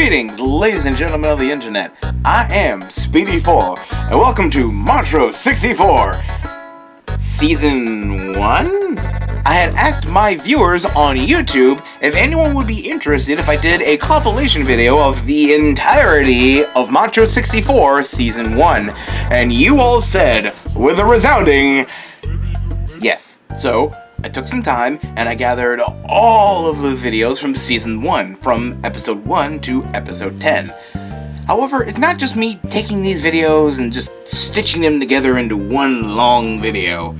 Greetings, ladies and gentlemen of the internet. I am Speedy4, and welcome to ModTro64 Season 1? I had asked my viewers on YouTube if anyone would be interested if I did a compilation video of the entirety of ModTro64 Season 1, and you all said, with a resounding yes. So, I took some time, and I gathered all of the videos from Season 1, from Episode 1 to Episode 10. However, it's not just me taking these videos and just stitching them together into one long video.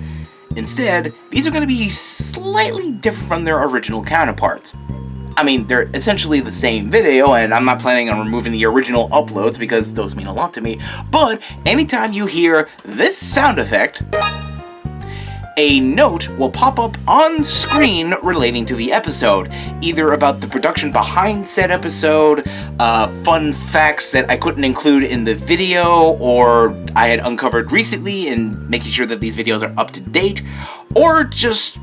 Instead, these are going to be slightly different from their original counterparts. I mean, they're essentially the same video, and I'm not planning on removing the original uploads because those mean a lot to me, but anytime you hear this sound effect, a note will pop up on screen relating to the episode, either about the production behind said episode, fun facts that I couldn't include in the video, or I had uncovered recently and making sure that these videos are up to date, or just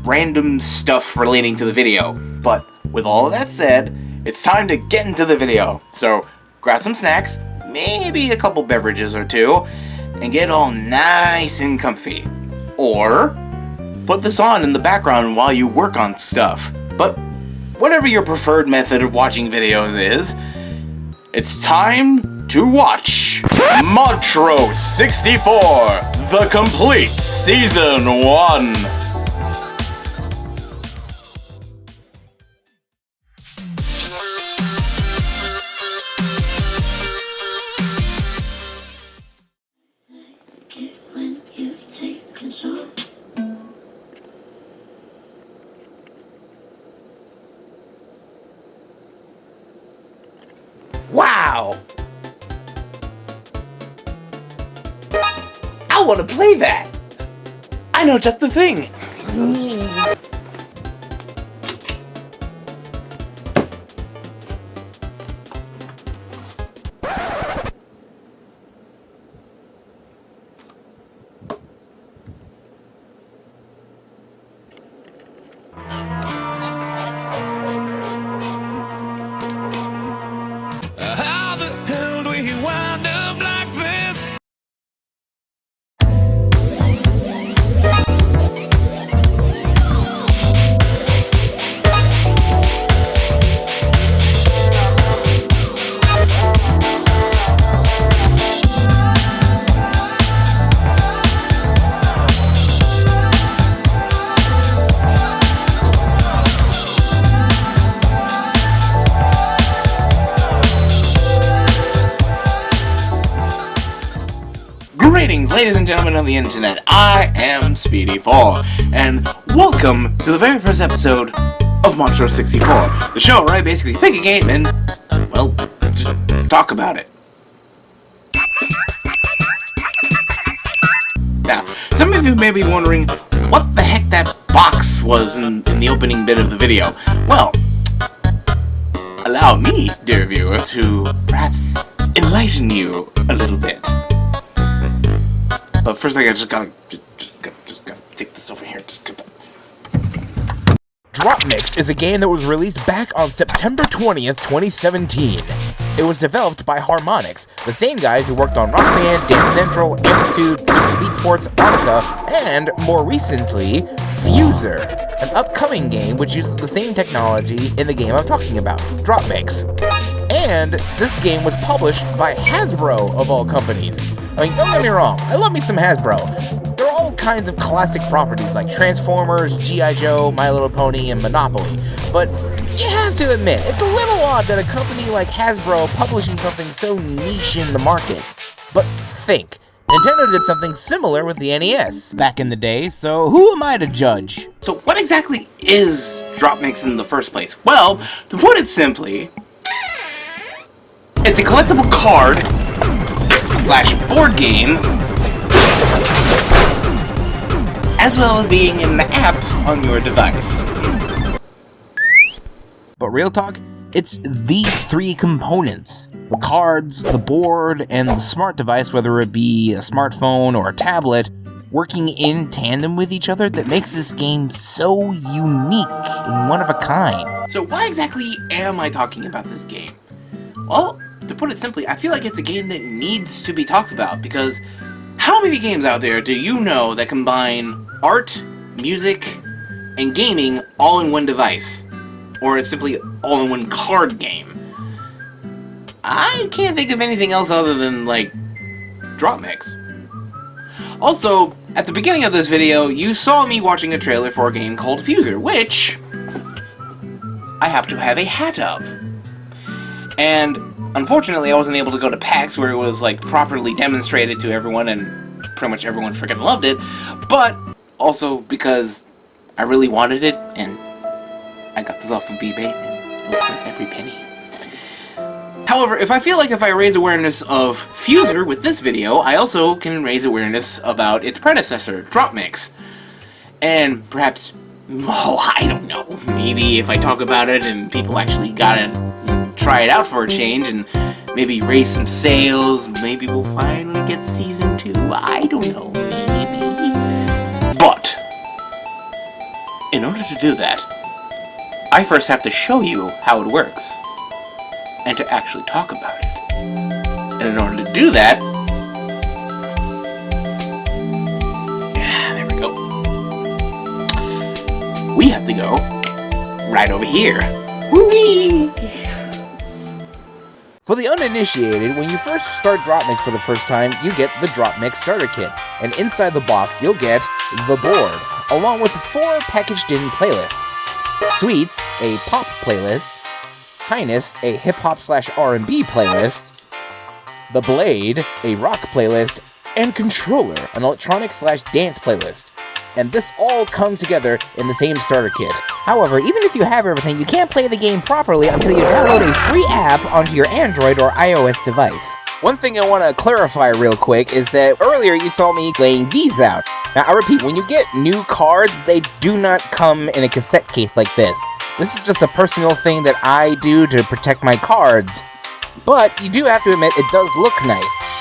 random stuff relating to the video. But with all of that said, it's time to get into the video. So grab some snacks, maybe a couple beverages or two, and get all nice and comfy. Or put this on in the background while you work on stuff. But whatever your preferred method of watching videos is, it's time to watch ModTro64, the complete Season 1. Wow! I want to play that! I know just the thing! Greetings, ladies and gentlemen of the internet. I am Speedy4, and welcome to the very first episode of ModTro64, the show where I basically pick a game and, well, just talk about it. Now, some of you may be wondering what the heck that box was in the opening bit of the video. Well, allow me, dear viewer, to perhaps enlighten you a little bit. But first, I just gotta take this over here. DropMix is a game that was released back on September 20th, 2017. It was developed by Harmonix, the same guys who worked on Rock Band, Dance Central, Amplitude, Super Beat Sports, Arnica, and, more recently, Fuser, an upcoming game which uses the same technology in the game I'm talking about, DropMix. And this game was published by Hasbro, of all companies. I mean, don't get me wrong, I love me some Hasbro. There are all kinds of classic properties like Transformers, G.I. Joe, My Little Pony, and Monopoly. But you have to admit, it's a little odd that a company like Hasbro publishing something so niche in the market. But think, Nintendo did something similar with the NES back in the day, so who am I to judge? So what exactly is DropMix in the first place? Well, to put it simply, it's a collectible card / board game, as well as being an app on your device. But real talk, it's these three components: the cards, the board, and the smart device, whether it be a smartphone or a tablet, working in tandem with each other that makes this game so unique in one of a kind. So why exactly am I talking about this game? Well, to put it simply, I feel like it's a game that needs to be talked about, because how many games out there do you know that combine art, music, and gaming all in one device? Or it's simply all in one card game? I can't think of anything else other than, like, DropMix. Also, at the beginning of this video, you saw me watching a trailer for a game called Fuser, which I happen to have a hat of. And unfortunately, I wasn't able to go to PAX where it was, like, properly demonstrated to everyone, and pretty much everyone freaking loved it, but also because I really wanted it, and I got this off of eBay, and it was worth every penny. However, if I raise awareness of Fuser with this video, I also can raise awareness about its predecessor, DropMix. And perhaps, well, I don't know, maybe if I talk about it and people actually gotta try it out for a change and maybe raise some sales, maybe we'll finally get Season 2, I don't know, maybe. But, in order to do that, I first have to show you how it works, and to actually talk about it. And in order to do that, there we go. We have to go right over here. Whee! For the uninitiated, when you first start DropMix for the first time, you get the DropMix Starter Kit, and inside the box you'll get the board, along with 4 packaged-in playlists. Sweets, a pop playlist, Highness, a hip-hop/R&B playlist, The Blade, a rock playlist, and Controller, an electronic/dance playlist. And this all comes together in the same starter kit. However, even if you have everything, you can't play the game properly until you download a free app onto your Android or iOS device. One thing I want to clarify real quick is that earlier you saw me laying these out. Now, I repeat, when you get new cards, they do not come in a cassette case like this. This is just a personal thing that I do to protect my cards. But you do have to admit, it does look nice.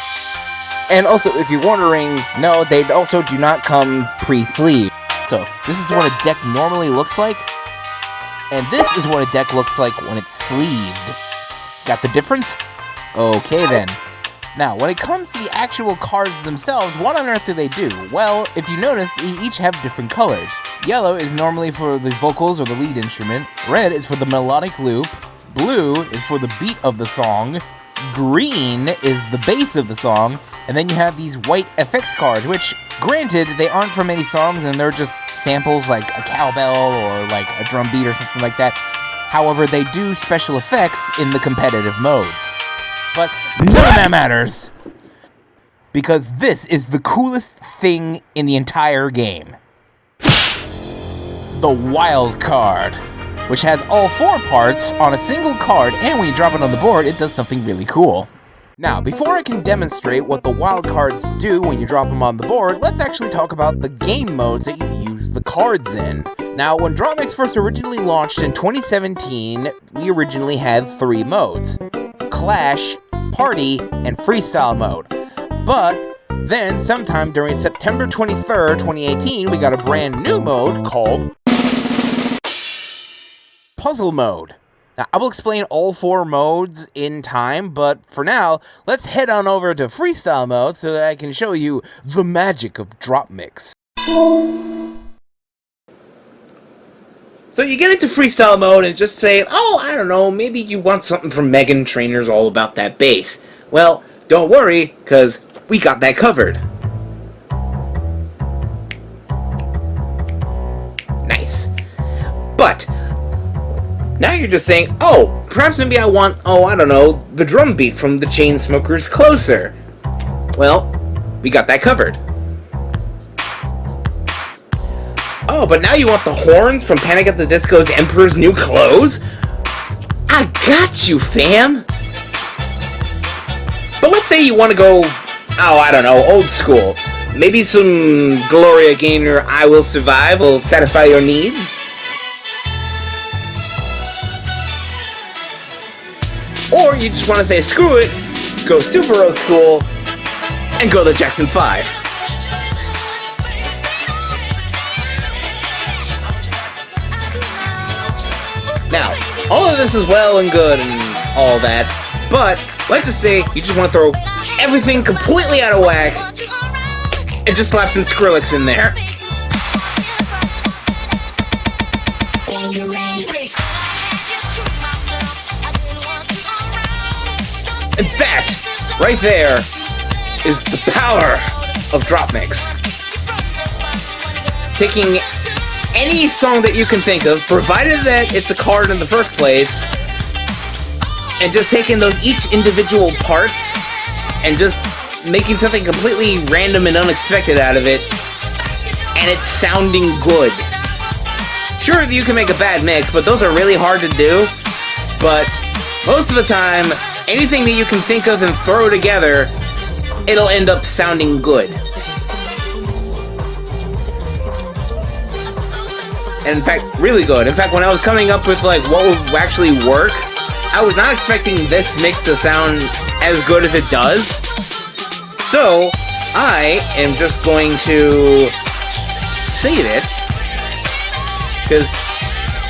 And also, if you're wondering, no, they also do not come pre-sleeved. So, this is what a deck normally looks like, and this is what a deck looks like when it's sleeved. Got the difference? Okay then. Now, when it comes to the actual cards themselves, what on earth do they do? Well, if you notice, they each have different colors. Yellow is normally for the vocals or the lead instrument, red is for the melodic loop, blue is for the beat of the song, green is the bass of the song, and then you have these white effects cards, which, granted, they aren't from any songs and they're just samples like a cowbell or like a drum beat or something like that. However, they do special effects in the competitive modes. But none of that matters, because this is the coolest thing in the entire game. The wild card, which has all 4 parts on a single card, and when you drop it on the board, it does something really cool. Now, before I can demonstrate what the wild cards do when you drop them on the board, let's actually talk about the game modes that you use the cards in. Now, when DropMix first originally launched in 2017, we originally had 3 modes: Clash, Party, and Freestyle mode. But then, sometime during September 23rd, 2018, we got a brand new mode called Puzzle mode. Now, I will explain all 4 modes in time, but for now, let's head on over to Freestyle mode so that I can show you the magic of DropMix. So you get into Freestyle mode and just say, oh, I don't know, maybe you want something from Megan Trainer's all about that bass. Well, don't worry, because we got that covered. Nice. But now you're just saying, oh, perhaps maybe I want, oh, I don't know, the drum beat from the Chainsmokers Closer. Well, we got that covered. Oh, but now you want the horns from Panic at the Disco's Emperor's New Clothes? I got you, fam! But let's say you want to go, oh, I don't know, old school. Maybe some Gloria Gaynor I Will Survive will satisfy your needs? Or you just want to say, screw it, go super old school, and go the Jackson 5. Now, all of this is well and good and all that, but let's just say you just want to throw everything completely out of whack and just slap some Skrillex in there. And that, right there, is the power of DropMix. Taking any song that you can think of, provided that it's a card in the first place, and just taking those each individual parts and just making something completely random and unexpected out of it, and it's sounding good. Sure, you can make a bad mix, but those are really hard to do. But most of the time, anything that you can think of and throw together, it'll end up sounding good. And in fact, really good. In fact, when I was coming up with like what would actually work, I was not expecting this mix to sound as good as it does. So, I am just going to save it, because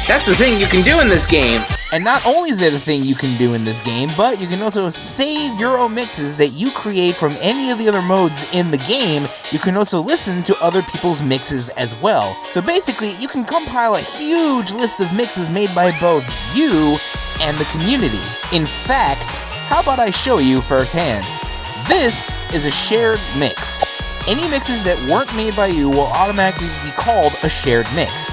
that's the thing you can do in this game. And not only is it a thing you can do in this game, but you can also save your own mixes that you create from any of the other modes in the game. You can also listen to other people's mixes as well. So basically, you can compile a huge list of mixes made by both you and the community. In fact, how about I show you firsthand? This is a shared mix. Any mixes that weren't made by you will automatically be called a shared mix.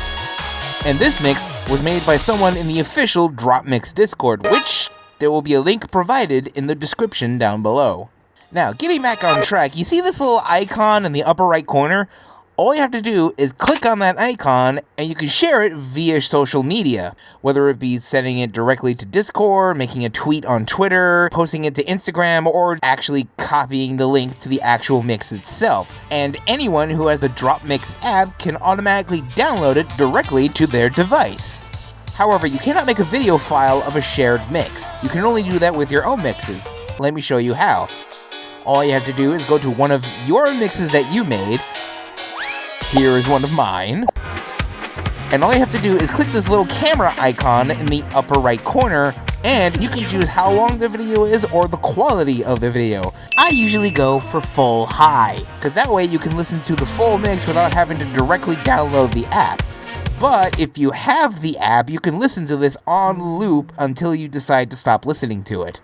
And this mix was made by someone in the official DropMix Discord, which there will be a link provided in the description down below. Now, getting back on track, you see this little icon in the upper right corner? All you have to do is click on that icon, and you can share it via social media, whether it be sending it directly to Discord, making a tweet on Twitter, posting it to Instagram, or actually copying the link to the actual mix itself. And anyone who has a DropMix app can automatically download it directly to their device. However, you cannot make a video file of a shared mix. You can only do that with your own mixes. Let me show you how. All you have to do is go to one of your mixes that you made. Here is one of mine. And all you have to do is click this little camera icon in the upper right corner, and you can choose how long the video is or the quality of the video. I usually go for full high, because that way you can listen to the full mix without having to directly download the app. But if you have the app, you can listen to this on loop until you decide to stop listening to it.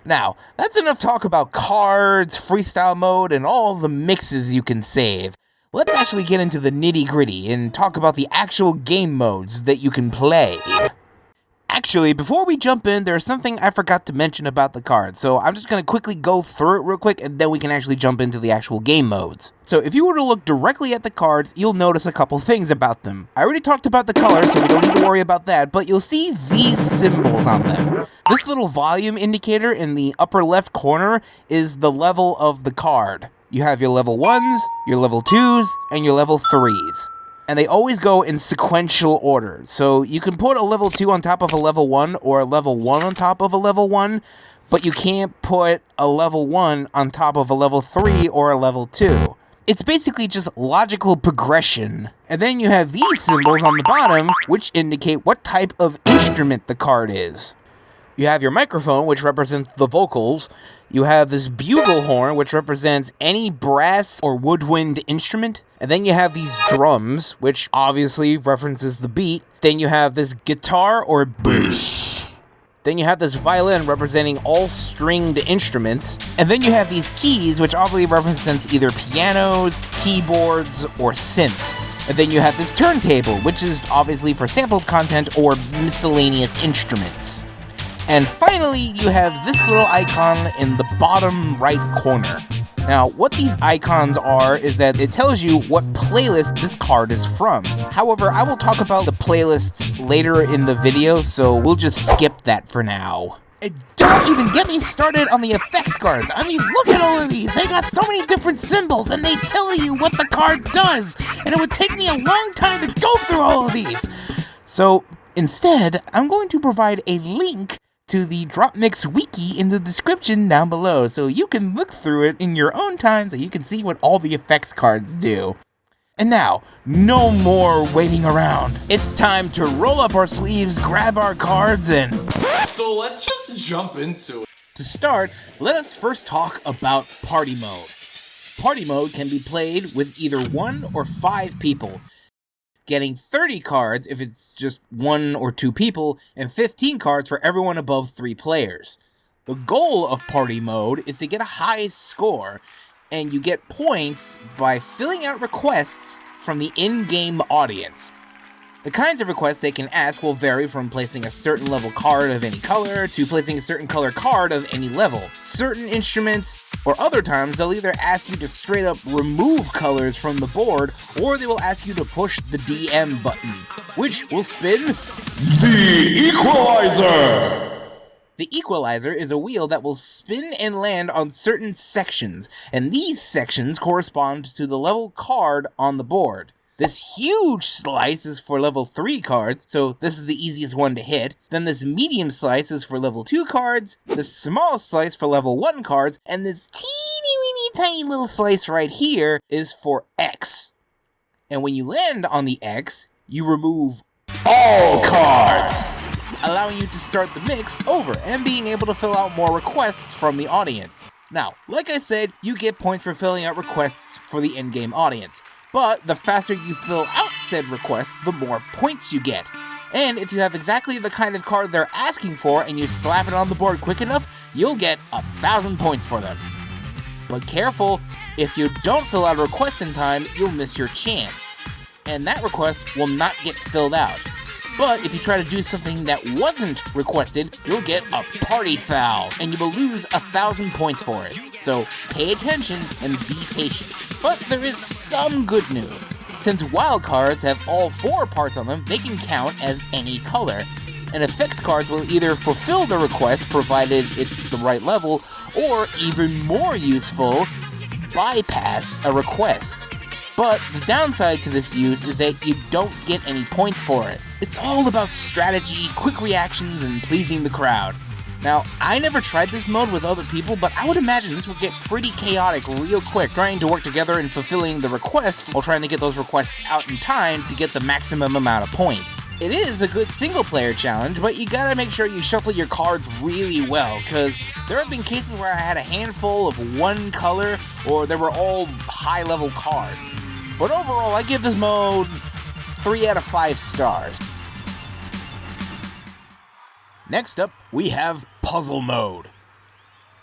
Now, that's enough talk about cards, freestyle mode, and all the mixes you can save. Let's actually get into the nitty-gritty and talk about the actual game modes that you can play. Actually, before we jump in, there's something I forgot to mention about the cards, so I'm just going to quickly go through it real quick, and then we can actually jump into the actual game modes. So if you were to look directly at the cards, you'll notice a couple things about them. I already talked about the colors, so we don't need to worry about that, but you'll see these symbols on them. This little volume indicator in the upper left corner is the level of the card. You have your level 1s, your level 2s, and your level 3s. And they always go in sequential order. So you can put a level 2 on top of a level 1 or a level 1 on top of a level 1, but you can't put a level 1 on top of a level 3 or a level 2. It's basically just logical progression. And then you have these symbols on the bottom, which indicate what type of instrument the card is. You have your microphone, which represents the vocals. You have this bugle horn, which represents any brass or woodwind instrument. And then you have these drums, which obviously references the beat. Then you have this guitar or bass. Then you have this violin representing all stringed instruments. And then you have these keys, which obviously represents either pianos, keyboards, or synths. And then you have this turntable, which is obviously for sampled content or miscellaneous instruments. And finally, you have this little icon in the bottom right corner. Now, what these icons are is that it tells you what playlist this card is from. However, I will talk about the playlists later in the video, so we'll just skip that for now. Don't even get me started on the effects cards. I mean, look at all of these. They got so many different symbols, and they tell you what the card does. And it would take me a long time to go through all of these. So, instead, I'm going to provide a link to the DropMix wiki in the description down below, so you can look through it in your own time so you can see what all the effects cards do. And now, no more waiting around. It's time to roll up our sleeves, grab our cards, and... So let's just jump into it. To start, let us first talk about Party Mode. Party Mode can be played with either 1 or 5 people, getting 30 cards if it's just 1 or 2 people, and 15 cards for everyone above 3 players. The goal of Party Mode is to get a high score, and you get points by filling out requests from the in-game audience. The kinds of requests they can ask will vary from placing a certain level card of any color to placing a certain color card of any level. Certain instruments, or other times, they'll either ask you to straight up remove colors from the board, or they will ask you to push the DM button, which will spin the Equalizer! The Equalizer is a wheel that will spin and land on certain sections, and these sections correspond to the level card on the board. This huge slice is for level 3 cards, so this is the easiest one to hit. Then this medium slice is for level 2 cards, this small slice for level 1 cards, and this teeny weeny tiny little slice right here is for X. And when you land on the X, you remove all cards, allowing you to start the mix over and being able to fill out more requests from the audience. Now, like I said, you get points for filling out requests for the in-game audience, but the faster you fill out said request, the more points you get. And if you have exactly the kind of card they're asking for and you slap it on the board quick enough, you'll get 1,000 points for them. But careful, if you don't fill out a request in time, you'll miss your chance, and that request will not get filled out. But if you try to do something that wasn't requested, you'll get a party foul, and you will lose 1,000 points for it. So pay attention and be patient. But there is some good news. Since wild cards have all 4 parts on them, they can count as any color. And effects cards will either fulfill the request, provided it's the right level, or even more useful, bypass a request. But the downside to this use is that you don't get any points for it. It's all about strategy, quick reactions, and pleasing the crowd. Now, I never tried this mode with other people, but I would imagine this would get pretty chaotic real quick, trying to work together and fulfilling the requests while trying to get those requests out in time to get the maximum amount of points. It is a good single-player challenge, but you gotta make sure you shuffle your cards really well, because there have been cases where I had a handful of one color, or they were all high-level cards. But overall, I give this mode 3 out of 5 stars. Next up, we have Puzzle Mode.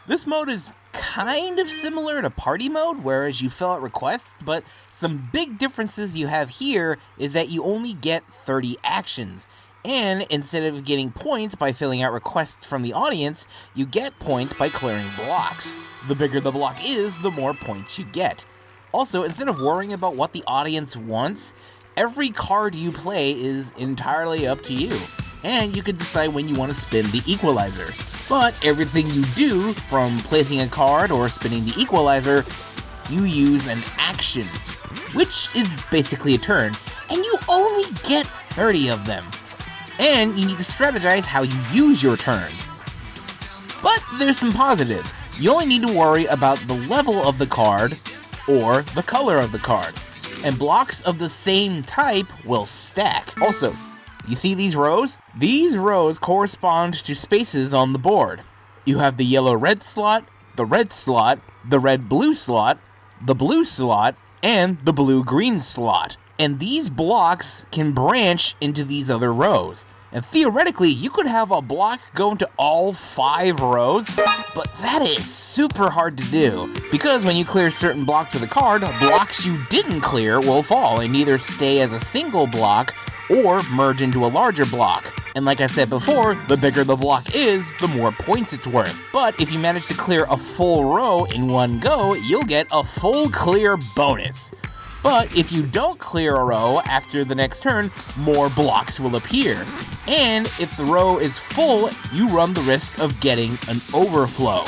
This mode is kind of similar to Party Mode, whereas you fill out requests, but some big differences you have here is that you only get 30 actions, and instead of getting points by filling out requests from the audience, you get points by clearing blocks. The bigger the block is, the more points you get. Also, instead of worrying about what the audience wants, every card you play is entirely up to you, and you can decide when you want to spin the Equalizer. But everything you do, from placing a card or spinning the Equalizer, you use an action, which is basically a turn, and you only get 30 of them. And you need to strategize how you use your turns. But there's some positives. You only need to worry about the level of the card, or the color of the card, and blocks of the same type will stack. Also, you see these rows? These rows correspond to spaces on the board. You have the yellow-red slot, the red slot, the red-blue slot, the blue slot, and the blue-green slot. And these blocks can branch into these other rows. And theoretically, you could have a block go into all 5 rows, but that is super hard to do, because when you clear certain blocks with a card, blocks you didn't clear will fall and either stay as a single block or merge into a larger block. And like I said before, the bigger the block is, the more points it's worth. But if you manage to clear a full row in one go, you'll get a full clear bonus. But if you don't clear a row after the next turn, more blocks will appear. And if the row is full, you run the risk of getting an overflow.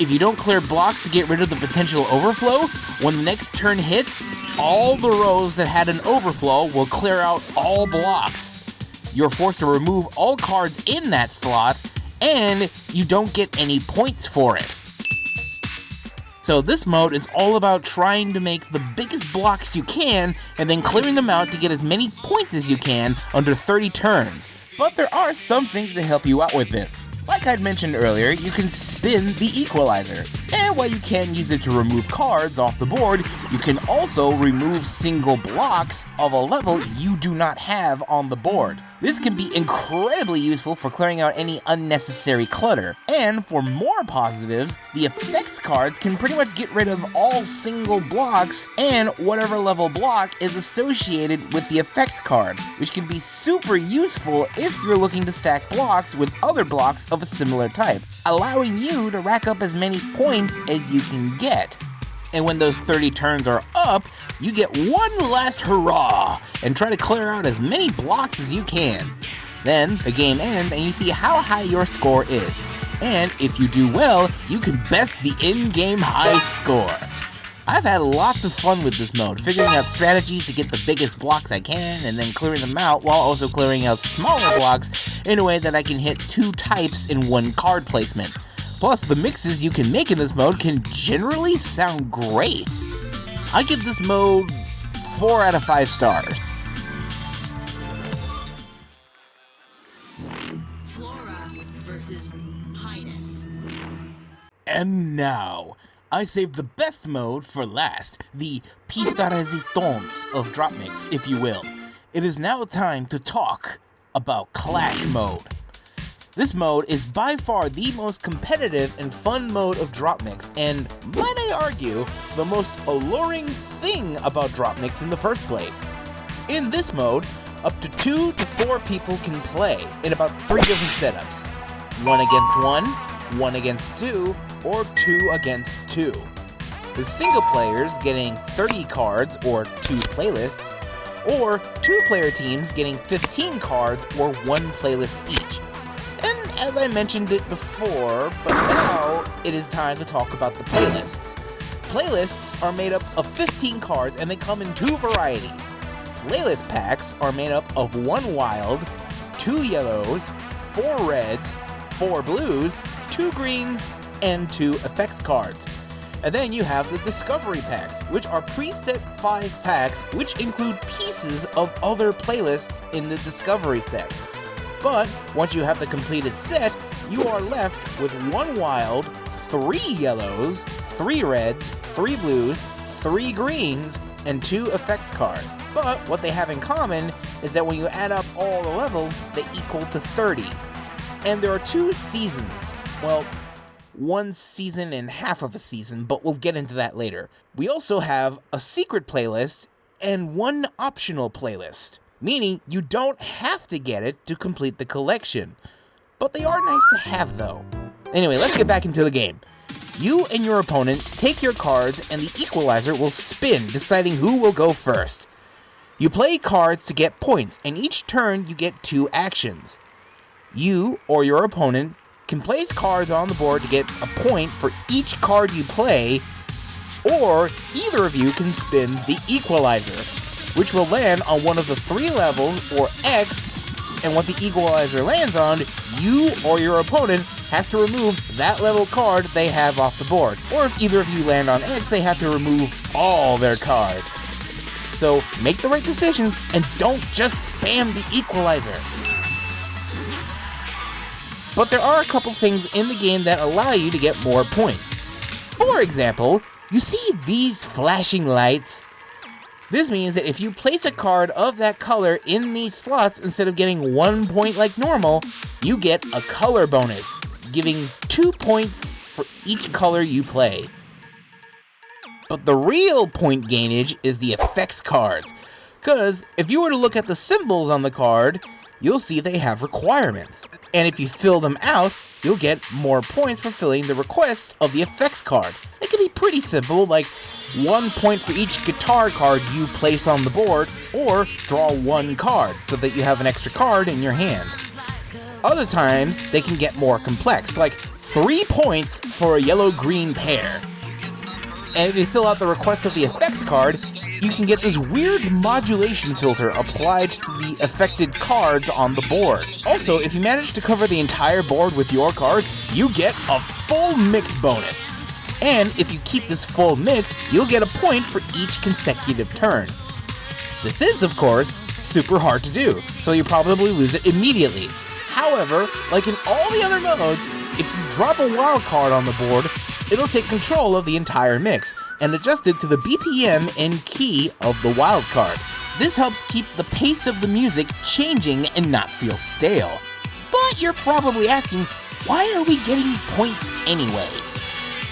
If you don't clear blocks to get rid of the potential overflow, when the next turn hits, all the rows that had an overflow will clear out all blocks. You're forced to remove all cards in that slot, and you don't get any points for it. So this mode is all about trying to make the biggest blocks you can and then clearing them out to get as many points as you can under 30 turns. But there are some things to help you out with this. Like I'd mentioned earlier, you can spin the equalizer. And while you can use it to remove cards off the board, you can also remove single blocks of a level you do not have on the board. This can be incredibly useful for clearing out any unnecessary clutter. And for more positives, the effects cards can pretty much get rid of all single blocks and whatever level block is associated with the effects card, which can be super useful if you're looking to stack blocks with other blocks of a similar type, allowing you to rack up as many points as you can get. And when those 30 turns are up, you get one last hurrah and try to clear out as many blocks as you can. Then the game ends and you see how high your score is. And if you do well, you can best the in-game high score. I've had lots of fun with this mode, figuring out strategies to get the biggest blocks I can and then clearing them out while also clearing out smaller blocks in a way that I can hit 2 types in one card placement. Plus, the mixes you can make in this mode can generally sound great. I give this mode 4 out of 5 stars. Flora versus Highness. And now, I saved the best mode for last, the piece de resistance of DropMix, if you will. It is now time to talk about Clash mode. This mode is by far the most competitive and fun mode of DropMix, and might I argue, the most alluring thing about DropMix in the first place. In this mode, up to 2 to 4 people can play in about 3 different setups. 1 against 1, 1 against 2, or 2 against 2. With single players getting 30 cards or 2 playlists, or 2-player teams getting 15 cards or 1 playlist each. And as I mentioned it before, but now it is time to talk about the playlists. Playlists are made up of 15 cards and they come in 2 varieties. Playlist packs are made up of 1 wild, 2 yellows, 4 reds, 4 blues, 2 greens, and 2 effects cards. And then you have the discovery packs, which are preset 5 packs which include pieces of other playlists in the discovery set. But once you have the completed set, you are left with 1 wild, 3 yellows, 3 reds, 3 blues, 3 greens, and 2 effects cards. But what they have in common is that when you add up all the levels, they equal to 30. And there are 2 seasons. Well, 1 season and half of a season, but we'll get into that later. We also have a secret playlist and 1 optional playlist, meaning you don't have to get it to complete the collection. But they are nice to have though. Anyway, let's get back into the game. You and your opponent take your cards and the equalizer will spin, deciding who will go first. You play cards to get points, and each turn you get 2 actions. You or your opponent can place cards on the board to get a point for each card you play, or either of you can spin the equalizer, which will land on one of the 3 levels, or X, and what the equalizer lands on, you or your opponent has to remove that level card they have off the board. Or if either of you land on X, they have to remove all their cards. So make the right decisions and don't just spam the equalizer. But there are a couple things in the game that allow you to get more points. For example, you see these flashing lights? This means that if you place a card of that color in these slots, instead of getting 1 point like normal, you get a color bonus, giving 2 points for each color you play. But the real point gainage is the effects cards, because if you were to look at the symbols on the card, you'll see they have requirements. And if you fill them out, you'll get more points for filling the request of the effects card. It can be pretty simple, like 1 point for each guitar card you place on the board, or draw 1 card so that you have an extra card in your hand. Other times, they can get more complex, like 3 points for a yellow-green pair. And if you fill out the request of the effects card, you can get this weird modulation filter applied to the affected cards on the board. Also, if you manage to cover the entire board with your cards, you get a full mix bonus. And if you keep this full mix, you'll get a point for each consecutive turn. This is, of course, super hard to do, so you probably lose it immediately. However, like in all the other modes, if you drop a wild card on the board, it'll take control of the entire mix and adjust it to the BPM and key of the wild card. This helps keep the pace of the music changing and not feel stale. But you're probably asking, why are we getting points anyway?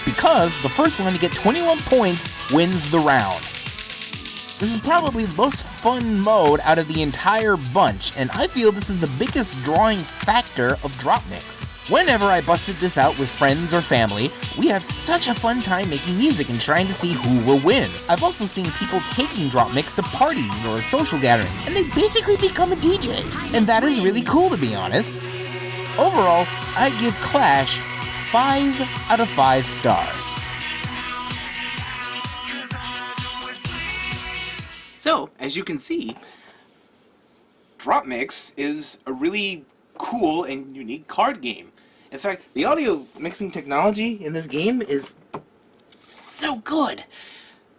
Because the first one to get 21 points wins the round. This is probably the most fun mode out of the entire bunch, and I feel this is the biggest drawing factor of DropMix. Whenever I busted this out with friends or family, we have such a fun time making music and trying to see who will win. I've also seen people taking DropMix to parties or social gatherings, and they basically become a DJ. And that is really cool, to be honest. Overall, I give Clash 5 out of 5 stars. So, as you can see, DropMix is a really cool and unique card game. In fact, the audio mixing technology in this game is so good.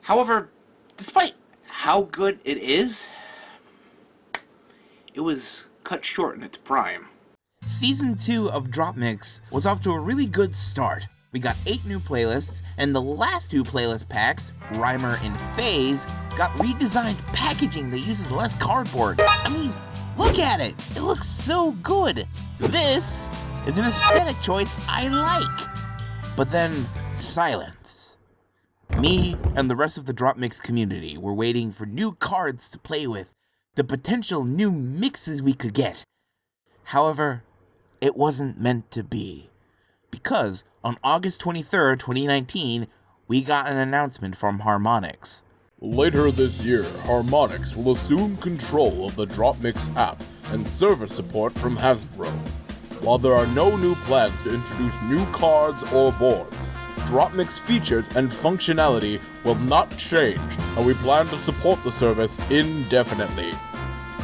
However, despite how good it is, it was cut short in its prime. Season 2 of DropMix was off to a really good start. We got 8 new playlists, and the last 2 playlist packs, Rhymer and Phase, got redesigned packaging that uses less cardboard. I mean, look at it! It looks so good! This is an aesthetic choice I like. But then, silence. Me and the rest of the DropMix community were waiting for new cards to play with, the potential new mixes we could get. However, it wasn't meant to be. Because on August 23rd, 2019, we got an announcement from Harmonix. Later this year, Harmonix will assume control of the DropMix app and server support from Hasbro. While there are no new plans to introduce new cards or boards, DropMix features and functionality will not change, and we plan to support the service indefinitely.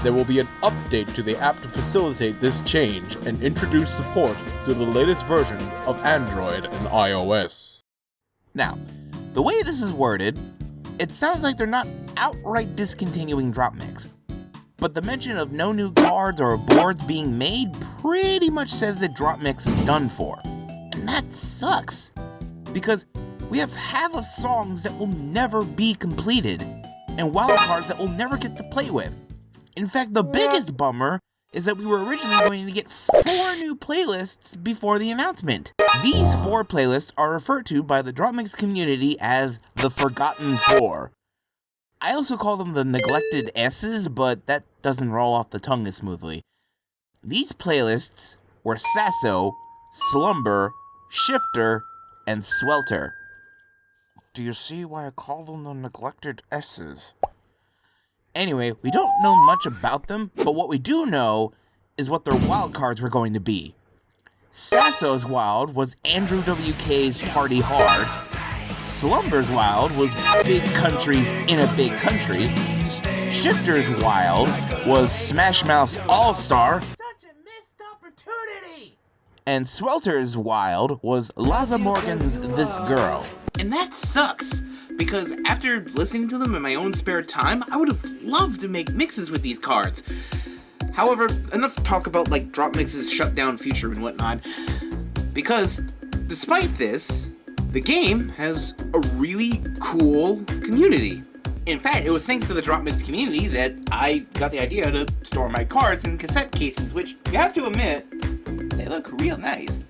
There will be an update to the app to facilitate this change and introduce support to the latest versions of Android and iOS. Now, the way this is worded, it sounds like they're not outright discontinuing DropMix. But the mention of no new cards or boards being made pretty much says that DropMix is done for. And that sucks, because we have half of songs that will never be completed, and wildcards that we'll never get to play with. In fact, the biggest bummer is that we were originally going to get 4 new playlists before the announcement. These 4 playlists are referred to by the DropMix community as the Forgotten 4. I also call them the Neglected S's, but that doesn't roll off the tongue as smoothly. These playlists were Sasso, Slumber, Shifter, and Swelter. Do you see why I call them the Neglected S's? Anyway, we don't know much about them, but what we do know is what their wild cards were going to be. Sasso's wild was Andrew WK's Party Hard. Slumber's wild was Big Countries in a Big Country. Shifter's wild was Smash Mouth's All-Star. Such a missed opportunity! And Swelter's wild was Laza Morgan's This Girl. And that sucks, because after listening to them in my own spare time, I would have loved to make mixes with these cards. However, enough to talk about like DropMix's shutdown future and whatnot, because despite this, the game has a really cool community. In fact, it was thanks to the DropMix community that I got the idea to store my cards in cassette cases, which, you have to admit, they look real nice.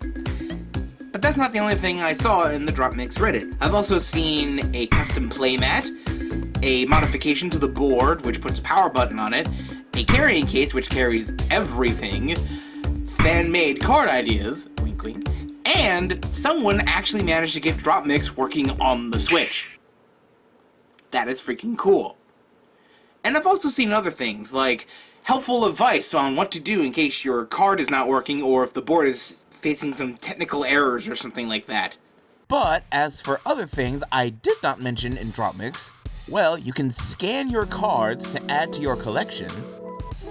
But that's not the only thing I saw in the DropMix Reddit. I've also seen a custom playmat, a modification to the board, which puts a power button on it, a carrying case, which carries everything, fan-made card ideas, wink wink, and someone actually managed to get DropMix working on the Switch. That is freaking cool. And I've also seen other things, like helpful advice on what to do in case your card is not working or if the board is facing some technical errors or something like that. But as for other things I did not mention in DropMix, well, you can scan your cards to add to your collection.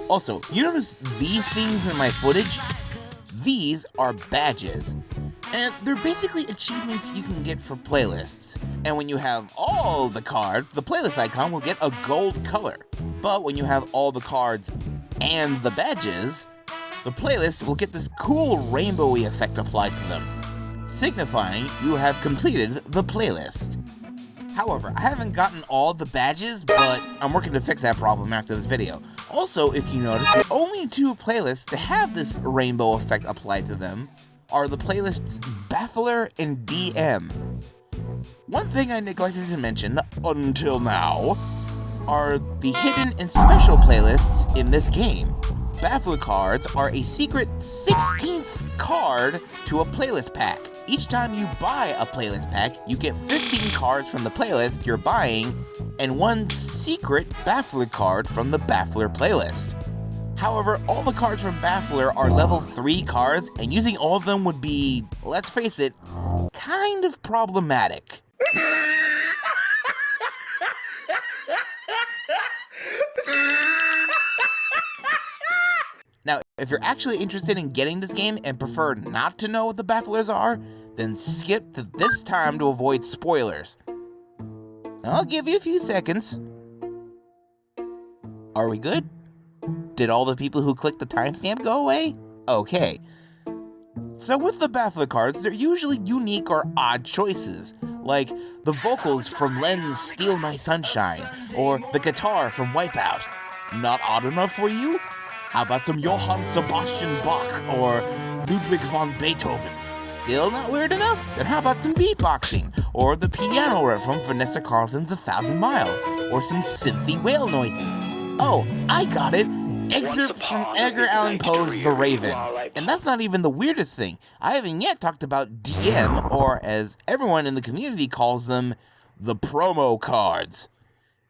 Also, you notice these things in my footage? These are badges. And they're basically achievements you can get for playlists. And when you have all the cards, the playlist icon will get a gold color. But when you have all the cards and the badges, the playlist will get this cool rainbowy effect applied to them, signifying you have completed the playlist. However, I haven't gotten all the badges, but I'm working to fix that problem after this video. Also, if you notice, the only two playlists to have this rainbow effect applied to them are the playlists Baffler and DM. One thing I neglected to mention until now are the hidden and special playlists in this game. Baffler cards are a secret 16th card to a playlist pack. Each time you buy a playlist pack, you get 15 cards from the playlist you're buying and one secret Baffler card from the Baffler playlist. However, all the cards from Baffler are level 3 cards, and using all of them would be, let's face it, kind of problematic. Now, if you're actually interested in getting this game and prefer not to know what the Bafflers are, then skip to this time to avoid spoilers. I'll give you a few seconds. Are we good? Did all the people who clicked the timestamp go away? Okay. So with the Baffler cards, they're usually unique or odd choices, like the vocals from Len's Steal My Sunshine, or the guitar from Wipeout. Not odd enough for you? How about some Johann Sebastian Bach, or Ludwig van Beethoven? Still not weird enough? Then how about some beatboxing, or the piano riff from Vanessa Carlton's 1,000 Miles, or some synthy whale noises? Oh, I got it! Excerpts from Edgar Allan Poe's The Raven. And that's not even the weirdest thing. I haven't yet talked about DM, or as everyone in the community calls them, the promo cards.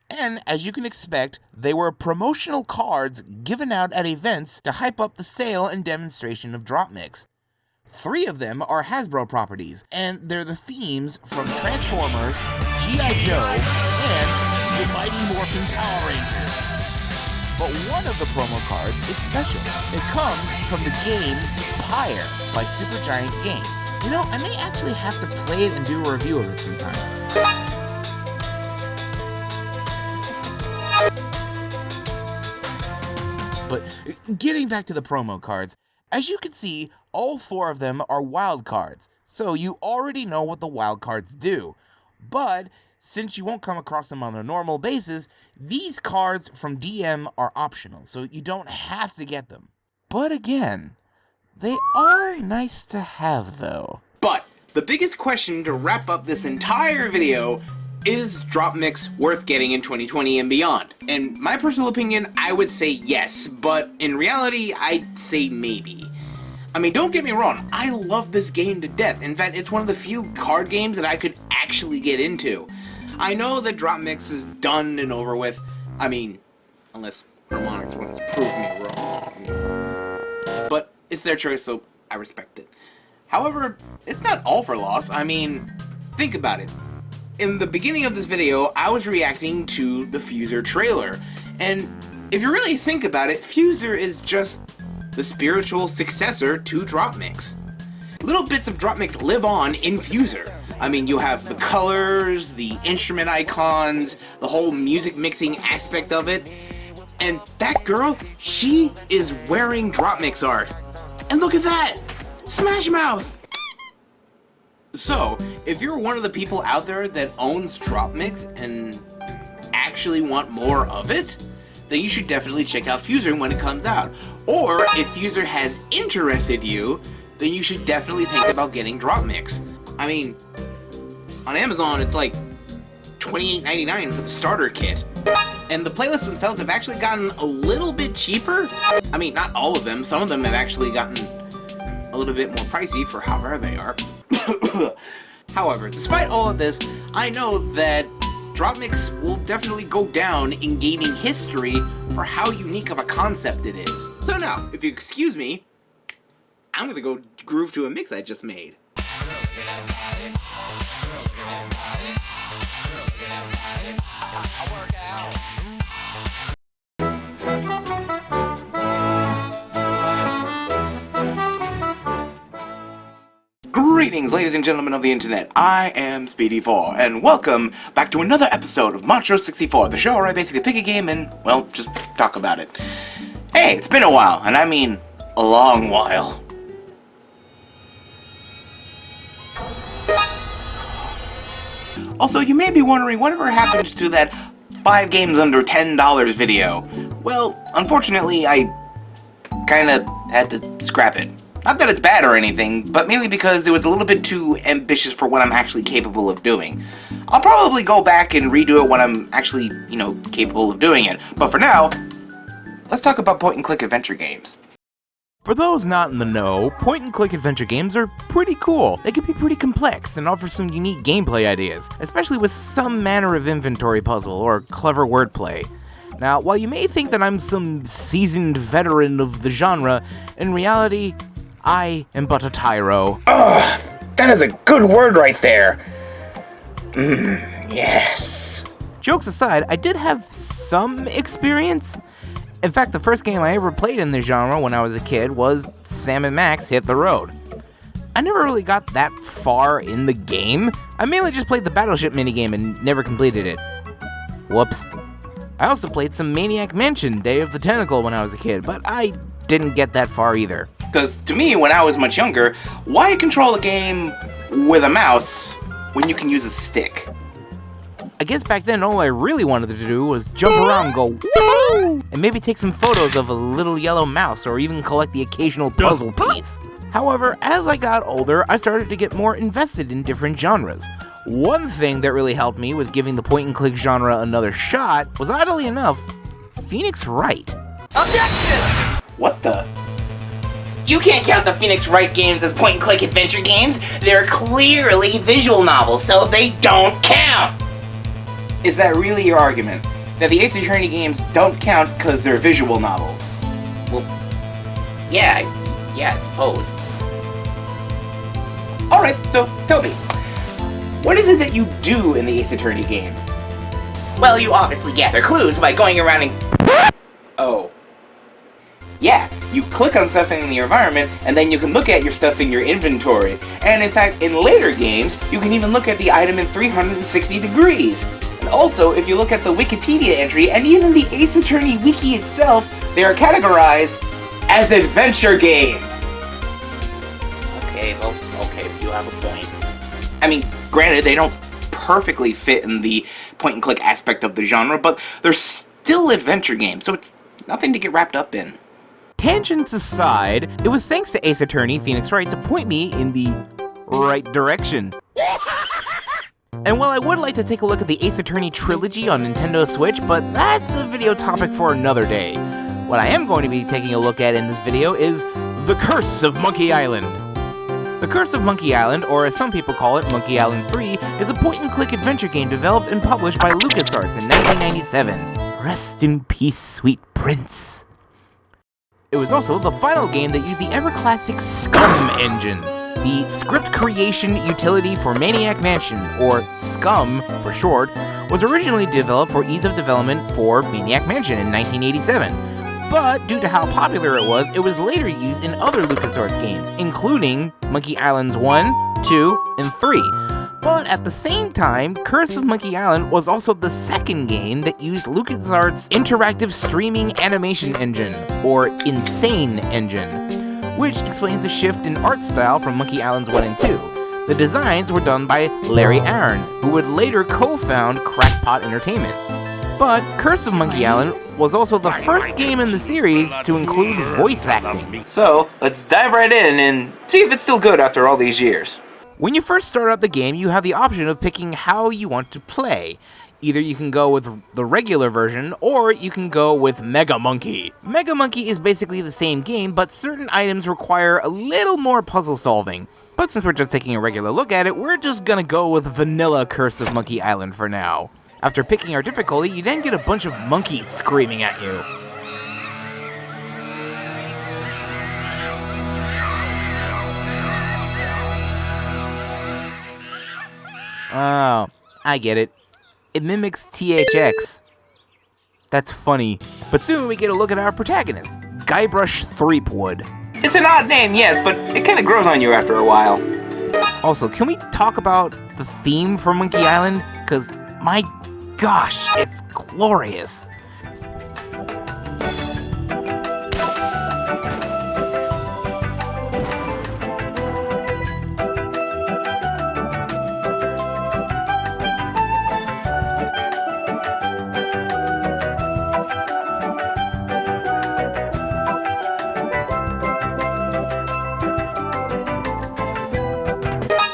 And as you can expect, they were promotional cards given out at events to hype up the sale and demonstration of DropMix. 3 of them are Hasbro properties, and they're the themes from Transformers, G.I. Joe, and the Mighty Morphin Power Rangers. But one of the promo cards is special. It comes from the game Pyre by Supergiant Games. You know, I may actually have to play it and do a review of it sometime. But getting back to the promo cards, as you can see, all 4 of them are wild cards, so you already know what the wild cards do. But since you won't come across them on a normal basis, these cards from DM are optional, so you don't have to get them. But again, they are nice to have though. But the biggest question to wrap up this entire video is DropMix worth getting in 2020 and beyond? In my personal opinion, I would say yes, but in reality, I'd say maybe. I mean, don't get me wrong, I love this game to death. In fact, it's one of the few card games that I could actually get into. I know that DropMix is done and over with. I mean, unless Harmonix wants to prove me wrong. But it's their choice, so I respect it. However, it's not all for loss. I mean, think about it. In the beginning of this video, I was reacting to the Fuser trailer. And if you really think about it, Fuser is just the spiritual successor to DropMix. Little bits of DropMix live on in Fuser. I mean, you have the colors, the instrument icons, the whole music mixing aspect of it. And that girl, she is wearing DropMix art. And look at that! Smash Mouth! So, if you're one of the people out there that owns DropMix and actually want more of it, then you should definitely check out Fuser when it comes out. Or, if Fuser has interested you, then you should definitely think about getting DropMix. I mean, on Amazon, it's like $28.99 for the starter kit. And the playlists themselves have actually gotten a little bit cheaper. I mean, not all of them. Some of them have actually gotten a little bit more pricey for how rare they are. However, despite all of this, I know that DropMix will definitely go down in gaming history for how unique of a concept it is. So now, if you excuse me, I'm gonna go groove to a mix I just made. Greetings, ladies and gentlemen of the internet. I am Speedy4, and welcome back to another episode of ModTro64, the show where I basically pick a game and, well, just talk about it. Hey, it's been a while, and I mean a long while. Also, you may be wondering whatever happened to that 5 games under $10 video. Well, unfortunately, I kinda had to scrap it. Not that it's bad or anything, but mainly because it was a little bit too ambitious for what I'm actually capable of doing. I'll probably go back and redo it when I'm actually, capable of doing it. But for now, let's talk about point-and-click adventure games. For those not in the know, point-and-click adventure games are pretty cool. They can be pretty complex and offer some unique gameplay ideas, especially with some manner of inventory puzzle or clever wordplay. Now, while you may think that I'm some seasoned veteran of the genre, in reality, I am but a tyro. Ugh, that is a good word right there. Yes. Jokes aside, I did have some experience. In fact, the first game I ever played in the genre when I was a kid was Sam & Max Hit the Road. I never really got that far in the game. I mainly just played the battleship minigame and never completed it. Whoops. I also played some Maniac Mansion Day of the Tentacle when I was a kid, but I didn't get that far either. Because to me, when I was much younger, why control a game with a mouse when you can use a stick? I guess back then all I really wanted to do was jump around and go woo, and maybe take some photos of a little yellow mouse or even collect the occasional puzzle piece. However, as I got older, I started to get more invested in different genres. One thing that really helped me with giving the point-and-click genre another shot was, oddly enough, Phoenix Wright. Objection! What the? You can't count the Phoenix Wright games as point-and-click adventure games. They're clearly visual novels, so they don't count. Is that really your argument? That the Ace Attorney games don't count because they're visual novels? Well, yeah, I suppose. Alright, so tell me, what is it that you do in the Ace Attorney games? Well, you obviously gather clues by going around and... Oh. Yeah, you click on stuff in the environment, and then you can look at your stuff in your inventory. And in fact, in later games, you can even look at the item in 360 degrees. And also, if you look at the Wikipedia entry, and even the Ace Attorney wiki itself, they are categorized as adventure games. Okay, you have a point. I mean, granted, they don't perfectly fit in the point-and-click aspect of the genre, but they're still adventure games, so it's nothing to get wrapped up in. Tangents aside, it was thanks to Ace Attorney Phoenix Wright to point me in the right direction. And while I would like to take a look at the Ace Attorney trilogy on Nintendo Switch, but that's a video topic for another day. What I am going to be taking a look at in this video is The Curse of Monkey Island. The Curse of Monkey Island, or as some people call it, Monkey Island 3, is a point-and-click adventure game developed and published by LucasArts in 1997. Rest in peace, sweet prince. It was also the final game that used the ever-classic SCUM engine, the script creation utility for Maniac Mansion, or SCUM for short, was originally developed for ease of development for Maniac Mansion in 1987. But due to how popular it was later used in other LucasArts games, including Monkey Islands 1, 2, and 3. But at the same time, Curse of Monkey Island was also the second game that used LucasArts' interactive streaming animation engine, or Insane engine, which explains the shift in art style from Monkey Islands 1 and 2. The designs were done by Larry Aaron, who would later co-found Crackpot Entertainment. But Curse of Monkey Island was also the first game in the series to include voice acting. So, let's dive right in and see if it's still good after all these years. When you first start up the game, you have the option of picking how you want to play. Either you can go with the regular version, or you can go with Mega Monkey. Mega Monkey is basically the same game, but certain items require a little more puzzle solving. But since we're just taking a regular look at it, we're just gonna go with vanilla Curse of Monkey Island for now. After picking our difficulty, you then get a bunch of monkeys screaming at you. Oh, I get it. It mimics THX. That's funny. But soon we get a look at our protagonist, Guybrush Threepwood. It's an odd name, yes, but it kind of grows on you after a while. Also, can we talk about the theme for Monkey Island? Because, my gosh, it's glorious.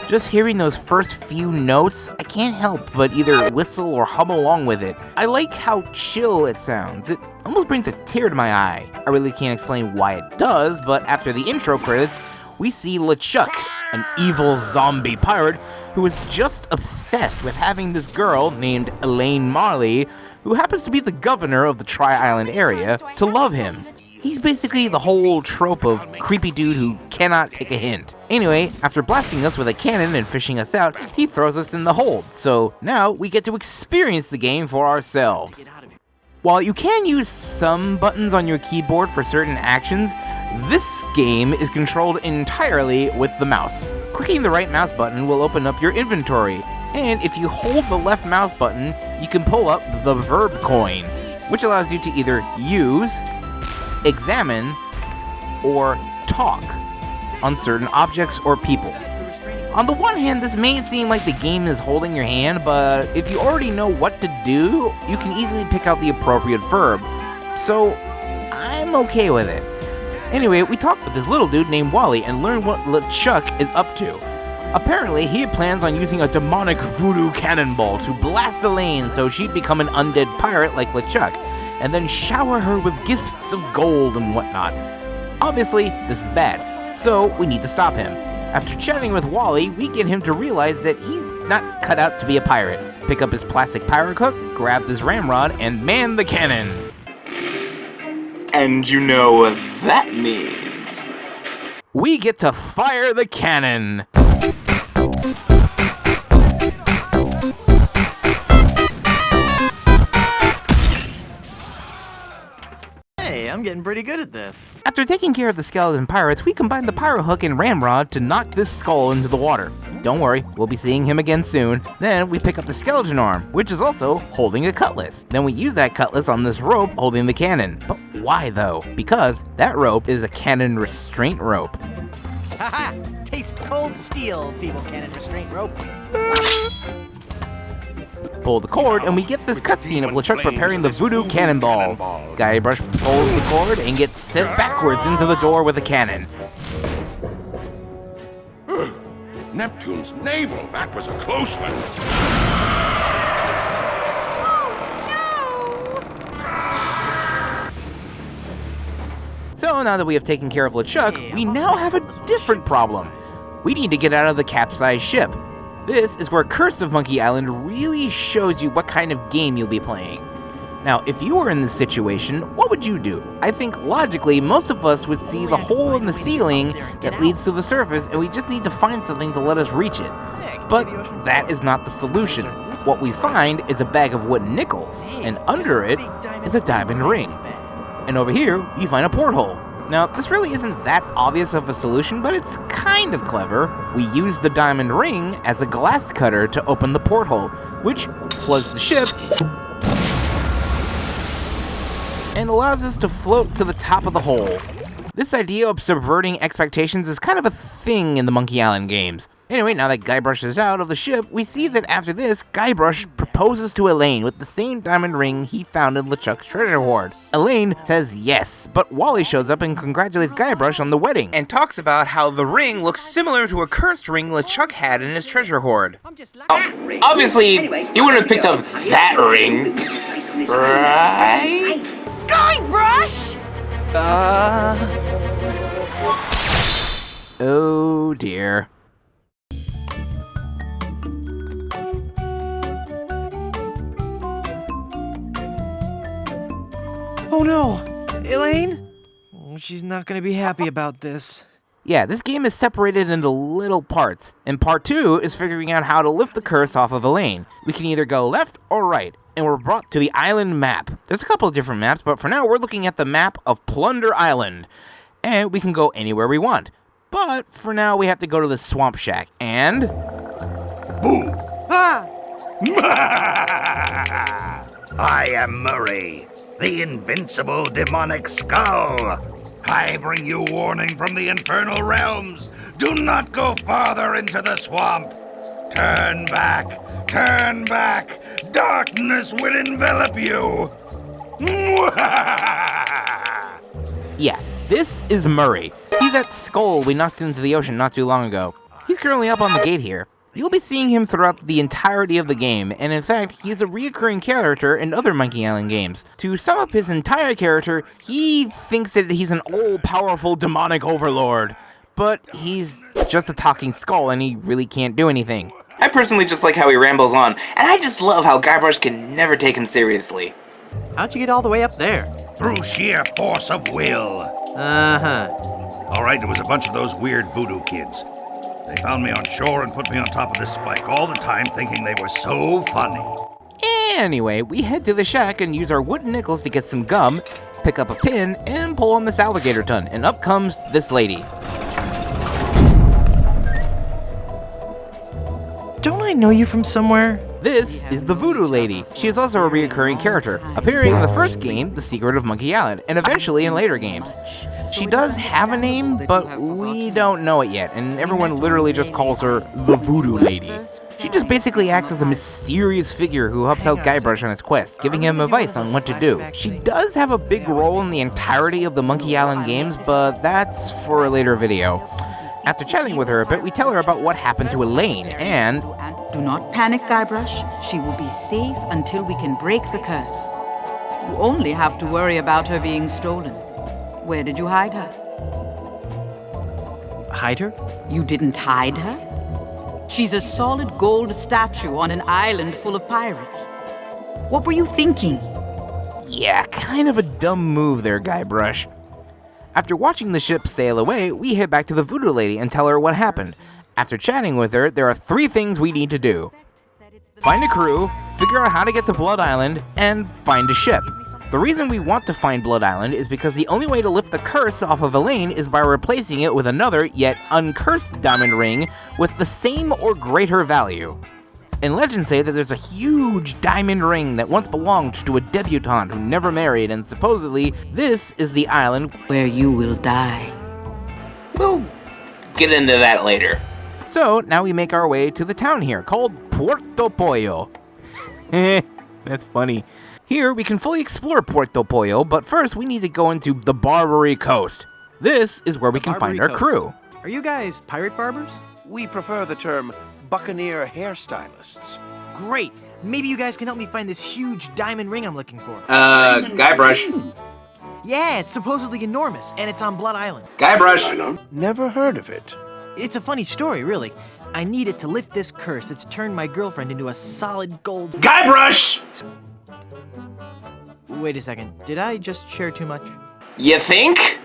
Just hearing those first few notes, I can't help but either whistle or hum along with it. I like how chill it sounds. It almost brings a tear to my eye. I really can't explain why it does, but after the intro credits, we see LeChuck, an evil zombie pirate who is just obsessed with having this girl named Elaine Marley, who happens to be the governor of the Tri-Island area, to love him. He's basically the whole trope of creepy dude who cannot take a hint. Anyway, after blasting us with a cannon and fishing us out, he throws us in the hold, so now we get to experience the game for ourselves. While you can use some buttons on your keyboard for certain actions, this game is controlled entirely with the mouse. Clicking the right mouse button will open up your inventory, and if you hold the left mouse button, you can pull up the verb coin, which allows you to either use, examine, or talk on certain objects or people. On the one hand, this may seem like the game is holding your hand, but if you already know what to do, you can easily pick out the appropriate verb. So, I'm okay with it. Anyway, we talked with this little dude named Wally and learned what LeChuck is up to. Apparently, he plans on using a demonic voodoo cannonball to blast Elaine so she'd become an undead pirate like LeChuck, and then shower her with gifts of gold and whatnot. Obviously, this is bad, so we need to stop him. After chatting with Wally, we get him to realize that he's not cut out to be a pirate. Pick up his plastic pirate hook, grab this ramrod, and man the cannon. And you know what that means. We get to fire the cannon! Hey, I'm getting pretty good at this. After taking care of the skeleton pirates, we combine the pyro hook and ramrod to knock this skull into the water. Don't worry, we'll be seeing him again soon. Then we pick up the skeleton arm, which is also holding a cutlass. Then we use that cutlass on this rope holding the cannon. But why though? Because that rope is a cannon restraint rope. Haha! Taste cold steel, feeble cannon restraint rope. Pull the cord, and we get this cutscene of LeChuck preparing the voodoo cannonball. Guybrush pulls the cord and gets sent backwards into the door with a cannon. Neptune's navel, that was a close one. So now that we have taken care of LeChuck, we now have a different problem. We need to get out of the capsized ship. This is where Curse of Monkey Island really shows you what kind of game you'll be playing. Now, if you were in this situation, what would you do? I think logically, most of us would see the hole in the ceiling that leads to the surface, and we just need to find something to let us reach it. But that is not the solution. What we find is a bag of wooden nickels, and under it is a diamond ring. And over here, you find a porthole. Now, this really isn't that obvious of a solution, but it's kind of clever. We use the diamond ring as a glass cutter to open the porthole, which floods the ship and allows us to float to the top of the hole. This idea of subverting expectations is kind of a thing in the Monkey Island games. Anyway, now that Guybrush is out of the ship, we see that after this, Guybrush proposes to Elaine with the same diamond ring he found in LeChuck's treasure hoard. Elaine says yes, but Wally shows up and congratulates Guybrush on the wedding, and talks about how the ring looks similar to a cursed ring LeChuck had in his treasure hoard. Obviously, he wouldn't have picked up that ring, right? Guybrush! Oh dear. Oh no! Elaine? She's not gonna be happy about this. Yeah, this game is separated into little parts, and part 2 is figuring out how to lift the curse off of Elaine. We can either go left or right, and we're brought to the island map. There's a couple of different maps, but for now we're looking at the map of Plunder Island, and we can go anywhere we want. But for now, we have to go to the Swamp Shack, and... Boo! Ah! I am Murray, the invincible demonic skull. I bring you warning from the infernal realms. Do not go farther into the swamp. Turn back, turn back. Darkness will envelop you. Yeah, this is Murray. He's that skull we knocked into the ocean not too long ago. He's currently up on the gate here. You'll be seeing him throughout the entirety of the game, and in fact, he's a reoccurring character in other Monkey Island games. To sum up his entire character, he thinks that he's an all-powerful demonic overlord, but he's just a talking skull and he really can't do anything. I personally just like how he rambles on, and I just love how Guybrush can never take him seriously. How'd you get all the way up there? Through sheer force of will. Uh-huh. All right, there was a bunch of those weird voodoo kids. They found me on shore and put me on top of this spike all the time thinking they were so funny. Anyway, we head to the shack and use our wooden nickels to get some gum, pick up a pin, and pull on this alligator ton, and up comes this lady. Don't I know you from somewhere? This is the Voodoo Lady. She is also a recurring character, appearing in the first game, The Secret of Monkey Island, and eventually in later games. She does have a name, but we don't know it yet, and everyone literally just calls her the Voodoo Lady. She just basically acts as a mysterious figure who helps out Guybrush on his quest, giving him advice on what to do. She does have a big role in the entirety of the Monkey Island games, but that's for a later video. After chatting with her a bit, we tell her about what happened to Elaine, and... Do not panic, Guybrush. She will be safe until we can break the curse. You only have to worry about her being stolen. Where did you hide her? Hide her? You didn't hide her? She's a solid gold statue on an island full of pirates. What were you thinking? Yeah, kind of a dumb move there, Guybrush. After watching the ship sail away, we head back to the Voodoo Lady and tell her what happened. After chatting with her, there are 3 things we need to do. Find a crew, figure out how to get to Blood Island, and find a ship. The reason we want to find Blood Island is because the only way to lift the curse off of Elaine is by replacing it with another, yet uncursed diamond ring with the same or greater value. And legends say that there's a huge diamond ring that once belonged to a debutante who never married, and supposedly this is the island where you will die. We'll get into that later. So now we make our way to the town here called Puerto Pollo. That's funny. Here we can fully explore Puerto Pollo, but first we need to go into the Barbary Coast. This is where we can find our crew. Are you guys pirate barbers? We prefer the term buccaneer hairstylists. Great. Maybe you guys can help me find this huge diamond ring I'm looking for. Guybrush. Yeah, it's supposedly enormous, and it's on Blood Island. Guybrush. Never heard of it. It's a funny story, really. I need it to lift this curse that's turned my girlfriend into a solid gold... Guybrush! Wait a second, did I just share too much? You think?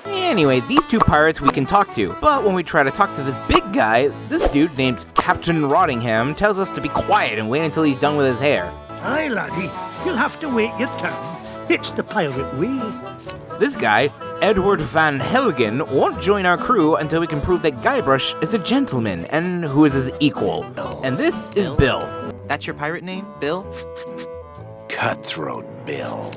Anyway, these 2 pirates we can talk to, but when we try to talk to this big guy, this dude named Captain Rottingham tells us to be quiet and wait until he's done with his hair. Aye, laddie, you'll have to wait your turn. It's the pirate way. This guy, Edward Van Helgen, won't join our crew until we can prove that Guybrush is a gentleman and who is his equal. And this is Bill. That's your pirate name, Bill? Cutthroat Bill.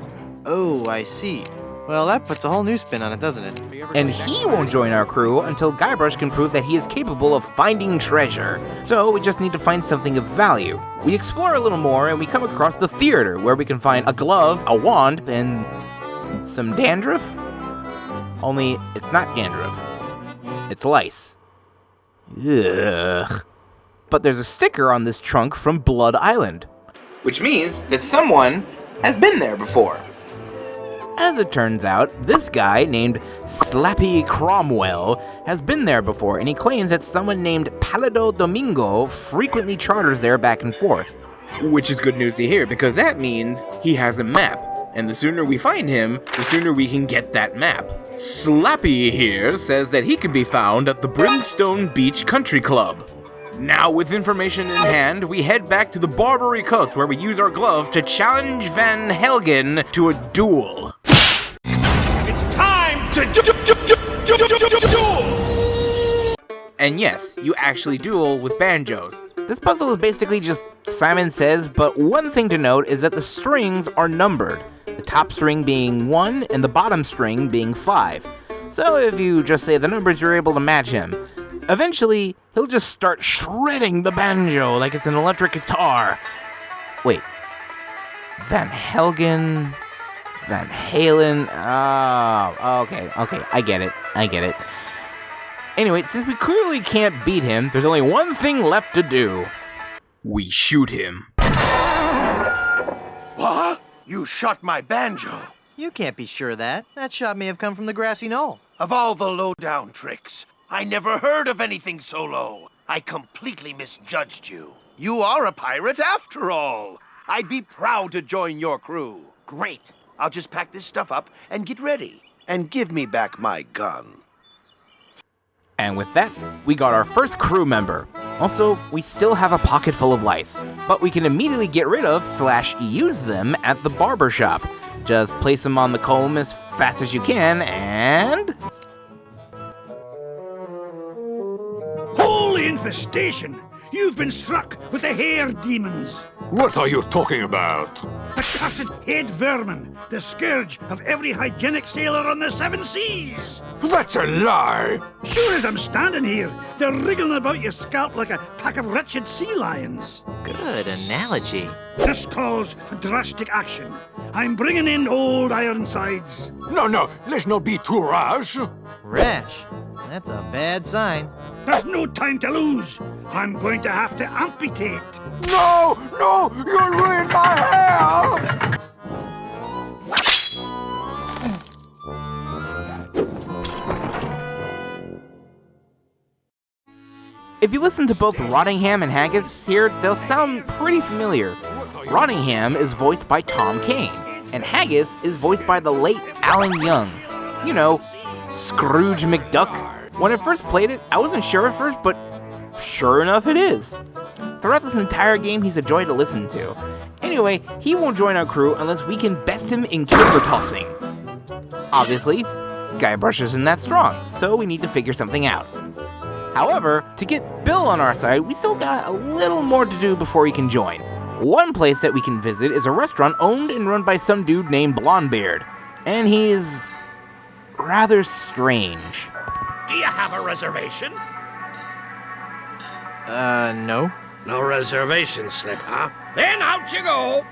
Oh, I see. Well, that puts a whole new spin on it, doesn't it? And he won't join our crew until Guybrush can prove that he is capable of finding treasure. So we just need to find something of value. We explore a little more and we come across the theater, where we can find a glove, a wand, and some dandruff? Only it's not dandruff. It's lice. Ugh. But there's a sticker on this trunk from Blood Island. Which means that someone has been there before. As it turns out, this guy named Slappy Cromwell has been there before, and he claims that someone named Palido Domingo frequently charters there back and forth. Which is good news to hear, because that means he has a map. And the sooner we find him, the sooner we can get that map. Slappy here says that he can be found at the Brimstone Beach Country Club. Now, with information in hand, we head back to the Barbary Coast, where we use our glove to challenge Van Helgen to a duel. It's time to duel! And yes, you actually duel with banjos. This puzzle is basically just Simon Says, but one thing to note is that the strings are numbered, the top string being 1 and the bottom string being 5. So if you just say the numbers, you're able to match him. Eventually, he'll just start shredding the banjo like it's an electric guitar. Wait, Van Halen? Oh, okay, I get it. Anyway, since we clearly can't beat him, there's only one thing left to do. We shoot him. What? You shot my banjo? You can't be sure of that. That shot may have come from the grassy knoll. Of all the low-down tricks, I never heard of anything so low. I completely misjudged you. You are a pirate after all. I'd be proud to join your crew. Great. I'll just pack this stuff up and get ready. And give me back my gun. And with that, we got our first crew member. Also, we still have a pocket full of lice, but we can immediately get rid of / use them at the barber shop. Just place them on the comb as fast as you can, and... Holy infestation! You've been struck with the hair demons. What are you talking about? The cursed head vermin, the scourge of every hygienic sailor on the 7 seas. That's a lie! Sure as I'm standing here, they're wriggling about your scalp like a pack of wretched sea lions. Good analogy. This calls for drastic action. I'm bringing in old Ironsides. No, let's not be too rash. Rash? That's a bad sign. There's no time to lose. I'm going to have to amputate. No, you'll ruin my hair! If you listen to both Rottingham and Haggis here, they'll sound pretty familiar. Rottingham is voiced by Tom Kane, and Haggis is voiced by the late Alan Young. You know, Scrooge McDuck. When I first played it, I wasn't sure at first, but sure enough it is. Throughout this entire game, he's a joy to listen to. Anyway, he won't join our crew unless we can best him in caper tossing. Obviously, Guybrush isn't that strong, so we need to figure something out. However, to get Bill on our side, we still got a little more to do before he can join. One place that we can visit is a restaurant owned and run by some dude named Blondebeard, and he's rather strange. Do you have a reservation? No. No reservation slip, huh? Then out you go!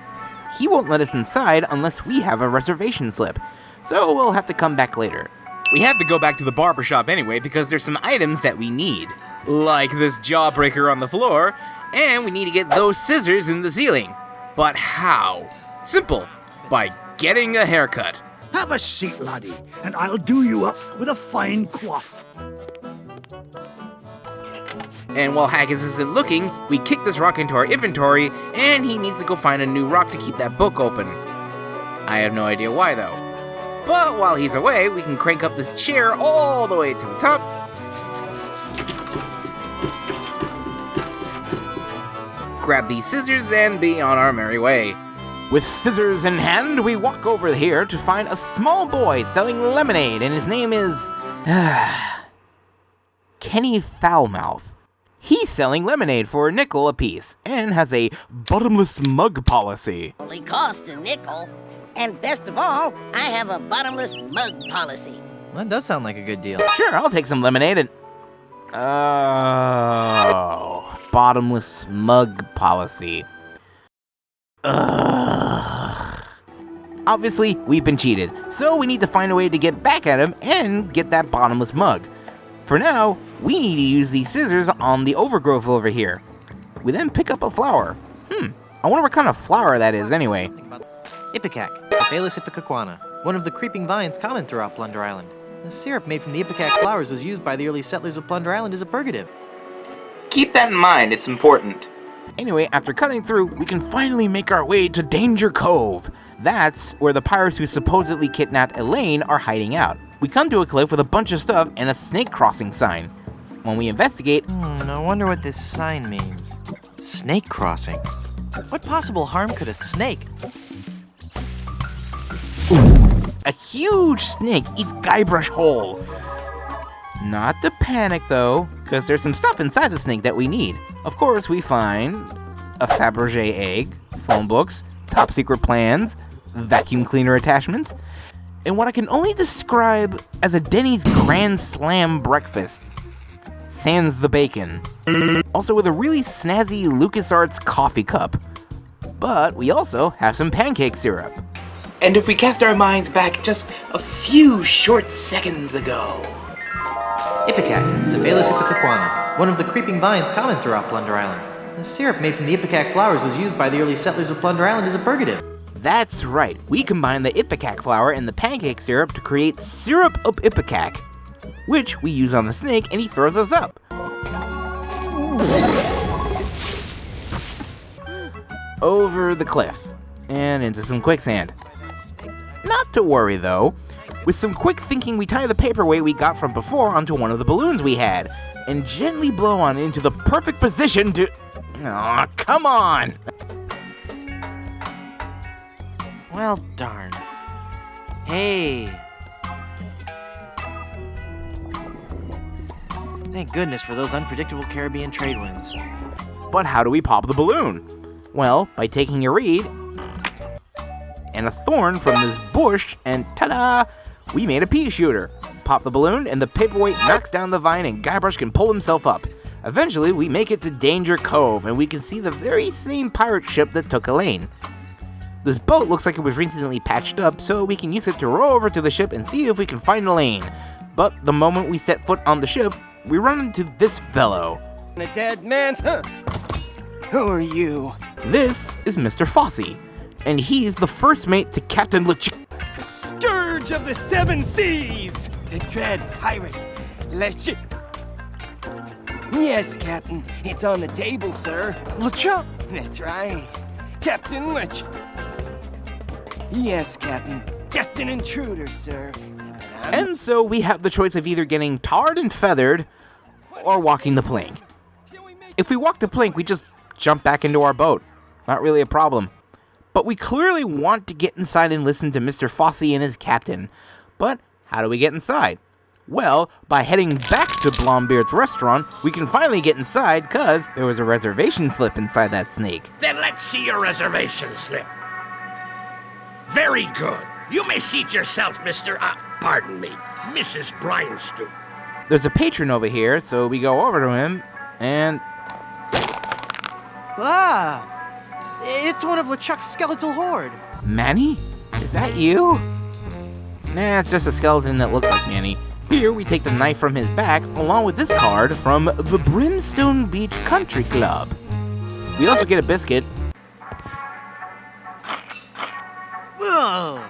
He won't let us inside unless we have a reservation slip, so we'll have to come back later. We have to go back to the barbershop anyway because there's some items that we need. Like this jawbreaker on the floor, and we need to get those scissors in the ceiling. But how? Simple. By getting a haircut. Have a seat, laddie, and I'll do you up with a fine coif. And while Haggis isn't looking, we kick this rock into our inventory, and he needs to go find a new rock to keep that book open. I have no idea why, though. But while he's away, we can crank up this chair all the way to the top. Grab these scissors and be on our merry way. With scissors in hand, we walk over here to find a small boy selling lemonade, and his name is... Kenny Foulmouth. He's selling lemonade for a nickel apiece, and has a bottomless mug policy. Only costs a nickel. And best of all, I have a bottomless mug policy. That does sound like a good deal. Sure, I'll take some lemonade and... Oh... Bottomless mug policy. Ugh. Obviously, we've been cheated, so we need to find a way to get back at him and get that bottomless mug. For now, we need to use these scissors on the overgrowth over here. We then pick up a flower. I wonder what kind of flower that is anyway. Ipecac, Cephalus ipecacuana, one of the creeping vines common throughout Plunder Island. The syrup made from the ipecac flowers was used by the early settlers of Plunder Island as a purgative. Keep that in mind, it's important. Anyway, after cutting through, we can finally make our way to Danger Cove. That's where the pirates who supposedly kidnapped Elaine are hiding out. We come to a cliff with a bunch of stuff and a snake crossing sign. When we investigate... I wonder what this sign means. Snake crossing? What possible harm could a snake? A huge snake eats Guybrush whole. Not to panic though, because there's some stuff inside the snake that we need. Of course, we find a Fabergé egg, phone books, top secret plans, vacuum cleaner attachments, and what I can only describe as a Denny's Grand Slam breakfast. Sans the bacon. Also with a really snazzy LucasArts coffee cup. But we also have some pancake syrup. And if we cast our minds back just a few short seconds ago... Ipecac, Cephalus ipecacuana, one of the creeping vines common throughout Plunder Island. The syrup made from the Ipecac flowers was used by the early settlers of Plunder Island as a purgative. That's right, we combine the Ipecac flour and the pancake syrup to create Syrup of Ipecac, which we use on the snake and he throws us up. Over the cliff, and into some quicksand. Not to worry though, with some quick thinking we tie the paperweight we got from before onto one of the balloons we had, and gently blow on into the perfect position to... Aw, come on! Well, darn. Hey. Thank goodness for those unpredictable Caribbean trade winds. But how do we pop the balloon? Well, by taking a reed and a thorn from this bush, and ta-da! We made a pea shooter. Pop the balloon, and the paperweight knocks down the vine, and Guybrush can pull himself up. Eventually, we make it to Danger Cove, and we can see the very same pirate ship that took Elaine. This boat looks like it was recently patched up, so we can use it to row over to the ship and see if we can find Elaine. But the moment we set foot on the ship, we run into this fellow. A dead man? Huh? Who are you? This is Mr. Fossey, and he's the first mate to Captain LeChuck. The scourge of the seven seas! The dread pirate, LeChuck. Yes, Captain, it's on the table, sir. LeChuck! That's right, Captain LeChuck. Yes, Captain, just an intruder, sir. And so we have the choice of either getting tarred and feathered or walking the plank. If we walk the plank, we just jump back into our boat. Not really a problem. But we clearly want to get inside and listen to Mr. Fossey and his captain. But how do we get inside? Well, by heading back to Blondbeard's restaurant, we can finally get inside because there was a reservation slip inside that snake. Then let's see your reservation slip. Very good. You may seat yourself, pardon me, Mrs. Bryanstew. There's a patron over here, so we go over to him, and... Ah! It's one of LeChuck's skeletal horde. Manny? Is that you? Nah, it's just a skeleton that looks like Manny. Here we take the knife from his back, along with this card from the Brimstone Beach Country Club. We also get a biscuit. Whoa!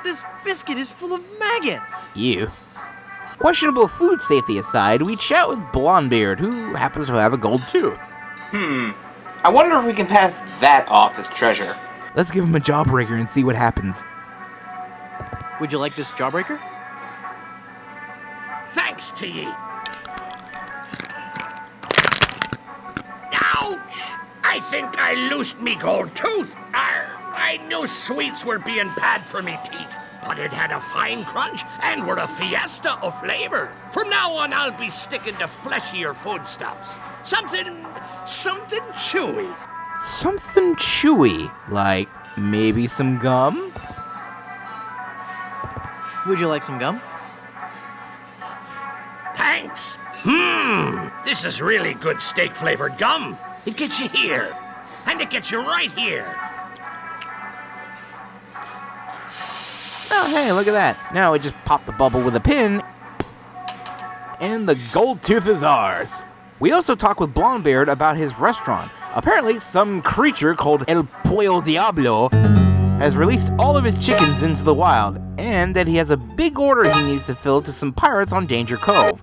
This biscuit is full of maggots! Ew. Questionable food safety aside, we chat with Blondbeard, who happens to have a gold tooth. I wonder if we can pass that off as treasure. Let's give him a jawbreaker and see what happens. Would you like this jawbreaker? Thanks to ye. Ouch! I think I loosed me gold tooth. I knew sweets were being bad for me teeth, but it had a fine crunch and were a fiesta of flavor. From now on, I'll be sticking to fleshier foodstuffs. Something chewy. Something chewy, like maybe some gum? Would you like some gum? Thanks. This is really good steak-flavored gum. It gets you here, and it gets you right here. Oh, hey, look at that. Now we just pop the bubble with a pin, and the gold tooth is ours. We also talk with Blondbeard about his restaurant. Apparently, some creature called El Pollo Diablo has released all of his chickens into the wild, and that he has a big order he needs to fill to some pirates on Danger Cove,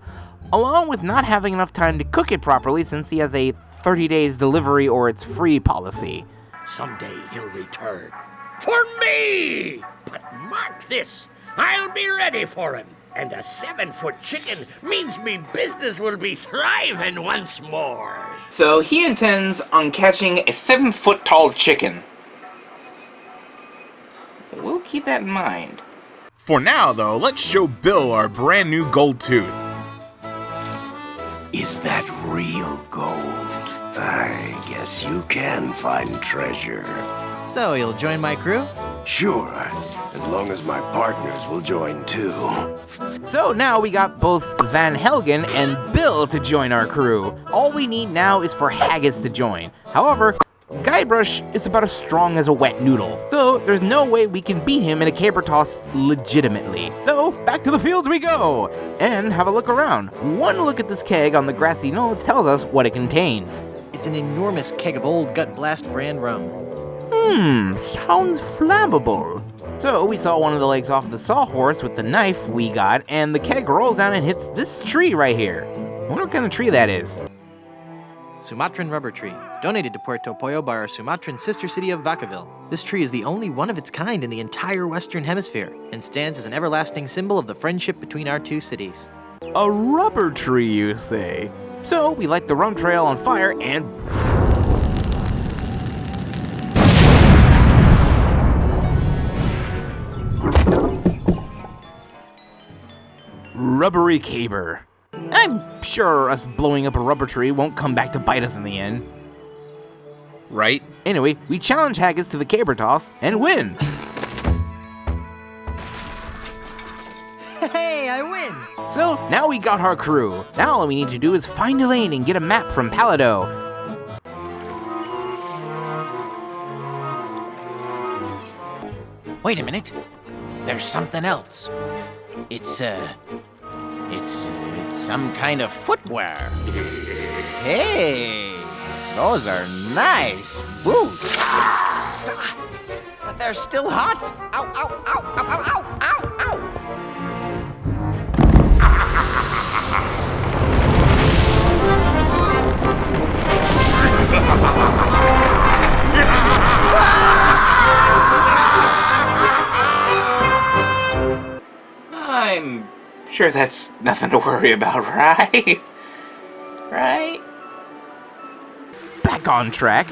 along with not having enough time to cook it properly since he has a 30 days delivery or it's free policy. Someday he'll return. For me! But mark this, I'll be ready for him. And a 7-foot chicken means me business will be thriving once more. So he intends on catching a 7-foot tall chicken. We'll keep that in mind. For now, though, let's show Bill our brand new gold tooth. Is that real gold? I guess you can find treasure. So, you'll join my crew? Sure, as long as my partners will join too. So now we got both Van Helgen and Bill to join our crew. All we need now is for Haggis to join. However, Guybrush is about as strong as a wet noodle, so there's no way we can beat him in a caber toss legitimately. So back to the fields we go, and have a look around. One look at this keg on the grassy knolls tells us what it contains. It's an enormous keg of Old Gut Blast brand rum. Sounds flammable. So we saw one of the legs off the sawhorse with the knife we got, and the keg rolls down and hits this tree right here. I wonder what kind of tree that is. Sumatran rubber tree, donated to Puerto Pollo by our Sumatran sister city of Vacaville. This tree is the only one of its kind in the entire Western Hemisphere, and stands as an everlasting symbol of the friendship between our two cities. A rubber tree, you say? So we light the rum trail on fire and... rubbery caber. I'm sure us blowing up a rubber tree won't come back to bite us in the end. Right? Anyway, we challenge Haggis to the caber toss and win. Hey, I win! So now we got our crew. Now all we need to do is find Elaine and get a map from Palado. Wait a minute. There's something else. It's some kind of footwear. Hey, those are nice boots. But they're still hot. Ow, ow, ow, ow, ow, ow, ow, I'm sure that's nothing to worry about, right? Right? Back on track.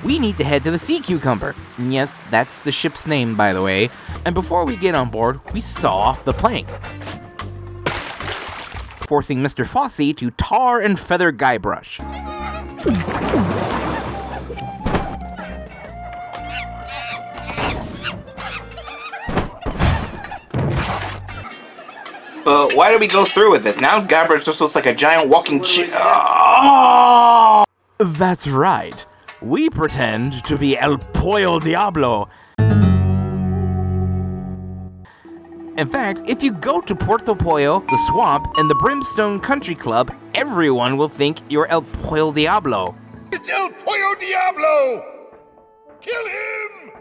We need to head to the Sea Cucumber. And yes, that's the ship's name, by the way. And before we get on board, we saw off the plank, forcing Mr. Fosse to tar and feather Guybrush. But why did we go through with this? Now Guybrush just looks like a giant walking Oh! That's right. We pretend to be El Pollo Diablo. In fact, if you go to Puerto Pollo, the swamp, and the Brimstone Country Club, everyone will think you're El Pollo Diablo. It's El Pollo Diablo! Kill him!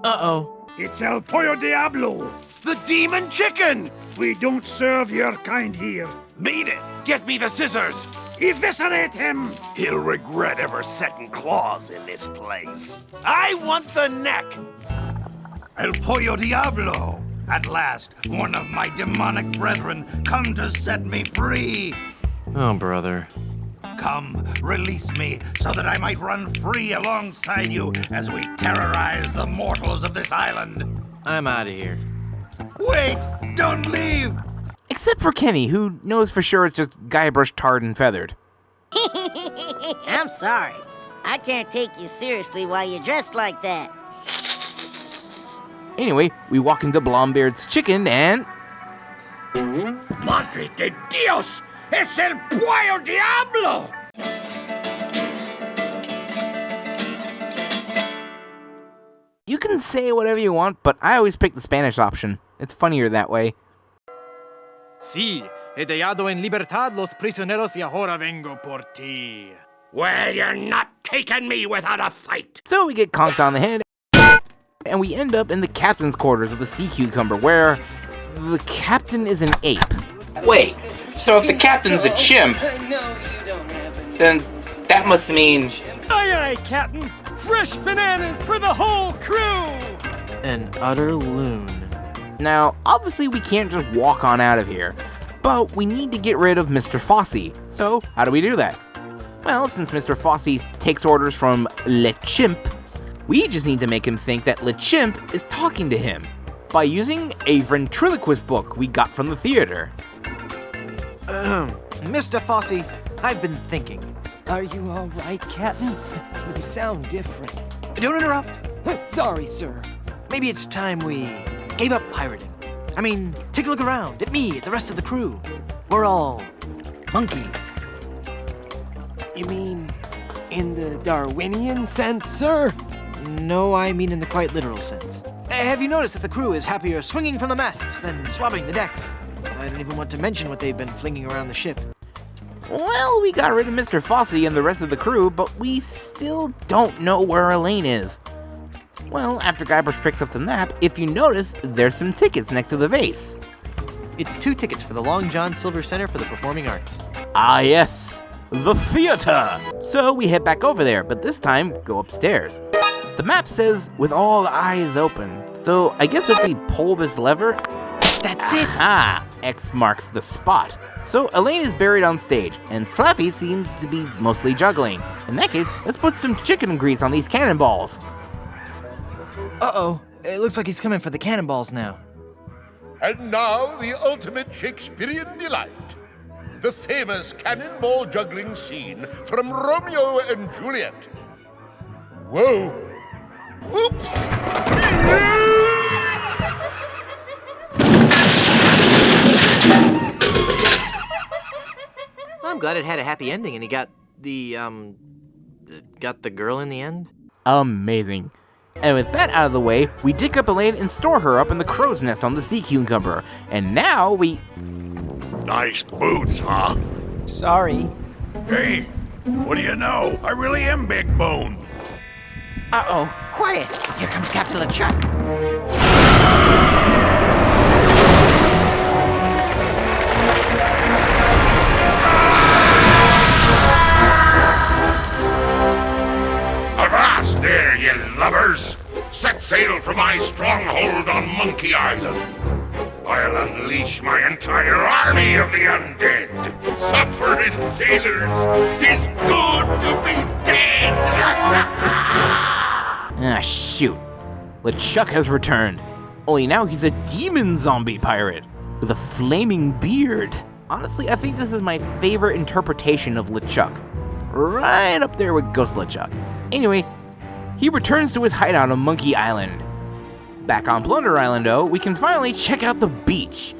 Uh-oh. It's El Pollo Diablo. The demon chicken! We don't serve your kind here. Beat it! Get me the scissors! Eviscerate him! He'll regret ever setting claws in this place. I want the neck! El Pollo Diablo! At last, one of my demonic brethren come to set me free! Oh, brother. Come, release me, so that I might run free alongside you as we terrorize the mortals of this island. I'm out of here. Wait! Don't leave! Except for Kenny, who knows for sure it's just Guybrush tarred and feathered. I'm sorry. I can't take you seriously while you're dressed like that. Anyway, we walk into Blombeard's chicken and... Madre de Dios! Es el Pollo Diablo! You can say whatever you want, but I always pick the Spanish option. It's funnier that way. Sí, he dejado en libertad los prisioneros y ahora vengo por ti. Well, you're not taking me without a fight. So we get conked on the head, and we end up in the captain's quarters of the Sea Cucumber, where the captain is an ape. Wait, so if the captain's a chimp, then that must mean... Aye, aye, Captain! Fresh bananas for the whole crew! An utter loon. Now, obviously we can't just walk on out of here, but we need to get rid of Mr. Fosse. So, how do we do that? Well, since Mr. Fosse takes orders from Le Chimp, we just need to make him think that Le Chimp is talking to him by using a ventriloquist book we got from the theater. Mr. Fosse, I've been thinking. Are you all right, Captain? You sound different. Don't interrupt. Sorry, sir. Maybe it's time we gave up pirating. I mean, take a look around at me, at the rest of the crew. We're all monkeys. You mean in the Darwinian sense, sir? No, I mean in the quite literal sense. Have you noticed that the crew is happier swinging from the masts than swabbing the decks? I don't even want to mention what they've been flinging around the ship. Well, we got rid of Mr. Fossey and the rest of the crew, but we still don't know where Elaine is. Well, after Guybrush picks up the map, if you notice, there's some tickets next to the vase. It's 2 tickets for the Long John Silver Center for the Performing Arts. Ah yes, the theater! So we head back over there, but this time, go upstairs. The map says, with all eyes open. So I guess if we pull this lever... That's it! Ah, X marks the spot. So Elaine is buried on stage, and Slappy seems to be mostly juggling. In that case, let's put some chicken grease on these cannonballs. Uh-oh, it looks like he's coming for the cannonballs now. And now the ultimate Shakespearean delight. The famous cannonball juggling scene from Romeo and Juliet. Whoa! Oops! I'm glad it had a happy ending and he got the girl in the end. Amazing. And with that out of the way, we dig up Elaine and store her up in the crow's nest on the sea cucumber. And now we... Nice boots, huh? Sorry. Hey, what do you know? I really am big bone. Uh-oh, quiet. Here comes Captain LeChuck. Avast there, you lubbers! Set sail for my stronghold on Monkey Island. I'll unleash my entire army of the undead. Suffering sailors, 'tis good to be dead! Ah, shoot. LeChuck has returned. Only now he's a demon zombie pirate with a flaming beard. Honestly, I think this is my favorite interpretation of LeChuck. Right up there with Ghost LeChuck. Anyway, he returns to his hideout on Monkey Island. Back on Plunder Island, though, we can finally check out the beach.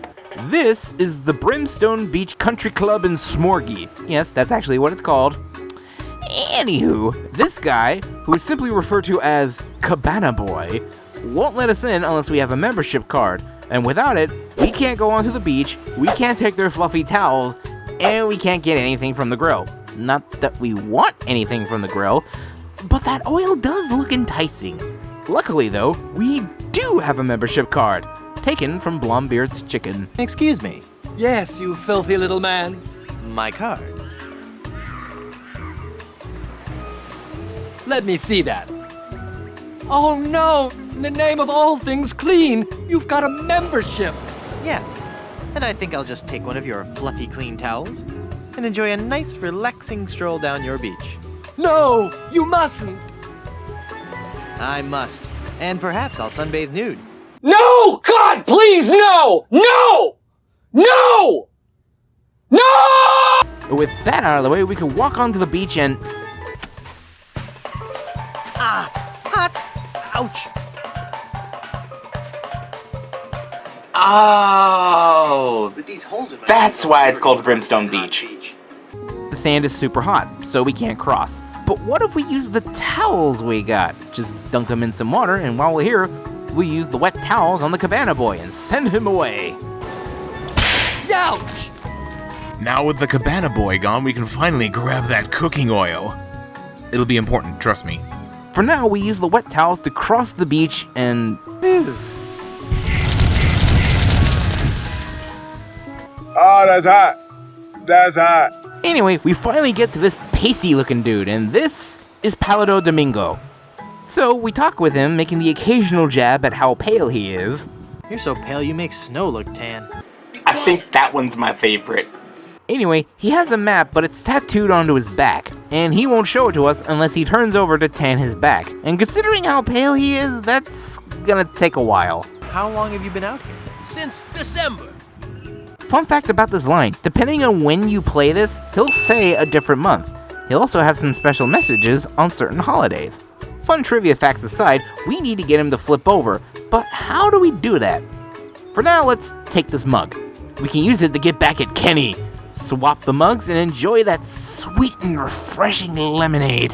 This is the Brimstone Beach Country Club in Smorgy. Yes, that's actually what it's called. Anywho, this guy, who is simply referred to as Cabana Boy, won't let us in unless we have a membership card. And without it, we can't go onto the beach, we can't take their fluffy towels, and we can't get anything from the grill. Not that we want anything from the grill, but that oil does look enticing. Luckily though, we do have a membership card, taken from Blombeard's Chicken. Excuse me. Yes, you filthy little man. My card. Let me see that. Oh no! In the name of all things clean, you've got a membership! Yes, and I think I'll just take one of your fluffy clean towels and enjoy a nice relaxing stroll down your beach. No! You mustn't! I must, and perhaps I'll sunbathe nude. No! God, please, no! No! No! No! With that out of the way, we can walk onto the beach and... Ah! Hot! Ouch! Oh, that's why it's called Brimstone Beach. The sand is super hot, so we can't cross. But what if we use the towels we got? Just dunk them in some water, and while we're here, we use the wet towels on the Cabana Boy and send him away. Ouch! Now with the Cabana Boy gone, we can finally grab that cooking oil. It'll be important, trust me. For now, we use the wet towels to cross the beach and... Oh, that's hot. That's hot. Anyway, we finally get to this pasty-looking dude, and this is Palado Domingo. So we talk with him, making the occasional jab at how pale he is. You're so pale you make snow look tan. I think that one's my favorite. Anyway, he has a map, but it's tattooed onto his back, and he won't show it to us unless he turns over to tan his back. And considering how pale he is, that's gonna take a while. How long have you been out here? Since December. Fun fact about this line, depending on when you play this, he'll say a different month. He'll also have some special messages on certain holidays. Fun trivia facts aside, we need to get him to flip over, but how do we do that? For now, let's take this mug. We can use it to get back at Kenny. Swap the mugs and enjoy that sweet and refreshing lemonade.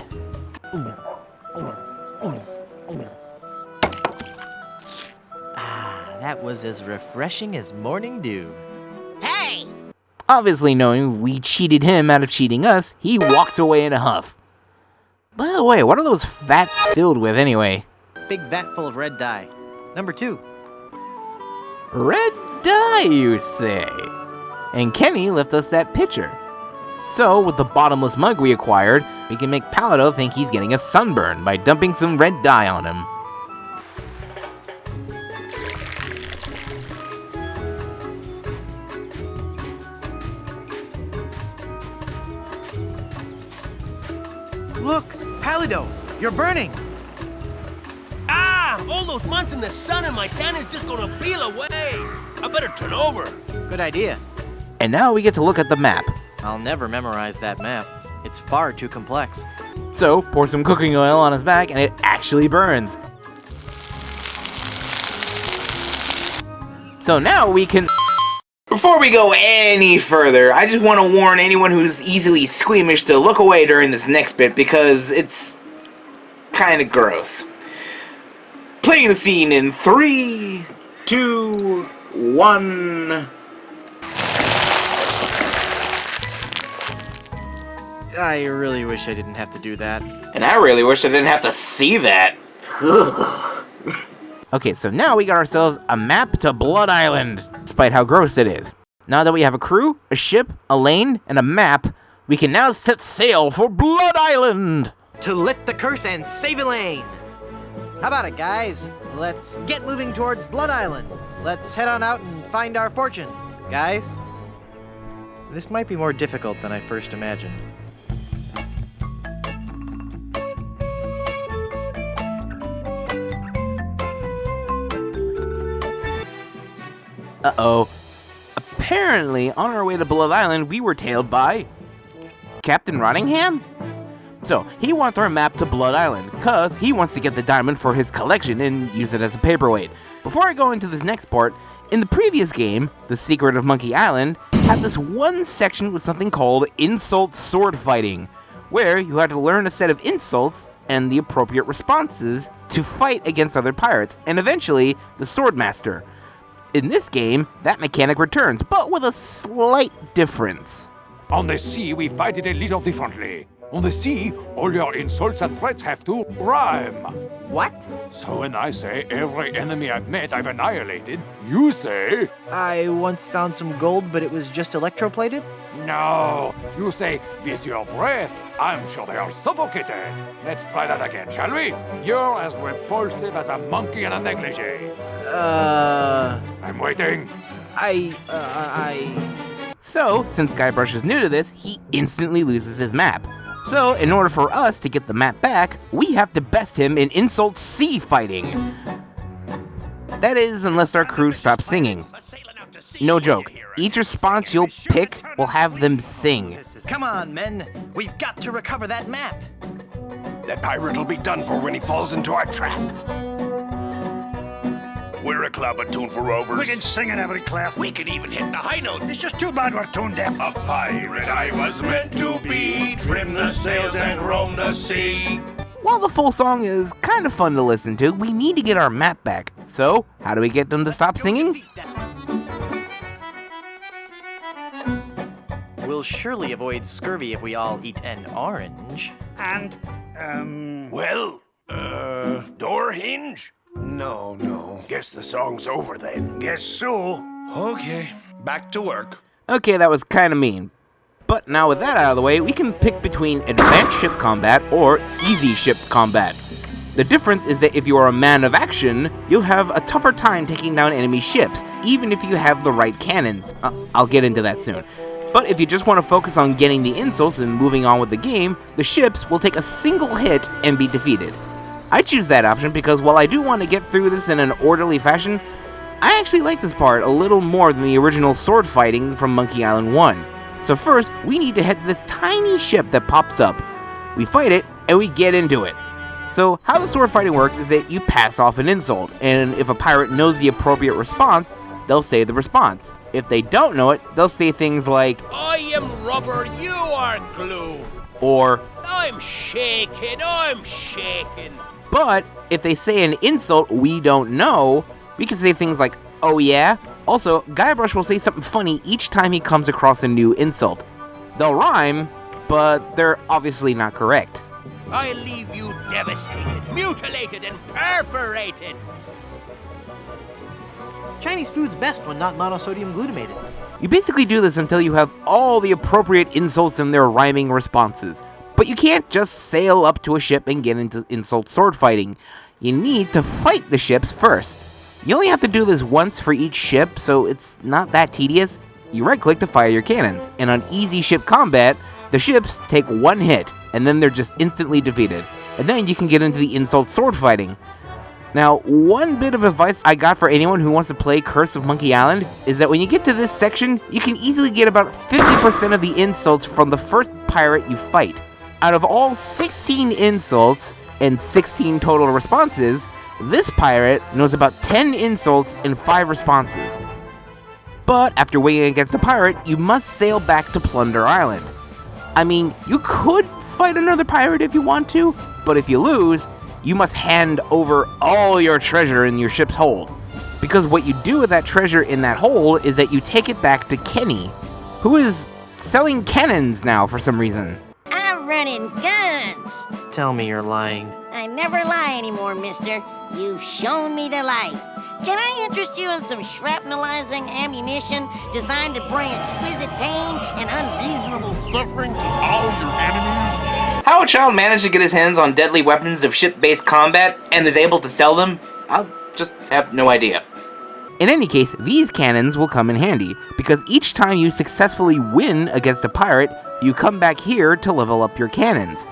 That was as refreshing as morning dew. Hey! Obviously knowing we cheated him out of cheating us, he walks away in a huff. By the way, what are those vats filled with anyway? Big vat full of red dye. Number 2. Red dye, you say? And Kenny left us that picture. So, with the bottomless mug we acquired, we can make Palido think he's getting a sunburn by dumping some red dye on him. Look, Palido, you're burning. Ah! All those months in the sun and my tan is just gonna peel away. I better turn over. Good idea. And now we get to look at the map. I'll never memorize that map. It's far too complex. So, pour some cooking oil on his back and it actually burns. So now we can... Before we go any further, I just want to warn anyone who's easily squeamish to look away during this next bit because it's kind of gross. Playing the scene in 3, 2, 1... I really wish I didn't have to do that. And I really wish I didn't have to see that. Okay, so now we got ourselves a map to Blood Island, despite how gross it is. Now that we have a crew, a ship, a lane, and a map, we can now set sail for Blood Island! To lift the curse and save Elaine! How about it, guys? Let's get moving towards Blood Island. Let's head on out and find our fortune. Guys, this might be more difficult than I first imagined. Uh-oh. Apparently, on our way to Blood Island, we were tailed by... Captain Rottingham? So, he wants our map to Blood Island, cause he wants to get the diamond for his collection and use it as a paperweight. Before I go into this next part, in the previous game, The Secret of Monkey Island, had this one section with something called Insult Sword Fighting, where you had to learn a set of insults and the appropriate responses to fight against other pirates, and eventually, the Swordmaster. In this game, that mechanic returns, but with a slight difference. On the sea, we fight it a little differently. On the sea, all your insults and threats have to rhyme. What? So when I say every enemy I've met I've annihilated, you say... I once found some gold, but it was just electroplated? No, you say, with your breath, I'm sure they are suffocated. Let's try that again, shall we? You're as repulsive as a monkey in a negligee. I'm waiting. So, since Guybrush is new to this, he instantly loses his map. So, in order for us to get the map back, we have to best him in Insult Sea Fighting. That is, unless our crew stops singing. No joke. Each response you'll pick will have them sing. Come on, men. We've got to recover that map. That pirate will be done for when he falls into our trap. We're a club attuned for rovers. We can sing in every clef. We can even hit the high notes. It's just too bad we're tone deaf. A pirate I was meant to be. Trim the sails and roam the sea. While the full song is kind of fun to listen to, we need to get our map back. So, how do we get them to stop singing? We'll surely avoid scurvy if we all eat an orange. And, door hinge? No. Guess the song's over then. Guess so. Okay, back to work. Okay, that was kind of mean. But now with that out of the way, we can pick between advanced ship combat or easy ship combat. The difference is that if you are a man of action, you'll have a tougher time taking down enemy ships, even if you have the right cannons. I'll get into that soon. But if you just want to focus on getting the insults and moving on with the game, the ships will take a single hit and be defeated. I choose that option because while I do want to get through this in an orderly fashion, I actually like this part a little more than the original sword fighting from Monkey Island 1. So first, we need to head to this tiny ship that pops up. We fight it, and we get into it. So how the sword fighting works is that you pass off an insult, and if a pirate knows the appropriate response, they'll say the response. If they don't know it, they'll say things like, I am rubber, you are glue. Or, I'm shaking, I'm shaking. But if they say an insult we don't know, we can say things like, oh yeah? Also, Guybrush will say something funny each time he comes across a new insult. They'll rhyme, but they're obviously not correct. I leave you devastated, mutilated, and perforated. Chinese food's best when not monosodium glutamated. You basically do this until you have all the appropriate insults and their rhyming responses. But you can't just sail up to a ship and get into insult sword fighting. You need to fight the ships first. You only have to do this once for each ship, so it's not that tedious. You right-click to fire your cannons, and on easy ship combat, the ships take one hit, and then they're just instantly defeated. And then you can get into the insult sword fighting. Now, one bit of advice I got for anyone who wants to play Curse of Monkey Island is that when you get to this section, you can easily get about 50% of the insults from the first pirate you fight. Out of all 16 insults and 16 total responses, this pirate knows about 10 insults and 5 responses. But after winning against a pirate, you must sail back to Plunder Island. I mean, you could fight another pirate if you want to, but if you lose, you must hand over all your treasure in your ship's hold. Because what you do with that treasure in that hold is that you take it back to Kenny, who is selling cannons now for some reason. I'm running guns. Tell me you're lying. I never lie anymore, mister. You've shown me the light. Can I interest you in some shrapnelizing ammunition designed to bring exquisite pain and unreasonable suffering to all your enemies? How a child managed to get his hands on deadly weapons of ship-based combat and is able to sell them, I'll just have no idea. In any case, these cannons will come in handy, because each time you successfully win against a pirate, you come back here to level up your cannons.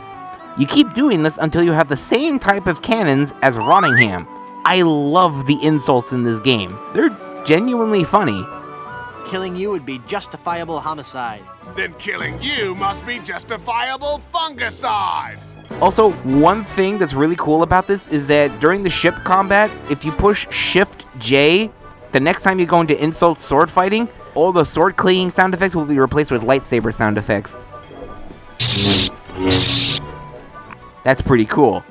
You keep doing this until you have the same type of cannons as Rottingham. I love the insults in this game. They're genuinely funny. Killing you would be justifiable homicide. Then killing you must be justifiable fungicide! Also, one thing that's really cool about this is that during the ship combat, if you push Shift J, the next time you go into insult sword fighting, all the sword clanging sound effects will be replaced with lightsaber sound effects. That's pretty cool.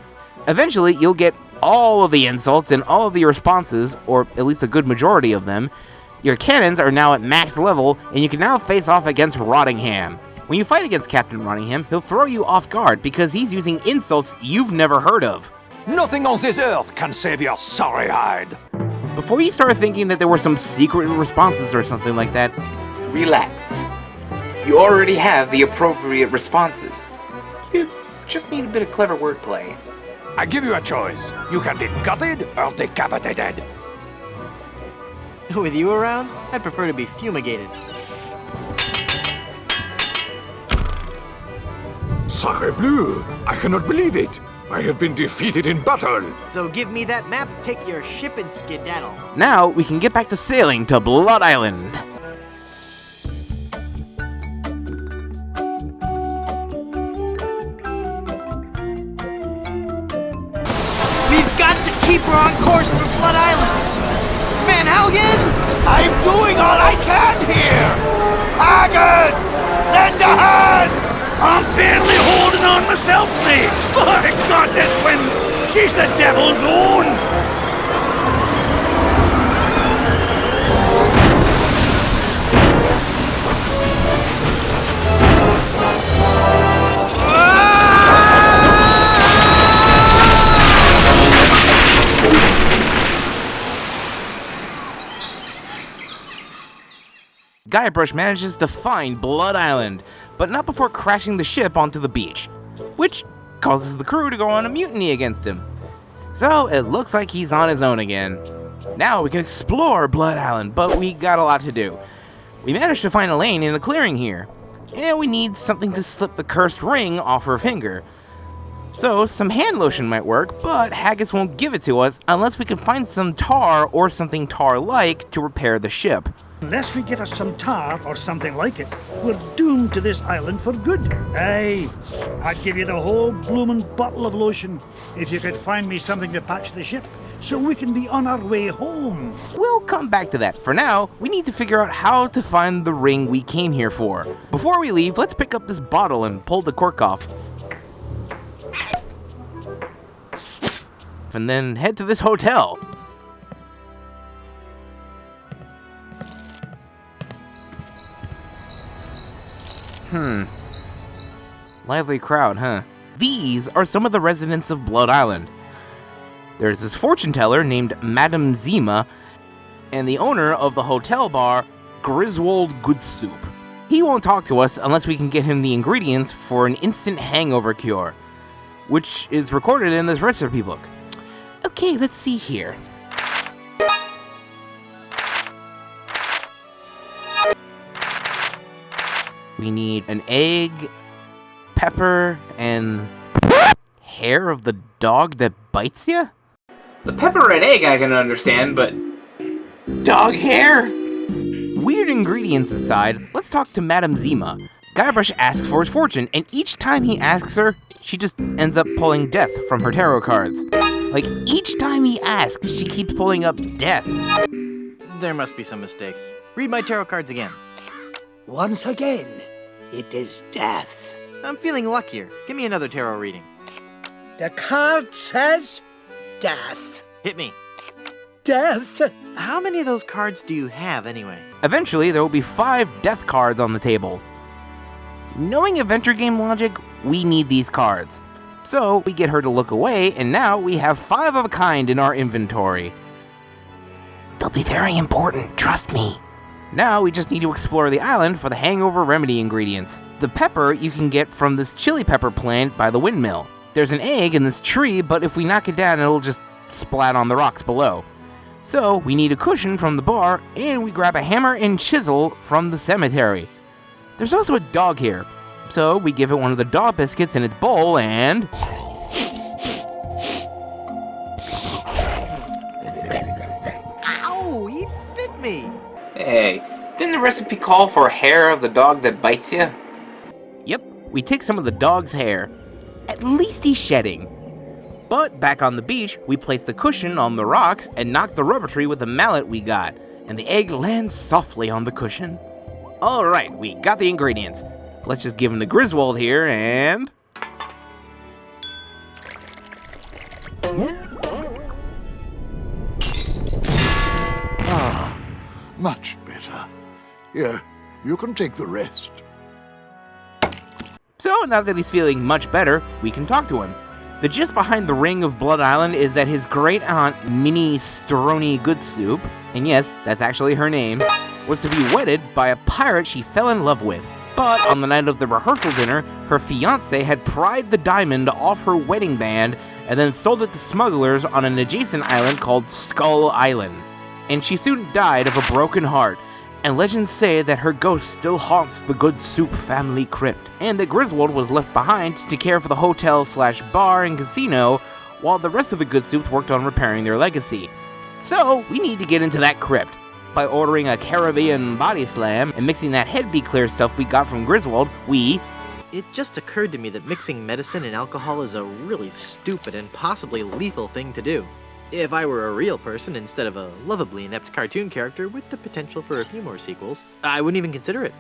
Eventually, you'll get all of the insults and all of the responses, or at least a good majority of them. Your cannons are now at max level, and you can now face off against Rottingham. When you fight against Captain Rottingham, he'll throw you off guard because he's using insults you've never heard of. Nothing on this earth can save your sorry hide. Before you start thinking that there were some secret responses or something like that, relax. You already have the appropriate responses. You just need a bit of clever wordplay. I give you a choice. You can be gutted or decapitated. With you around, I'd prefer to be fumigated. Sacre bleu! I cannot believe it! I have been defeated in battle! So give me that map, take your ship and skedaddle. Now we can get back to sailing to Blood Island. We've got to keep her on course for Blood Island! Van Helgen! I'm doing all I can here! Haggis! Lend a hand! I'm barely holding on myself, mate! My God, this wind! She's the devil's own! Guybrush manages to find Blood Island, but not before crashing the ship onto the beach, which causes the crew to go on a mutiny against him. So it looks like he's on his own again. Now we can explore Blood Island, but we got a lot to do. We managed to find Elaine in a clearing here, and we need something to slip the cursed ring off her finger. So, some hand lotion might work, but Haggis won't give it to us unless we can find some tar or something tar-like to repair the ship. Unless we get us some tar or something like it, we're doomed to this island for good. Aye, I'd give you the whole bloomin' bottle of lotion if you could find me something to patch the ship so we can be on our way home. We'll come back to that. For now, we need to figure out how to find the ring we came here for. Before we leave, let's pick up this bottle and pull the cork off. And then head to this hotel. Lively crowd, huh? These are some of the residents of Blood Island. There's this fortune teller named Madame Zima, and the owner of the hotel bar, Griswold Good Soup. He won't talk to us unless we can get him the ingredients for an instant hangover cure, which is recorded in this recipe book. Okay, let's see here. We need an egg, pepper, and hair of the dog that bites you? The pepper and egg I can understand, but dog hair? Weird ingredients aside, let's talk to Madame Zima. Guybrush asks for his fortune, and each time he asks her, she just ends up pulling death from her tarot cards. Like, each time he asks, she keeps pulling up death. There must be some mistake. Read my tarot cards again. Once again, it is death. I'm feeling luckier. Give me another tarot reading. The card says death. Hit me. Death? How many of those cards do you have, anyway? Eventually, there will be 5 death cards on the table. Knowing adventure game logic, we need these cards. So, we get her to look away, and now we have 5 of a kind in our inventory. They'll be very important, trust me. Now, we just need to explore the island for the hangover remedy ingredients. The pepper you can get from this chili pepper plant by the windmill. There's an egg in this tree, but if we knock it down, it'll just splat on the rocks below. So, we need a cushion from the bar, and we grab a hammer and chisel from the cemetery. There's also a dog here, so we give it one of the dog biscuits in its bowl, and... Ow! He bit me! Hey, didn't the recipe call for hair of the dog that bites you? Yep, we take some of the dog's hair. At least he's shedding. But back on the beach, we place the cushion on the rocks and knock the rubber tree with the mallet we got, and the egg lands softly on the cushion. Alright, we got the ingredients. Let's just give him to Griswold here, and... Ah, much better. Here, you can take the rest. So, now that he's feeling much better, we can talk to him. The gist behind the ring of Blood Island is that his great-aunt, Minnie Strony Goodsoup, and yes, that's actually her name, was to be wedded by a pirate she fell in love with. But on the night of the rehearsal dinner, her fiancé had pried the diamond off her wedding band and then sold it to smugglers on an adjacent island called Skull Island. And she soon died of a broken heart, and legends say that her ghost still haunts the Goodsoup family crypt, and that Griswold was left behind to care for the hotel/bar and casino, while the rest of the Goodsoups worked on repairing their legacy. So, we need to get into that crypt. By ordering a Caribbean body slam and mixing that head be clear stuff we got from Griswold, we... It just occurred to me that mixing medicine and alcohol is a really stupid and possibly lethal thing to do. If I were a real person instead of a lovably inept cartoon character with the potential for a few more sequels, I wouldn't even consider it.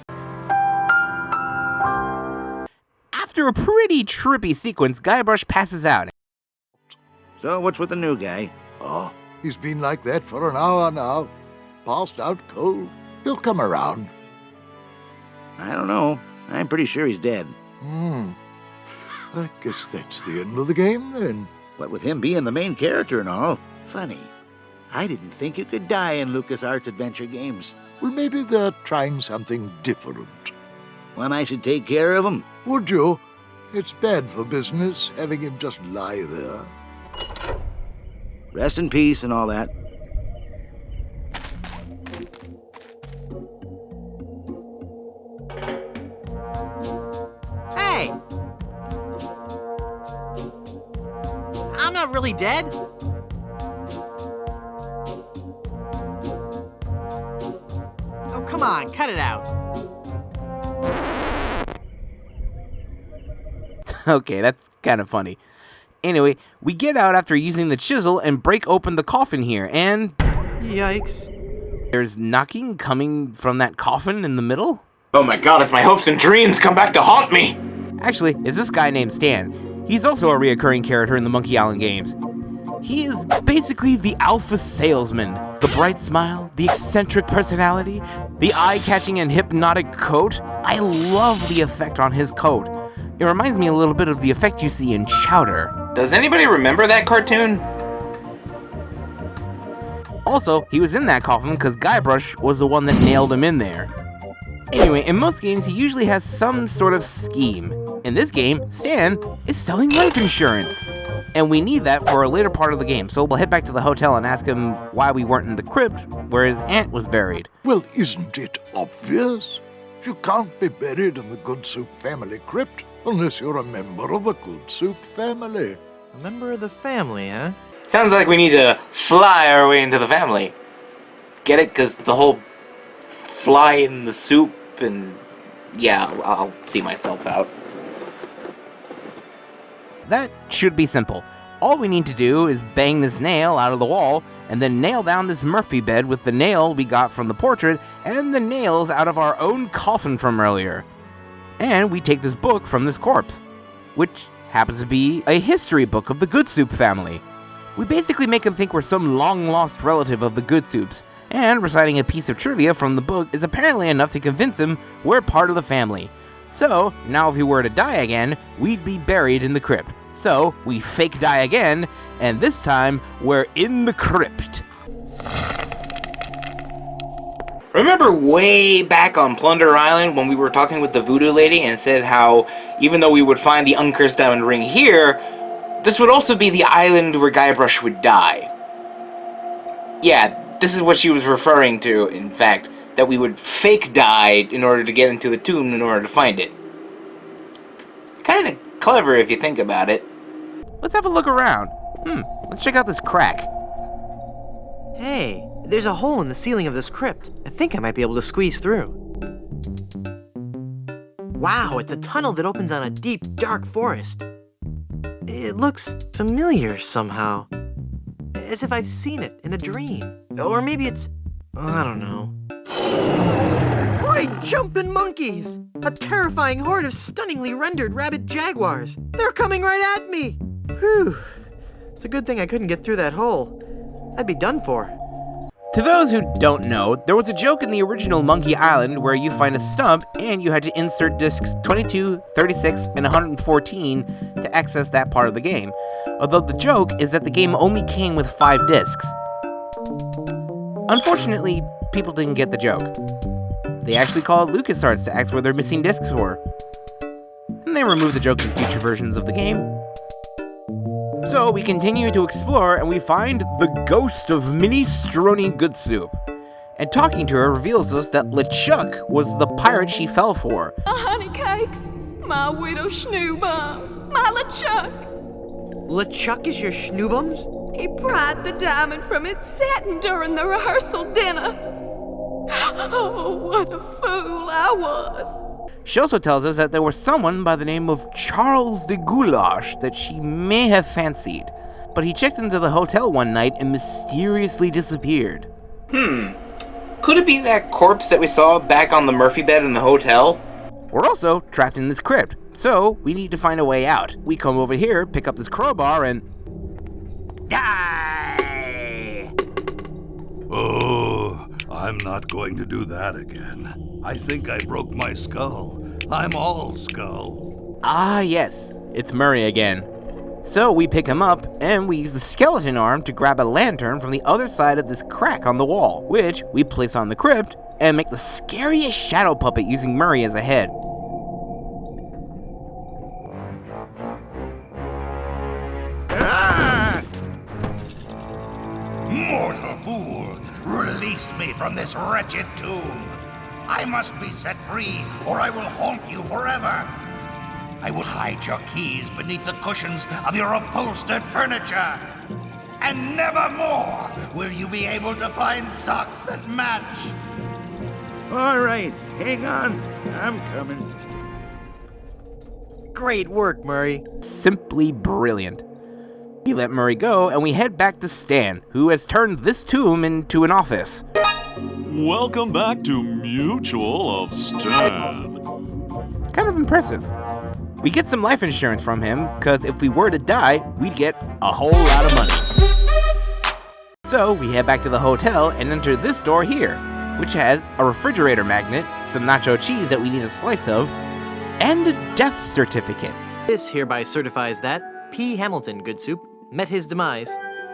After a pretty trippy sequence, Guybrush passes out. So, what's with the new guy? Oh, he's been like that for an hour now. Passed out cold. He'll come around. I don't know. I'm pretty sure he's dead. I guess that's the end of the game, then. What with him being the main character and all. Funny. I didn't think you could die in LucasArts adventure games. Well, maybe they're trying something different. When I should take care of him? Would you? It's bad for business, having him just lie there. Rest in peace and all that. Hey! I'm not really dead. Oh, come on, cut it out. Okay, that's kind of funny. Anyway, we get out after using the chisel and break open the coffin here, and... Yikes. There's knocking coming from that coffin in the middle? Oh my god, it's my hopes and dreams come back to haunt me! Actually, it's this guy named Stan. He's also a reoccurring character in the Monkey Island games. He is basically the alpha salesman. The bright smile, the eccentric personality, the eye-catching and hypnotic coat. I love the effect on his coat. It reminds me a little bit of the effect you see in Shoutout. Does anybody remember that cartoon? Also, he was in that coffin because Guybrush was the one that nailed him in there. Anyway, in most games, he usually has some sort of scheme. In this game, Stan is selling life insurance. And we need that for a later part of the game, so we'll head back to the hotel and ask him why we weren't in the crypt where his aunt was buried. Well, isn't it obvious? You can't be buried in the Good Soup family crypt unless you're a member of the Good Soup family. A member of the family, huh? Sounds like we need to fly our way into the family. Get it? Because the whole fly in the soup and... yeah, I'll see myself out. That should be simple. All we need to do is bang this nail out of the wall, and then nail down this Murphy bed with the nail we got from the portrait, and the nails out of our own coffin from earlier. And we take this book from this corpse, which happens to be a history book of the Good Soup family. We basically make him think we're some long-lost relative of the Good Soups, and reciting a piece of trivia from the book is apparently enough to convince him we're part of the family. So, now if he were to die again, we'd be buried in the crypt. So, we fake die again, and this time, we're in the crypt. Remember way back on Plunder Island when we were talking with the voodoo lady and said how, even though we would find the uncursed diamond ring here, this would also be the island where Guybrush would die. Yeah, this is what she was referring to, in fact, that we would fake die in order to get into the tomb in order to find it. Kind of clever if you think about it. Let's have a look around. Let's check out this crack. Hey, there's a hole in the ceiling of this crypt. I think I might be able to squeeze through. Wow, it's a tunnel that opens on a deep, dark forest. It looks familiar somehow. As if I've seen it in a dream. Or maybe it's... I don't know. Great jumping monkeys! A terrifying horde of stunningly rendered rabid jaguars. They're coming right at me! Whew. It's a good thing I couldn't get through that hole. I'd be done for. To those who don't know, there was a joke in the original Monkey Island where you find a stump and you had to insert discs 22, 36, and 114 to access that part of the game. Although the joke is that the game only came with 5 discs. Unfortunately, people didn't get the joke. They actually called LucasArts to ask where their missing discs were. And they removed the joke in future versions of the game. So we continue to explore and we find the ghost of Minestrone Good Soup. And talking to her reveals us that LeChuck was the pirate she fell for. My honey cakes, my widow schnoobums, my LeChuck. LeChuck is your schnoobums? He pried the diamond from its satin during the rehearsal dinner. Oh, what a fool I was. She also tells us that there was someone by the name of Charles de Goulash that she may have fancied, but he checked into the hotel one night and mysteriously disappeared. Could it be that corpse that we saw back on the Murphy bed in the hotel? We're also trapped in this crypt, so we need to find a way out. We come over here, pick up this crowbar, and... Die! Oh, I'm not going to do that again. I think I broke my skull. I'm all skull. Ah, yes. It's Murray again. So we pick him up, and we use the skeleton arm to grab a lantern from the other side of this crack on the wall, which we place on the crypt, and make the scariest shadow puppet using Murray as a head. Mortal fool! Release me from this wretched tomb! I must be set free, or I will haunt you forever! I will hide your keys beneath the cushions of your upholstered furniture. And never more will you be able to find socks that match. All right, hang on. I'm coming. Great work, Murray. Simply brilliant. We let Murray go, and we head back to Stan, who has turned this tomb into an office. Welcome back to Mutual of Stan. Kind of impressive. We get some life insurance from him, because if we were to die, we'd get a whole lot of money. So we head back to the hotel and enter this door here, which has a refrigerator magnet, some nacho cheese that we need a slice of, and a death certificate. This hereby certifies that P. Hamilton, good soup, met his demise,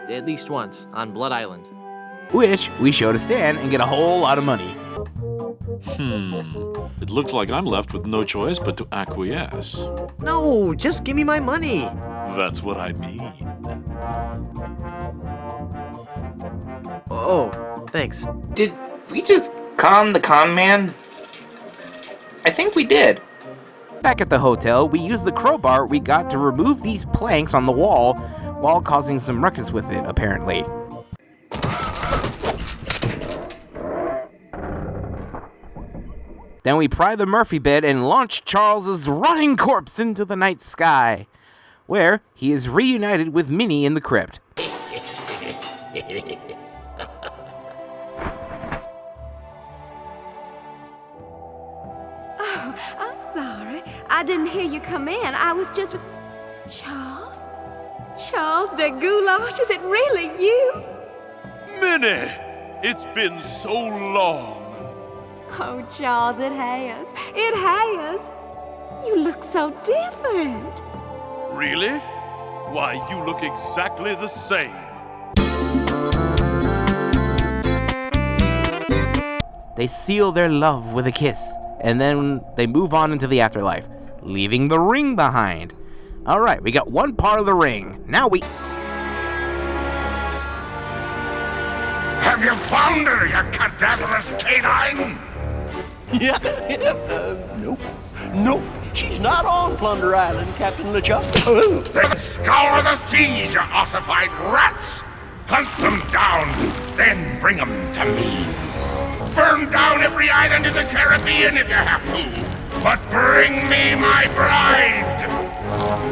at least once, on Blood Island. Which we show to Stan and get a whole lot of money. It looks like I'm left with no choice but to acquiesce. No, just give me my money. That's what I mean. Oh, thanks. Did we just con the con man? I think we did. Back at the hotel, we use the crowbar we got to remove these planks on the wall while causing some ruckus with it, apparently. Then we pry the Murphy bed and launch Charles's rotting corpse into the night sky, where he is reunited with Minnie in the crypt. Oh, I'm sorry. I didn't hear you come in. I was just with... Charles? Charles de Goulash, is it really you? Minnie! It's been so long. Oh, Charles, it has. It has. You look so different. Really? Why, you look exactly the same. They seal their love with a kiss, and then they move on into the afterlife, leaving the ring behind. Alright, we got one part of the ring. Now we... Have you found her, you cadaverous canine? Yeah, nope. Nope, she's not on Plunder Island, Captain LeChuck. Then scour the seas, you ossified rats! Hunt them down, then bring them to me. Burn down every island in the Caribbean if you have to, but bring me my bride!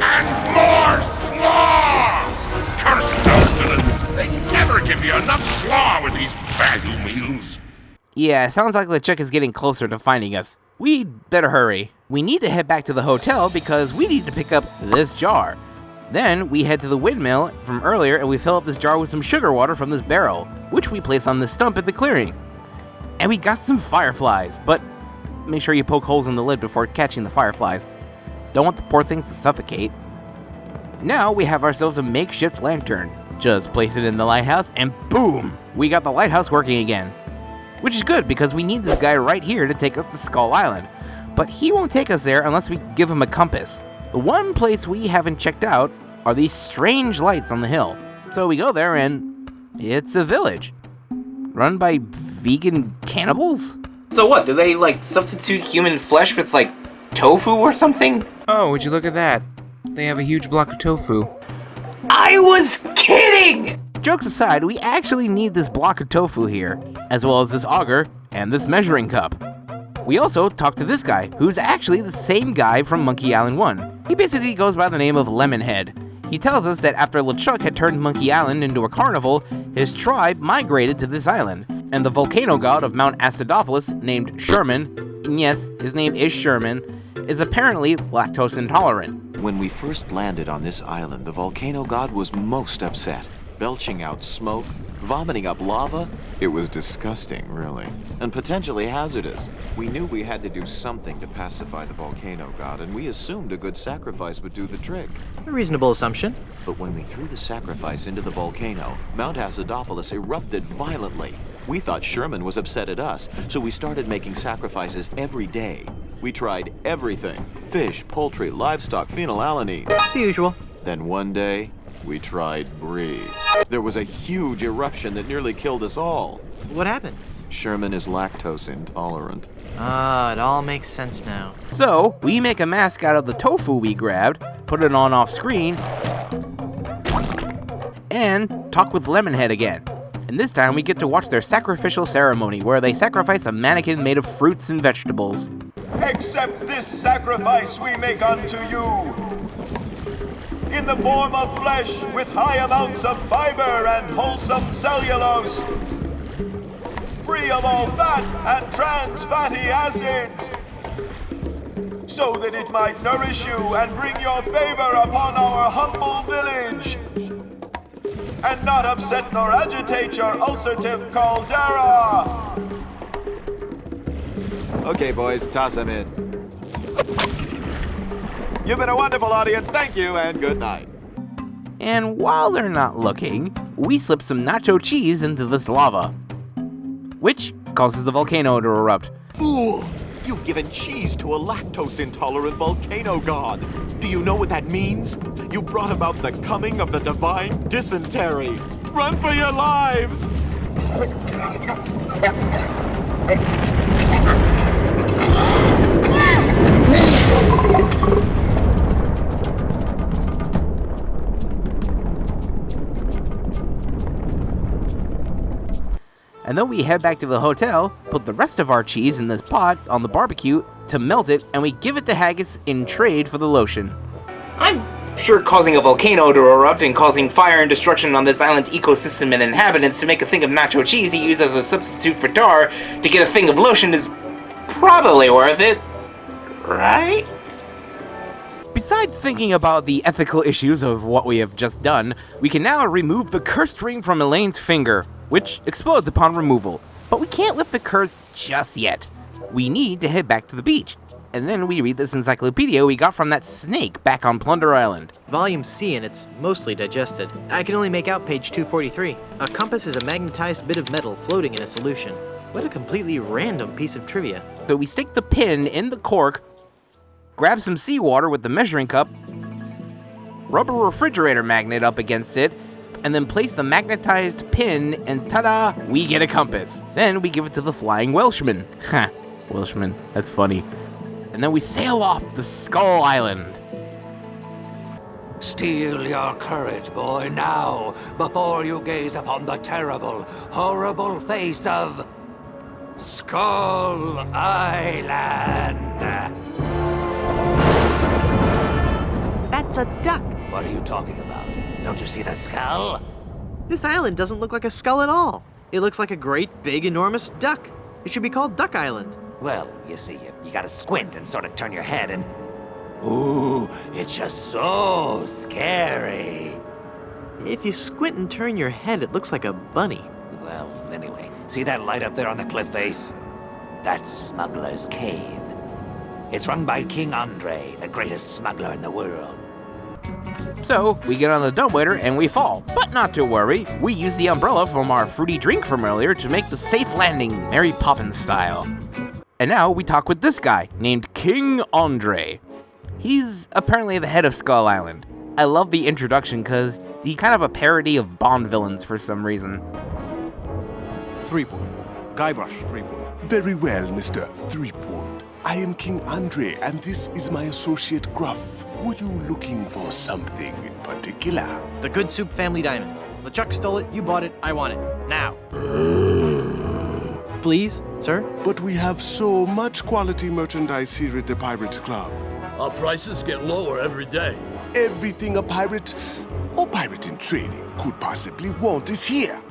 And more slaw! Curse those villains! They never give you enough slaw with these value meals. Yeah, it sounds like LeChuck is getting closer to finding us. We'd better hurry. We need to head back to the hotel because we need to pick up this jar. Then we head to the windmill from earlier and we fill up this jar with some sugar water from this barrel, which we place on the stump at the clearing. And we got some fireflies, but make sure you poke holes in the lid before catching the fireflies. Don't want the poor things to suffocate. Now we have ourselves a makeshift lantern. Just place it in the lighthouse and boom! We got the lighthouse working again. Which is good because we need this guy right here to take us to Skull Island. But he won't take us there unless we give him a compass. The one place we haven't checked out are these strange lights on the hill. So we go there and it's a village. Run by vegan cannibals? So what, do they, like, substitute human flesh with, like, tofu or something? Oh, would you look at that? They have a huge block of tofu. I was kidding! Jokes aside, we actually need this block of tofu here, as well as this auger and this measuring cup. We also talked to this guy, who's actually the same guy from Monkey Island 1. He basically goes by the name of Lemonhead. He tells us that after LeChuck had turned Monkey Island into a carnival, his tribe migrated to this island, and the volcano god of Mount Acidophilus, named Sherman, and yes, his name is Sherman, is apparently lactose intolerant. When we first landed on this island, the volcano god was most upset, belching out smoke, vomiting up lava. It was disgusting, really, and potentially hazardous. We knew we had to do something to pacify the volcano god, and we assumed a good sacrifice would do the trick. A reasonable assumption. But when we threw the sacrifice into the volcano, Mount Acidophilus erupted violently. We thought Sherman was upset at us, so we started making sacrifices every day. We tried everything: fish, poultry, livestock, phenylalanine. The usual. Then one day, we tried Brie. There was a huge eruption that nearly killed us all. What happened? Sherman is lactose intolerant. Ah, it all makes sense now. So, we make a mask out of the tofu we grabbed, put it on off screen, and talk with Lemonhead again. And this time we get to watch their sacrificial ceremony, where they sacrifice a mannequin made of fruits and vegetables. Accept this sacrifice we make unto you. In the form of flesh with high amounts of fiber and wholesome cellulose. Free of all fat and trans fatty acids. So that it might nourish you and bring your favor upon our humble village. And not upset nor agitate your ulcerative caldera. Okay, boys, toss him in. You've been a wonderful audience, thank you, and good night. And while they're not looking, we slip some nacho cheese into this lava, which causes the volcano to erupt. Fool! You've given cheese to a lactose-intolerant volcano god. Do you know what that means? You brought about the coming of the divine dysentery. Run for your lives! And then we head back to the hotel, put the rest of our cheese in this pot on the barbecue to melt it, and we give it to Haggis in trade for the lotion. I'm sure causing a volcano to erupt and causing fire and destruction on this island's ecosystem and inhabitants to make a thing of nacho cheese he used as a substitute for tar to get a thing of lotion is probably worth it, right? Besides thinking about the ethical issues of what we have just done, we can now remove the cursed ring from Elaine's finger, which explodes upon removal. But we can't lift the curse just yet. We need to head back to the beach. And then we read this encyclopedia we got from that snake back on Plunder Island. Volume C, and it's mostly digested. I can only make out page 243. A compass is a magnetized bit of metal floating in a solution. What a completely random piece of trivia. So we stick the pin in the cork, grab some seawater with the measuring cup, rub a refrigerator magnet up against it, and then place the magnetized pin, and ta-da, we get a compass. Then we give it to the flying Welshman. Ha, Welshman, that's funny. And then we sail off to Skull Island. Steel your courage, boy, now, before you gaze upon the terrible, horrible face of Skull Island. That's a duck. What are you talking about? Don't you see the skull? This island doesn't look like a skull at all. It looks like a great, big, enormous duck. It should be called Duck Island. Well, you see, you gotta squint and sort of turn your head and... Ooh, it's just so scary. If you squint and turn your head, it looks like a bunny. Well, anyway, see that light up there on the cliff face? That's Smuggler's Cave. It's run by King Andre, the greatest smuggler in the world. So, we get on the dumbwaiter and we fall. But not to worry, we use the umbrella from our fruity drink from earlier to make the safe landing Mary Poppins style. And now we talk with this guy, named King Andre. He's apparently the head of Skull Island. I love the introduction because he's kind of a parody of Bond villains for some reason. 3-point. Guybrush 3-point. Very well, Mr. 3-point. I am King Andre, and this is my associate Gruff. Were you looking for something in particular? The Good Soup Family Diamond. LeChuck stole it, you bought it, I want it. Now. Please, sir? But we have so much quality merchandise here at the Pirates Club. Our prices get lower every day. Everything a pirate or pirate in training could possibly want is here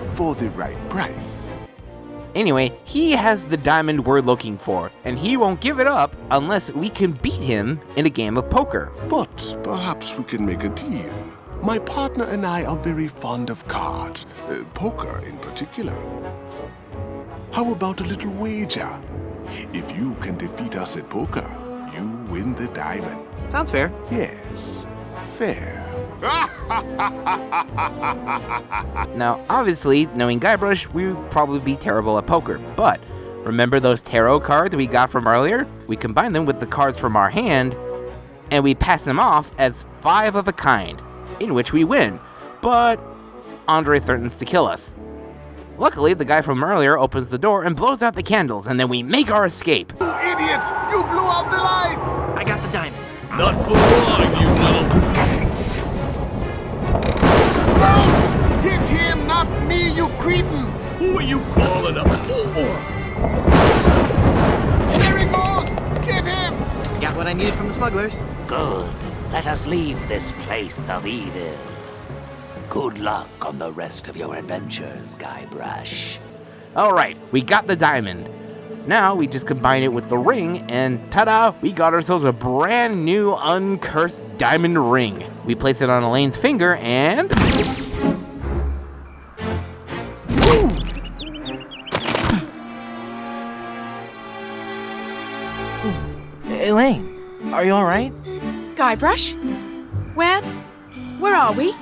for the right price. Anyway, he has the diamond we're looking for, and he won't give it up unless we can beat him in a game of poker. But perhaps we can make a deal. My partner and I are very fond of cards, poker in particular. How about a little wager? If you can defeat us at poker, you win the diamond. Sounds fair. Yes, fair. Now, obviously, knowing Guybrush, we'd probably be terrible at poker, but remember those tarot cards we got from earlier? We combine them with the cards from our hand, and we pass them off as 5 of a kind, in which we win, but Andre threatens to kill us. Luckily, the guy from earlier opens the door and blows out the candles, and then we make our escape. You idiots! You blew out the lights! I got the diamond. Not for long, you little... Don't! Hit him, not me, you cretin! Who are you calling a fool? There he goes! Get him! Got what I needed from the smugglers. Good. Let us leave this place of evil. Good luck on the rest of your adventures, Guybrush. Alright, we got the diamond. Now we just combine it with the ring, and ta-da, we got ourselves a brand new uncursed diamond ring. We place it on Elaine's finger, and... Elaine, are you alright? Guybrush? Where are we?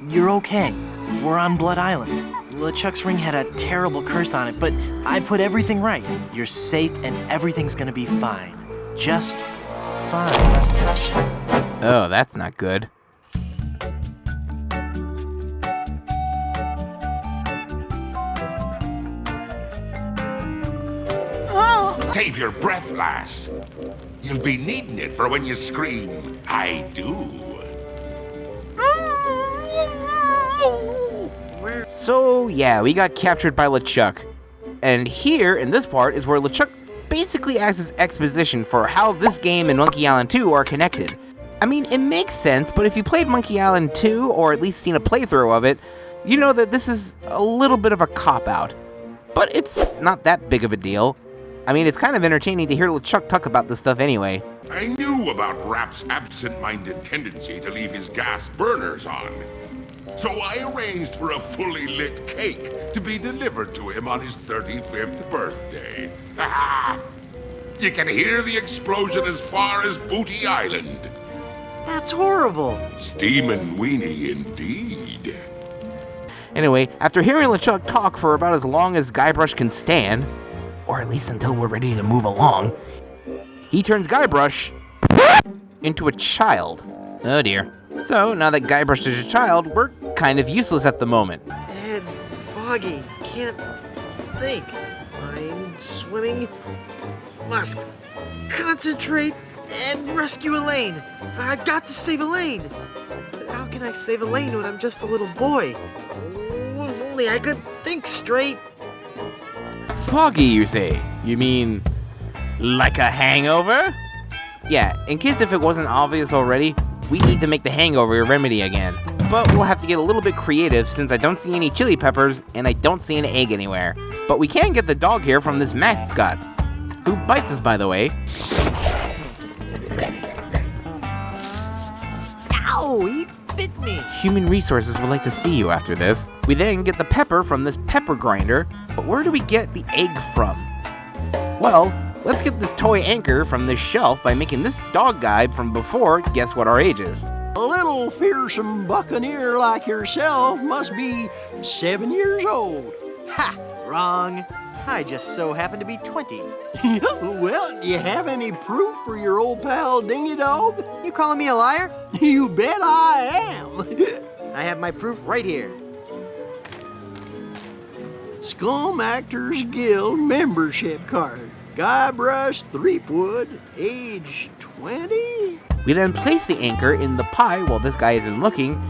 You're okay. We're on Blood Island. LeChuck's ring had a terrible curse on it, but I put everything right. You're safe and everything's gonna be fine. Just fine. Oh, that's not good. Save your breath, lass. You'll be needing it for when you scream, I do. So, yeah, we got captured by LeChuck. And here, in this part, is where LeChuck basically acts as exposition for how this game and Monkey Island 2 are connected. I mean, it makes sense, but if you played Monkey Island 2, or at least seen a playthrough of it, you know that this is a little bit of a cop-out. But it's not that big of a deal. I mean, it's kind of entertaining to hear LeChuck talk about this stuff anyway. I knew about Rap's absent-minded tendency to leave his gas burners on. So I arranged for a fully lit cake to be delivered to him on his 35th birthday. You can hear the explosion as far as Booty Island. That's horrible. Steamin' weenie indeed. Anyway, after hearing LeChuck talk for about as long as Guybrush can stand, or at least until we're ready to move along, he turns Guybrush into a child. Oh dear. So, now that Guybrush is a child, we're kind of useless at the moment. Head foggy. Can't think. I'm swimming. Must concentrate and rescue Elaine. I've got to save Elaine. But how can I save Elaine when I'm just a little boy? Oh, if only I could think straight. Foggy, you say? You mean like a hangover? Yeah, in case if it wasn't obvious already, we need to make the hangover a remedy again. But we'll have to get a little bit creative since I don't see any chili peppers and I don't see an egg anywhere. But we can get the dog here from this mascot, who bites us, by the way. Ow, he bit me. Human Resources would like to see you after this. We then get the pepper from this pepper grinder, but where do we get the egg from? Well, let's get this toy anchor from this shelf by making this dog guy from before guess what our age is. A little fearsome buccaneer like yourself must be 7 years old. Ha! Wrong. I just so happen to be 20. Well, do you have any proof for your old pal Dingy Dog? You calling me a liar? You bet I am. I have my proof right here. Scum Actors Guild membership card. Guybrush Threepwood, age 20? We then place the anchor in the pie while this guy isn't looking,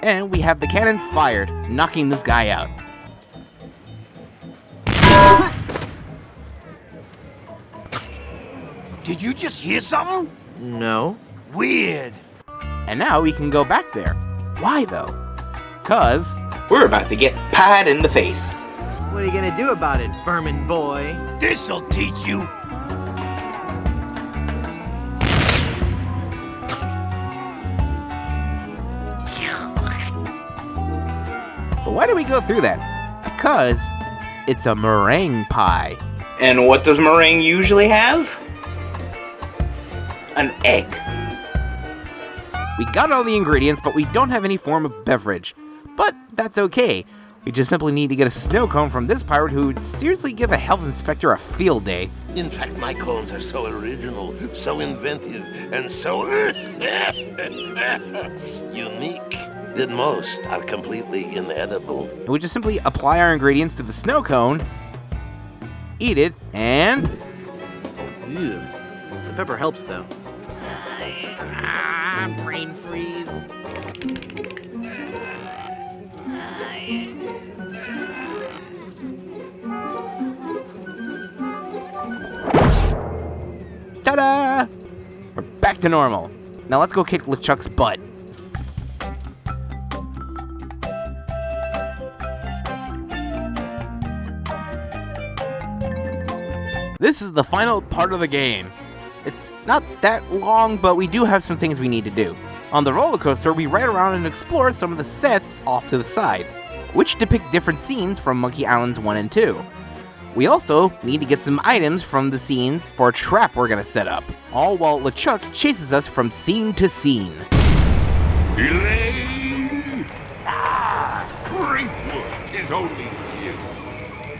and we have the cannon fired, knocking this guy out. Did you just hear something? No. Weird. And now we can go back there. Why though? 'Cause we're about to get pied in the face. What are you gonna do about it, vermin boy? This'll teach you. But why do we go through that? Because it's a meringue pie. And what does meringue usually have? An egg. We got all the ingredients, but we don't have any form of beverage. But that's okay. We just simply need to get a snow cone from this pirate who would seriously give a health inspector a field day. In fact, my cones are so original, so inventive, and so unique. that most are completely inedible. We just simply apply our ingredients to the snow cone, eat it, and... Ew. The pepper helps, though. Brain freeze. Ta-da! We're back to normal. Now let's go kick LeChuck's butt. This is the final part of the game. It's not that long, but we do have some things we need to do. On the roller coaster, we ride around and explore some of the sets off to the side, which depict different scenes from Monkey Islands 1 and 2. We also need to get some items from the scenes for a trap we're gonna set up, all while LeChuck chases us from scene to scene. Elaine! Ah! Drinkwood is only you.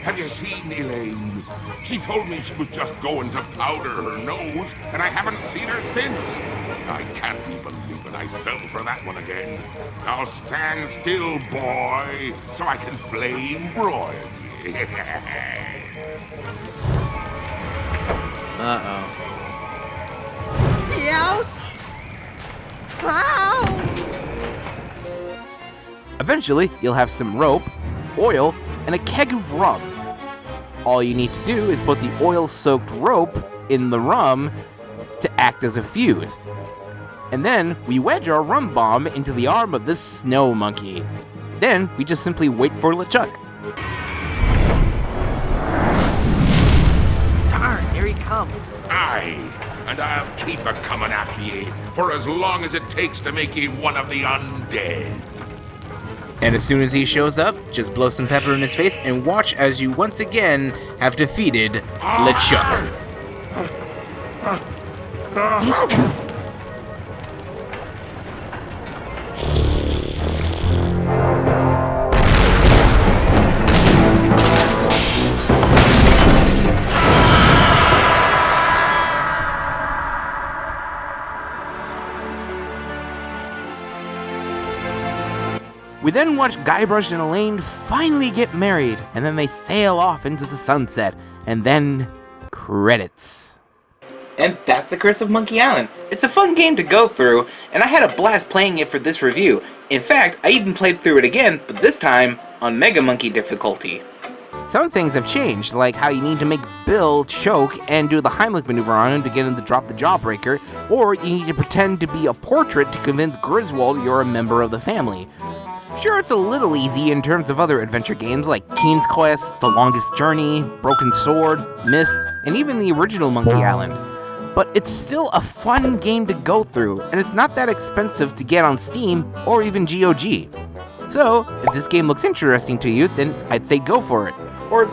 Have you seen Elaine? She told me she was just going to powder her nose, and I haven't seen her since. I can't even believe it. I fell for that one again. Now stand still, boy, so I can flame broil you. Uh-oh. Ouch! Ow! Eventually, you'll have some rope, oil, and a keg of rum. All you need to do is put the oil-soaked rope in the rum to act as a fuse. And then we wedge our rum bomb into the arm of this snow monkey. Then we just simply wait for LeChuck. Darn, here he comes. Aye, and I'll keep a coming after ye for as long as it takes to make ye one of the undead. And as soon as he shows up, just blow some pepper in his face and watch as you once again have defeated LeChuck. We then watch Guybrush and Elaine finally get married, and then they sail off into the sunset, and then credits. And that's the Curse of Monkey Island. It's a fun game to go through, and I had a blast playing it for this review. In fact, I even played through it again, but this time on Mega Monkey difficulty. Some things have changed, like how you need to make Bill choke and do the Heimlich maneuver on him to get him to drop the jawbreaker, or you need to pretend to be a portrait to convince Griswold you're a member of the family. Sure, it's a little easy in terms of other adventure games like Keen's Quest, The Longest Journey, Broken Sword, Myst, and even the original Monkey Island. But it's still a fun game to go through, and it's not that expensive to get on Steam or even GOG. So, if this game looks interesting to you, then I'd say go for it. Or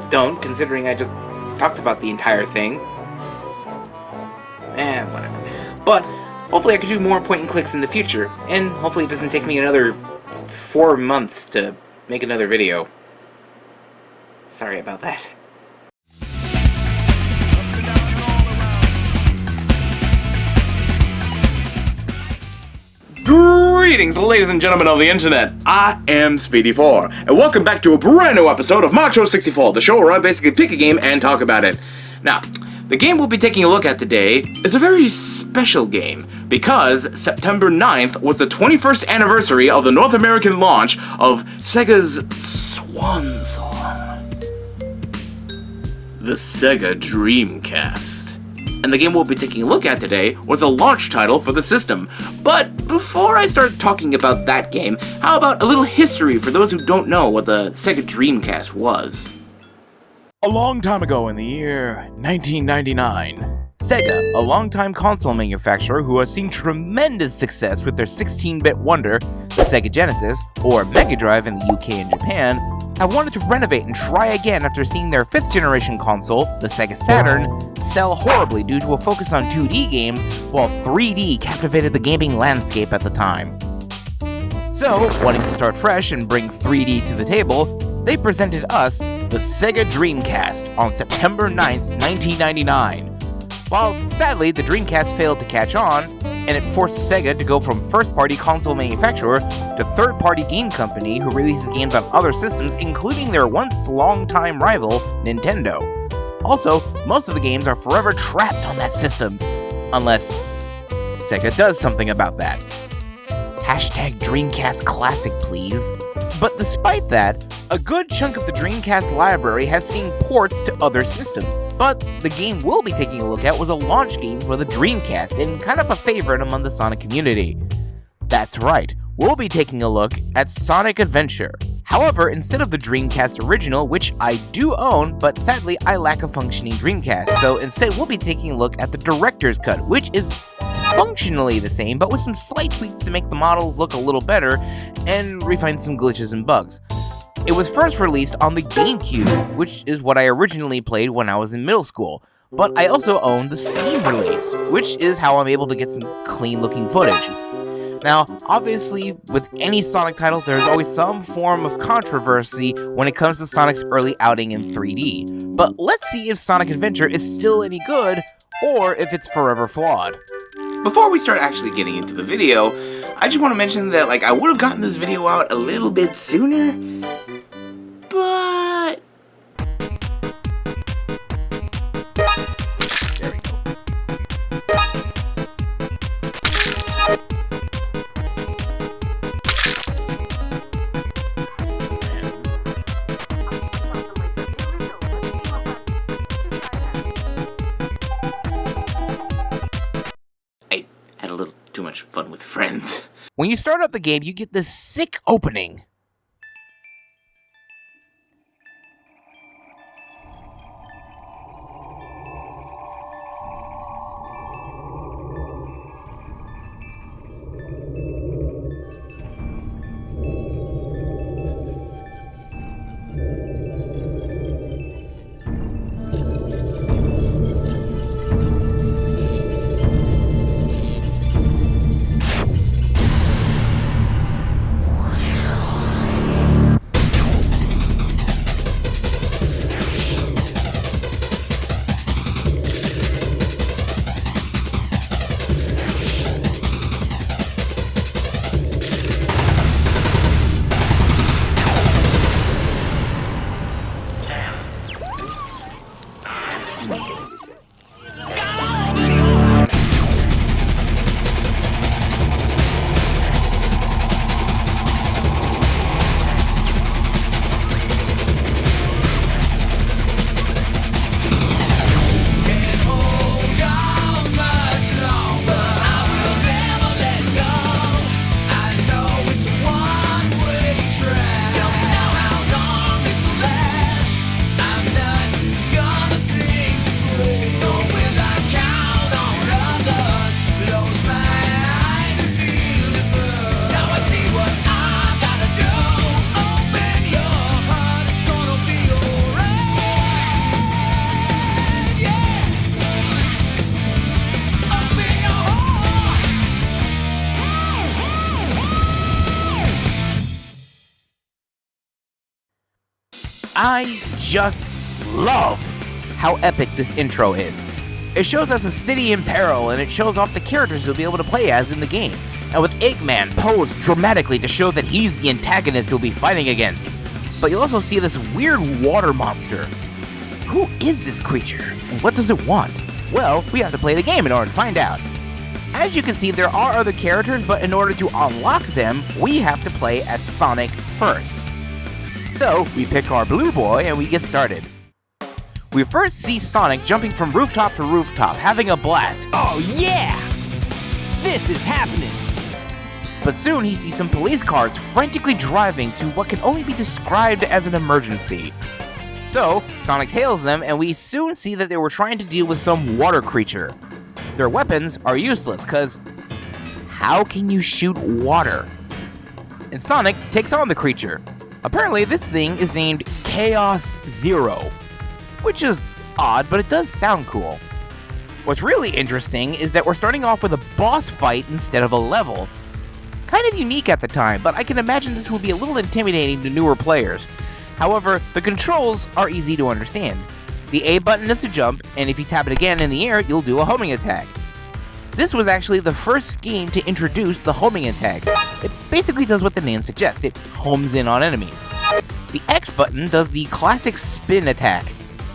don't, considering I just talked about the entire thing. Whatever. But hopefully I can do more point and clicks in the future, and hopefully it doesn't take me another 4 months to make another video. Sorry about that. Greetings, ladies and gentlemen of the internet. I am Speedy4, and welcome back to a brand new episode of ModTro64, the show where I basically pick a game and talk about it. Now, the game we'll be taking a look at today is a very special game, because September 9th was the 21st anniversary of the North American launch of Sega's swan song, the Sega Dreamcast. And the game we'll be taking a look at today was a launch title for the system. But before I start talking about that game, how about a little history for those who don't know what the Sega Dreamcast was? A long time ago in the year 1999, Sega, a longtime console manufacturer who has seen tremendous success with their 16-bit wonder, the Sega Genesis, or Mega Drive in the UK and Japan, have wanted to renovate and try again after seeing their 5th generation console, the Sega Saturn, sell horribly due to a focus on 2D games, while 3D captivated the gaming landscape at the time. So, wanting to start fresh and bring 3D to the table, they presented us the Sega Dreamcast on September 9th, 1999. While sadly the Dreamcast failed to catch on, and it forced Sega to go from first-party console manufacturer to third-party game company who releases games on other systems, including their once long-time rival, Nintendo. Also, most of the games are forever trapped on that system, unless Sega does something about that. Hashtag Dreamcast Classic, please. But despite that, a good chunk of the Dreamcast library has seen ports to other systems. But the game we'll be taking a look at was a launch game for the Dreamcast and kind of a favorite among the Sonic community. That's right, we'll be taking a look at Sonic Adventure. However, instead of the Dreamcast original, which I do own, but sadly I lack a functioning Dreamcast, so instead we'll be taking a look at the Director's Cut, which is functionally the same, but with some slight tweaks to make the models look a little better and refine some glitches and bugs. It was first released on the GameCube, which is what I originally played when I was in middle school, but I also own the Steam release, which is how I'm able to get some clean-looking footage. Now, obviously, with any Sonic title, there's always some form of controversy when it comes to Sonic's early outing in 3D, but let's see if Sonic Adventure is still any good, or if it's forever flawed. Before we start actually getting into the video, I just want to mention that I would have gotten this video out a little bit sooner, but there we go. I had a little too much fun with friends. When you start up the game, you get this sick opening. I just love how epic this intro is. It shows us a city in peril, and it shows off the characters you'll be able to play as in the game. And with Eggman posed dramatically to show that he's the antagonist you'll be fighting against. But you'll also see this weird water monster. Who is this creature, and what does it want? Well, we have to play the game in order to find out. As you can see, there are other characters, but in order to unlock them, we have to play as Sonic first. So, we pick our blue boy and we get started. We first see Sonic jumping from rooftop to rooftop, having a blast. Oh yeah! This is happening! But soon he sees some police cars frantically driving to what can only be described as an emergency. So, Sonic tails them, and we soon see that they were trying to deal with some water creature. Their weapons are useless, cause how can you shoot water? And Sonic takes on the creature. Apparently, this thing is named Chaos Zero, which is odd, but it does sound cool. What's really interesting is that we're starting off with a boss fight instead of a level. Kind of unique at the time, but I can imagine this will be a little intimidating to newer players. However, the controls are easy to understand. The A button is to jump, and if you tap it again in the air, you'll do a homing attack. This was actually the first game to introduce the homing attack. It basically does what the name suggests, it homes in on enemies. The X button does the classic spin attack.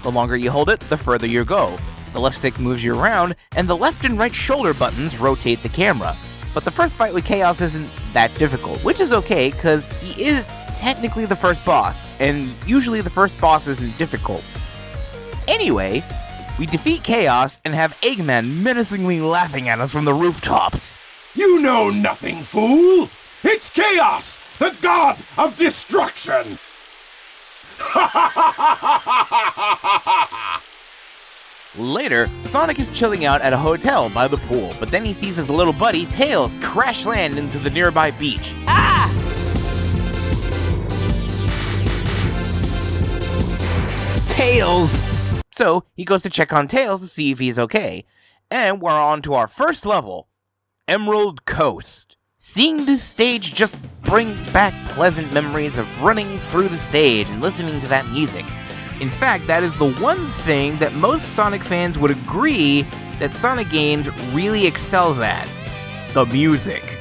The longer you hold it, the further you go. The left stick moves you around, and the left and right shoulder buttons rotate the camera. But the first fight with Chaos isn't that difficult, which is okay, because he is technically the first boss, and usually the first boss isn't difficult. Anyway, we defeat Chaos and have Eggman menacingly laughing at us from the rooftops. You know nothing, fool! It's Chaos, the god of destruction! Later, Sonic is chilling out at a hotel by the pool, but then he sees his little buddy, Tails, crash land into the nearby beach. Ah! Tails! So, he goes to check on Tails to see if he's okay. And we're on to our first level, Emerald Coast. Seeing this stage just brings back pleasant memories of running through the stage and listening to that music. In fact, that is the one thing that most Sonic fans would agree that Sonic games really excels at. The music.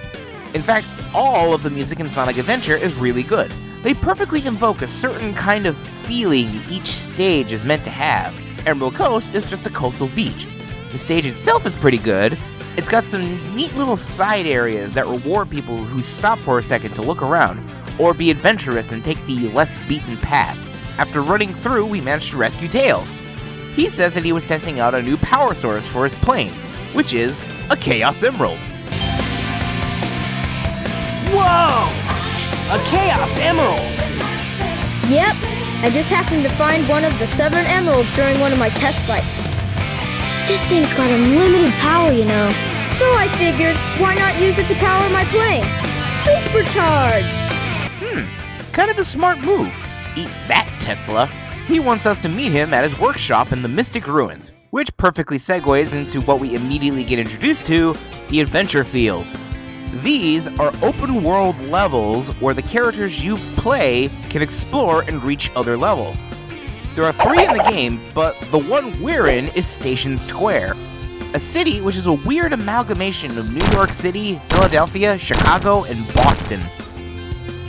In fact, all of the music in Sonic Adventure is really good. They perfectly invoke a certain kind of feeling each stage is meant to have. Emerald Coast is just a coastal beach. The stage itself is pretty good. It's got some neat little side areas that reward people who stop for a second to look around, or be adventurous and take the less beaten path. After running through, we managed to rescue Tails. He says that he was testing out a new power source for his plane, which is a Chaos Emerald. Whoa! A Chaos Emerald! Yep, I just happened to find one of the 7 emeralds during one of my test fights. This thing's got unlimited power, you know. So I figured, why not use it to power my plane? Supercharged! Kind of a smart move. Eat that, Tesla. He wants us to meet him at his workshop in the Mystic Ruins, which perfectly segues into what we immediately get introduced to, the adventure fields. These are open world levels where the characters you play can explore and reach other levels. There are 3 in the game, but the one we're in is Station Square, a city which is a weird amalgamation of New York City, Philadelphia, Chicago, and Boston.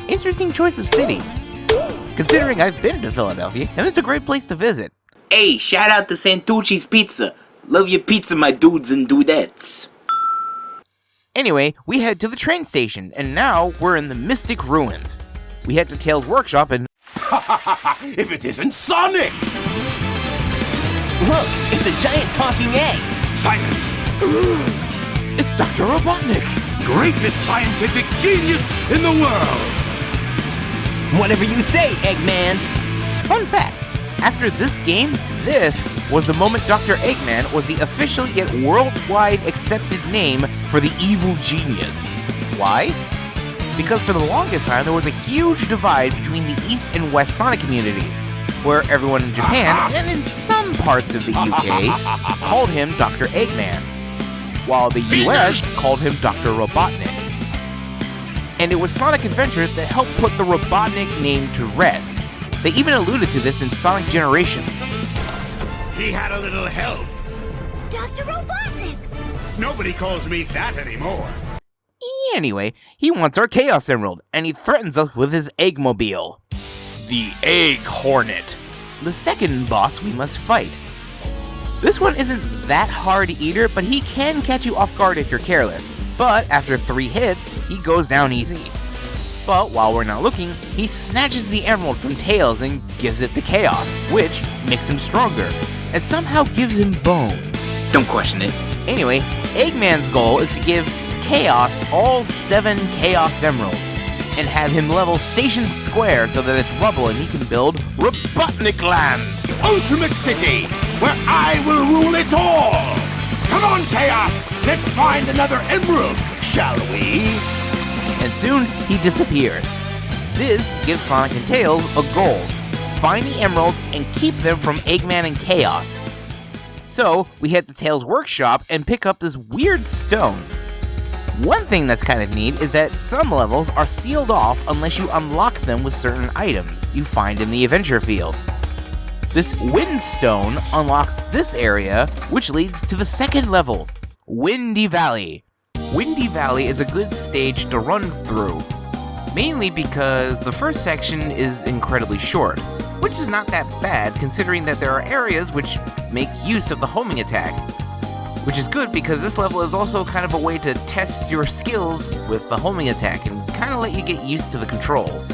Interesting choice of cities, considering I've been to Philadelphia, and it's a great place to visit. Hey, shout out to Santucci's Pizza. Love your pizza, my dudes and dudettes. Anyway, we head to the train station, and now we're in the Mystic Ruins. We head to Tails' workshop and... If it isn't Sonic! Look, it's a giant talking egg! Silence! It's Dr. Robotnik! Greatest scientific genius in the world! Whatever you say, Eggman! Fun fact, after this game, this was the moment Dr. Eggman was the official yet worldwide accepted name for the evil genius. Why? Because for the longest time there was a huge divide between the East and West Sonic communities, where everyone in Japan, and in some parts of the UK, called him Dr. Eggman, while the US called him Dr. Robotnik. And it was Sonic Adventure that helped put the Robotnik name to rest. They even alluded to this in Sonic Generations. He had a little help. Dr. Robotnik! Nobody calls me that anymore. Anyway, he wants our Chaos Emerald, and he threatens us with his Eggmobile. The Egg Hornet, the second boss we must fight. This one isn't that hard either, but he can catch you off guard if you're careless. But after 3 hits, he goes down easy. But while we're not looking, he snatches the emerald from Tails and gives it to Chaos, which makes him stronger, and somehow gives him bones. Don't question it. Anyway, Eggman's goal is to give Chaos all 7 Chaos Emeralds, and have him level Station Square so that it's rubble and he can build Robotnik Land, Ultimate City, where I will rule it all! Come on, Chaos! Let's find another emerald, shall we? And soon, he disappears. This gives Sonic and Tails a goal: find the emeralds and keep them from Eggman and Chaos. So, we head to Tails' workshop and pick up this weird stone. One thing that's kind of neat is that some levels are sealed off unless you unlock them with certain items you find in the adventure field. This wind stone unlocks this area, which leads to the second level, Windy Valley. Windy Valley is a good stage to run through, mainly because the first section is incredibly short, which is not that bad considering that there are areas which make use of the homing attack, which is good because this level is also kind of a way to test your skills with the homing attack and kind of let you get used to the controls.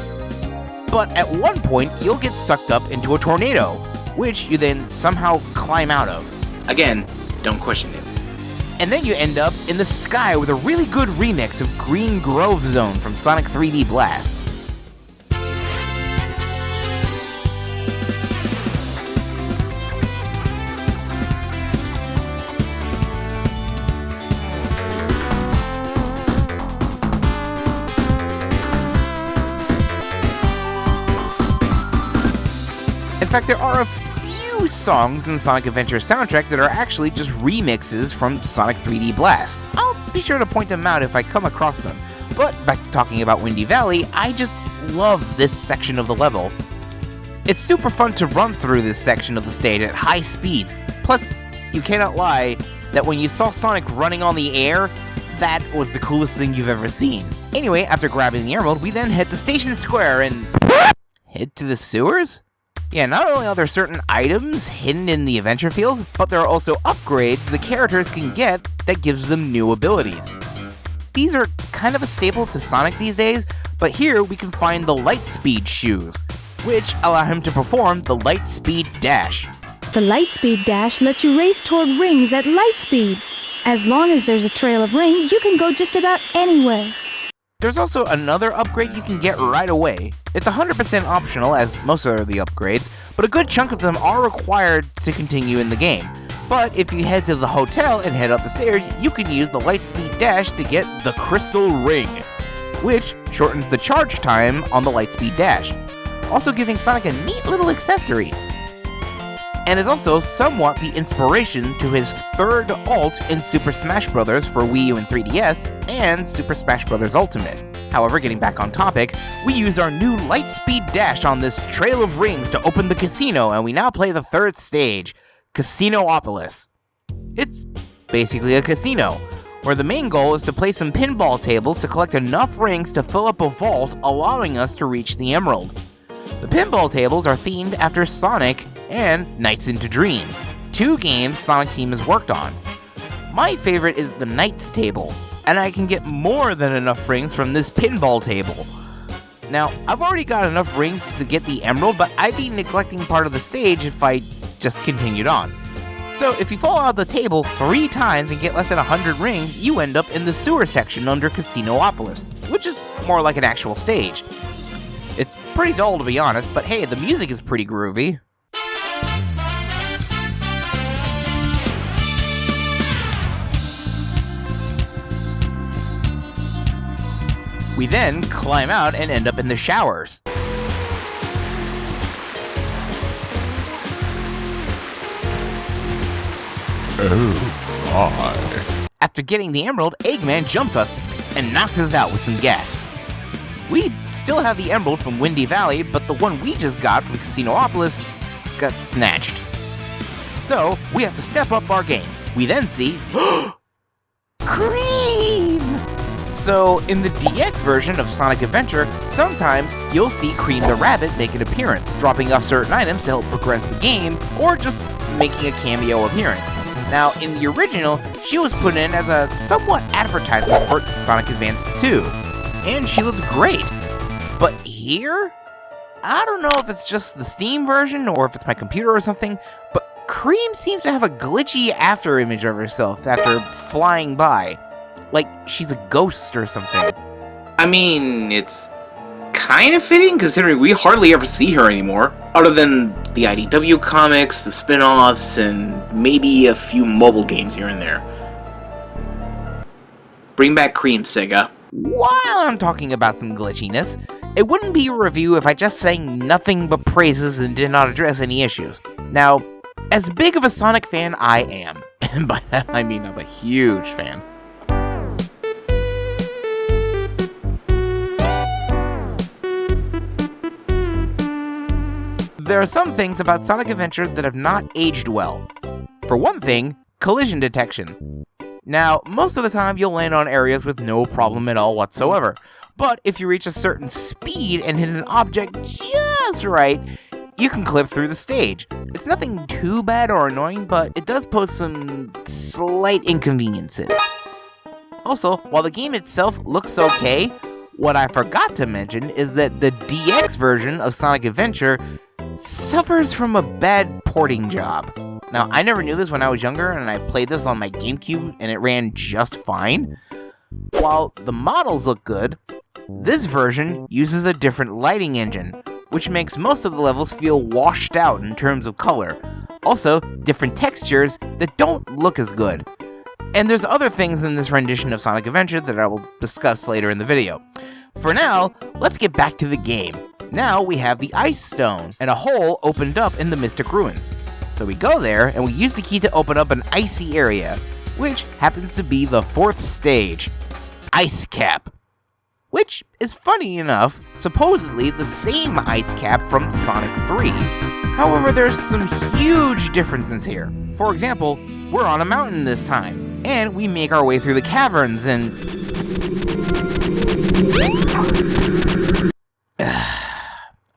But at one point, you'll get sucked up into a tornado, which you then somehow climb out of. Again, don't question it. And then you end up in the sky with a really good remix of Green Grove Zone from Sonic 3D Blast. In fact, there are a few songs in the Sonic Adventure soundtrack that are actually just remixes from Sonic 3D Blast. I'll be sure to point them out if I come across them. But back to talking about Windy Valley, I just love this section of the level. It's super fun to run through this section of the stage at high speeds. Plus, you cannot lie that when you saw Sonic running on the air, that was the coolest thing you've ever seen. Anyway, after grabbing the emerald, we then head to Station Square and head to the sewers? Yeah, not only are there certain items hidden in the adventure fields, but there are also upgrades the characters can get that gives them new abilities. These are kind of a staple to Sonic these days, but here we can find the Lightspeed shoes, which allow him to perform the Lightspeed Dash. The Lightspeed Dash lets you race toward rings at light speed. As long as there's a trail of rings, you can go just about anywhere. There's also another upgrade you can get right away. It's 100% optional, as most of the upgrades, but a good chunk of them are required to continue in the game. But if you head to the hotel and head up the stairs, you can use the Lightspeed Dash to get the Crystal Ring, which shortens the charge time on the Lightspeed Dash, also giving Sonic a neat little accessory. And is also somewhat the inspiration to his third ult in Super Smash Bros. For Wii U and 3DS, and Super Smash Bros. Ultimate. However, getting back on topic, we use our new Lightspeed Dash on this trail of rings to open the casino, and we now play the third stage, Casinoopolis. It's basically a casino, where the main goal is to play some pinball tables to collect enough rings to fill up a vault, allowing us to reach the emerald. The pinball tables are themed after Sonic and Nights into Dreams, two games Sonic Team has worked on. My favorite is the Nights table, and I can get more than enough rings from this pinball table. Now, I've already got enough rings to get the emerald, but I'd be neglecting part of the stage if I just continued on. So if you fall out of the table 3 times and get less than 100 rings, you end up in the sewer section under Casinoopolis, which is more like an actual stage. It's pretty dull to be honest, but hey, the music is pretty groovy. We then climb out and end up in the showers. Oh my. After getting the emerald, Eggman jumps us and knocks us out with some gas. We still have the emerald from Windy Valley, but the one we just got from Casinoopolis got snatched. So, we have to step up our game. We then see Cream! So, in the DX version of Sonic Adventure, sometimes you'll see Cream the Rabbit make an appearance, dropping off certain items to help progress the game, or just making a cameo appearance. Now, in the original, she was put in as a somewhat advertisement for Sonic Advance 2, and she looked great. But here, I don't know if it's just the Steam version or if it's my computer or something, but Cream seems to have a glitchy after image of herself after flying by. Like she's a ghost or something. I mean, it's kind of fitting considering we hardly ever see her anymore, other than the IDW comics, the spin-offs, and maybe a few mobile games here and there. Bring back Cream, Sega. While I'm talking about some glitchiness, it wouldn't be a review if I just sang nothing but praises and did not address any issues. Now, as big of a Sonic fan I am, and by that I mean I'm a huge fan, there are some things about Sonic Adventure that have not aged well. For one thing, collision detection. Now, most of the time you'll land on areas with no problem at all whatsoever, but if you reach a certain speed and hit an object just right, you can clip through the stage. It's nothing too bad or annoying, but it does pose some slight inconveniences. Also, while the game itself looks okay, what I forgot to mention is that the DX version of Sonic Adventure suffers from a bad porting job. Now, I never knew this when I was younger, and I played this on my GameCube, and it ran just fine. While the models look good, this version uses a different lighting engine, which makes most of the levels feel washed out in terms of color. Also, different textures that don't look as good. And there's other things in this rendition of Sonic Adventure that I will discuss later in the video. For now, let's get back to the game. Now we have the Ice Stone, and a hole opened up in the Mystic Ruins. So we go there, and we use the key to open up an icy area, which happens to be the 4th stage, Ice Cap. Which is funny enough, supposedly the same ice cap from Sonic 3. However, there's some huge differences here. For example, we're on a mountain this time, and we make our way through the caverns and...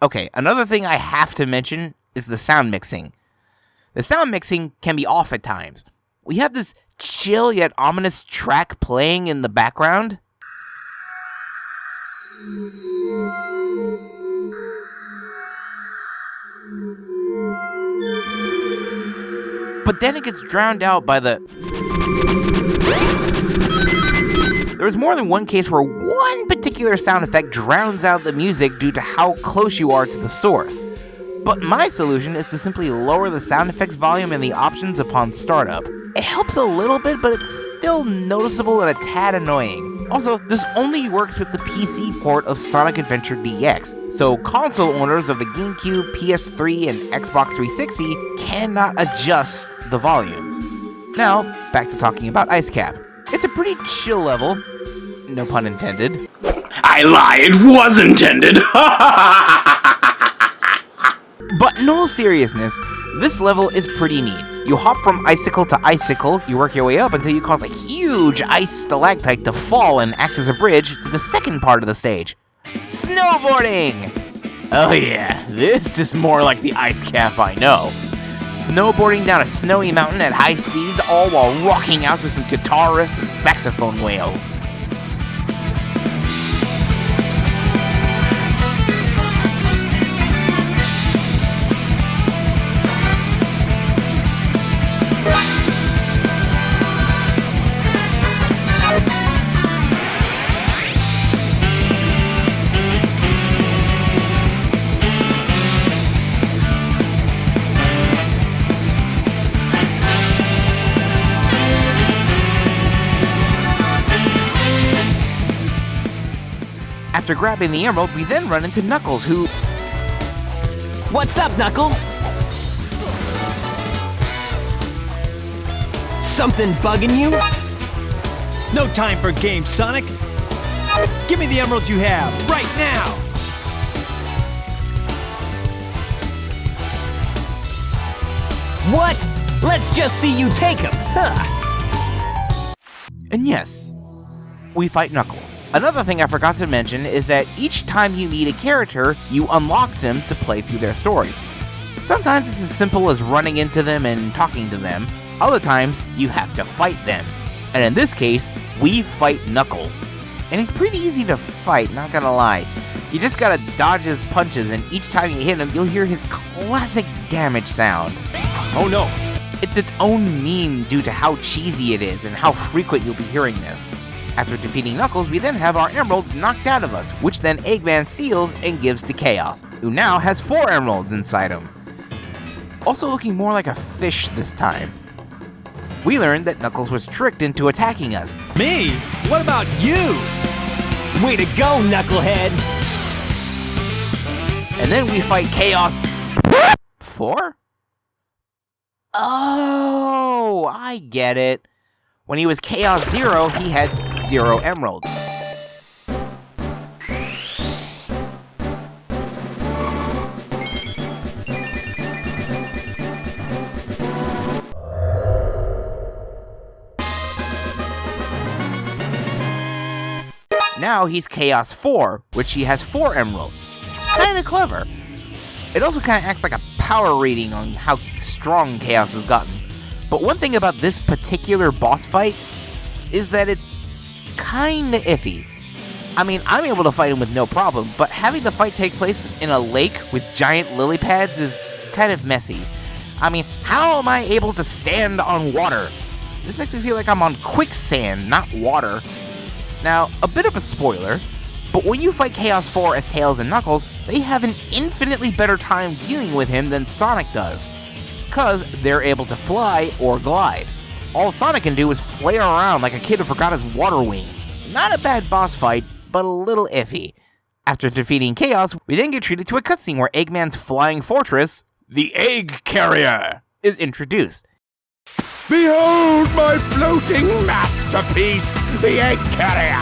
Okay, another thing I have to mention is the sound mixing. The sound mixing can be off at times. We have this chill yet ominous track playing in the background. But then it gets drowned out by the... There was more than one case where one particular sound effect drowns out the music due to how close you are to the source. But my solution is to simply lower the sound effects volume in the options upon startup. It helps a little bit, but it's still noticeable and a tad annoying. Also, this only works with the PC port of Sonic Adventure DX, so console owners of the GameCube, PS3, and Xbox 360 cannot adjust the volumes. Now, back to talking about Ice Cap. It's a pretty chill level, no pun intended. I lie, it was intended! But in all seriousness, this level is pretty neat. You hop from icicle to icicle, you work your way up until you cause a huge ice stalactite to fall and act as a bridge to the second part of the stage. Snowboarding! Oh yeah, this is more like the Ice Cap I know. Snowboarding down a snowy mountain at high speeds, all while rocking out to some guitar riffs and saxophone wails. After grabbing the emerald, we then run into Knuckles, who... What's up, Knuckles? Something bugging you? No time for games, Sonic. Give me the emeralds you have, right now! What? Let's just see you take them, huh? And yes, we fight Knuckles. Another thing I forgot to mention is that each time you meet a character, you unlock them to play through their story. Sometimes it's as simple as running into them and talking to them. Other times, you have to fight them. And in this case, we fight Knuckles. And he's pretty easy to fight, not gonna lie. You just gotta dodge his punches, and each time you hit him, you'll hear his classic damage sound. Oh no! It's its own meme due to how cheesy it is and how frequent you'll be hearing this. After defeating Knuckles, we then have our emeralds knocked out of us, which then Eggman steals and gives to Chaos, who now has 4 emeralds inside him. Also looking more like a fish this time. We learned that Knuckles was tricked into attacking us. Me? What about you? Way to go, Knucklehead! And then we fight Chaos 4? Oh, I get it. When he was Chaos 0, he had 0 emeralds. now he's Chaos 4, which he has 4 emeralds. Kinda clever. It also kinda acts like a power rating on how strong Chaos has gotten. But one thing about this particular boss fight is that it's kinda iffy. I mean, I'm able to fight him with no problem, but having the fight take place in a lake with giant lily pads is kind of messy. I mean, how am I able to stand on water? This makes me feel like I'm on quicksand, not water. Now, a bit of a spoiler, but when you fight Chaos 4 as Tails and Knuckles, they have an infinitely better time dealing with him than Sonic does, cause they're able to fly or glide. All Sonic can do is flare around like a kid who forgot his water wings. Not a bad boss fight, but a little iffy. After defeating Chaos, we then get treated to a cutscene where Eggman's flying fortress, the Egg Carrier, is introduced. Behold my floating masterpiece, the Egg Carrier!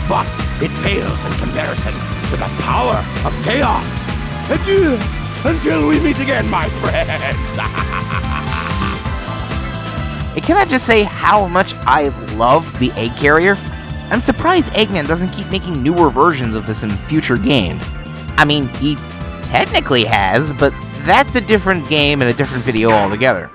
But it pales in comparison to the power of Chaos. Adieu, until we meet again, my friends! And can I just say how much I love the Egg Carrier? I'm surprised Eggman doesn't keep making newer versions of this in future games. I mean, he technically has, but that's a different game and a different video altogether.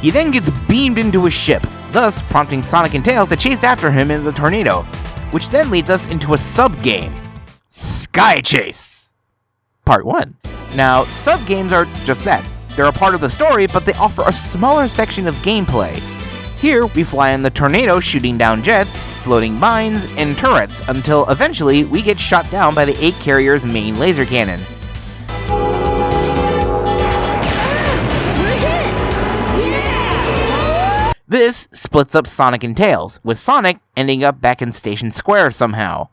He then gets beamed into a ship, thus prompting Sonic and Tails to chase after him in the tornado, which then leads us into a sub-game, Sky Chase, Part 1. Now, sub-games are just that. They're a part of the story, but they offer a smaller section of gameplay. Here, we fly in the tornado shooting down jets, floating mines, and turrets, until eventually we get shot down by the Egg Carrier's main laser cannon. This splits up Sonic and Tails, with Sonic ending up back in Station Square somehow.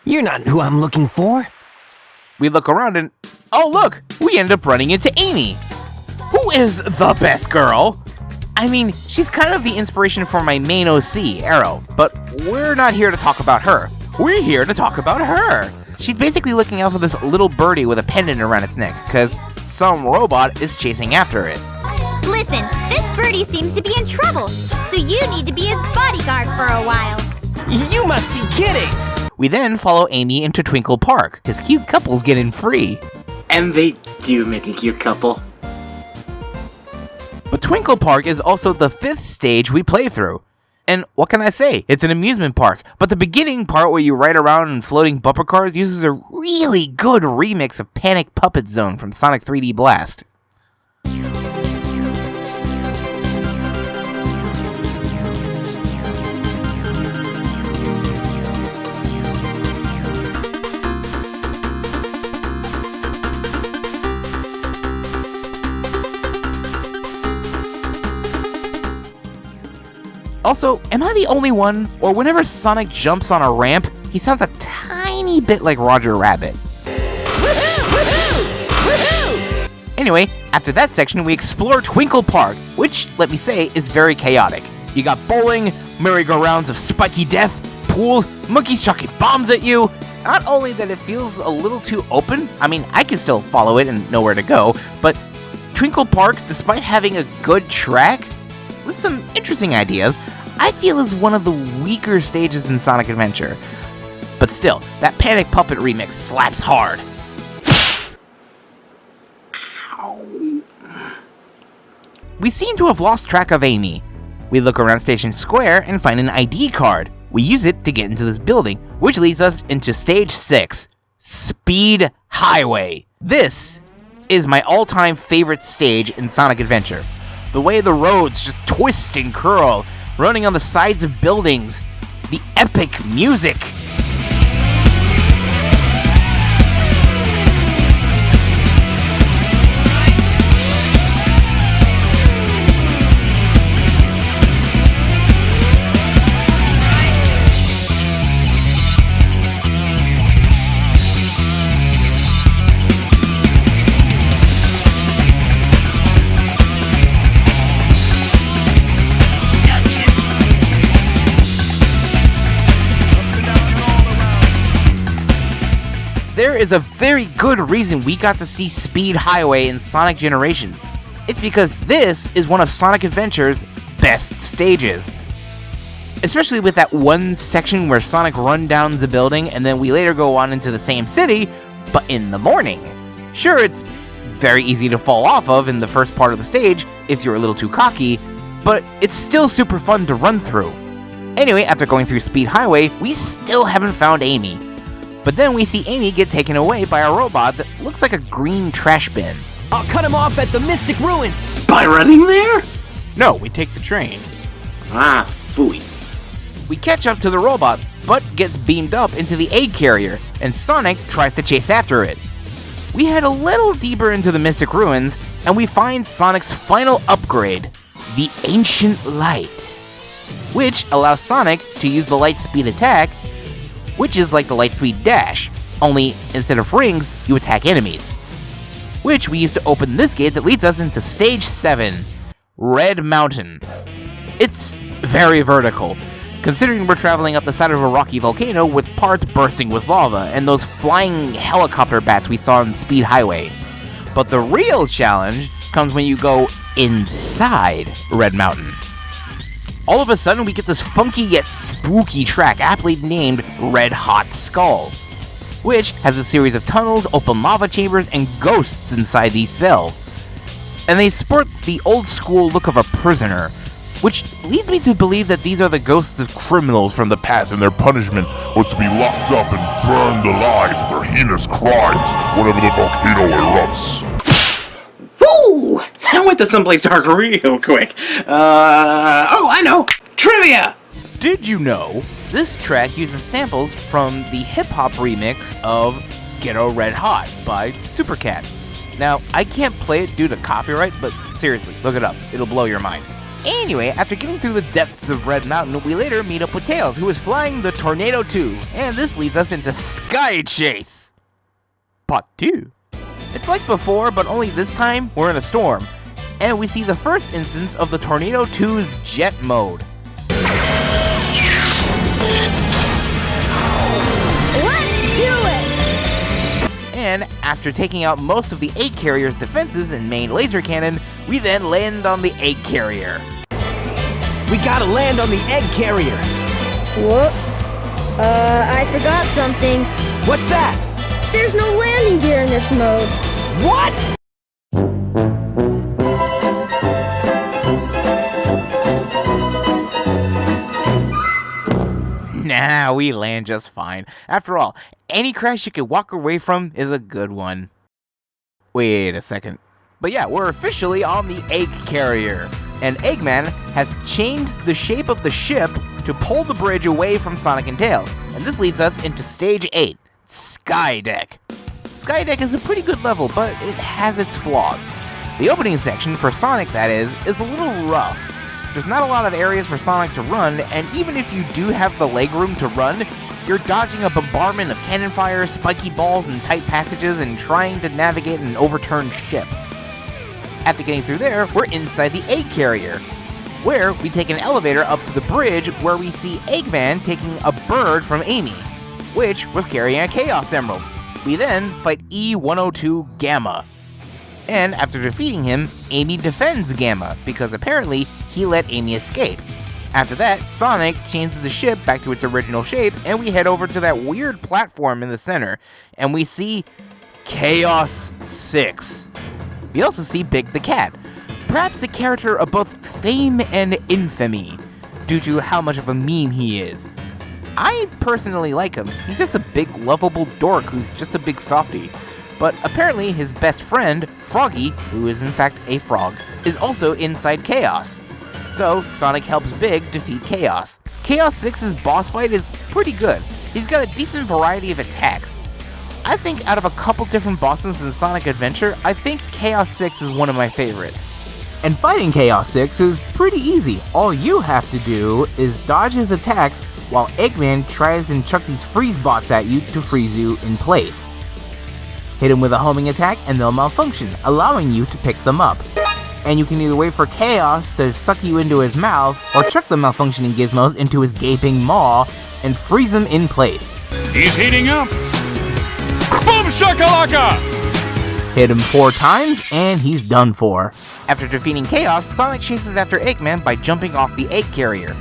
You're not who I'm looking for. We look around and, oh look, we end up running into Amy. Who is the best girl? I mean, she's kind of the inspiration for my main OC, Arrow, but we're not here to talk about her. We're here to talk about her. She's basically looking out for this little birdie with a pendant around its neck, because some robot is chasing after it. Listen, this birdie seems to be in trouble, so you need to be his bodyguard for a while. You must be kidding! We then follow Amy into Twinkle Park, because cute couples get in free. And they do make a cute couple. But Twinkle Park is also the 5th stage we play through. And what can I say? It's an amusement park, but the beginning part where you ride around in floating bumper cars uses a really good remix of Panic Puppet Zone from Sonic 3D Blast. Also, am I the only one, or whenever Sonic jumps on a ramp, he sounds a tiny bit like Roger Rabbit? Anyway, after that section, we explore Twinkle Park, which, let me say, is very chaotic. You got bowling, merry-go-rounds of spiky death, pools, monkeys chucking bombs at you. Not only that it feels a little too open, I mean, I can still follow it and know where to go, but Twinkle Park, despite having a good track, with some interesting ideas, I feel is one of the weaker stages in Sonic Adventure. But still, that Panic Puppet remix slaps hard. We seem to have lost track of Amy. We look around Station Square and find an ID card. We use it to get into this building, which leads us into Stage 6, Speed Highway. This is my all-time favorite stage in Sonic Adventure. The way the roads just twist and curl, running on the sides of buildings, the epic music. there is a very good reason we got to see Speed Highway in Sonic Generations. It's because this is one of Sonic Adventure's best stages. Especially with that one section where Sonic runs down the building and then we later go on into the same city, but in the morning. Sure, it's very easy to fall off of in the first part of the stage if you're a little too cocky, but it's still super fun to run through. Anyway, after going through Speed Highway, we still haven't found Amy. But then we see Amy get taken away by a robot that looks like a green trash bin. I'll cut him off at the Mystic Ruins! By running there? No, we take the train. Ah, phooey. We catch up to the robot, but gets beamed up into the egg carrier, and Sonic tries to chase after it. We head a little deeper into the Mystic Ruins, and we find Sonic's final upgrade, the Ancient Light, which allows Sonic to use the Lightspeed attack, which is like the Lightspeed dash, only instead of rings, you attack enemies, which we use to open this gate that leads us into Stage 7, Red Mountain. It's very vertical, considering we're traveling up the side of a rocky volcano with parts bursting with lava and those flying helicopter bats we saw in Speed Highway. But the real challenge comes when you go inside Red Mountain. All of a sudden, we get this funky yet spooky track aptly named Red Hot Skull, which has a series of tunnels, open lava chambers, and ghosts inside these cells. And they sport the old school look of a prisoner, which leads me to believe that these are the ghosts of criminals from the past, and their punishment was to be locked up and burned alive for their heinous crimes whenever the volcano erupts. Woo! That went to someplace dark real quick. Oh, I know! Trivia! Did you know this track uses samples from the hip-hop remix of Ghetto Red Hot by Supercat? Now, I can't play it due to copyright, but seriously, look it up. It'll blow your mind. Anyway, after getting through the depths of Red Mountain, we later meet up with Tails, who is flying the Tornado 2, and this leads us into Sky Chase. Part 2. It's like before, but only this time, we're in a storm, and we see the first instance of the Tornado 2's jet mode. Let's do it! And after taking out most of the egg carrier's defenses and main laser cannon, we then land on the egg carrier. We gotta land on the egg carrier! Whoops. I forgot something. What's that? There's no landing gear in this mode. What? Nah, we land just fine. After all, any crash you can walk away from is a good one. Wait a second. But yeah, we're officially on the egg carrier, and Eggman has changed the shape of the ship to pull the bridge away from Sonic and Tails, and this leads us into Stage 8, Sky Deck. Sky Deck is a pretty good level, but it has its flaws. The opening section, for Sonic that is a little rough. There's not a lot of areas for Sonic to run, and even if you do have the legroom to run, you're dodging a bombardment of cannon fire, spiky balls, and tight passages, and trying to navigate an overturned ship. After getting through there, we're inside the egg carrier, where we take an elevator up to the bridge where we see Eggman taking a bird from Amy, which was carrying a Chaos Emerald. We then fight E102 Gamma. And after defeating him, Amy defends Gamma, because apparently he let Amy escape. After that, Sonic changes the ship back to its original shape, and we head over to that weird platform in the center, and we see Chaos 6. We also see Big the Cat, perhaps a character of both fame and infamy, due to how much of a meme he is. I personally like him. He's just a big, lovable dork who's just a big softie. But apparently his best friend, Froggy, who is in fact a frog, is also inside Chaos. So Sonic helps Big defeat Chaos. Chaos 6's boss fight is pretty good. He's got a decent variety of attacks. I think out of a couple different bosses in Sonic Adventure, I think Chaos 6 is one of my favorites. And fighting Chaos 6 is pretty easy. All you have to do is dodge his attacks while Eggman tries and chuck these freeze bots at you to freeze you in place. Hit him with a homing attack and they'll malfunction, allowing you to pick them up. And you can either wait for Chaos to suck you into his mouth, or chuck the malfunctioning gizmos into his gaping maw and freeze him in place. He's heating up! shakalaka! Hit him 4 times, and he's done for. After defeating Chaos, Sonic chases after Eggman by jumping off the egg carrier.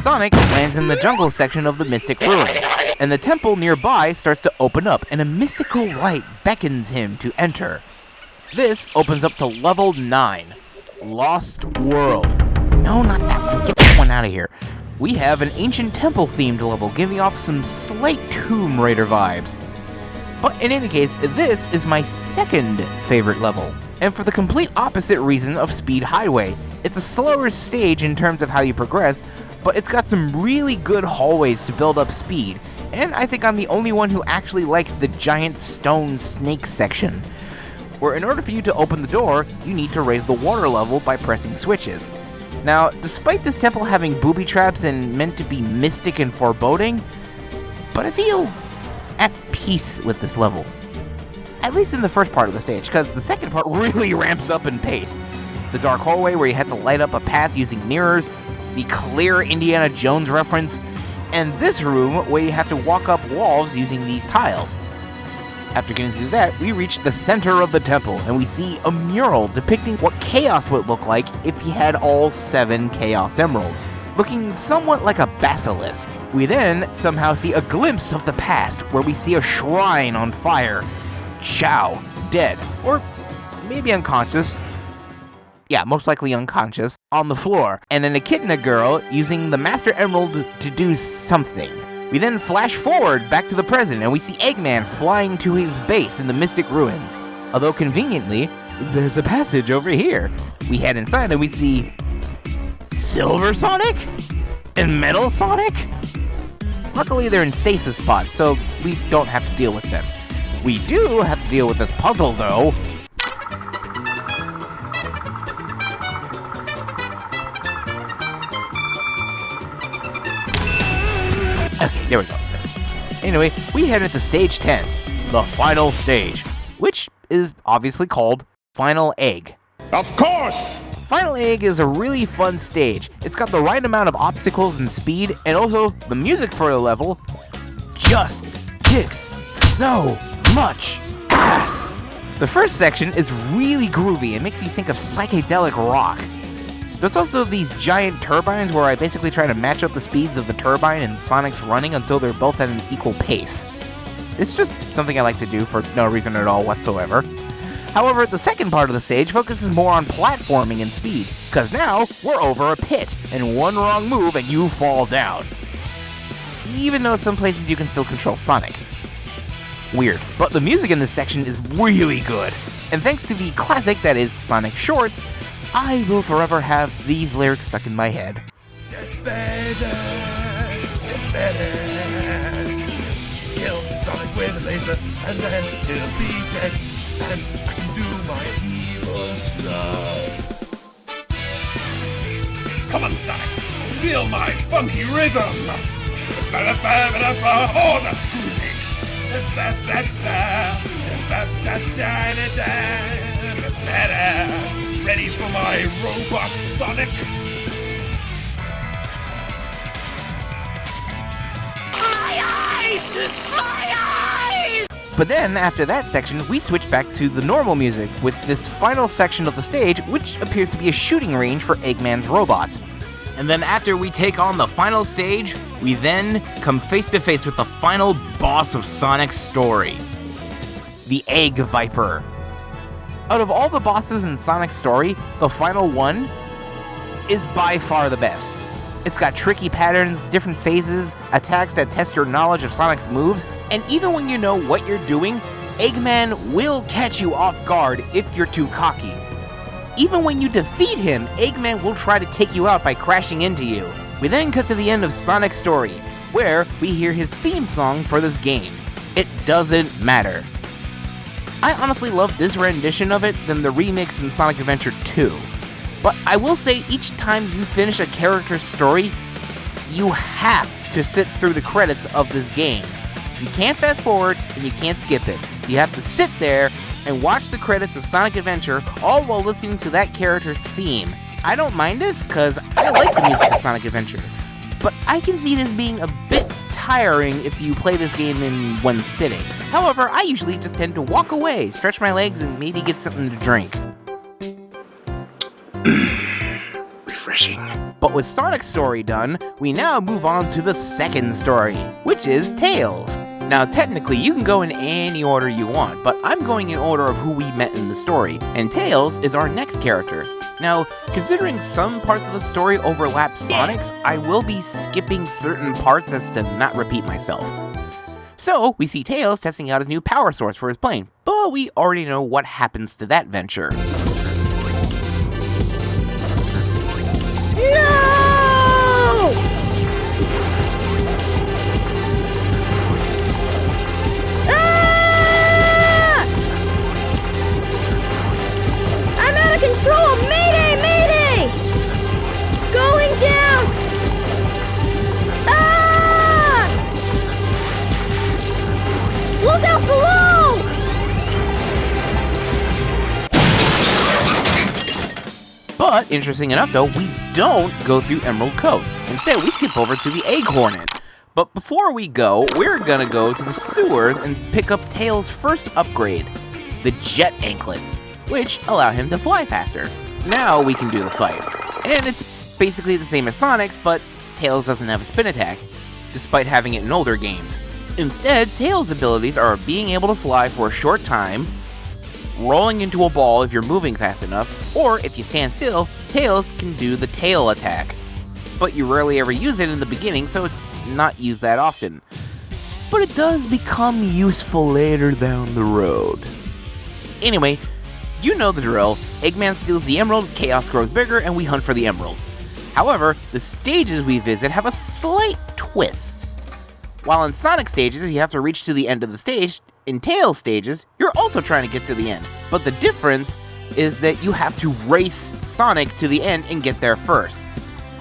Sonic lands in the jungle section of the Mystic Ruins, and the temple nearby starts to open up, and a mystical light beckons him to enter. This opens up to level 9, Lost World. No, not that one. Get that one out of here. We have an ancient temple-themed level, giving off some slight Tomb Raider vibes. But in any case, this is my second favorite level, and for the complete opposite reason of Speed Highway. It's a slower stage in terms of how you progress, but it's got some really good hallways to build up speed, and I think I'm the only one who actually likes the giant stone snake section, where in order for you to open the door, you need to raise the water level by pressing switches. Now, despite this temple having booby traps and meant to be mystic and foreboding, but I feel at peace with this level. At least in the first part of the stage, because the second part really ramps up in pace. The dark hallway where you have to light up a path using mirrors, the clear Indiana Jones reference, and this room where you have to walk up walls using these tiles. After getting through that, we reach the center of the temple, and we see a mural depicting what Chaos would look like if he had all 7 Chaos Emeralds, looking somewhat like a basilisk. We then somehow see a glimpse of the past, where we see a shrine on fire, Chao, dead, or maybe unconscious, yeah, most likely unconscious, on the floor, and an Echidna girl using the Master Emerald to do something. We then flash forward back to the present, and we see Eggman flying to his base in the Mystic Ruins. Although conveniently, there's a passage over here. We head inside and we see Silver Sonic and Metal Sonic. Luckily they're in stasis pods, so we don't have to deal with them. We do have to deal with this puzzle though. Okay, there we go. Anyway, we head into stage 10, the final stage, which is obviously called Final Egg. Of course! Final Egg is a really fun stage. It's got the right amount of obstacles and speed, and also the music for the level just kicks so much ass. The first section is really groovy and makes me think of psychedelic rock. There's also these giant turbines where I basically try to match up the speeds of the turbine and Sonic's running until they're both at an equal pace. It's just something I like to do for no reason at all whatsoever. However, the second part of the stage focuses more on platforming and speed, because now we're over a pit, and one wrong move and you fall down. Even though some places you can still control Sonic. Weird, but the music in this section is really good, and thanks to the classic that is Sonic Shorts, I will forever have these lyrics stuck in my head. Get better, get better. Kill Sonic with a laser, and then he'll be dead. And I can do my evil stuff. Come on, Sonic. Feel my funky rhythm. Oh, that's groovy. Ready for my robot Sonic? My eyes! My eyes! But then, after that section, we switch back to the normal music with this final section of the stage, which appears to be a shooting range for Eggman's robots. And then after we take on the final stage, we then come face to face with the final boss of Sonic's story, the Egg Viper. Out of all the bosses in Sonic's story, the final one is by far the best. It's got tricky patterns, different phases, attacks that test your knowledge of Sonic's moves, and even when you know what you're doing, Eggman will catch you off guard if you're too cocky. Even when you defeat him, Eggman will try to take you out by crashing into you. We then cut to the end of Sonic's story, where we hear his theme song for this game. It doesn't matter. I honestly love this rendition of it than the remix in Sonic Adventure 2. But I will say each time you finish a character's story, you have to sit through the credits of this game. You can't fast forward and you can't skip it. You have to sit there and watch the credits of Sonic Adventure all while listening to that character's theme. I don't mind this because I like the music of Sonic Adventure, but I can see this being a bit tiring if you play this game in one sitting. However, I usually just tend to walk away, stretch my legs, and maybe get something to drink. Refreshing. But with Sonic's story done, we now move on to the second story, which is Tails. Now technically you can go in any order you want, but I'm going in order of who we met in the story, and Tails is our next character. Now, considering some parts of the story overlap Sonic's, I will be skipping certain parts as to not repeat myself. So, we see Tails testing out his new power source for his plane, but we already know what happens to that venture. No! Ah! I'm out of control! Mayday! Mayday! Going down! Ah! Look out below! But, interesting enough though, we don't go through Emerald Coast. Instead, we skip over to the Egg Hornet. But before we go, we're gonna go to the sewers and pick up Tails' first upgrade, the Jet Anklets, which allow him to fly faster. Now we can do the fight. And it's basically the same as Sonic's, but Tails doesn't have a spin attack, despite having it in older games. Instead, Tails' abilities are being able to fly for a short time, rolling into a ball if you're moving fast enough, or if you stand still, Tails can do the tail attack. But you rarely ever use it in the beginning, so it's not used that often. But it does become useful later down the road. Anyway, you know the drill. Eggman steals the emerald, chaos grows bigger, and we hunt for the emeralds. However, the stages we visit have a slight twist. While in Sonic stages, you have to reach to the end of the stage, in Tails stages, you're also trying to get to the end. But the difference is that you have to race Sonic to the end and get there first.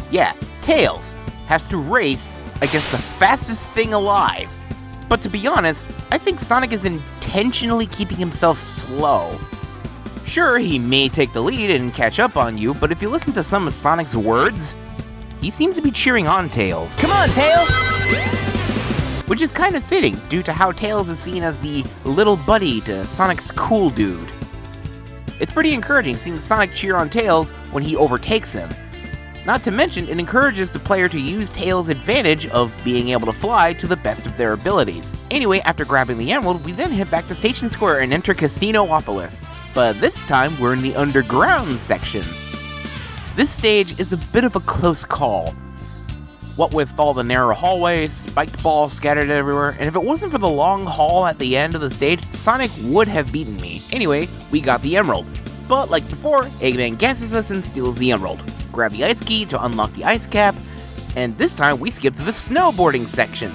Yeah, Tails has to race against the fastest thing alive. But to be honest, I think Sonic is intentionally keeping himself slow. Sure, he may take the lead and catch up on you, but if you listen to some of Sonic's words, he seems to be cheering on Tails. Come on, Tails! Which is kind of fitting, due to how Tails is seen as the little buddy to Sonic's cool dude. It's pretty encouraging seeing Sonic cheer on Tails when he overtakes him. Not to mention, it encourages the player to use Tails' advantage of being able to fly to the best of their abilities. Anyway, after grabbing the emerald, we then head back to Station Square and enter Casinopolis. But this time, we're in the underground section. This stage is a bit of a close call. What with all the narrow hallways, spiked balls scattered everywhere, and if it wasn't for the long hall at the end of the stage, Sonic would have beaten me. Anyway, we got the emerald. But like before, Eggman guesses us and steals the emerald. Grab the ice key to unlock the ice cap, and this time we skip to the snowboarding section.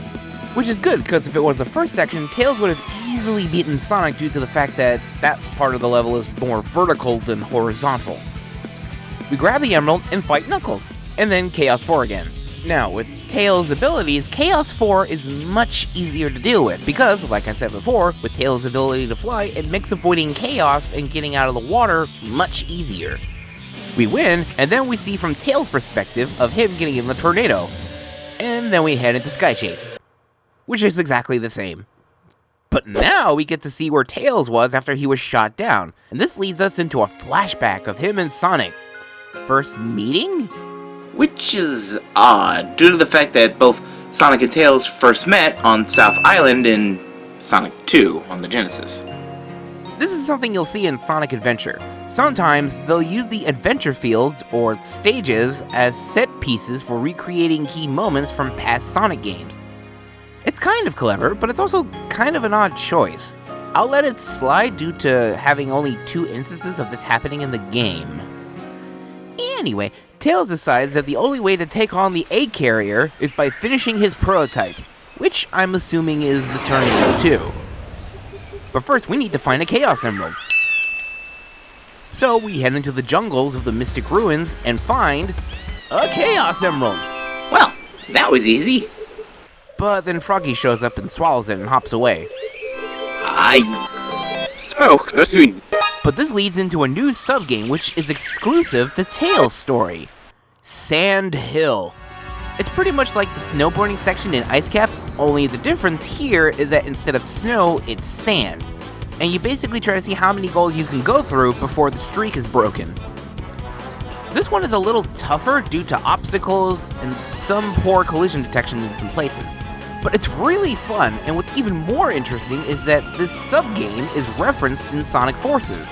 Which is good, because if it was the first section, Tails would have easily beaten Sonic due to the fact that that part of the level is more vertical than horizontal. We grab the emerald and fight Knuckles, and then Chaos 4 again. Now, with Tails' abilities, Chaos 4 is much easier to deal with, because, like I said before, with Tails' ability to fly, it makes avoiding chaos and getting out of the water much easier. We win, and then we see from Tails' perspective of him getting in the tornado. And then we head into Sky Chase, which is exactly the same. But now we get to see where Tails was after he was shot down, and this leads us into a flashback of him and Sonic. First meeting? Which is odd, due to the fact that both Sonic and Tails first met on South Island in Sonic 2 on the Genesis. This is something you'll see in Sonic Adventure. Sometimes they'll use the adventure fields, or stages, as set pieces for recreating key moments from past Sonic games. It's kind of clever, but it's also kind of an odd choice. I'll let it slide due to having only 2 instances of this happening in the game. Anyway, Tails decides that the only way to take on the egg carrier is by finishing his prototype, which I'm assuming is the Tornado 2. But first, we need to find a Chaos Emerald. So we head into the jungles of the Mystic Ruins and find a Chaos Emerald. Well, that was easy. But then Froggy shows up and swallows it and hops away. But this leads into a new subgame which is exclusive to Tails' story, Sand Hill. It's pretty much like the snowboarding section in Ice Cap, only the difference here is that instead of snow, it's sand. And you basically try to see how many goals you can go through before the streak is broken. This one is a little tougher due to obstacles and some poor collision detection in some places. But it's really fun, and what's even more interesting is that this sub-game is referenced in Sonic Forces.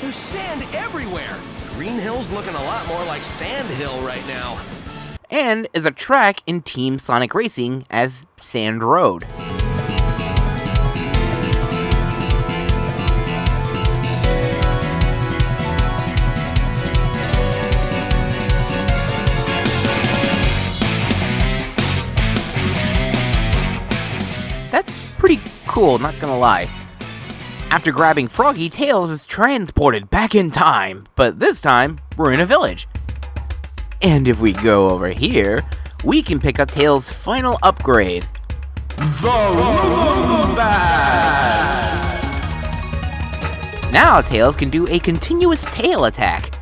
There's sand everywhere! Green Hill's looking a lot more like Sand Hill right now. And is a track in Team Sonic Racing as Sand Road. That's pretty cool, not gonna lie. After grabbing Froggy, Tails is transported back in time, but this time, we're in a village. And if we go over here, we can pick up Tails' final upgrade. Now Tails can do a continuous tail attack,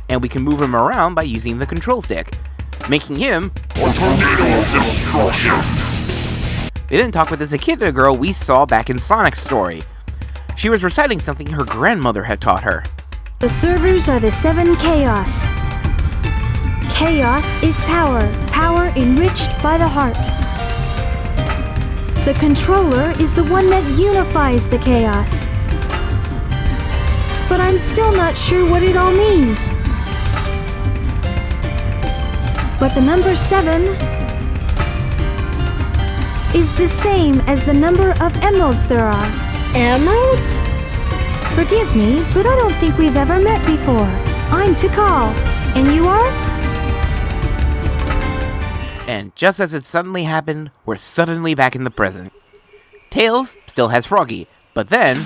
and we can move him around by using the control stick, making him a tornado of destruction. We then talk with this Echidna girl we saw back in Sonic's story. She was reciting something her grandmother had taught her. The servers are the 7 Chaos. Chaos is power, power enriched by the heart. The controller is the one that unifies the chaos. But I'm still not sure what it all means. But the number 7 is the same as the number of emeralds there are. Emeralds? Forgive me, but I don't think we've ever met before. I'm Tikal, and you are? And just as it suddenly happened, we're suddenly back in the present. Tails still has Froggy, but then...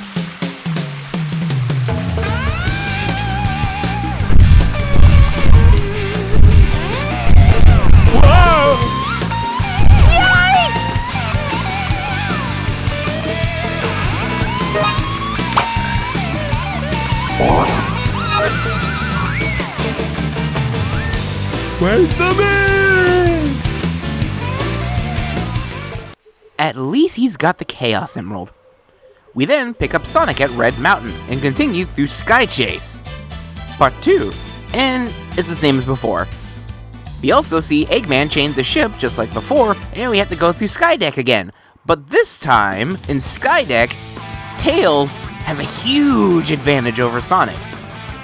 Whoa! Yikes! Where's the man? At least he's got the Chaos Emerald. We then pick up Sonic at Red Mountain and continue through Sky Chase. Part 2, and it's the same as before. We also see Eggman chain the ship just like before, and we have to go through Skydeck again. But this time, in Skydeck, Tails has a huge advantage over Sonic.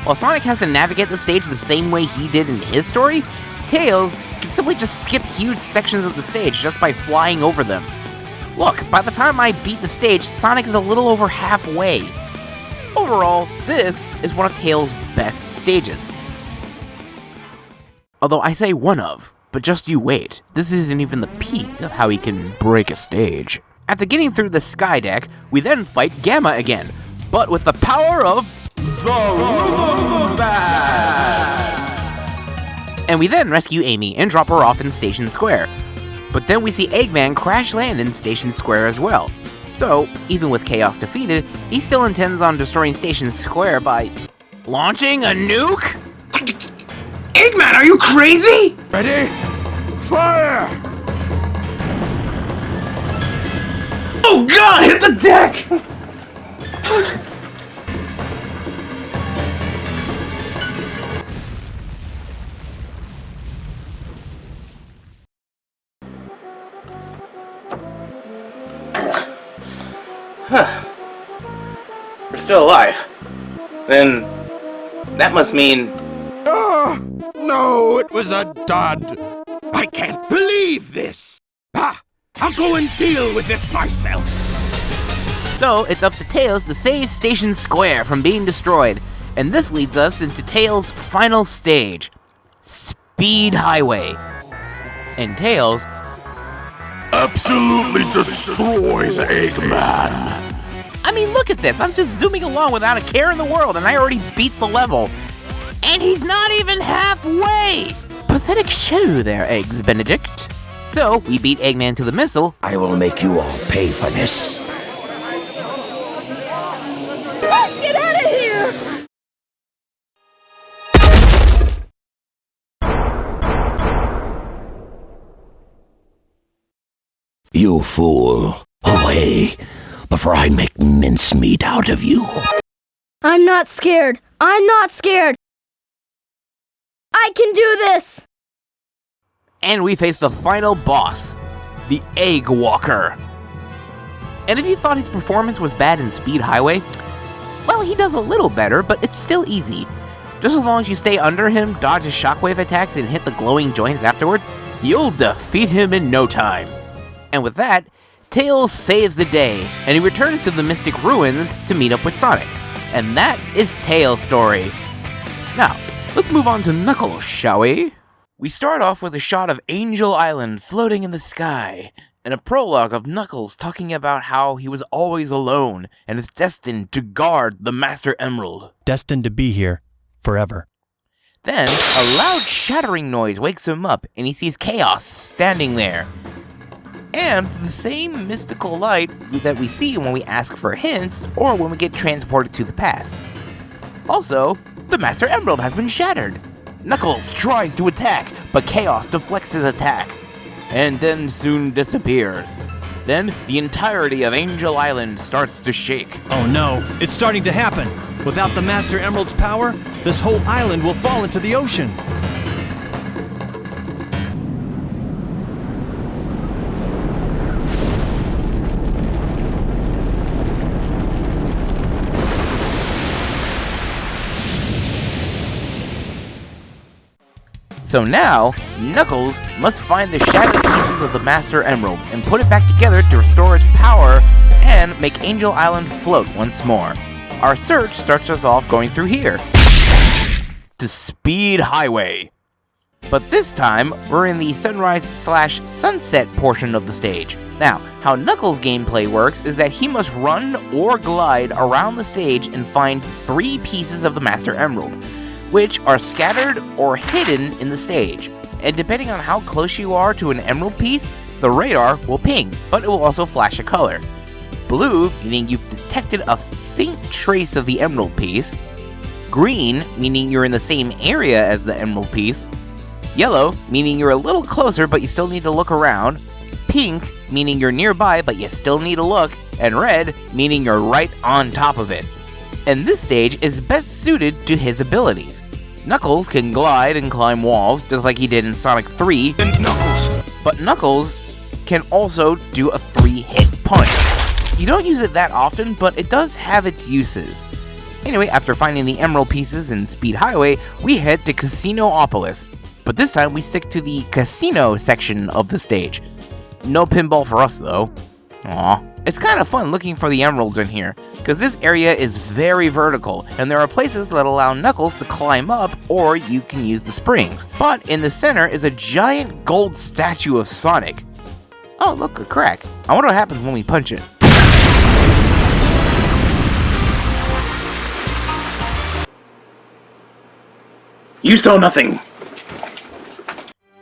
While Sonic has to navigate the stage the same way he did in his story, Tails can simply just skip huge sections of the stage just by flying over them. Look, by the time I beat the stage, Sonic is a little over halfway. Overall, this is one of Tails' best stages. Although I say one of, but just you wait. This isn't even the peak of how he can break a stage. After getting through the Skydeck, we then fight Gamma again, but with the power of the Rumba! And we then rescue Amy and drop her off in Station Square. But then we see Eggman crash land in Station Square as well. So, even with Chaos defeated, he still intends on destroying Station Square by launching a nuke? Eggman, are you crazy? Ready? Fire! Oh god, hit the deck! We're still alive. Then that must mean... Oh, no, it was a dud. I can't believe this. I'll go and deal with this myself. So it's up to Tails to save Station Square from being destroyed. And this leads us into Tails' final stage, Speed Highway. And Tails absolutely destroys Eggman. I mean, look at this. I'm just zooming along without a care in the world, and I already beat the level. And he's not even halfway! Pathetic show there, Eggs Benedict. So, we beat Eggman to the missile. I will make you all pay for this. Get out of here! You fool. Away, before I make mincemeat out of you. I'm not scared. I'm not scared. I can do this! And we face the final boss, the Egg Walker. And if you thought his performance was bad in Speed Highway, well, he does a little better, but it's still easy. Just as long as you stay under him, dodge his shockwave attacks, and hit the glowing joints afterwards, you'll defeat him in no time. And with that, Tails saves the day, and he returns to the Mystic Ruins to meet up with Sonic. And that is Tails' story. Now, let's move on to Knuckles, shall we? We start off with a shot of Angel Island floating in the sky, and a prologue of Knuckles talking about how he was always alone and is destined to guard the Master Emerald. Destined to be here forever. Then, a loud shattering noise wakes him up, and he sees Chaos standing there. And the same mystical light that we see when we ask for hints, or when we get transported to the past. Also, the Master Emerald has been shattered. Knuckles tries to attack, but Chaos deflects his attack, and then soon disappears. Then, the entirety of Angel Island starts to shake. Oh no, it's starting to happen. Without the Master Emerald's power, this whole island will fall into the ocean. So now, Knuckles must find the shattered pieces of the Master Emerald and put it back together to restore its power and make Angel Island float once more. Our search starts us off going through here, to Speed Highway. But this time, we're in the sunrise/sunset portion of the stage. Now, how Knuckles' gameplay works is that he must run or glide around the stage and find 3 pieces of the Master Emerald, which are scattered or hidden in the stage. And depending on how close you are to an emerald piece, the radar will ping, but it will also flash a color. Blue, meaning you've detected a faint trace of the emerald piece. Green, meaning you're in the same area as the emerald piece. Yellow, meaning you're a little closer but you still need to look around. Pink, meaning you're nearby but you still need to look. And red, meaning you're right on top of it. And this stage is best suited to his abilities. Knuckles can glide and climb walls, just like he did in Sonic 3. But Knuckles can also do a 3-hit punch. You don't use it that often, but it does have its uses. Anyway, after finding the emerald pieces in Speed Highway, we head to Casinopolis. But this time we stick to the casino section of the stage. No pinball for us though. Aw. It's kind of fun looking for the emeralds in here, because this area is very vertical, and there are places that allow Knuckles to climb up, or you can use the springs. But in the center is a giant gold statue of Sonic. Oh, look, a crack. I wonder what happens when we punch it. You saw nothing.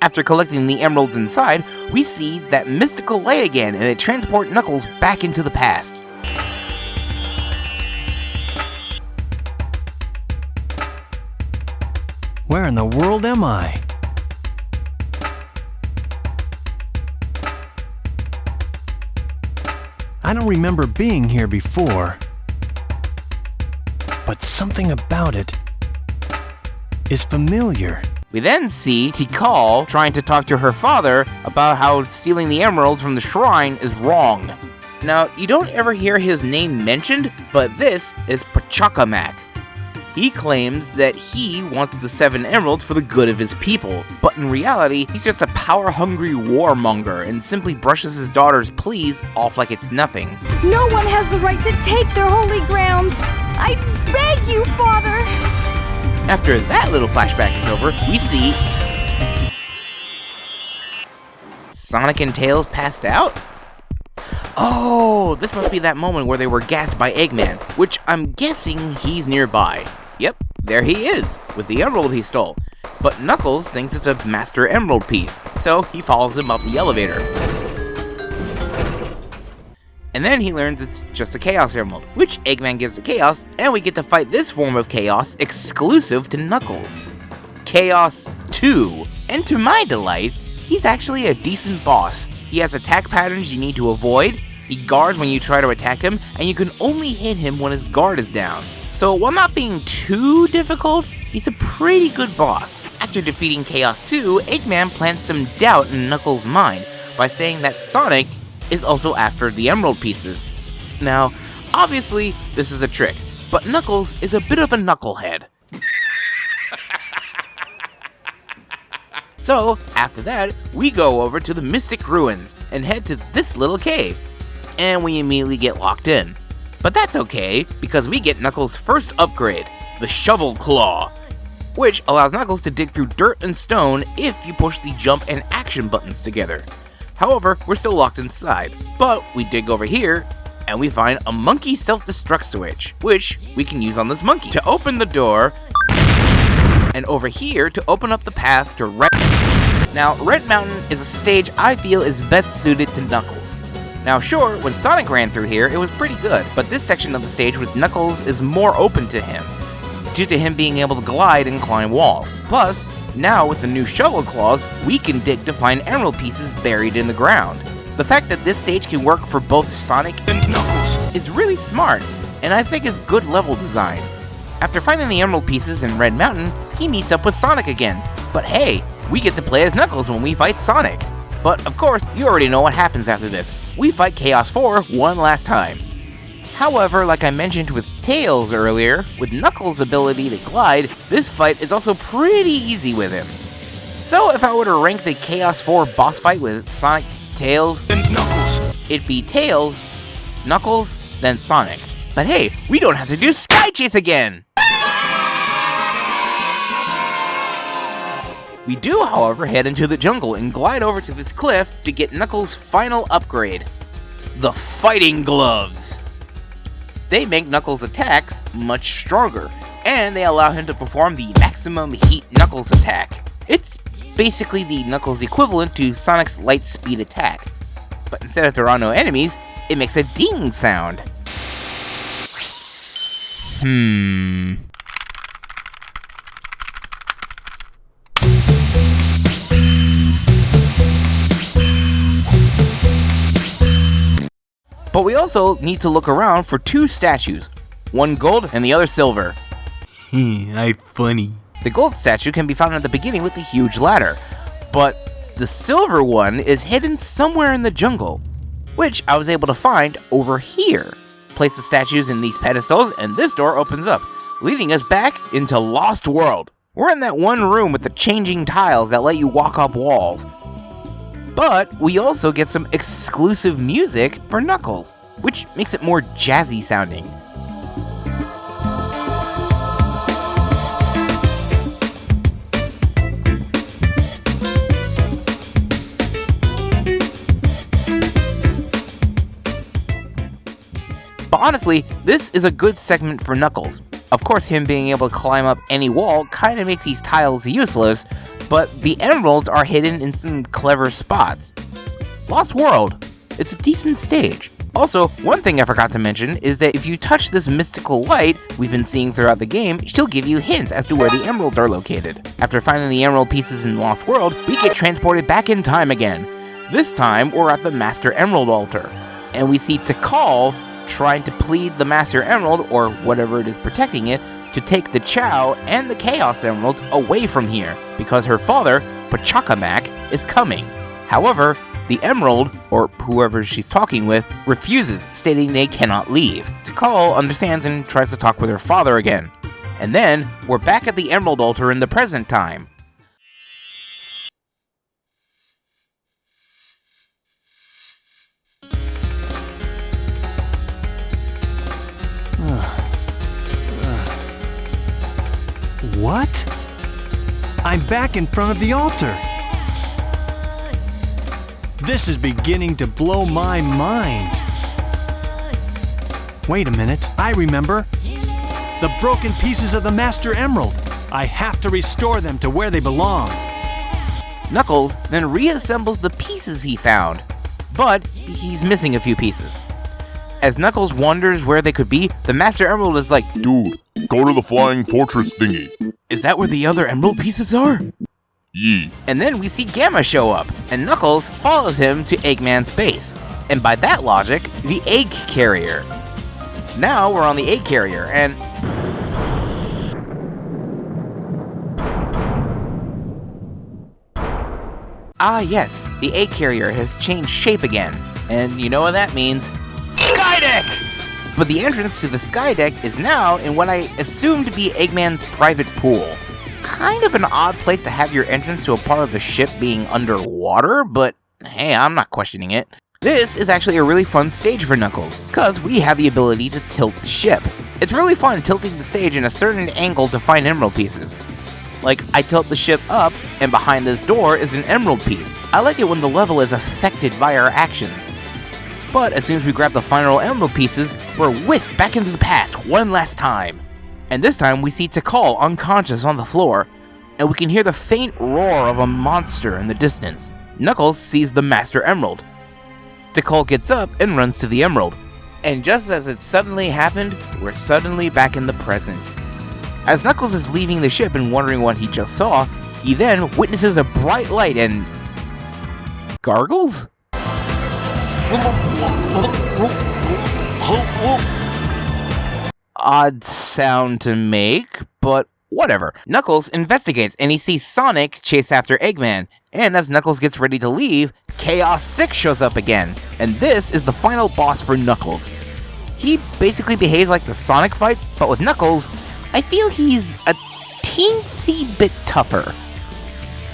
After collecting the emeralds inside, we see that mystical light again, and it transports Knuckles back into the past. Where in the world am I? I don't remember being here before, but something about it is familiar. We then see Tikal trying to talk to her father about how stealing the emeralds from the shrine is wrong. Now, you don't ever hear his name mentioned, but this is Pachacamac. He claims that he wants the 7 emeralds for the good of his people, but in reality, he's just a power-hungry warmonger and simply brushes his daughter's pleas off like it's nothing. No one has the right to take their holy grounds. I beg you, Father! After that little flashback is over, we see Sonic and Tails passed out? Oh, this must be that moment where they were gassed by Eggman, which I'm guessing he's nearby. Yep, there he is, with the emerald he stole. But Knuckles thinks it's a Master Emerald piece, so he follows him up the elevator. And then he learns it's just a Chaos Emerald, which Eggman gives to Chaos, and we get to fight this form of Chaos exclusive to Knuckles. Chaos 2. And to my delight, he's actually a decent boss. He has attack patterns you need to avoid, he guards when you try to attack him, and you can only hit him when his guard is down. So while not being too difficult, he's a pretty good boss. After defeating Chaos 2, Eggman plants some doubt in Knuckles' mind by saying that Sonic is also after the Emerald Pieces. Now, obviously, this is a trick, but Knuckles is a bit of a knucklehead. So, after that, we go over to the Mystic Ruins and head to this little cave, and we immediately get locked in. But that's okay, because we get Knuckles' first upgrade, the Shovel Claw, which allows Knuckles to dig through dirt and stone if you push the jump and action buttons together. However, we're still locked inside, but we dig over here, and we find a monkey self-destruct switch, which we can use on this monkey to open the door, and over here to open up the path to Red. Now, Red Mountain is a stage I feel is best suited to Knuckles. Now sure, when Sonic ran through here, it was pretty good, but this section of the stage with Knuckles is more open to him, due to him being able to glide and climb walls. Plus, now with the new shovel claws, we can dig to find emerald pieces buried in the ground. The fact that this stage can work for both Sonic and Knuckles is really smart, and I think is good level design. After finding the emerald pieces in Red Mountain, he meets up with Sonic again, but hey, we get to play as Knuckles when we fight Sonic. But of course, you already know what happens after this. We fight Chaos 4 one last time. However, like I mentioned with Tails earlier, with Knuckles' ability to glide, this fight is also pretty easy with him. So if I were to rank the Chaos 4 boss fight with Sonic, Tails, and Knuckles, it'd be Tails, Knuckles, then Sonic. But hey, we don't have to do Sky Chase again! We do, however, head into the jungle and glide over to this cliff to get Knuckles' final upgrade, the Fighting Gloves. They make Knuckles' attacks much stronger, and they allow him to perform the Maximum Heat Knuckles attack. It's basically the Knuckles equivalent to Sonic's light speed attack, but instead of there are no enemies, it makes a ding sound. But we also need to look around for two statues, one gold and the other silver. I funny. The gold statue can be found at the beginning with a huge ladder, but the silver one is hidden somewhere in the jungle, which I was able to find over here. Place the statues in these pedestals and this door opens up, leading us back into Lost World. We're in that one room with the changing tiles that let you walk up walls. But we also get some exclusive music for Knuckles, which makes it more jazzy sounding. But honestly, this is a good segment for Knuckles. Of course, him being able to climb up any wall kinda makes these tiles useless, but the emeralds are hidden in some clever spots. Lost World, it's a decent stage. Also, one thing I forgot to mention is that if you touch this mystical light we've been seeing throughout the game, she'll give you hints as to where the emeralds are located. After finding the emerald pieces in Lost World, we get transported back in time again. This time, we're at the Master Emerald altar, and we see Tikal trying to plead the Master Emerald, or whatever it is protecting it, to take the Chow and the Chaos Emeralds away from here, because her father, Pachacamac, is coming. However, the Emerald, or whoever she's talking with, refuses, stating they cannot leave. Tikal understands and tries to talk with her father again. And then, we're back at the Emerald altar in the present time. What? I'm back in front of the altar. This is beginning to blow my mind. Wait a minute, I remember. The broken pieces of the Master Emerald. I have to restore them to where they belong. Knuckles then reassembles the pieces he found, but he's missing a few pieces. As Knuckles wonders where they could be, the Master Emerald is like, "Dude, go to the flying fortress thingy." Is that where the other emerald pieces are? Yee. And then we see Gamma show up, and Knuckles follows him to Eggman's base. And by that logic, the egg carrier. Now we're on the egg carrier, and... Ah yes, the egg carrier has changed shape again. And you know what that means? Skydeck! But the entrance to the Skydeck is now in what I assume to be Eggman's private pool. Kind of an odd place to have your entrance to a part of the ship being underwater, but hey, I'm not questioning it. This is actually a really fun stage for Knuckles, because we have the ability to tilt the ship. It's really fun tilting the stage in a certain angle to find emerald pieces. Like, I tilt the ship up, and behind this door is an emerald piece. I like it when the level is affected by our actions. But as soon as we grab the final emerald pieces, we're whisked back into the past one last time. And this time we see Tikal unconscious on the floor, and we can hear the faint roar of a monster in the distance. Knuckles sees the Master Emerald. Tikal gets up and runs to the emerald. And just as it suddenly happened, we're suddenly back in the present. As Knuckles is leaving the ship and wondering what he just saw, he then witnesses a bright light and... gargles? Odd sound to make, but whatever. Knuckles investigates and he sees Sonic chase after Eggman, and as Knuckles gets ready to leave, Chaos 6 shows up again, and this is the final boss for Knuckles. He basically behaves like the Sonic fight, but with Knuckles, I feel he's a teensy bit tougher.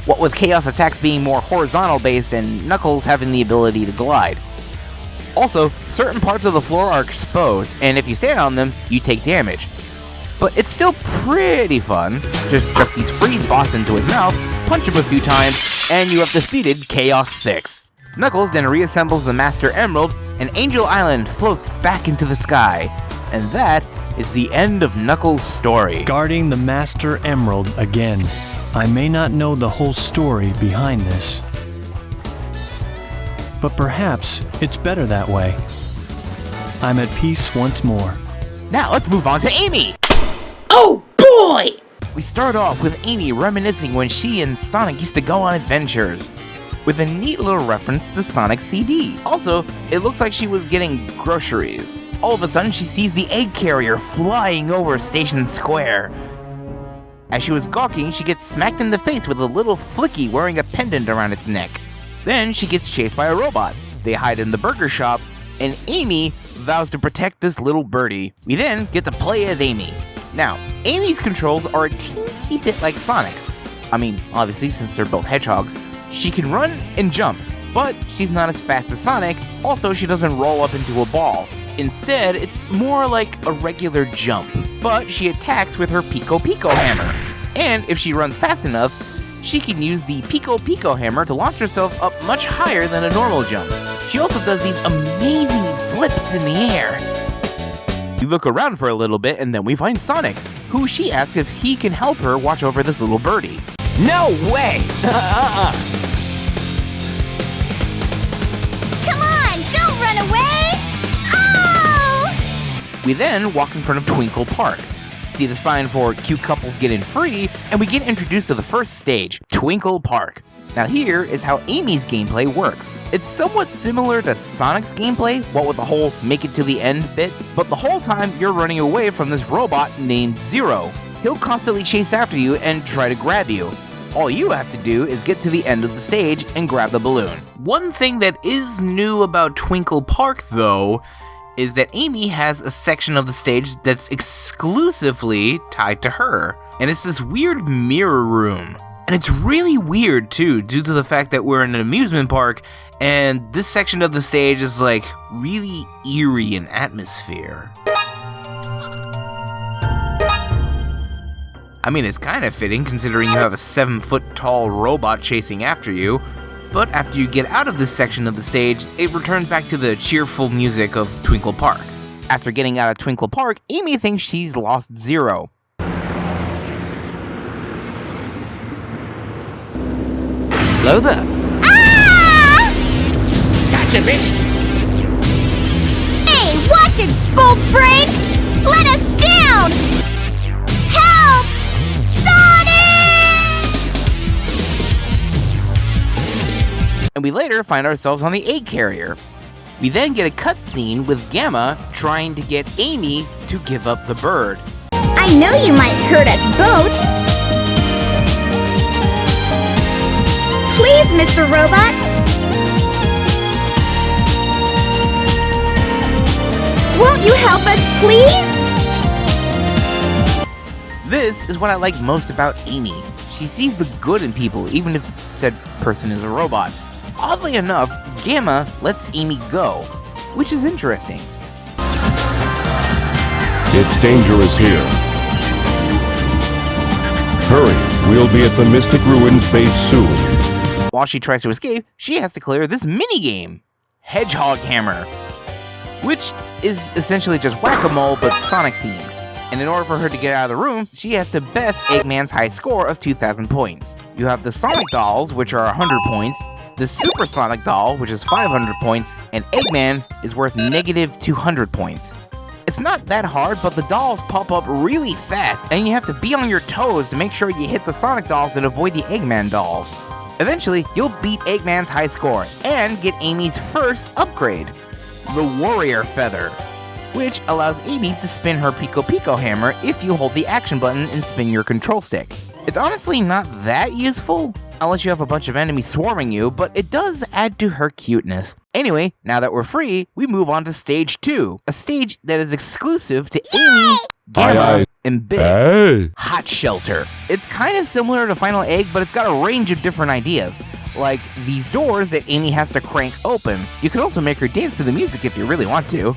What with Chaos attacks being more horizontal based and Knuckles having the ability to glide. Also, certain parts of the floor are exposed, and if you stand on them, you take damage. But it's still pretty fun. Just chuck these freeze boss into his mouth, punch him a few times, and you have defeated Chaos 6. Knuckles then reassembles the Master Emerald, and Angel Island floats back into the sky. And that is the end of Knuckles' story. Guarding the Master Emerald again. I may not know the whole story behind this, but perhaps it's better that way. I'm at peace once more. Now let's move on to Amy! Oh boy! We start off with Amy reminiscing when she and Sonic used to go on adventures, with a neat little reference to Sonic CD. Also, it looks like she was getting groceries. All of a sudden, she sees the egg carrier flying over Station Square. As she was gawking, she gets smacked in the face with a little flicky wearing a pendant around its neck. Then she gets chased by a robot. They hide in the burger shop, and Amy vows to protect this little birdie. We then get to play as Amy. Now, Amy's controls are a teensy bit like Sonic's. I mean, obviously, since they're both hedgehogs, she can run and jump, but she's not as fast as Sonic. Also, she doesn't roll up into a ball. Instead, it's more like a regular jump, but she attacks with her Pico Pico hammer. And if she runs fast enough, she can use the Pico Pico hammer to launch herself up much higher than a normal jump. She also does these amazing flips in the air. We look around for a little bit and then we find Sonic, who she asks if he can help her watch over this little birdie. No way! Come on, don't run away! Oh! We then walk in front of Twinkle Park, see the sign for cute couples get in free, and we get introduced to the first stage, Twinkle Park. Now here is how Amy's gameplay works. It's somewhat similar to Sonic's gameplay, what with the whole make it to the end bit, but the whole time you're running away from this robot named Zero. He'll constantly chase after you and try to grab you. All you have to do is get to the end of the stage and grab the balloon. One thing that is new about Twinkle Park, though, is that Amy has a section of the stage that's exclusively tied to her. And it's this weird mirror room. And it's really weird, too, due to the fact that we're in an amusement park, and this section of the stage is, like, really eerie in atmosphere. I mean, it's kind of fitting considering you have a 7-foot-tall robot chasing after you, but after you get out of this section of the stage, it returns back to the cheerful music of Twinkle Park. After getting out of Twinkle Park, Amy thinks she's lost Zero. Hello there. Ah! Gotcha, bitch! Hey, watch it, Bolt Brain! Let us down! Help! Sonic! we later find ourselves on the egg carrier. We then get a cutscene with Gamma trying to get Amy to give up the bird. I know you might hurt us both. Please, Mr. Robot. Won't you help us, please? This is what I like most about Amy. She sees the good in people, even if said person is a robot. Oddly enough, Gamma lets Amy go, which is interesting. It's dangerous here. Hurry, we'll be at the Mystic Ruins base soon. While she tries to escape, she has to clear this minigame, Hedgehog Hammer, which is essentially just whack-a-mole but Sonic themed. And in order for her to get out of the room, she has to best Eggman's high score of 2,000 points. You have the Sonic dolls, which are 100 points, the Super Sonic doll, which is 500 points, and Eggman is worth negative 200 points. It's not that hard, but the dolls pop up really fast, and you have to be on your toes to make sure you hit the Sonic dolls and avoid the Eggman dolls. Eventually, you'll beat Eggman's high score, and get Amy's first upgrade, the Warrior Feather, which allows Amy to spin her Pico Pico hammer if you hold the action button and spin your control stick. It's honestly not that useful, unless you have a bunch of enemies swarming you, but it does add to her cuteness. Anyway, now that we're free, we move on to Stage 2, a stage that is exclusive to Amy, Gamma, and Big, Hot Shelter. It's kind of similar to Final Egg, but it's got a range of different ideas, like these doors that Amy has to crank open. You can also make her dance to the music if you really want to.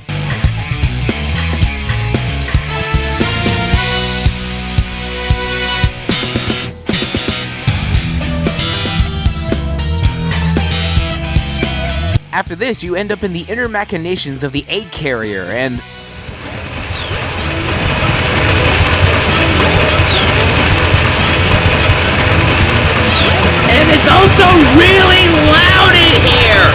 After this, you end up in the inner machinations of the egg carrier, and it's also really loud in here!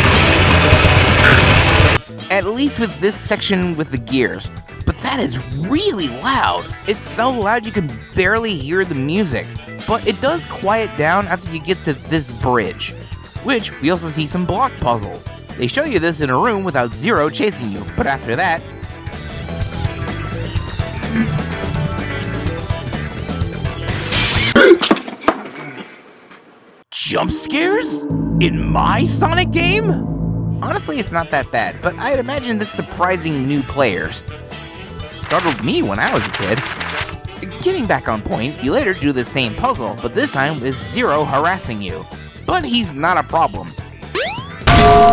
At least with this section with the gears. But that is really loud. It's so loud you can barely hear the music. But it does quiet down after you get to this bridge, which we also see some block puzzles. They show you this in a room without Zero chasing you, but after that... Jump scares? In my Sonic game? Honestly, it's not that bad, but I'd imagine this surprising new players. Startled me when I was a kid. Getting back on point, you later do the same puzzle, but this time with Zero harassing you. But he's not a problem.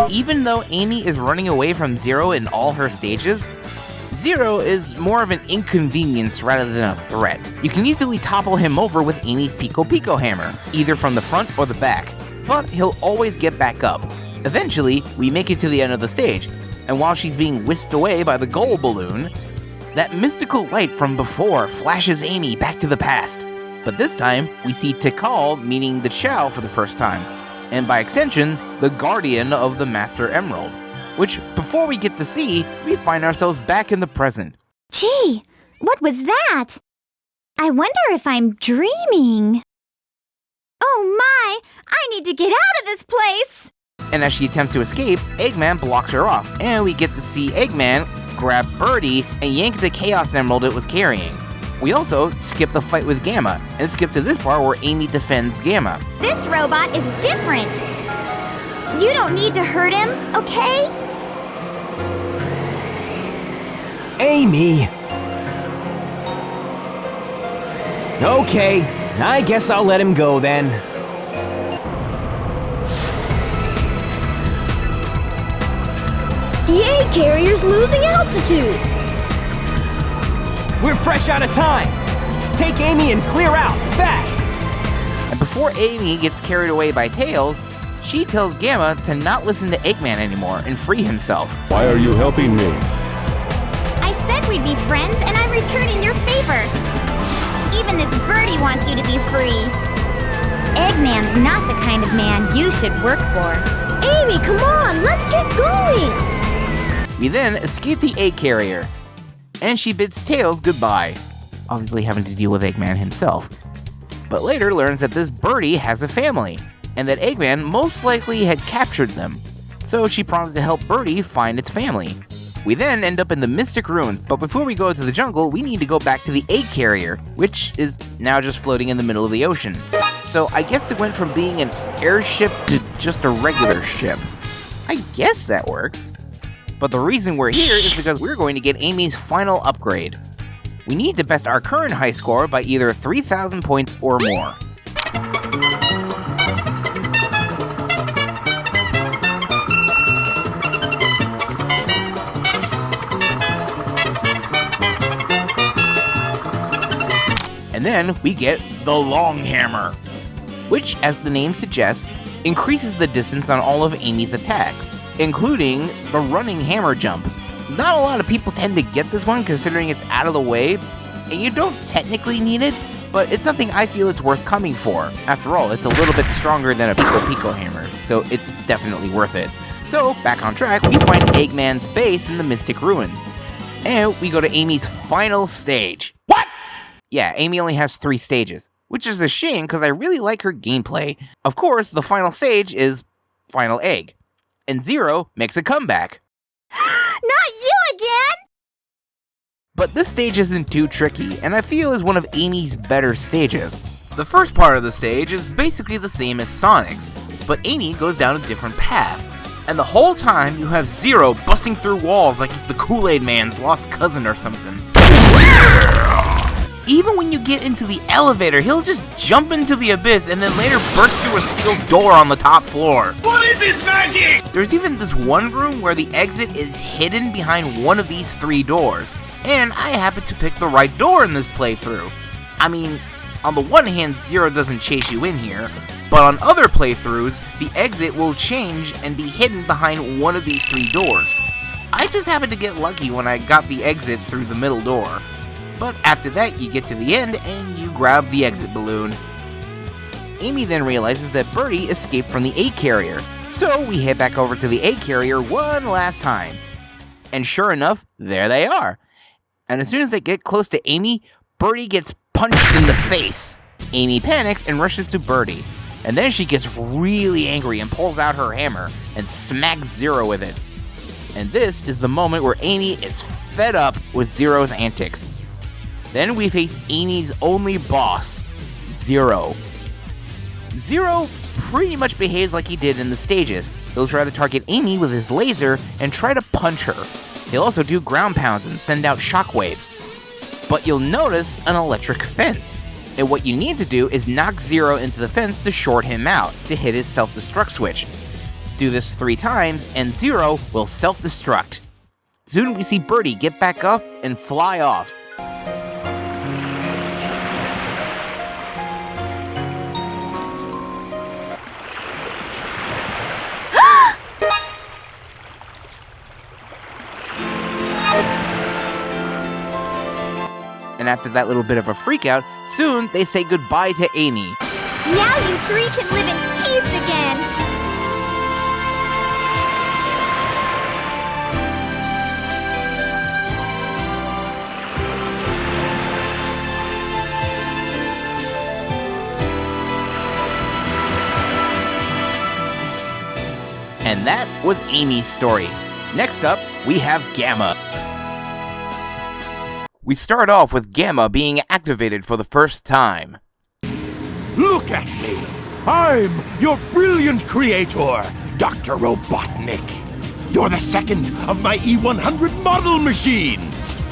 Even though Amy is running away from Zero in all her stages, Zero is more of an inconvenience rather than a threat. You can easily topple him over with Amy's Pico Pico hammer, either from the front or the back, but he'll always get back up. Eventually, we make it to the end of the stage, and while she's being whisked away by the gold balloon, that mystical light from before flashes Amy back to the past. But this time, we see Tikal meeting the Chow for the first time, and by extension, the guardian of the Master Emerald, which, before we get to see, we find ourselves back in the present. Gee, what was that? I wonder if I'm dreaming. Oh my, I need to get out of this place! And as she attempts to escape, Eggman blocks her off, and we get to see Eggman grab Birdie and yank the Chaos Emerald it was carrying. We also skip the fight with Gamma, and skip to this part where Amy defends Gamma. This robot is different. You don't need to hurt him, okay? Amy! Okay, I guess I'll let him go then. The egg carrier's losing altitude! We're fresh out of time! Take Amy and clear out, fast! And before Amy gets carried away by Tails, she tells Gamma to not listen to Eggman anymore and free himself. Why are you helping me? I said we'd be friends, and I'm returning your favor. Even this birdie wants you to be free. Eggman's not the kind of man you should work for. Amy, come on, let's get going! We then escape the egg carrier, and she bids Tails goodbye, obviously having to deal with Eggman himself. But later learns that this birdie has a family, and that Eggman most likely had captured them, so she promised to help Birdie find its family. We then end up in the Mystic Ruins, but before we go to the jungle, we need to go back to the egg carrier, which is now just floating in the middle of the ocean. So I guess it went from being an airship to just a regular ship. I guess that works. But the reason we're here is because we're going to get Amy's final upgrade. We need to best our current high score by either 3,000 points or more. And then we get the Long Hammer, which, as the name suggests, increases the distance on all of Amy's attacks, including the running hammer jump. Not a lot of people tend to get this one considering it's out of the way, and you don't technically need it, but it's something I feel it's worth coming for. After all, it's a little bit stronger than a Pico hammer, so it's definitely worth it. So, back on track, we find Eggman's base in the Mystic Ruins, and we go to Amy's final stage. What? Yeah, Amy only has 3 stages, which is a shame because I really like her gameplay. Of course, the final stage is Final Egg, and Zero makes a comeback. Not you again! But this stage isn't too tricky, and I feel is one of Amy's better stages. The first part of the stage is basically the same as Sonic's, but Amy goes down a different path. And the whole time you have Zero busting through walls like he's the Kool-Aid Man's lost cousin or something. Even when you get into the elevator, he'll just jump into the abyss and then later burst through a steel door on the top floor. What is this magic? There's even this one room where the exit is hidden behind one of these 3 doors, and I happen to pick the right door in this playthrough. I mean, on the one hand, Zero doesn't chase you in here, but on other playthroughs, the exit will change and be hidden behind one of these 3 doors. I just happened to get lucky when I got the exit through the middle door. But after that, you get to the end and you grab the exit balloon. Amy then realizes that Birdie escaped from the egg carrier, so we head back over to the egg carrier one last time. And sure enough, there they are. And as soon as they get close to Amy, Birdie gets punched in the face. Amy panics and rushes to Birdie, and then she gets really angry and pulls out her hammer and smacks Zero with it. And this is the moment where Amy is fed up with Zero's antics. Then we face Amy's only boss, Zero. Zero pretty much behaves like he did in the stages. He'll try to target Amy with his laser and try to punch her. He'll also do ground pounds and send out shockwaves. But you'll notice an electric fence. And what you need to do is knock Zero into the fence to short him out, to hit his self-destruct switch. Do this 3 times and Zero will self-destruct. Soon we see Birdie get back up and fly off. And after that little bit of a freakout, soon they say goodbye to Amy. Now you 3 can live in peace again! And that was Amy's story. Next up, we have Gamma. We start off with Gamma being activated for the first time. Look at me! I'm your brilliant creator, Dr. Robotnik. You're the second of my E100 model machines.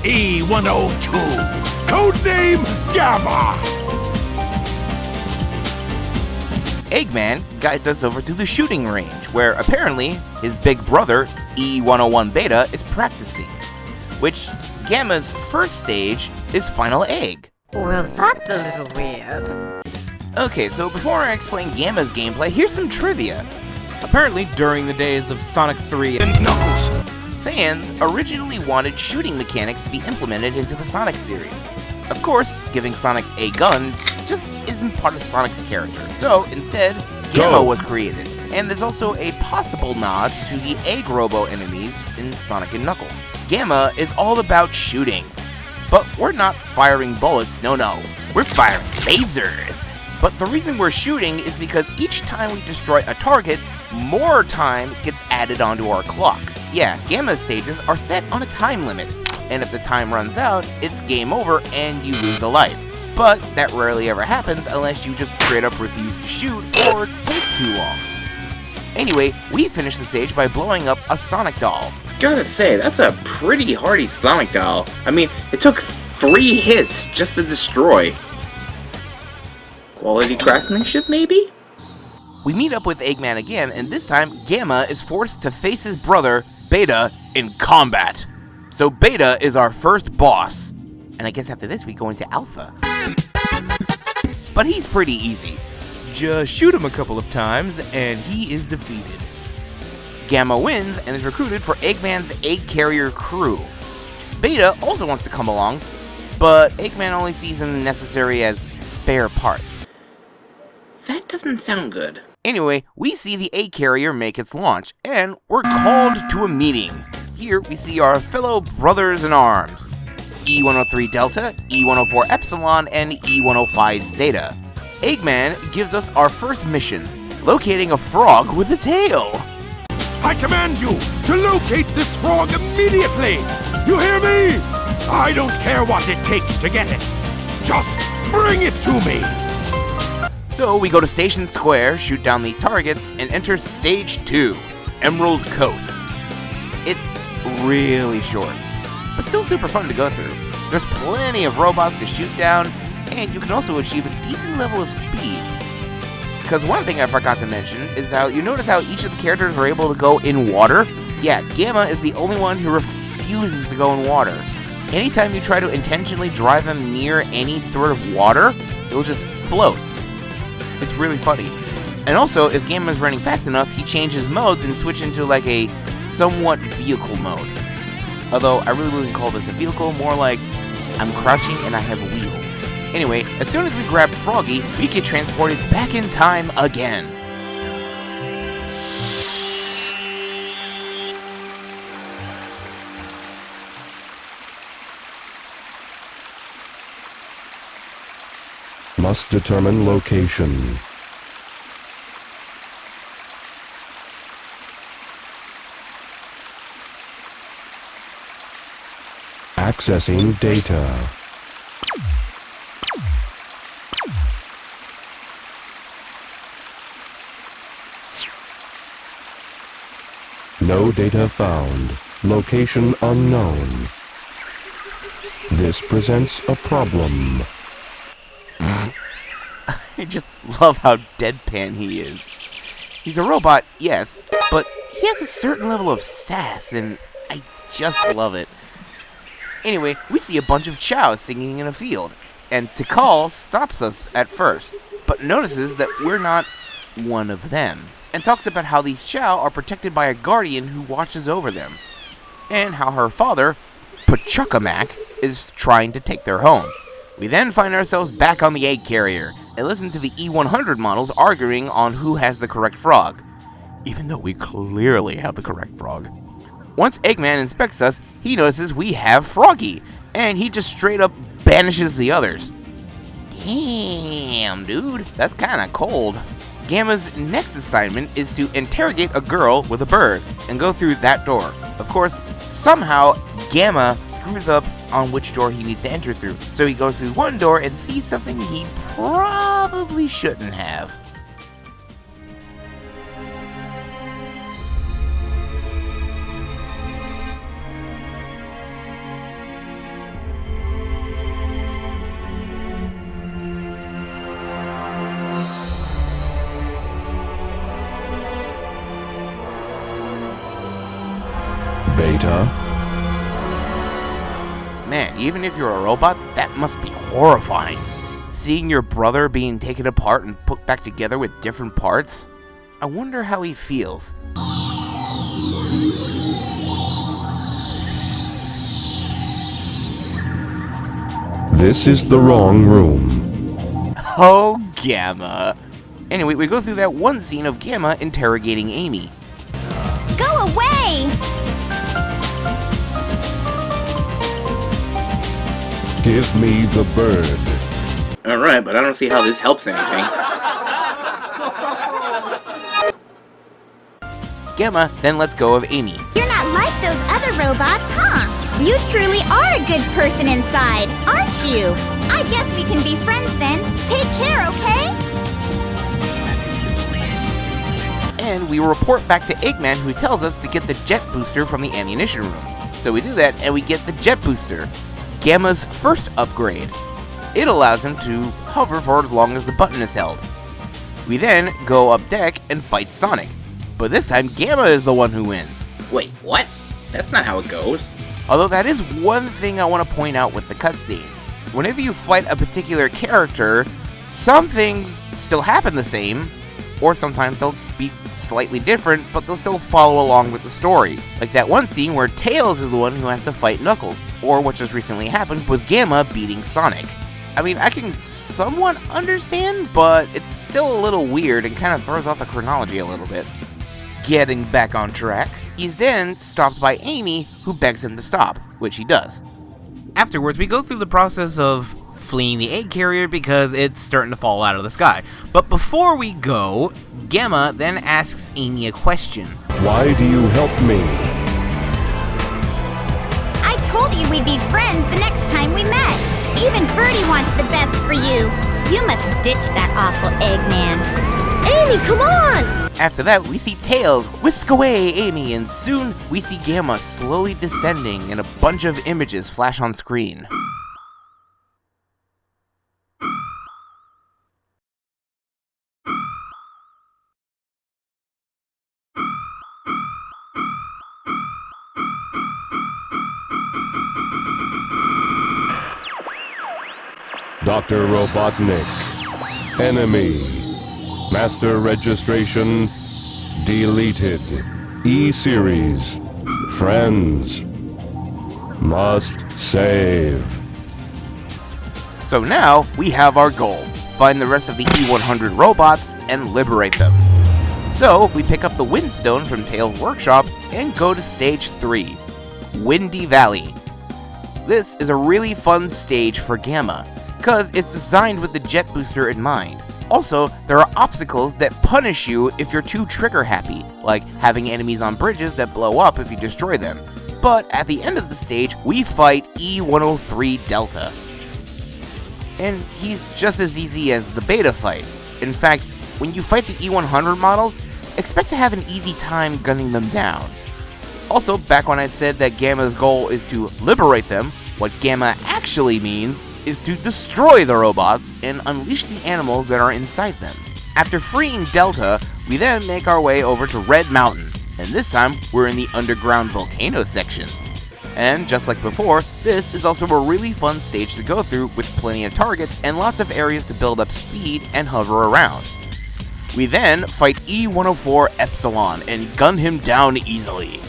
E102, codename Gamma! Eggman guides us over to the shooting range, where apparently his big brother, E101 Beta, is practicing. Which, Gamma's first stage is Final Egg. Well, that's a little weird. Okay, so before I explain Gamma's gameplay, here's some trivia. Apparently, during the days of Sonic 3 and Knuckles, fans originally wanted shooting mechanics to be implemented into the Sonic series. Of course, giving Sonic a gun just isn't part of Sonic's character, so instead, Gamma was created. And there's also a possible nod to the Egg Robo enemies in Sonic and Knuckles. Gamma is all about shooting. But we're not firing bullets, no. We're firing lasers. But the reason we're shooting is because each time we destroy a target, more time gets added onto our clock. Yeah, Gamma stages are set on a time limit, and if the time runs out, it's game over and you lose a life. But that rarely ever happens unless you just straight up refuse to shoot or take too long. Anyway, we finish the stage by blowing up a Sonic doll. Gotta say, that's a pretty hardy Sonic doll. I mean, it took 3 hits just to destroy. Quality craftsmanship, maybe? We meet up with Eggman again, and this time, Gamma is forced to face his brother, Beta, in combat. So Beta is our first boss. And I guess after this, we go into Alpha. But he's pretty easy. Just shoot him a couple of times, and he is defeated. Gamma wins and is recruited for Eggman's egg carrier crew. Beta also wants to come along, but Eggman only sees him necessary as spare parts. That doesn't sound good. Anyway, we see the egg carrier make its launch, and we're called to a meeting. Here we see our fellow brothers-in-arms, E103 Delta, E104 Epsilon, and E105 Zeta. Eggman gives us our first mission, locating a frog with a tail. I command you to locate this frog immediately! You hear me? I don't care what it takes to get it. Just bring it to me! So we go to Station Square, shoot down these targets, and enter Stage 2, Emerald Coast. It's really short, but still super fun to go through. There's plenty of robots to shoot down, and you can also achieve a decent level of speed. Because one thing I forgot to mention is how you notice how each of the characters are able to go in water? Yeah, Gamma is the only one who refuses to go in water. Anytime you try to intentionally drive him near any sort of water, it will just float. It's really funny. And also, if Gamma's running fast enough, he changes modes and switches into like a somewhat vehicle mode. Although, I really wouldn't call this a vehicle, more like I'm crouching and I have wheels. Anyway, as soon as we grab Froggy, we get transported back in time again. Must determine location. Accessing data. No data found. Location unknown. This presents a problem. I just love how deadpan he is. He's a robot, yes, but he has a certain level of sass, and I just love it. Anyway, we see a bunch of chows singing in a field, and Tikal stops us at first, but notices that we're not one of them, and talks about how these chow are protected by a guardian who watches over them, and how her father, Pachucamak, is trying to take their home. We then find ourselves back on the egg carrier, and listen to the E100 models arguing on who has the correct frog, even though we clearly have the correct frog. Once Eggman inspects us, he notices we have Froggy, and he just straight up banishes the others. Damn, dude, that's kinda cold. Gamma's next assignment is to interrogate a girl with a bird, and go through that door. Of course, somehow, Gamma screws up on which door he needs to enter through, so he goes through one door and sees something he probably shouldn't have. Beta. Man, even if you're a robot, that must be horrifying. Seeing your brother being taken apart and put back together with different parts? I wonder how he feels. This is the wrong room. Oh, Gamma. Anyway, we go through that one scene of Gamma interrogating Amy. Go away! Give me the bird. Alright, but I don't see how this helps anything. Gamma then lets go of Amy. You're not like those other robots, huh? You truly are a good person inside, aren't you? I guess we can be friends then. Take care, okay? And we report back to Eggman, who tells us to get the jet booster from the ammunition room. So we do that, and we get the jet booster, Gamma's first upgrade. It allows him to hover for as long as the button is held. We then go up deck and fight Sonic, but this time Gamma is the one who wins. Wait, what? That's not how it goes. Although that is one thing I want to point out with the cutscenes. Whenever you fight a particular character, some things still happen the same, or sometimes they'll be slightly different, but they'll still follow along with the story. Like that one scene where Tails is the one who has to fight Knuckles, or what just recently happened with Gamma beating Sonic. I mean, I can somewhat understand, but it's still a little weird and kind of throws off the chronology a little bit. Getting back on track, he's then stopped by Amy, who begs him to stop, which he does. Afterwards, we go through the process of fleeing the egg carrier because it's starting to fall out of the sky. But before we go, Gamma then asks Amy a question. Why do you help me? I told you we'd be friends the next time we met. Even Birdie wants the best for you. You must ditch that awful Eggman. Amy, come on! After that, we see Tails whisk away Amy, and soon we see Gamma slowly descending and a bunch of images flash on screen. Dr. Robotnik. Enemy. Master registration deleted. E-Series. Friends. Must save. So now, we have our goal. Find the rest of the E100 robots and liberate them. So, we pick up the Windstone from Tails' workshop and go to Stage 3, Windy Valley. This is a really fun stage for Gamma, because it's designed with the jet booster in mind. Also, there are obstacles that punish you if you're too trigger happy, like having enemies on bridges that blow up if you destroy them. But at the end of the stage, we fight E103 Delta. And he's just as easy as the beta fight. In fact, when you fight the E100 models, expect to have an easy time gunning them down. Also, back when I said that Gamma's goal is to liberate them, what Gamma actually means is to destroy the robots and unleash the animals that are inside them. After freeing Delta, we then make our way over to Red Mountain, and this time we're in the underground volcano section. And just like before, this is also a really fun stage to go through with plenty of targets and lots of areas to build up speed and hover around. We then fight E104 Epsilon and gun him down easily.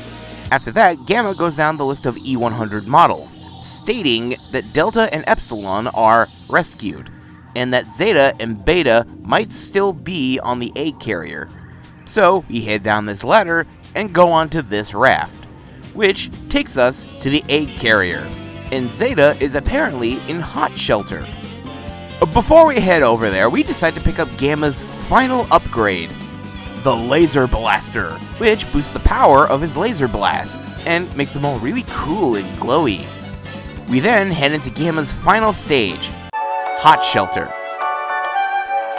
After that, Gamma goes down the list of E100 models, stating that Delta and Epsilon are rescued, and that Zeta and Beta might still be on the egg carrier. So we head down this ladder and go onto this raft, which takes us to the egg carrier, and Zeta is apparently in Hot Shelter. Before we head over there, we decide to pick up Gamma's final upgrade, the Laser Blaster, which boosts the power of his laser blast, and makes them all really cool and glowy. We then head into Gamma's final stage, Hot Shelter.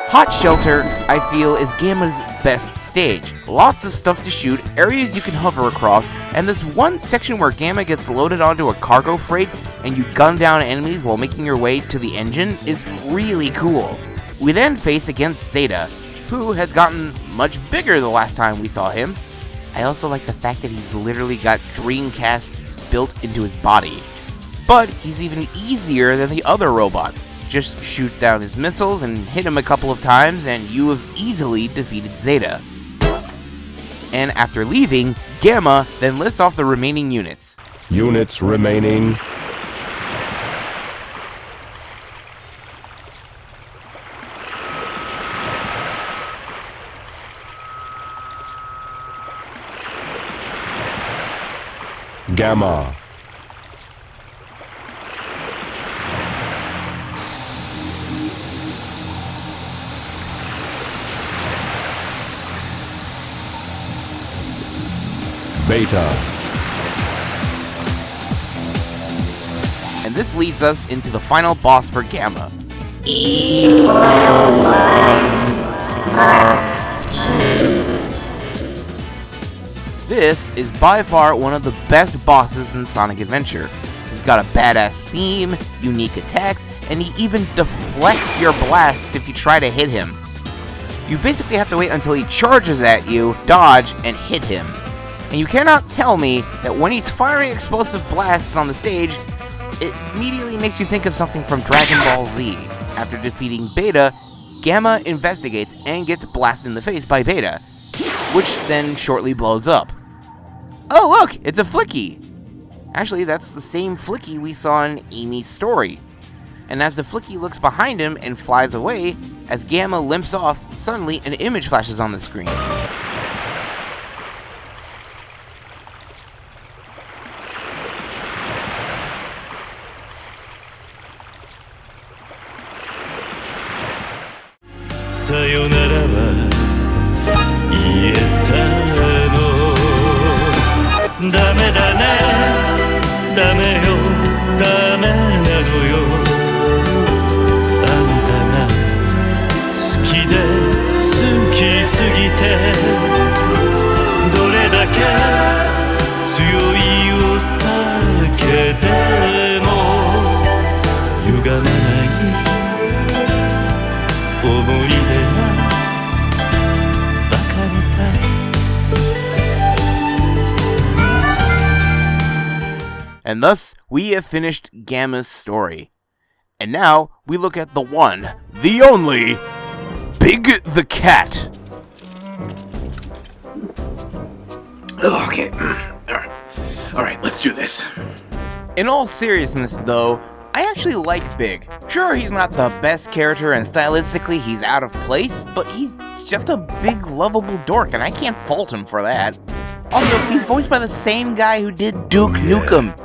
Hot Shelter, I feel, is Gamma's best stage. Lots of stuff to shoot, areas you can hover across, and this one section where Gamma gets loaded onto a cargo freight and you gun down enemies while making your way to the engine is really cool. We then face against Zeta, who has gotten much bigger the last time we saw him. I also like the fact that he's literally got Dreamcast built into his body. But he's even easier than the other robots. Just shoot down his missiles and hit him a couple of times and you have easily defeated Zeta. And after leaving, Gamma then lists off the remaining units. Units remaining. Gamma. Beta. And this leads us into the final boss for Gamma. This is by far one of the best bosses in Sonic Adventure. He's got a badass theme, unique attacks, and he even deflects your blasts if you try to hit him. You basically have to wait until he charges at you, dodge, and hit him. And you cannot tell me that when he's firing explosive blasts on the stage, it immediately makes you think of something from Dragon Ball Z. After defeating Beta, Gamma investigates and gets blasted in the face by Beta, which then shortly blows up. Oh look, it's a Flicky! Actually, that's the same Flicky we saw in Amy's story. And as the Flicky looks behind him and flies away, as Gamma limps off, suddenly an image flashes on the screen. And thus, we have finished Gamma's story. And now, we look at the one, the only, Big the Cat. Okay. Alright, let's do this. In all seriousness, though, I actually like Big. Sure, he's not the best character and stylistically he's out of place, but he's just a big, lovable dork, and I can't fault him for that. Also, he's voiced by the same guy who did Duke Nukem.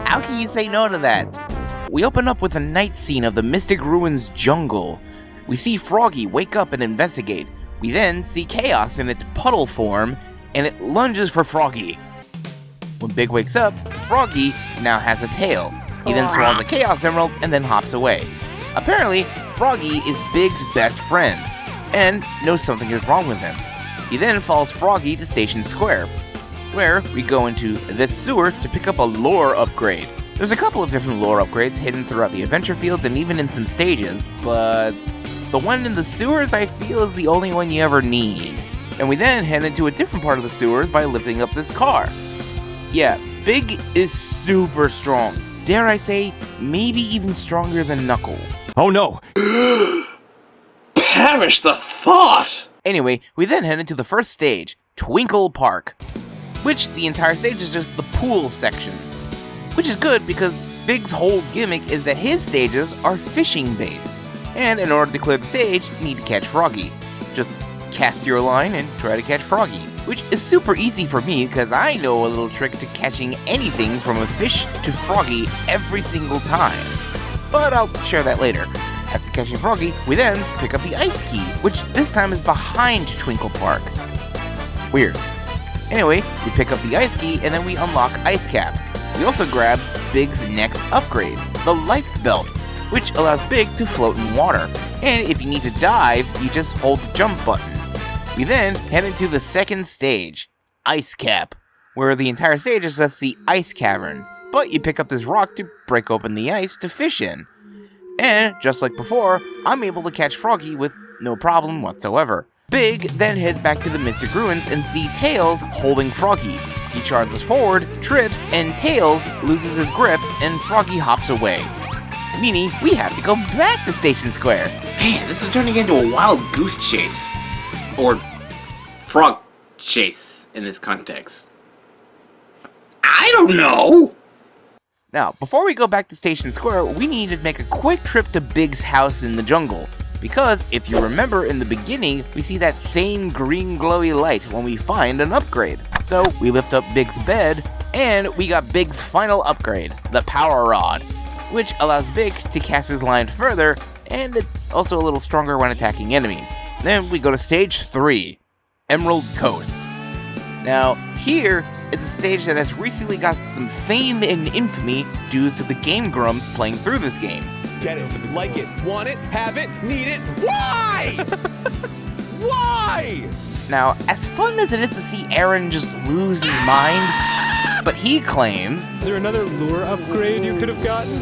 How can you say no to that? We open up with a night scene of the Mystic Ruins jungle. We see Froggy wake up and investigate. We then see Chaos in its puddle form, and it lunges for Froggy. When Big wakes up, Froggy now has a tail. He then swallows a Chaos Emerald and then hops away. Apparently, Froggy is Big's best friend, and knows something is wrong with him. He then follows Froggy to Station Square, where we go into this sewer to pick up a lore upgrade. There's a couple of different lore upgrades hidden throughout the adventure fields and even in some stages, but the one in the sewers I feel is the only one you ever need. And we then head into a different part of the sewers by lifting up this car. Yeah, Big is super strong. Dare I say, maybe even stronger than Knuckles. Oh no! Perish the thought! Anyway, we then head into the first stage, Twinkle Park, which the entire stage is just the pool section. Which is good because Big's whole gimmick is that his stages are fishing based. And in order to clear the stage, you need to catch Froggy. Just cast your line and try to catch Froggy, which is super easy for me because I know a little trick to catching anything from a fish to Froggy every single time. But I'll share that later. After catching Froggy, we then pick up the ice key, which this time is behind Twinkle Park. Weird. Anyway, we pick up the ice key and then we unlock Ice Cap. We also grab Big's next upgrade, the Life Belt, which allows Big to float in water. And if you need to dive, you just hold the jump button. We then head into the second stage, Ice Cap, where the entire stage is just the ice caverns, but you pick up this rock to break open the ice to fish in. And, just like before, I'm able to catch Froggy with no problem whatsoever. Big then heads back to the Mystic Ruins and see Tails holding Froggy. He charges forward, trips, and Tails loses his grip and Froggy hops away. Meaning, we have to go back to Station Square. Man, this is turning into a wild goose chase. Or frog chase in this context. I don't know! Now, before we go back to Station Square, we need to make a quick trip to Big's house in the jungle. Because, if you remember in the beginning, we see that same green glowy light when we find an upgrade. So, we lift up Big's bed, and we got Big's final upgrade, the Power Rod, which allows Big to cast his line further, and it's also a little stronger when attacking enemies. Then we go to Stage 3, Emerald Coast. Now, here, is a stage that has recently got some fame and infamy due to the Game Grumps playing through this game. Get it, like it, want it, have it, need it. Why? Why? Now, as fun as it is to see Aaron just lose his mind, but he claims... Is there another lure upgrade you could have gotten?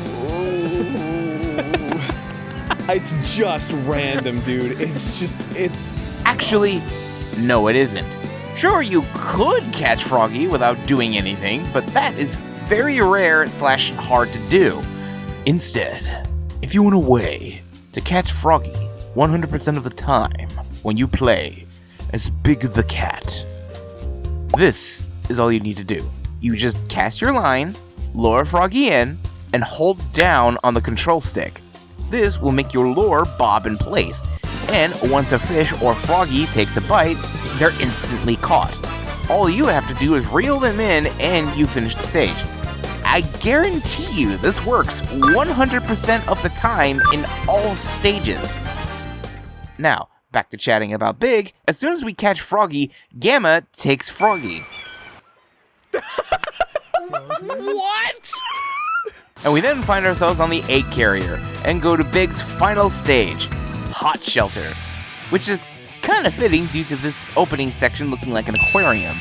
It's just random, dude. It's... Actually, no it isn't. Sure, you could catch Froggy without doing anything, but that is very rare / hard to do. Instead, if you want a way to catch Froggy 100% of the time when you play as Big the Cat, this is all you need to do. You just cast your line, lure Froggy in, and hold down on the control stick. This will make your lure bob in place, and once a fish or Froggy takes a bite, they're instantly caught. All you have to do is reel them in and you finish the stage. I guarantee you this works 100% of the time in all stages. Now, back to chatting about Big. As soon as we catch Froggy, Gamma takes Froggy. What? And we then find ourselves on the 8 carrier and go to Big's final stage, Hot Shelter, which is kind of fitting due to this opening section looking like an aquarium.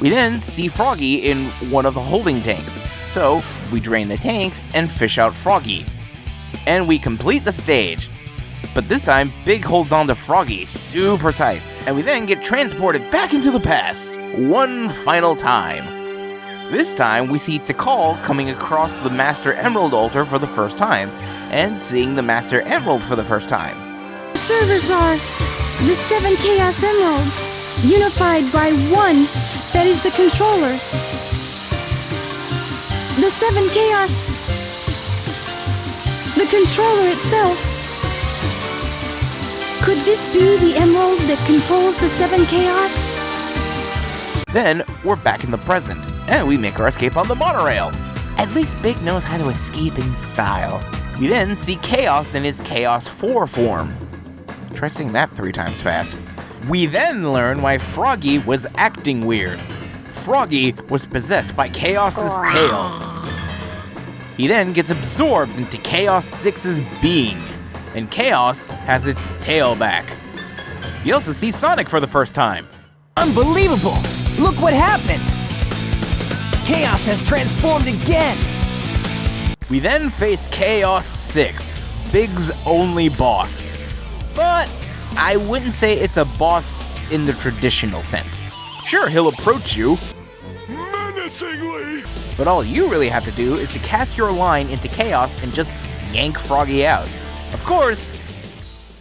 We then see Froggy in one of the holding tanks, so we drain the tanks and fish out Froggy. And we complete the stage. But this time, Big holds on to Froggy super tight, and we then get transported back into the past, one final time. This time, we see Tikal coming across the Master Emerald altar for the first time, and seeing the Master Emerald for the first time. The servers are the 7 Chaos Emeralds, unified by one that is the controller. The 7 Chaos, the controller itself. Could this be the emerald that controls the 7 Chaos? Then, we're back in the present, and we make our escape on the monorail. At least Big knows how to escape in style. We then see Chaos in his Chaos 4 form. Try saying that 3 times fast. We then learn why Froggy was acting weird. Froggy was possessed by Chaos's tail. He then gets absorbed into Chaos 6's being, and Chaos has its tail back. You also see Sonic for the first time. Unbelievable! Look what happened! Chaos has transformed again! We then face Chaos 6, Big's only boss. But I wouldn't say it's a boss in the traditional sense. Sure, he'll approach you menacingly, but all you really have to do is to cast your line into Chaos and just yank Froggy out. Of course,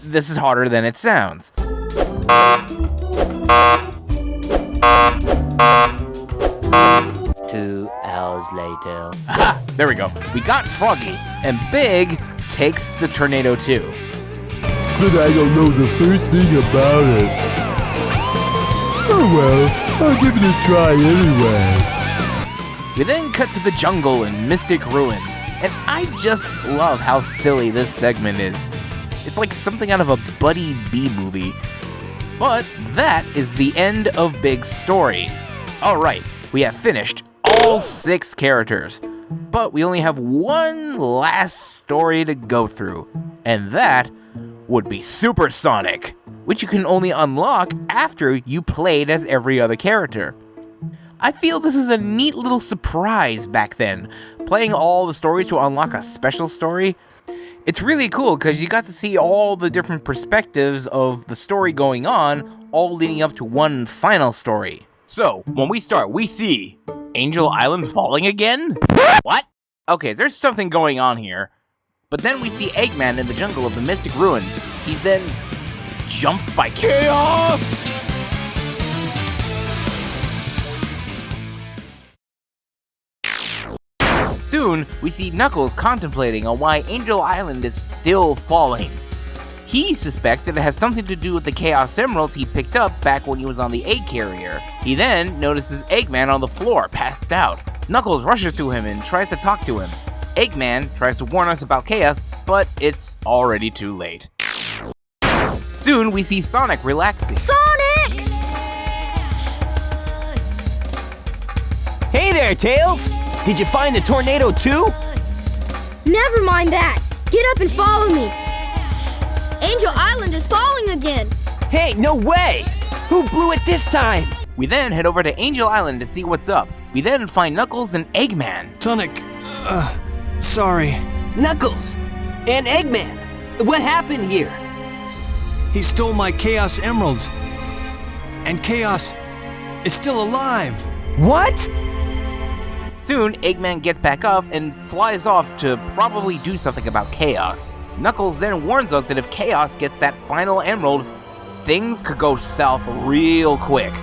this is harder than it sounds. 2 hours later. Aha! There we go. We got Froggy, and Big takes the Tornado too. But I don't know the first thing about it. Oh well, I'll give it a try anyway. We then cut to the jungle in Mystic Ruins, and I just love how silly this segment is. It's like something out of a Buddy B movie. But that is the end of Big's story. Alright, we have finished all 6 characters, but we only have one last story to go through, and that would be Super Sonic, which you can only unlock after you played as every other character. I feel this is a neat little surprise back then, playing all the stories to unlock a special story. It's really cool because you got to see all the different perspectives of the story going on, all leading up to one final story. So, when we start, we see Angel Island falling again? What? Okay, there's something going on here. But then we see Eggman in the jungle of the Mystic Ruin. He's then jumped by Chaos! Soon, we see Knuckles contemplating on why Angel Island is still falling. He suspects that it has something to do with the Chaos Emeralds he picked up back when he was on the 8 carrier. He then notices Eggman on the floor, passed out. Knuckles rushes to him and tries to talk to him. Eggman tries to warn us about Chaos, but it's already too late. Soon, we see Sonic relaxing. Sonic! there, Tails! Did you find the tornado too? Never mind that. Get up and follow me. Angel Island is falling again. Hey, no way! Who blew it this time? We then head over to Angel Island to see what's up. We then find Knuckles and Eggman. Sonic, sorry. Knuckles and Eggman, what happened here? He stole my Chaos Emeralds, and Chaos is still alive. What? Soon, Eggman gets back up and flies off to probably do something about Chaos. Knuckles then warns us that if Chaos gets that final emerald, things could go south real quick.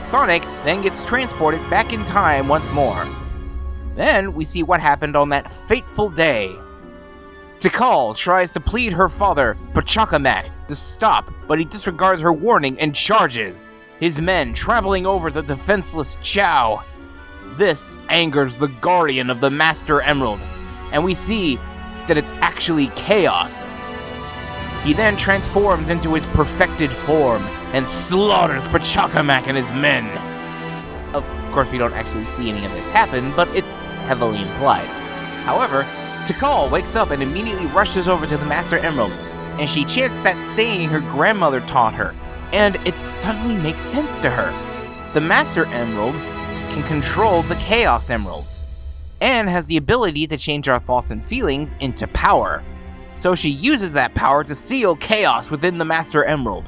Sonic then gets transported back in time once more. Then we see what happened on that fateful day. Tikal tries to plead her father, Pachacamac, to stop, but he disregards her warning and charges, his men trampling over the defenseless Chao. This angers the guardian of the Master Emerald, and we see that it's actually Chaos. He then transforms into his perfected form and slaughters Pachacamac and his men. Of course, we don't actually see any of this happen, but it's heavily implied. However, Tikal wakes up and immediately rushes over to the Master Emerald, and she chants that saying her grandmother taught her, and it suddenly makes sense to her. The Master Emerald can control the Chaos Emeralds, and has the ability to change our thoughts and feelings into power. So she uses that power to seal chaos within the Master Emerald.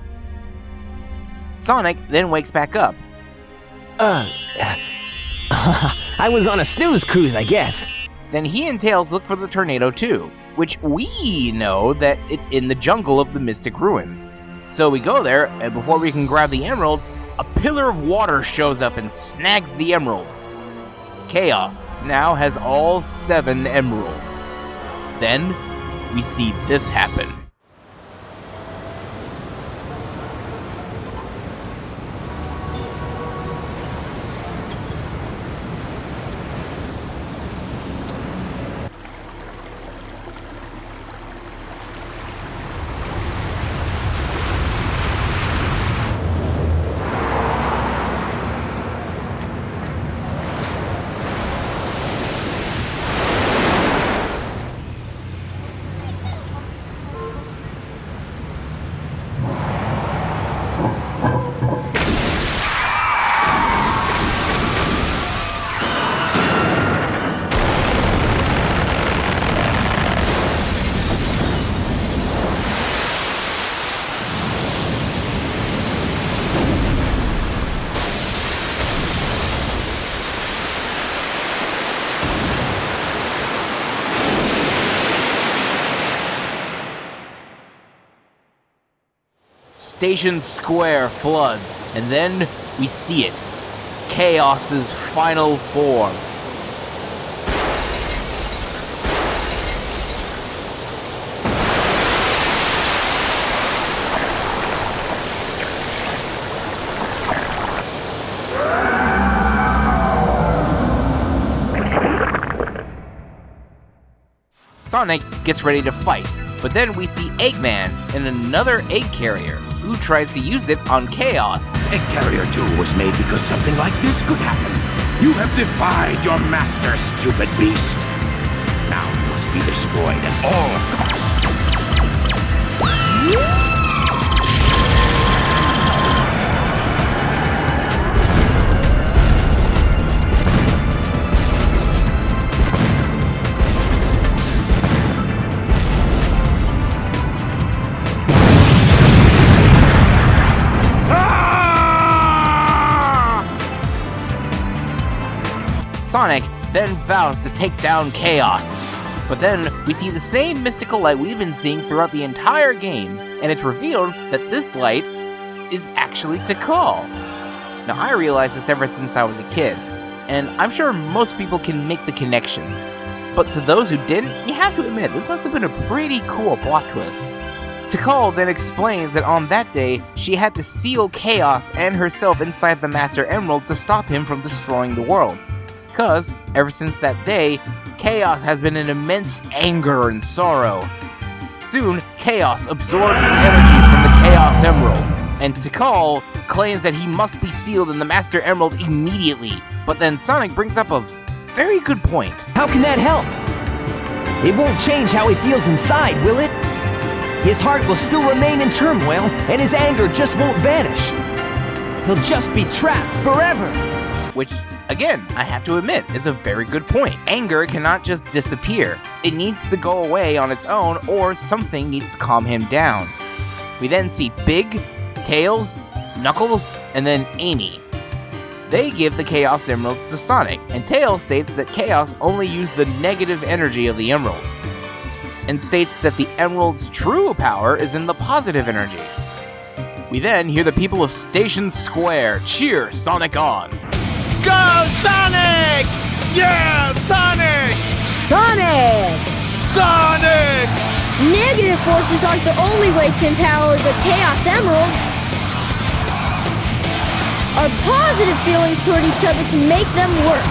Sonic then wakes back up. I was on a snooze cruise, I guess. Then he and Tails look for the tornado too, which we know that it's in the jungle of the Mystic Ruins. So we go there, and before we can grab the emerald, a pillar of water shows up and snags the emerald. Chaos now has all 7 emeralds. Then we see this happen. Station Square floods, and then we see it. Chaos's final form. Sonic gets ready to fight, but then we see Eggman and another egg carrier who tries to use it on Chaos. Egg Carrier 2 was made because something like this could happen. You have defied your master, stupid beast. Now you must be destroyed at all costs. Sonic then vows to take down Chaos. But then we see the same mystical light we've been seeing throughout the entire game, and it's revealed that this light is actually Tikal. Now I realized this ever since I was a kid, and I'm sure most people can make the connections. But to those who didn't, you have to admit, this must have been a pretty cool plot twist. Tikal then explains that on that day, she had to seal Chaos and herself inside the Master Emerald to stop him from destroying the world. Because, ever since that day, Chaos has been in immense anger and sorrow. Soon, Chaos absorbs the energy from the Chaos Emeralds, and Tikal claims that he must be sealed in the Master Emerald immediately. But then Sonic brings up a very good point. How can that help? It won't change how he feels inside, will it? His heart will still remain in turmoil, and his anger just won't vanish. He'll just be trapped forever. Which, again, I have to admit, is a very good point. Anger cannot just disappear. It needs to go away on its own, or something needs to calm him down. We then see Big, Tails, Knuckles, and then Amy. They give the Chaos Emeralds to Sonic, and Tails states that Chaos only used the negative energy of the Emerald, and states that the Emerald's true power is in the positive energy. We then hear the people of Station Square cheer Sonic on. Go, Sonic! Yeah, Sonic! Sonic! Sonic! Negative forces aren't the only way to empower the Chaos Emeralds. Our positive feelings toward each other can make them work.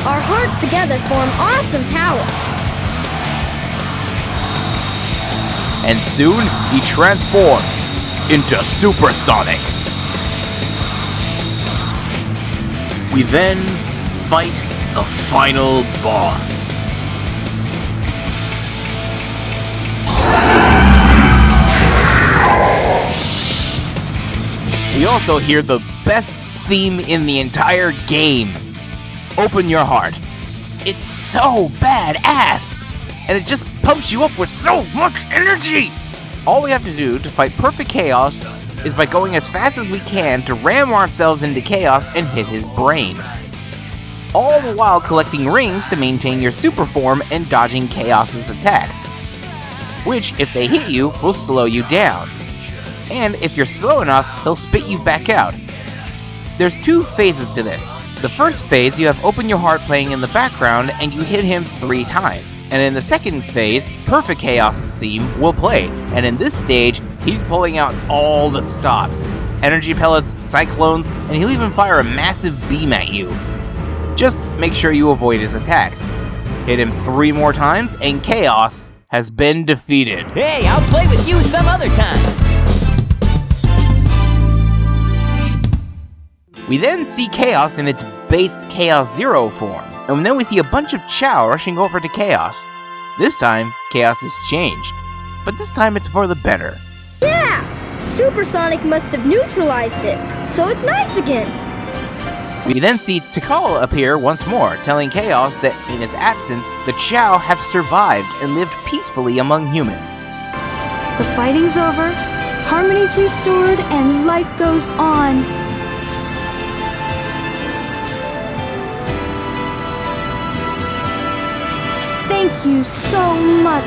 Our hearts together form awesome power. And soon, he transforms into Super Sonic. We then fight the final boss. We also hear the best theme in the entire game. Open Your Heart. It's so badass, and it just pumps you up with so much energy. All we have to do to fight Perfect Chaos is by going as fast as we can to ram ourselves into Chaos and hit his brain. All the while collecting rings to maintain your super form and dodging Chaos's attacks, which, if they hit you, will slow you down. And if you're slow enough, he'll spit you back out. There's two phases to this. The first phase, you have Open Your Heart playing in the background and you hit him 3 times. And in the second phase, Perfect Chaos's theme will play. And in this stage, he's pulling out all the stops. Energy pellets, cyclones, and he'll even fire a massive beam at you. Just make sure you avoid his attacks. Hit him 3 more times and Chaos has been defeated. Hey, I'll play with you some other time. We then see Chaos in its base Chaos Zero form, and then we see a bunch of Chow rushing over to Chaos. This time, Chaos has changed, but this time it's for the better. Yeah! Super Sonic must have neutralized it, so it's nice again. We then see Tikal appear once more, telling Chaos that in his absence, the Chow have survived and lived peacefully among humans. The fighting's over, harmony's restored, and life goes on. Thank you so much.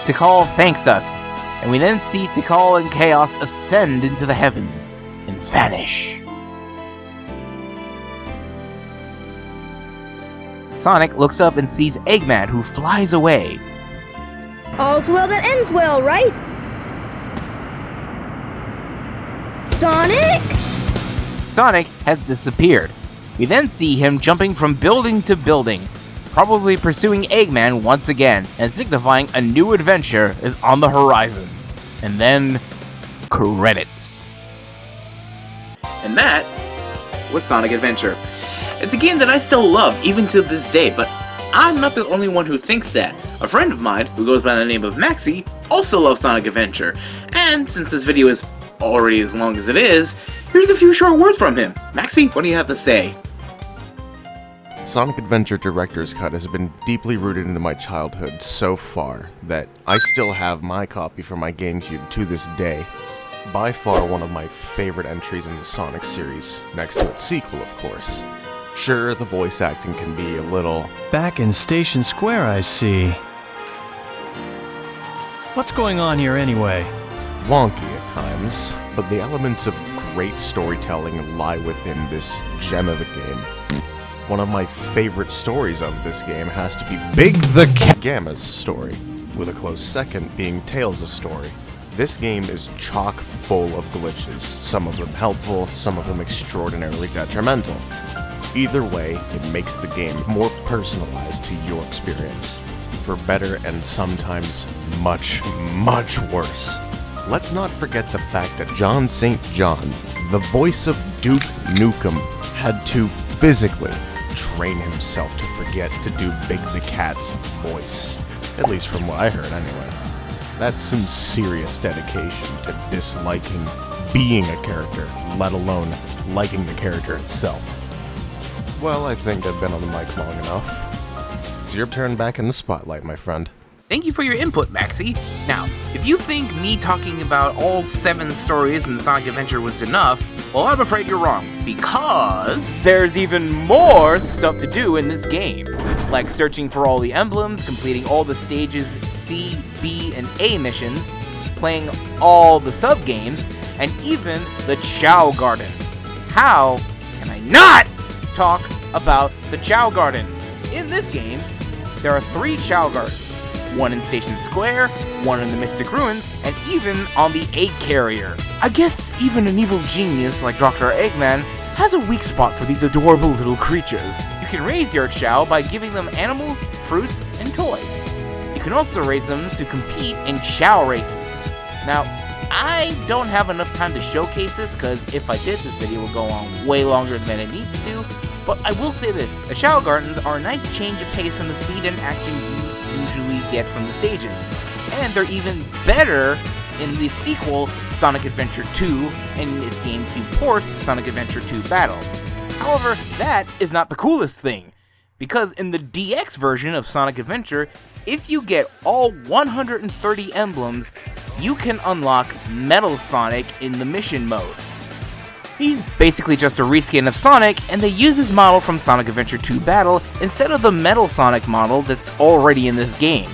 Tikal thanks us, and we then see Tikal and Chaos ascend into the heavens and vanish. Sonic looks up and sees Eggman, who flies away. All's well that ends well, right? Sonic? Sonic has disappeared. We then see him jumping from building to building, probably pursuing Eggman once again, and signifying a new adventure is on the horizon. And then, credits. And that was Sonic Adventure. It's a game that I still love, even to this day, but I'm not the only one who thinks that. A friend of mine, who goes by the name of Maxie, also loves Sonic Adventure. And since this video is already as long as it is, here's a few short words from him. Maxie, what do you have to say? Sonic Adventure Director's Cut has been deeply rooted into my childhood so far that I still have my copy for my GameCube to this day. By far one of my favorite entries in the Sonic series, next to its sequel, of course. Sure, the voice acting can be a little... Back in Station Square, I see. What's going on here anyway? Wonky at times, but the elements of great storytelling lie within this gem of a game. One of my favorite stories of this game has to be Big the Cat Gamma's story, with a close second being Tails' story. This game is chock full of glitches, some of them helpful, some of them extraordinarily detrimental. Either way, it makes the game more personalized to your experience, for better and sometimes much, much worse. Let's not forget the fact that John St. John, the voice of Duke Nukem, had to physically train himself to forget to do Big the Cat's voice. At least from what I heard, anyway. That's some serious dedication to disliking being a character, let alone liking the character itself. Well, I think I've been on the mic long enough. It's your turn back in the spotlight, my friend. Thank you for your input, Maxie. Now, if you think me talking about all 7 stories in Sonic Adventure was enough, well, I'm afraid you're wrong, because there's even more stuff to do in this game. Like searching for all the emblems, completing all the stages C, B, and A missions, playing all the sub-games, and even the Chow Garden. How can I not talk about the Chow Garden? In this game, there are 3 Chow Gardens. One in Station Square, one in the Mystic Ruins, and even on the Egg Carrier. I guess even an evil genius like Dr. Eggman has a weak spot for these adorable little creatures. You can raise your Chow by giving them animals, fruits, and toys. You can also raise them to compete in Chow races. Now, I don't have enough time to showcase this, because if I did, this video would go on way longer than it needs to, but I will say this, the Chow Gardens are a nice change of pace from the speed and action you usually get from the stages. And they're even better in the sequel, Sonic Adventure 2, and its GameCube port, Sonic Adventure 2 Battle. However, that is not the coolest thing, because in the DX version of Sonic Adventure, if you get all 130 emblems, you can unlock Metal Sonic in the mission mode. He's basically just a reskin of Sonic, and they use his model from Sonic Adventure 2 Battle instead of the Metal Sonic model that's already in this game.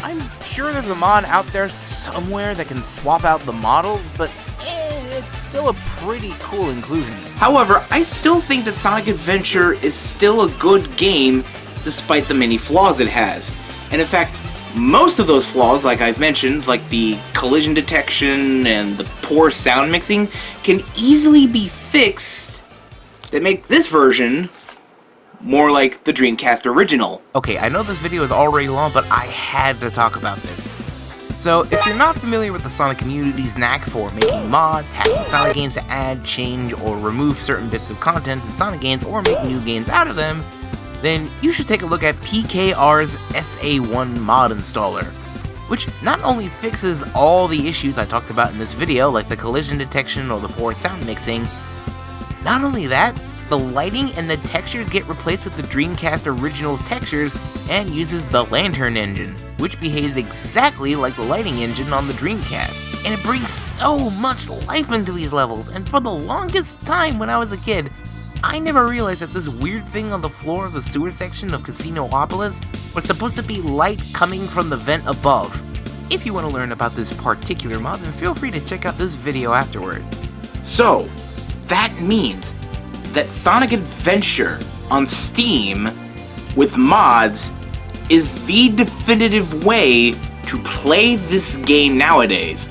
I'm sure there's a mod out there somewhere that can swap out the models, but it's still a pretty cool inclusion. However, I still think that Sonic Adventure is still a good game despite the many flaws it has. And in fact, most of those flaws, like I've mentioned, like the collision detection and the poor sound mixing, can easily be fixed that make this version more like the Dreamcast original. Okay, I know this video is already long, but I had to talk about this. So, if you're not familiar with the Sonic community's knack for making mods, hacking Sonic games to add, change, or remove certain bits of content in Sonic games, or make new games out of them, then you should take a look at PKR's SA1 mod installer, which not only fixes all the issues I talked about in this video, like the collision detection or the poor sound mixing, not only that, the lighting and the textures get replaced with the Dreamcast Original's textures and uses the Lantern engine, which behaves exactly like the lighting engine on the Dreamcast. And it brings so much life into these levels, and for the longest time when I was a kid, I never realized that this weird thing on the floor of the sewer section of Casinopolis was supposed to be light coming from the vent above. If you want to learn about this particular mod, then feel free to check out this video afterwards. So, that means that Sonic Adventure on Steam with mods is the definitive way to play this game nowadays.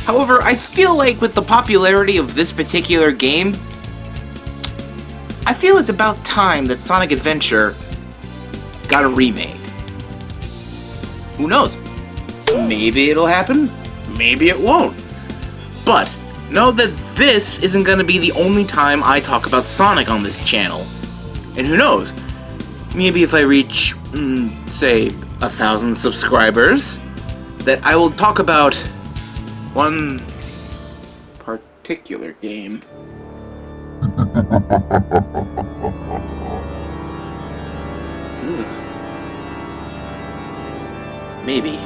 However, I feel like with the popularity of this particular game, I feel it's about time that Sonic Adventure got a remake. Who knows? Maybe it'll happen, maybe it won't. But know that this isn't going to be the only time I talk about Sonic on this channel. And who knows? Maybe if I reach, say, 1,000 subscribers, that I will talk about one particular game. Maybe.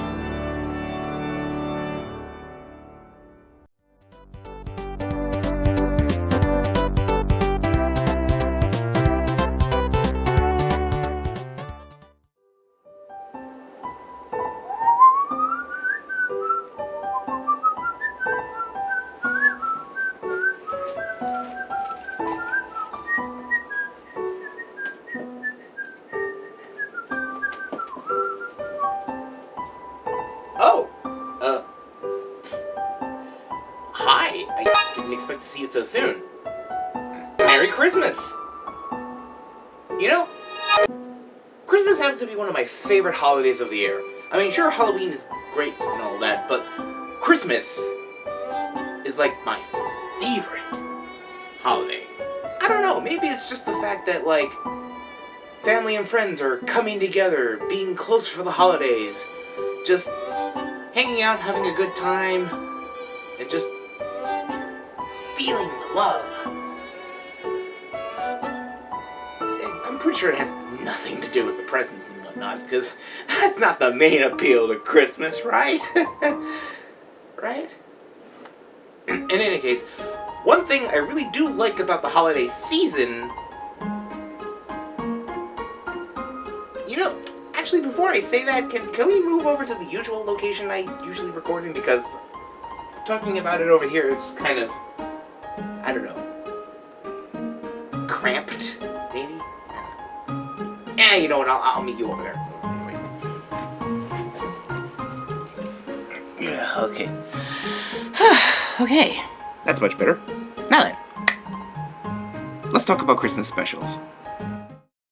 Hi, I didn't expect to see you so soon. Merry Christmas! You know, Christmas happens to be one of my favorite holidays of the year. I mean, sure, Halloween is great and all that, but Christmas is like my favorite holiday. I don't know, maybe it's just the fact that, like, family and friends are coming together, being close for the holidays, just hanging out, having a good time, and just feeling the love. I'm pretty sure it has nothing to do with the presents and whatnot, because that's not the main appeal to Christmas, right? Right? In any case, one thing I really do like about the holiday season... You know, actually, before I say that, can we move over to the usual location I usually record in? Because talking about it over here is kind of, I don't know, cramped, maybe? Yeah, you know what, I'll meet you over there. Yeah, okay. Okay, that's much better. Now then, let's talk about Christmas specials.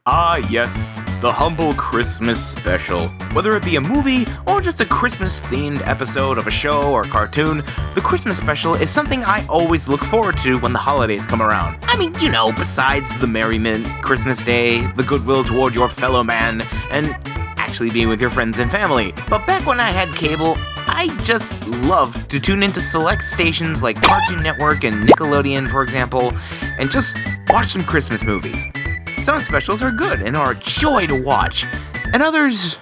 Ah, yes, the humble Christmas special. Whether it be a movie or just a Christmas-themed episode of a show or cartoon, the Christmas special is something I always look forward to when the holidays come around. I mean, you know, besides the merriment, Christmas Day, the goodwill toward your fellow man, and actually being with your friends and family. But back when I had cable, I just loved to tune into select stations like Cartoon Network and Nickelodeon, for example, and just watch some Christmas movies. Some specials are good and are a joy to watch, and others...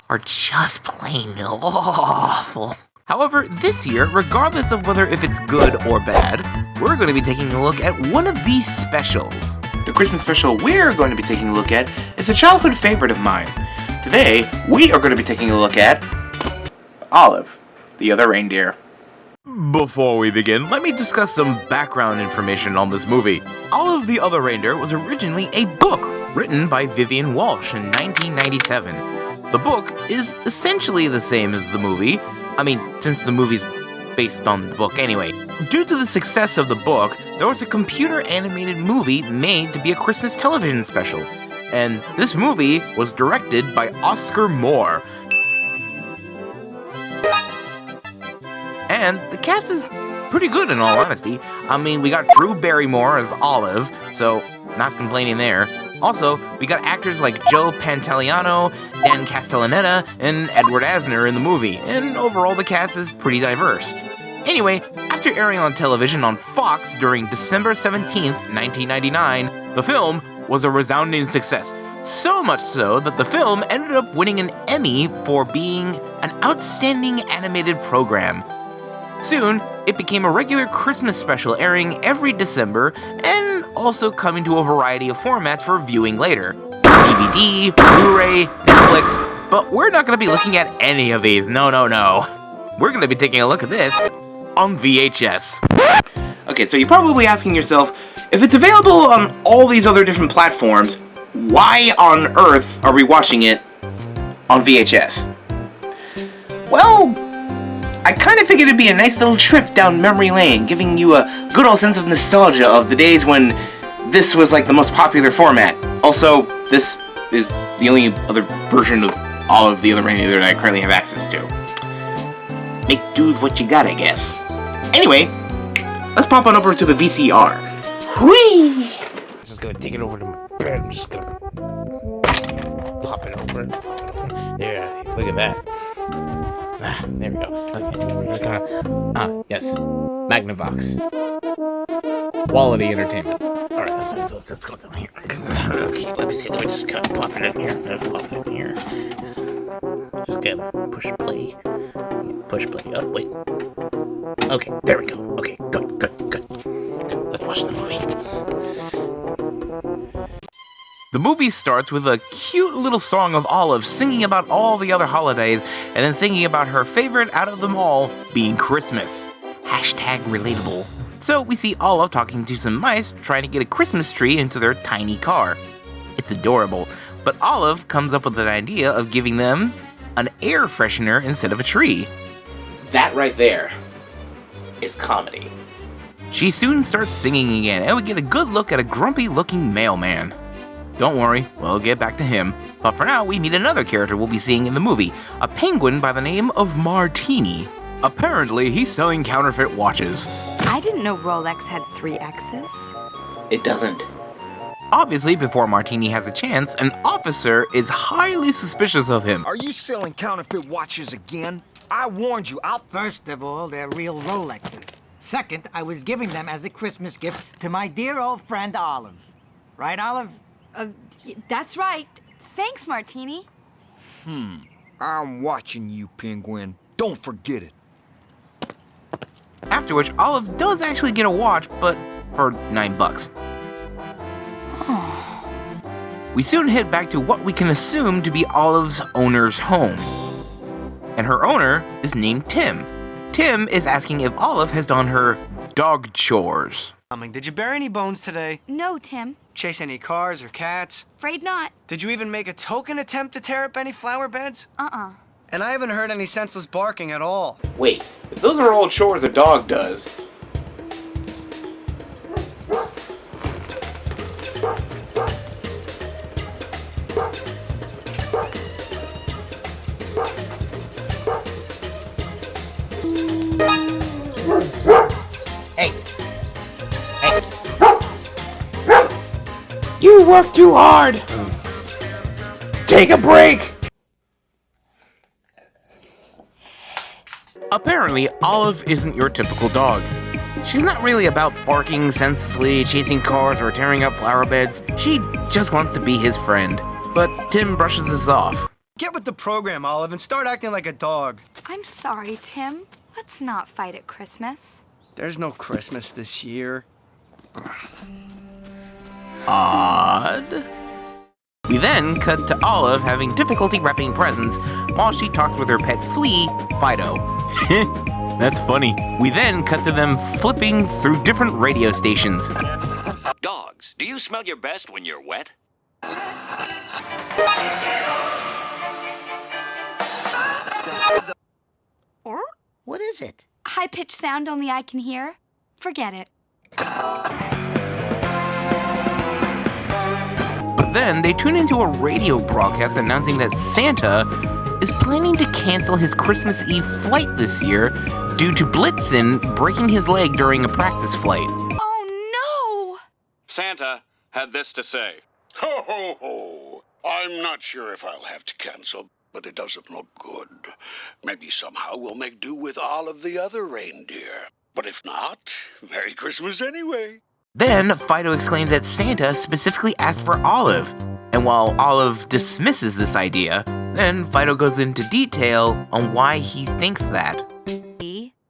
are just plain awful. However, this year, regardless of whether if it's good or bad, we're going to be taking a look at one of these specials. The Christmas special we're going to be taking a look at is a childhood favorite of mine. Today, we are going to be taking a look at Olive, the other reindeer. Before we begin, let me discuss some background information on this movie. Olive the Other Reindeer was originally a book written by Vivian Walsh in 1997. The book is essentially the same as the movie. I mean, since the movie's based on the book anyway. Due to the success of the book, there was a computer-animated movie made to be a Christmas television special. And this movie was directed by Oscar Moore. And the cast is pretty good, in all honesty. I mean, we got Drew Barrymore as Olive, so not complaining there. Also, we got actors like Joe Pantoliano, Dan Castellaneta, and Edward Asner in the movie, and overall the cast is pretty diverse. Anyway, after airing on television on Fox during December 17th, 1999, the film was a resounding success. So much so that the film ended up winning an Emmy for being an outstanding animated program. Soon, it became a regular Christmas special airing every December and also coming to a variety of formats for viewing later. DVD, Blu-ray, Netflix, but we're not going to be looking at any of these, no. We're going to be taking a look at this on VHS. Okay, so you're probably asking yourself, if it's available on all these other different platforms, why on earth are we watching it on VHS? Well, I kind of figured it'd be a nice little trip down memory lane, giving you a good old sense of nostalgia of the days when this was like the most popular format. Also, this is the only other version of all of the other reindeer that I currently have access to. Make do with what you got, I guess. Anyway, let's pop on over to the VCR. Whee! Just gonna take it over to my bed. I'm just gonna pop it over. Yeah, look at that. There we go. Okay, we're just gonna... yes. Magnavox. Quality entertainment. Alright, let's go down here. Okay, let me see. Let me just kind of pop it in here. Pop it in here. Just gotta push play. Push play. Oh, wait. Okay, there we go. Okay, good. Let's watch the movie. The movie starts with a cute little song of Olive singing about all the other holidays, and then singing about her favorite out of them all being Christmas. #relatable. So we see Olive talking to some mice trying to get a Christmas tree into their tiny car. It's adorable, but Olive comes up with an idea of giving them an air freshener instead of a tree. That right there is comedy. She soon starts singing again, and we get a good look at a grumpy-looking mailman. Don't worry, we'll get back to him. But for now, we meet another character we'll be seeing in the movie, a penguin by the name of Martini. Apparently, he's selling counterfeit watches. I didn't know Rolex had 3 X's. It doesn't. Obviously, before Martini has a chance, an officer is highly suspicious of him. Are you selling counterfeit watches again? I warned you. First of all, they're real Rolexes. Second, I was giving them as a Christmas gift to my dear old friend Olive. Right, Olive? That's right. Thanks, Martini. I'm watching you, Penguin. Don't forget it. After which, Olive does actually get a watch, but for $9. We soon head back to what we can assume to be Olive's owner's home. And her owner is named Tim. Tim is asking if Olive has done her dog chores. Did you bury any bones today? No, Tim. Chase any cars or cats? Afraid not. Did you even make a token attempt to tear up any flower beds? Uh-uh. And I haven't heard any senseless barking at all. Wait, if those are all chores a dog does. Hey. You work too hard. Take a break. Apparently, Olive isn't your typical dog. She's not really about barking senselessly, chasing cars, or tearing up flower beds. She just wants to be his friend. But Tim brushes this off. Get with the program, Olive, and start acting like a dog. I'm sorry, Tim. Let's not fight at Christmas. There's no Christmas this year. Odd. We then cut to Olive having difficulty wrapping presents while she talks with her pet flea, Fido. That's funny. We then cut to them flipping through different radio stations. Dogs, do you smell your best when you're wet? What is it? High-pitched sound only I can hear. Forget it. But then they tune into a radio broadcast announcing that Santa is planning to cancel his Christmas Eve flight this year due to Blitzen breaking his leg during a practice flight. Oh, no! Santa had this to say. Ho, ho, ho. I'm not sure if I'll have to cancel, but it doesn't look good. Maybe somehow we'll make do with all of the other reindeer. But if not, Merry Christmas anyway. Then Fido exclaims that Santa specifically asked for Olive. And while Olive dismisses this idea, then Fido goes into detail on why he thinks that.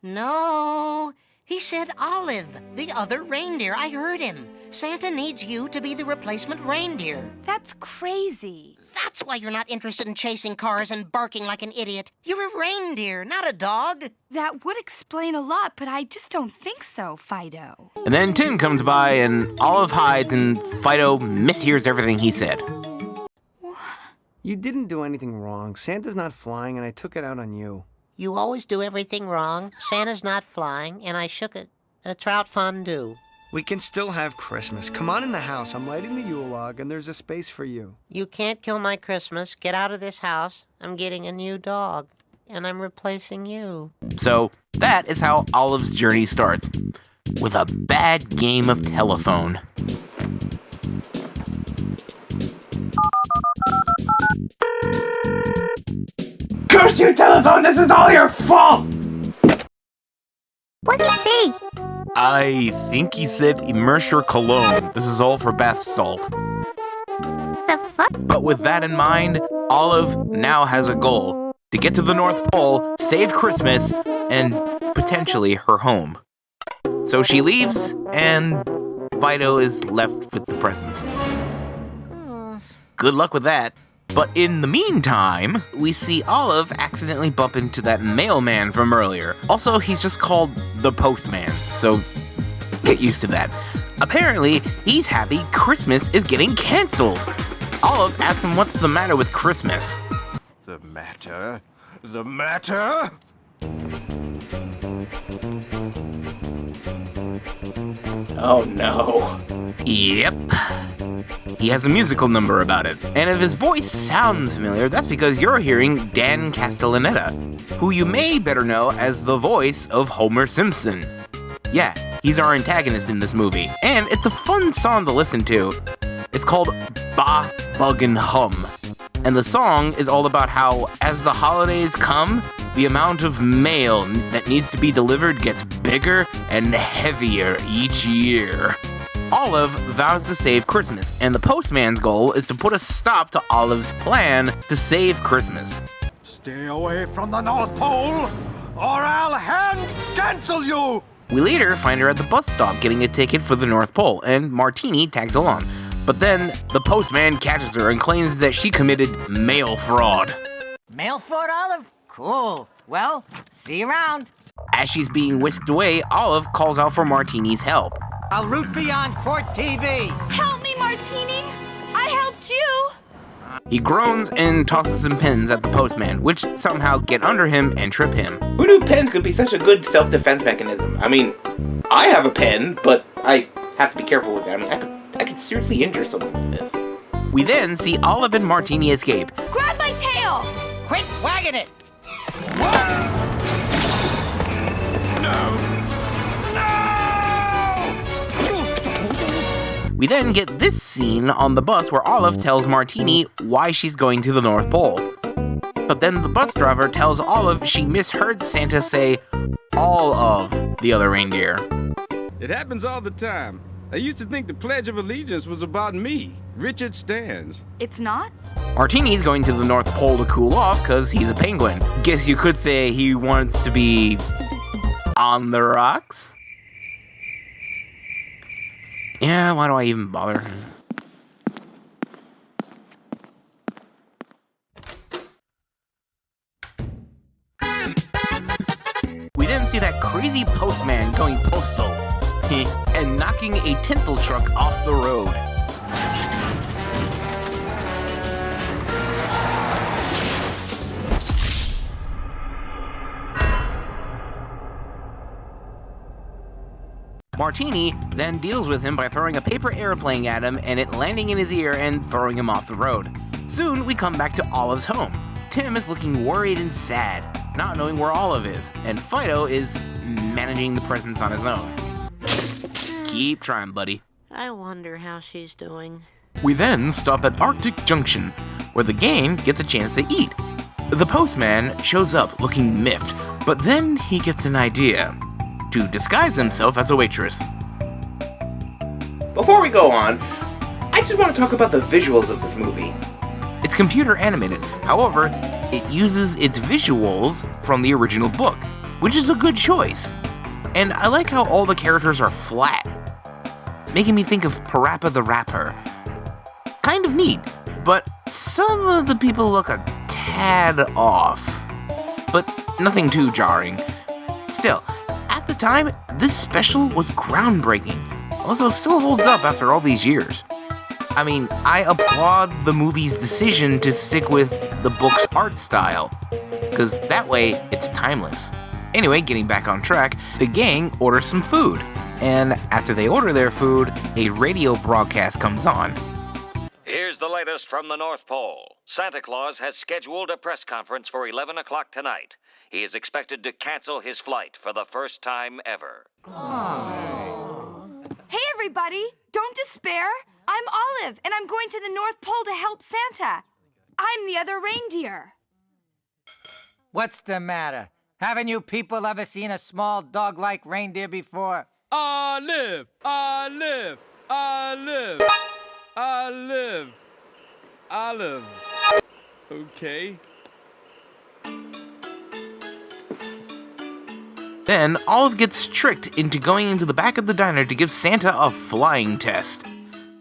No, he said Olive, the other reindeer. I heard him. Santa needs you to be the replacement reindeer. That's crazy. That's why you're not interested in chasing cars and barking like an idiot. You're a reindeer, not a dog. That would explain a lot, but I just don't think so, Fido. And then Tim comes by and Olive hides and Fido mishears everything he said. You didn't do anything wrong. Santa's not flying, and I took it out on you. You always do everything wrong. Santa's not flying, and I shook a trout fondue. We can still have Christmas. Come on in the house. I'm lighting the Yule log, and there's a space for you. You can't kill my Christmas. Get out of this house. I'm getting a new dog, and I'm replacing you. So that is how Olive's journey starts, with a bad game of telephone. Curse you, telephone! This is all your fault! What'd you say? I think he said immerse your cologne. This is all for bath salt. The fuck? But with that in mind, Olive now has a goal. To get to the North Pole, save Christmas, and potentially her home. So she leaves, and Fido is left with the presents. Good luck with that. But in the meantime, we see Olive accidentally bump into that mailman from earlier. Also, he's just called the postman, so get used to that. Apparently, he's happy Christmas is getting canceled. Olive asks him what's the matter with Christmas. The matter? The matter? Oh no. Yep. he has a musical number about it. And if his voice sounds familiar, that's because you're hearing Dan Castellaneta, who you may better know as the voice of Homer Simpson. Yeah, he's our antagonist in this movie, and it's a fun song to listen to. It's called Ba Buggin' Hum, and the song is all about how, as the holidays come, the amount of mail that needs to be delivered gets bigger and heavier each year. Olive vows to save Christmas, and the postman's goal is to put a stop to Olive's plan to save Christmas. Stay away from the North Pole, or I'll hand cancel you! We later find her at the bus stop getting a ticket for the North Pole, and Martini tags along. But then, the postman catches her and claims that she committed mail fraud. Mail fraud, Olive? Cool. Well, see you around. As she's being whisked away, Olive calls out for Martini's help. I'll root for you on Court TV. Help me, Martini! I helped you! He groans and tosses some pins at the postman, which somehow get under him and trip him. Who knew pens could be such a good self-defense mechanism? I mean, I have a pen, but I have to be careful with it. I mean, I could seriously injure someone with this. We then see Olive and Martini escape. Grab my tail! Quit wagging it! We then get this scene on the bus where Olive tells Martini why she's going to the North Pole. But then the bus driver tells Olive she misheard Santa say all of the other reindeer. It happens all the time. I used to think the Pledge of Allegiance was about me, Richard Stans. It's not? Martini's going to the North Pole to cool off because he's a penguin. Guess you could say he wants to be on the rocks? Yeah, why do I even bother? We then see that crazy postman going postal and knocking a tinsel truck off the road. Martini then deals with him by throwing a paper airplane at him and it landing in his ear and throwing him off the road. Soon, we come back to Olive's home. Tim is looking worried and sad, not knowing where Olive is, and Fido is managing the presents on his own. Keep trying, buddy. I wonder how she's doing. We then stop at Arctic Junction, where the gang gets a chance to eat. The postman shows up looking miffed, but then he gets an idea. To disguise himself as a waitress. Before we go on, I just want to talk about the visuals of this movie. It's computer animated, however, it uses its visuals from the original book, which is a good choice. And I like how all the characters are flat, making me think of Parappa the Rapper. Kind of neat, but some of the people look a tad off. But nothing too jarring. Still, at the time, this special was groundbreaking. Also, still holds up after all these years. I mean, I applaud the movie's decision to stick with the book's art style, because that way, it's timeless. Anyway, getting back on track, the gang orders some food, and after they order their food, a radio broadcast comes on. Here's the latest from the North Pole. Santa Claus has scheduled a press conference for 11 o'clock tonight. He is expected to cancel his flight for the first time ever. Hey, everybody! Don't despair! I'm Olive, and I'm going to the North Pole to help Santa. I'm the other reindeer. What's the matter? Haven't you people ever seen a small dog-like reindeer before? Olive! Olive! Olive! Olive! Olive! Okay. Then, Olive gets tricked into going into the back of the diner to give Santa a flying test.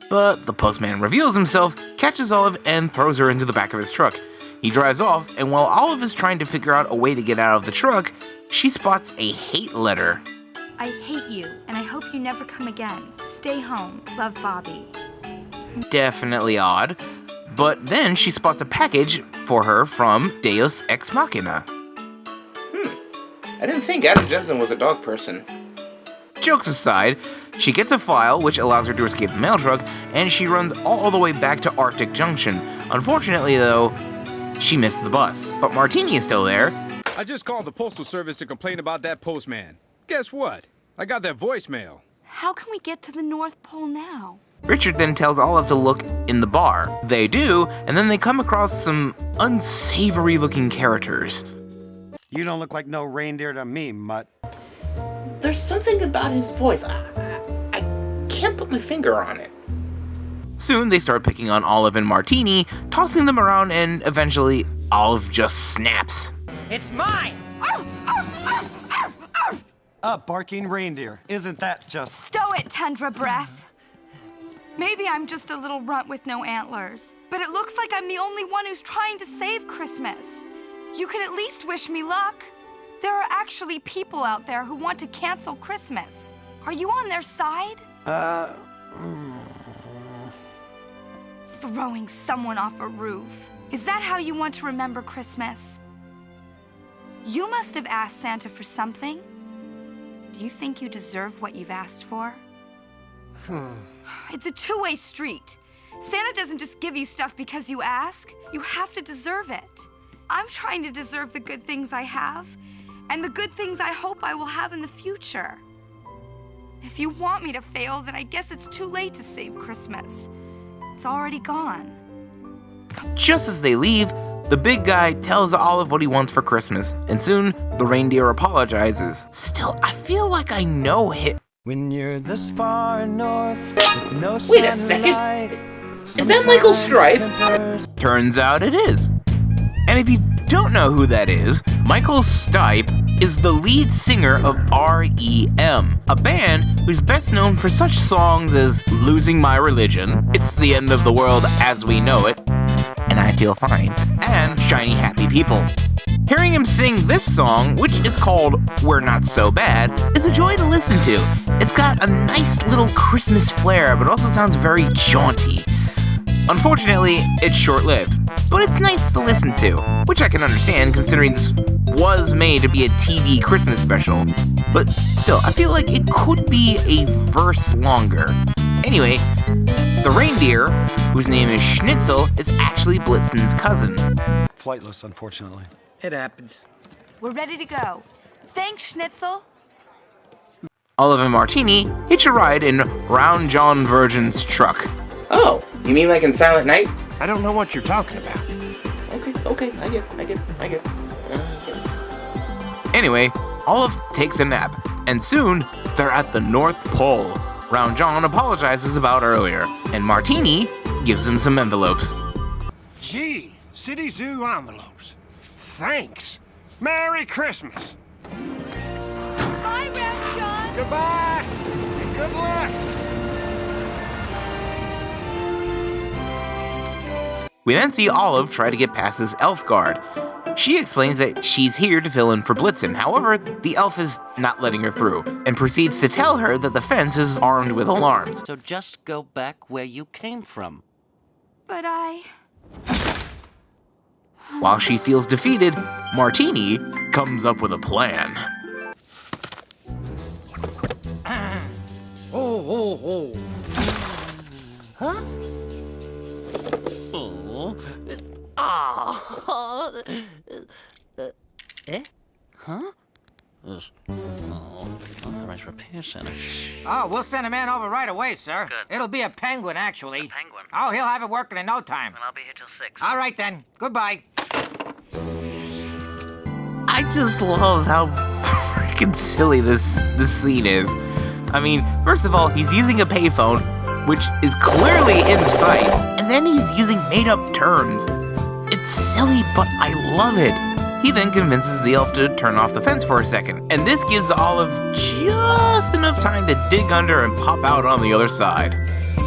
But the postman reveals himself, catches Olive, and throws her into the back of his truck. He drives off, and while Olive is trying to figure out a way to get out of the truck, she spots a hate letter. I hate you, and I hope you never come again. Stay home. Love, Bobby. Definitely odd. But then she spots a package for her from Deus Ex Machina. I didn't think Adam Jensen was a dog person. Jokes aside, she gets a file which allows her to escape the mail truck, and she runs all the way back to Arctic Junction. Unfortunately, though, she missed the bus. But Martini is still there. I just called the Postal Service to complain about that postman. Guess what? I got their voicemail. How can we get to the North Pole now? Richard then tells Olive to look in the bar. They do, and then they come across some unsavory-looking characters. You don't look like no reindeer to me, Mutt. There's something about his voice. I can't put my finger on it. Soon they start picking on Olive and Martini, tossing them around, and eventually Olive just snaps. It's mine! A barking reindeer. Isn't that just... Stow it, Tundra Breath. Maybe I'm just a little runt with no antlers, but it looks like I'm the only one who's trying to save Christmas. You could at least wish me luck. There are actually people out there who want to cancel Christmas. Are you on their side? Throwing someone off a roof. Is that how you want to remember Christmas? You must have asked Santa for something. Do you think you deserve what you've asked for? It's a two-way street. Santa doesn't just give you stuff because you ask. You have to deserve it. I'm trying to deserve the good things I have, and the good things I hope I will have in the future. If you want me to fail, then I guess it's too late to save Christmas. It's already gone. Just as they leave, the big guy tells Olive what he wants for Christmas, and soon the reindeer apologizes. Still, I feel like I know it. When you're this far north, with no Wait a second. Is that Michael Stipe? Turns out it is. And if you don't know who that is, Michael Stipe is the lead singer of REM, a band who's best known for such songs as Losing My Religion, It's the End of the World as We Know It, and I Feel Fine, and Shiny Happy People. Hearing him sing this song, which is called We're Not So Bad, is a joy to listen to. It's got a nice little Christmas flair, but also sounds very jaunty. Unfortunately, it's short-lived, but it's nice to listen to, which I can understand considering this was made to be a TV Christmas special. But still, I feel like it could be a verse longer. Anyway, the reindeer, whose name is Schnitzel, is actually Blitzen's cousin. Flightless, unfortunately. It happens. We're ready to go. Thanks, Schnitzel. Olive and Martini hitch a ride in Round John Virgin's truck. Oh, you mean like in Silent Night? I don't know what you're talking about. Okay, I get it. Anyway, Olive takes a nap, and soon they're at the North Pole. Round John apologizes about earlier, and Martini gives him some envelopes. Gee, City Zoo envelopes. Thanks. Merry Christmas. Bye, Round John. Goodbye. And good luck. We then see Olive try to get past his elf guard. She explains that she's here to fill in for Blitzen. However, the elf is not letting her through, and proceeds to tell her that the fence is armed with alarms. So just go back where you came from. But I... While she feels defeated, Martini comes up with a plan. Oh. Huh? Oh. Ah. Eh? Huh? Authorized repair center. Oh, we'll send a man over right away, sir. Good. It'll be a penguin, actually. Penguin. Oh, he'll have it working in no time. Well, I'll be here till 6. All right, then. Goodbye. I just love how freaking silly this scene is. I mean, first of all, he's using a payphone, which is clearly in sight, and then he's using made-up terms. It's silly, but I love it. He then convinces the elf to turn off the fence for a second, and this gives Olive just enough time to dig under and pop out on the other side.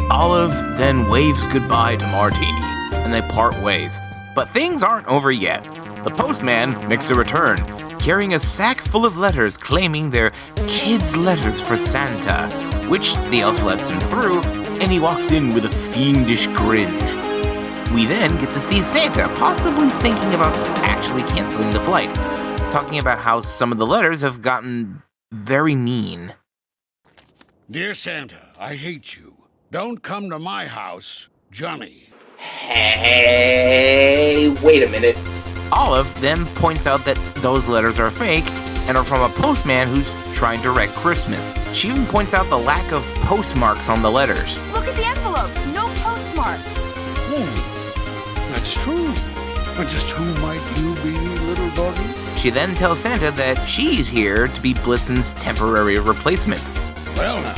Olive then waves goodbye to Martini, and they part ways. But things aren't over yet. The postman makes a return, carrying a sack full of letters claiming they're kids' letters for Santa, which the elf lets him through, and he walks in with a fiendish grin. We then get to see Santa possibly thinking about actually canceling the flight, talking about how some of the letters have gotten very mean. Dear Santa, I hate you. Don't come to my house, Johnny. Hey, wait a minute. Olive then points out that those letters are fake and are from a postman who's trying to wreck Christmas. She even points out the lack of postmarks on the letters. Look at the envelopes, no postmarks. That's true. But just who might you be, little doggy? She then tells Santa that she's here to be Blitzen's temporary replacement. Well now,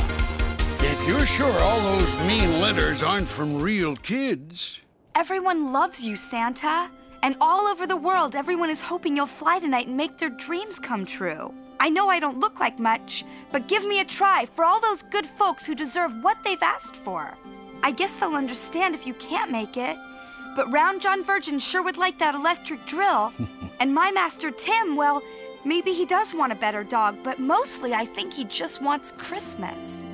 if you're sure all those mean letters aren't from real kids... Everyone loves you, Santa. And all over the world, everyone is hoping you'll fly tonight and make their dreams come true. I know I don't look like much, but give me a try for all those good folks who deserve what they've asked for. I guess they'll understand if you can't make it. But Round John Virgin sure would like that electric drill. And my master Tim, well, maybe he does want a better dog, but mostly I think he just wants Christmas.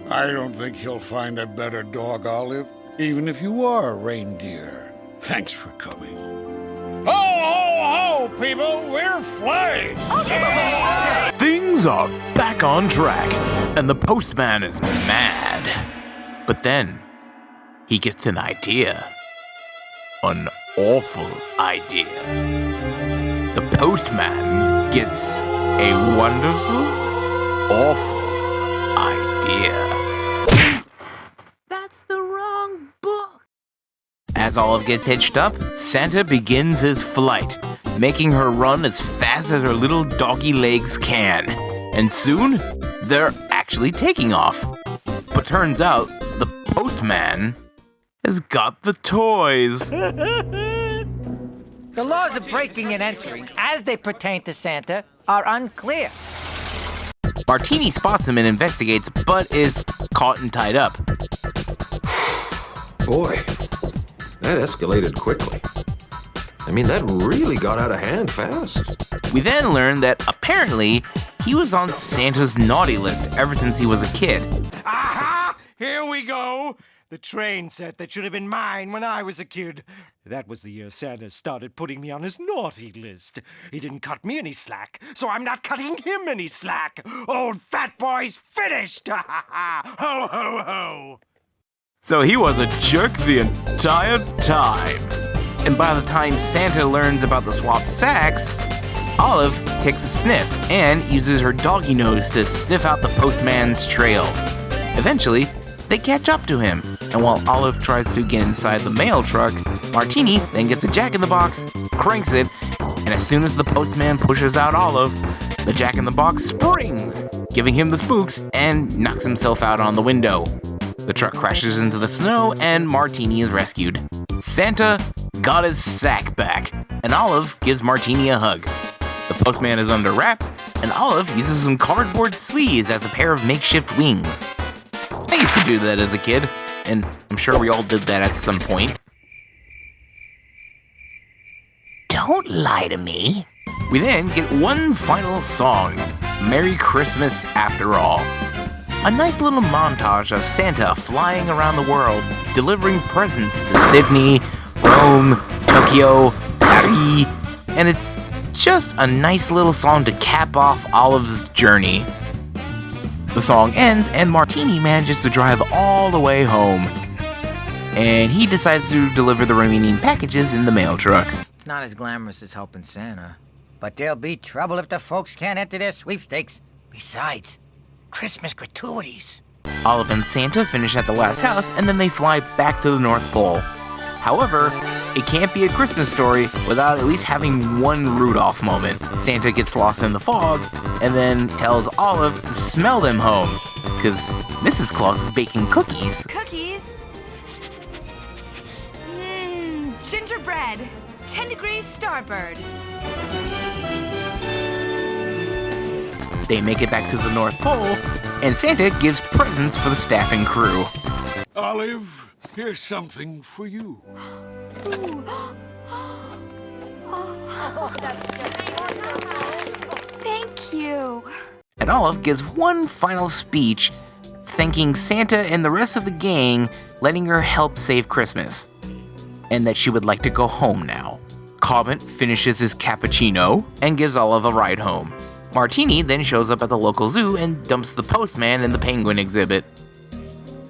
I don't think he'll find a better dog, Olive, even if you are a reindeer. Thanks for coming. Ho, ho, ho, people! We're flying! Things are back on track, and the postman is mad. But then, he gets an idea. An awful idea. The postman gets a wonderful, awful idea. That's the wrong book. As Olive gets hitched up, Santa begins his flight, making her run as fast as her little doggy legs can. And soon, they're actually taking off. But turns out, the postman has got the toys. The laws of breaking and entering, as they pertain to Santa, are unclear. Martini spots him and investigates, but is caught and tied up. Boy, that escalated quickly. I mean, that really got out of hand fast. We then learn that apparently he was on Santa's naughty list ever since he was a kid. Aha! Here we go! The train set that should have been mine when I was a kid. That was the year Santa started putting me on his naughty list. He didn't cut me any slack, so I'm not cutting him any slack. Old fat boy's finished! Ha ha ha! Ho ho ho! So he was a jerk the entire time. And by the time Santa learns about the swapped sacks, Olive takes a sniff and uses her doggy nose to sniff out the postman's trail. Eventually, they catch up to him, and while Olive tries to get inside the mail truck, Martini then gets a jack-in-the-box, cranks it, and as soon as the postman pushes out Olive, the jack-in-the-box springs, giving him the spooks, and knocks himself out on the window. The truck crashes into the snow, and Martini is rescued. Santa got his sack back, and Olive gives Martini a hug. The postman is under wraps, and Olive uses some cardboard sleeves as a pair of makeshift wings. I used to do that as a kid, and I'm sure we all did that at some point. Don't lie to me. We then get one final song, Merry Christmas After All. A nice little montage of Santa flying around the world, delivering presents to Sydney, Rome, Tokyo, Paris, and it's just a nice little song to cap off Olive's journey. The song ends, and Martini manages to drive all the way home. And he decides to deliver the remaining packages in the mail truck. It's not as glamorous as helping Santa. But there'll be trouble if the folks can't enter their sweepstakes. Besides, Christmas gratuities. Olive and Santa finish at the last house, and then they fly back to the North Pole. However, it can't be a Christmas story without at least having one Rudolph moment. Santa gets lost in the fog, and then tells Olive to smell them home, because Mrs. Claus is baking cookies. Cookies? Gingerbread. 10 degrees starboard. They make it back to the North Pole, and Santa gives presents for the staff and crew. Olive, here's something for you. Thank you. And Olive gives one final speech, thanking Santa and the rest of the gang, letting her help save Christmas, and that she would like to go home now. Comet finishes his cappuccino and gives Olive a ride home. Martini then shows up at the local zoo and dumps the postman in the penguin exhibit.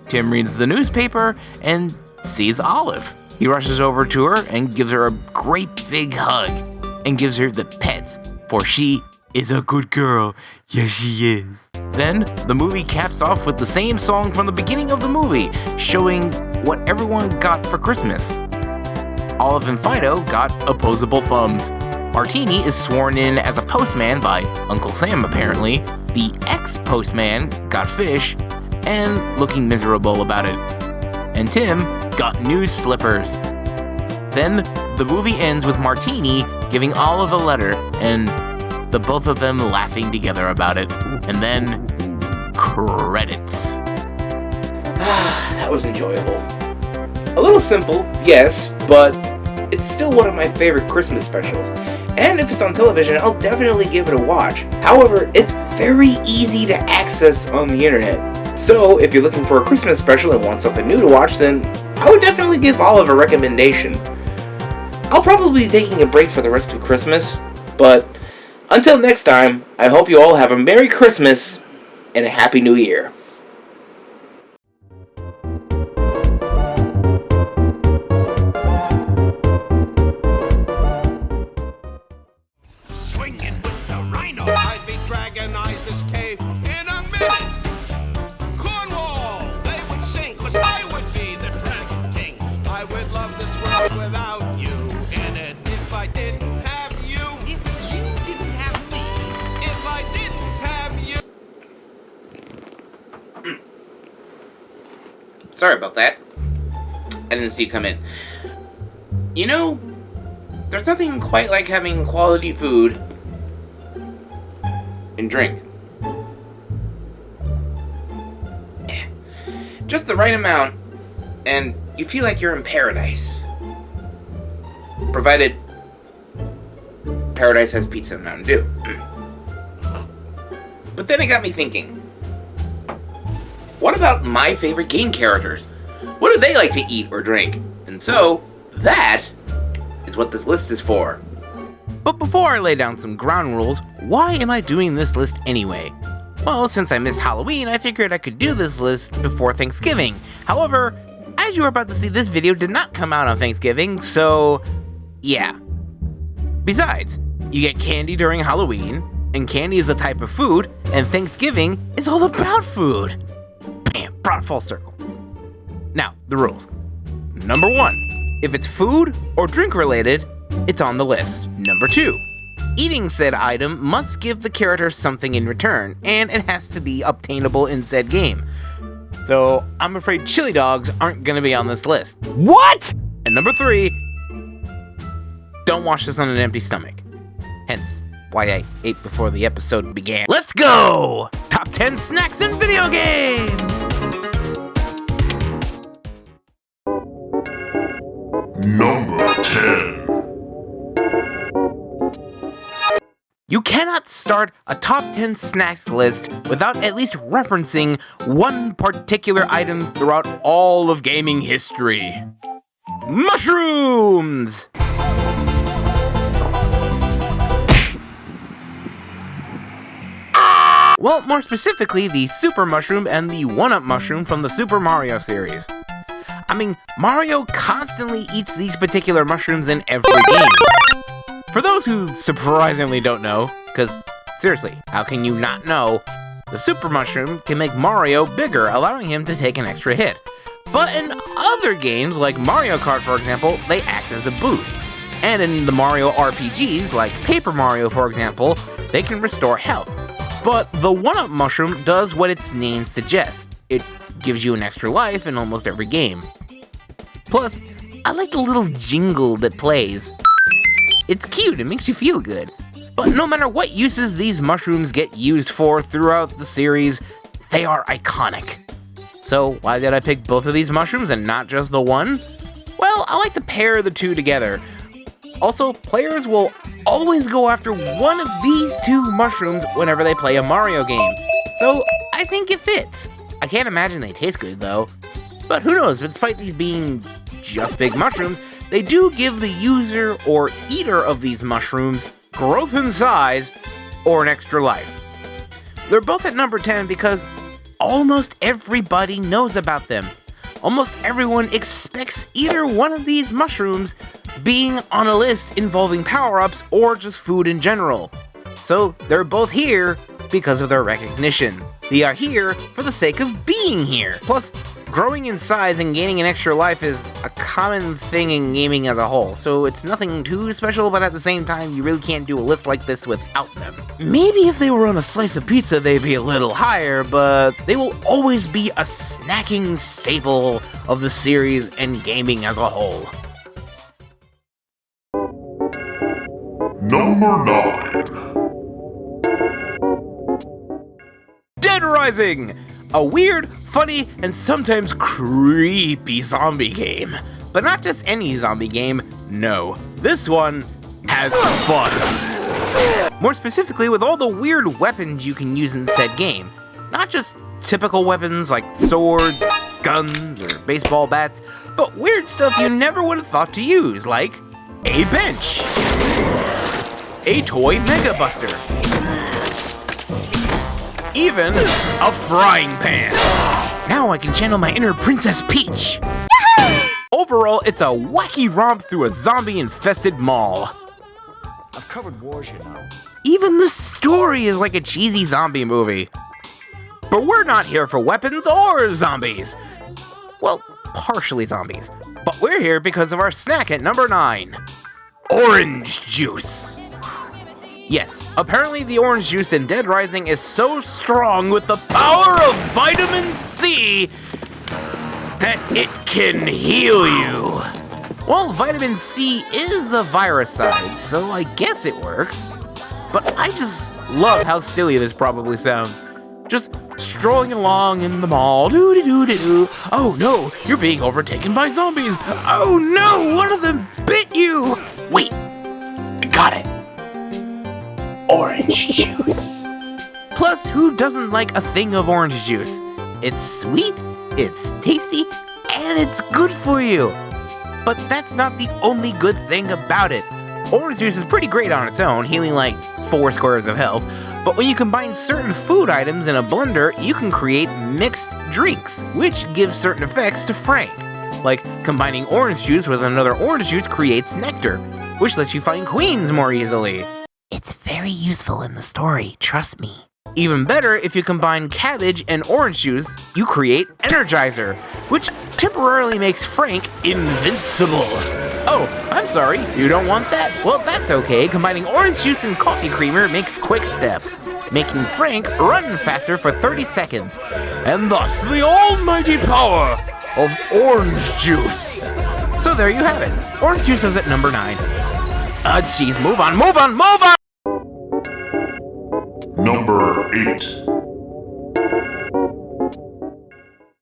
Tim reads the newspaper and sees Olive. He rushes over to her and gives her a great big hug and gives her the pets, for she is a good girl. Yes, she is. Then, the movie caps off with the same song from the beginning of the movie, showing what everyone got for Christmas. Olive and Fido got opposable thumbs. Martini is sworn in as a postman by Uncle Sam, apparently. The ex-postman got fish and looking miserable about it. And Tim got new slippers. Then, the movie ends with Martini giving Olive a letter and the both of them laughing together about it. And then, credits. That was enjoyable. A little simple, yes, but it's still one of my favorite Christmas specials. And if it's on television, I'll definitely give it a watch. However, it's very easy to access on the internet. So, if you're looking for a Christmas special and want something new to watch, then I would definitely give Olive a recommendation. I'll probably be taking a break for the rest of Christmas, but until next time, I hope you all have a Merry Christmas and a Happy New Year. Swinging with the rhino, I'd be dragonized this cave in a minute. Cornwall, they would sing, 'cause I would be the Dragon King. I would love this world without you in it. If I didn't have you, if you didn't have me, if I didn't have you. Sorry about that. I didn't see you come in. You know, there's nothing quite like having quality food and drink. Just the right amount, and you feel like you're in paradise. Provided paradise has pizza and Mountain Dew. But then it got me thinking. What about my favorite game characters? What do they like to eat or drink? And so, that is what this list is for. But before I lay down some ground rules, why am I doing this list anyway? Well, since I missed Halloween, I figured I could do this list before Thanksgiving. However, as you are about to see, this video did not come out on Thanksgiving, so yeah. Besides, you get candy during Halloween, and candy is a type of food, and Thanksgiving is all about food. Bam, brought full circle. Now, the rules. Number 1, if it's food or drink related, it's on the list. Number 2, eating said item must give the character something in return, and it has to be obtainable in said game. So, I'm afraid chili dogs aren't gonna be on this list. What? And number 3, don't watch this on an empty stomach. Hence, why I ate before the episode began. Let's go! Top 10 snacks in video games! Number 10. You cannot start a top 10 snacks list without at least referencing one particular item throughout all of gaming history. Mushrooms! Well, more specifically, the Super Mushroom and the 1-Up Mushroom from the Super Mario series. I mean, Mario constantly eats these particular mushrooms in every game. For those who surprisingly don't know, because seriously, how can you not know? The Super Mushroom can make Mario bigger, allowing him to take an extra hit. But in other games, like Mario Kart for example, they act as a boost. And in the Mario RPGs, like Paper Mario for example, they can restore health. But the 1-Up Mushroom does what its name suggests. It gives you an extra life in almost every game. Plus, I like the little jingle that plays. It's cute, it makes you feel good. But no matter what uses these mushrooms get used for throughout the series, they are iconic. So why did I pick both of these mushrooms and not just the one? Well, I like to pair the two together. Also, players will always go after one of these two mushrooms whenever they play a Mario game. So I think it fits. I can't imagine they taste good though. But who knows, despite these being just big mushrooms, they do give the user or eater of these mushrooms growth in size or an extra life. They're both at number 10 because almost everybody knows about them. Almost everyone expects either one of these mushrooms being on a list involving power-ups or just food in general. So they're both here because of their recognition. They are here for the sake of being here. Plus, growing in size and gaining an extra life is a common thing in gaming as a whole, so it's nothing too special, but at the same time, you really can't do a list like this without them. Maybe if they were on a slice of pizza, they'd be a little higher, but they will always be a snacking staple of the series and gaming as a whole. Number 9. Dead Rising! A weird, funny, and sometimes creepy zombie game. But not just any zombie game, no. This one has fun. More specifically, with all the weird weapons you can use in said game. Not just typical weapons like swords, guns, or baseball bats, but weird stuff you never would have thought to use, like a bench, a toy Mega Buster, even a frying pan. Now I can channel my inner Princess Peach. Overall, it's a wacky romp through a zombie-infested mall. I've covered wars, you know. Even the story is like a cheesy zombie movie. But we're not here for weapons or zombies. Well, partially zombies. But we're here because of our snack at number 9. Orange juice. Yes, apparently the orange juice in Dead Rising is so strong with the power of vitamin C that it can heal you. Well, vitamin C is a viricide, so I guess it works. But I just love how silly this probably sounds. Just strolling along in the mall, doo-doo-doo-doo. Oh no, you're being overtaken by zombies. Oh no, one of them bit you. Wait, I got it. Orange juice. Plus, who doesn't like a thing of orange juice? It's sweet, it's tasty, and it's good for you. But that's not the only good thing about it. Orange juice is pretty great on its own, healing like 4 squares of health. But when you combine certain food items in a blender, you can create mixed drinks, which gives certain effects to Frank. Like combining orange juice with another orange juice creates nectar, which lets you find queens more easily. It's very useful in the story, trust me. Even better, if you combine cabbage and orange juice, you create Energizer, which temporarily makes Frank invincible. Oh, I'm sorry, you don't want that? Well, that's okay. Combining orange juice and coffee creamer makes Quick Step, making Frank run faster for 30 seconds, and thus the almighty power of orange juice. So there you have it. Orange juice is at number 9. Jeez, move on, move on, move on! Number 8.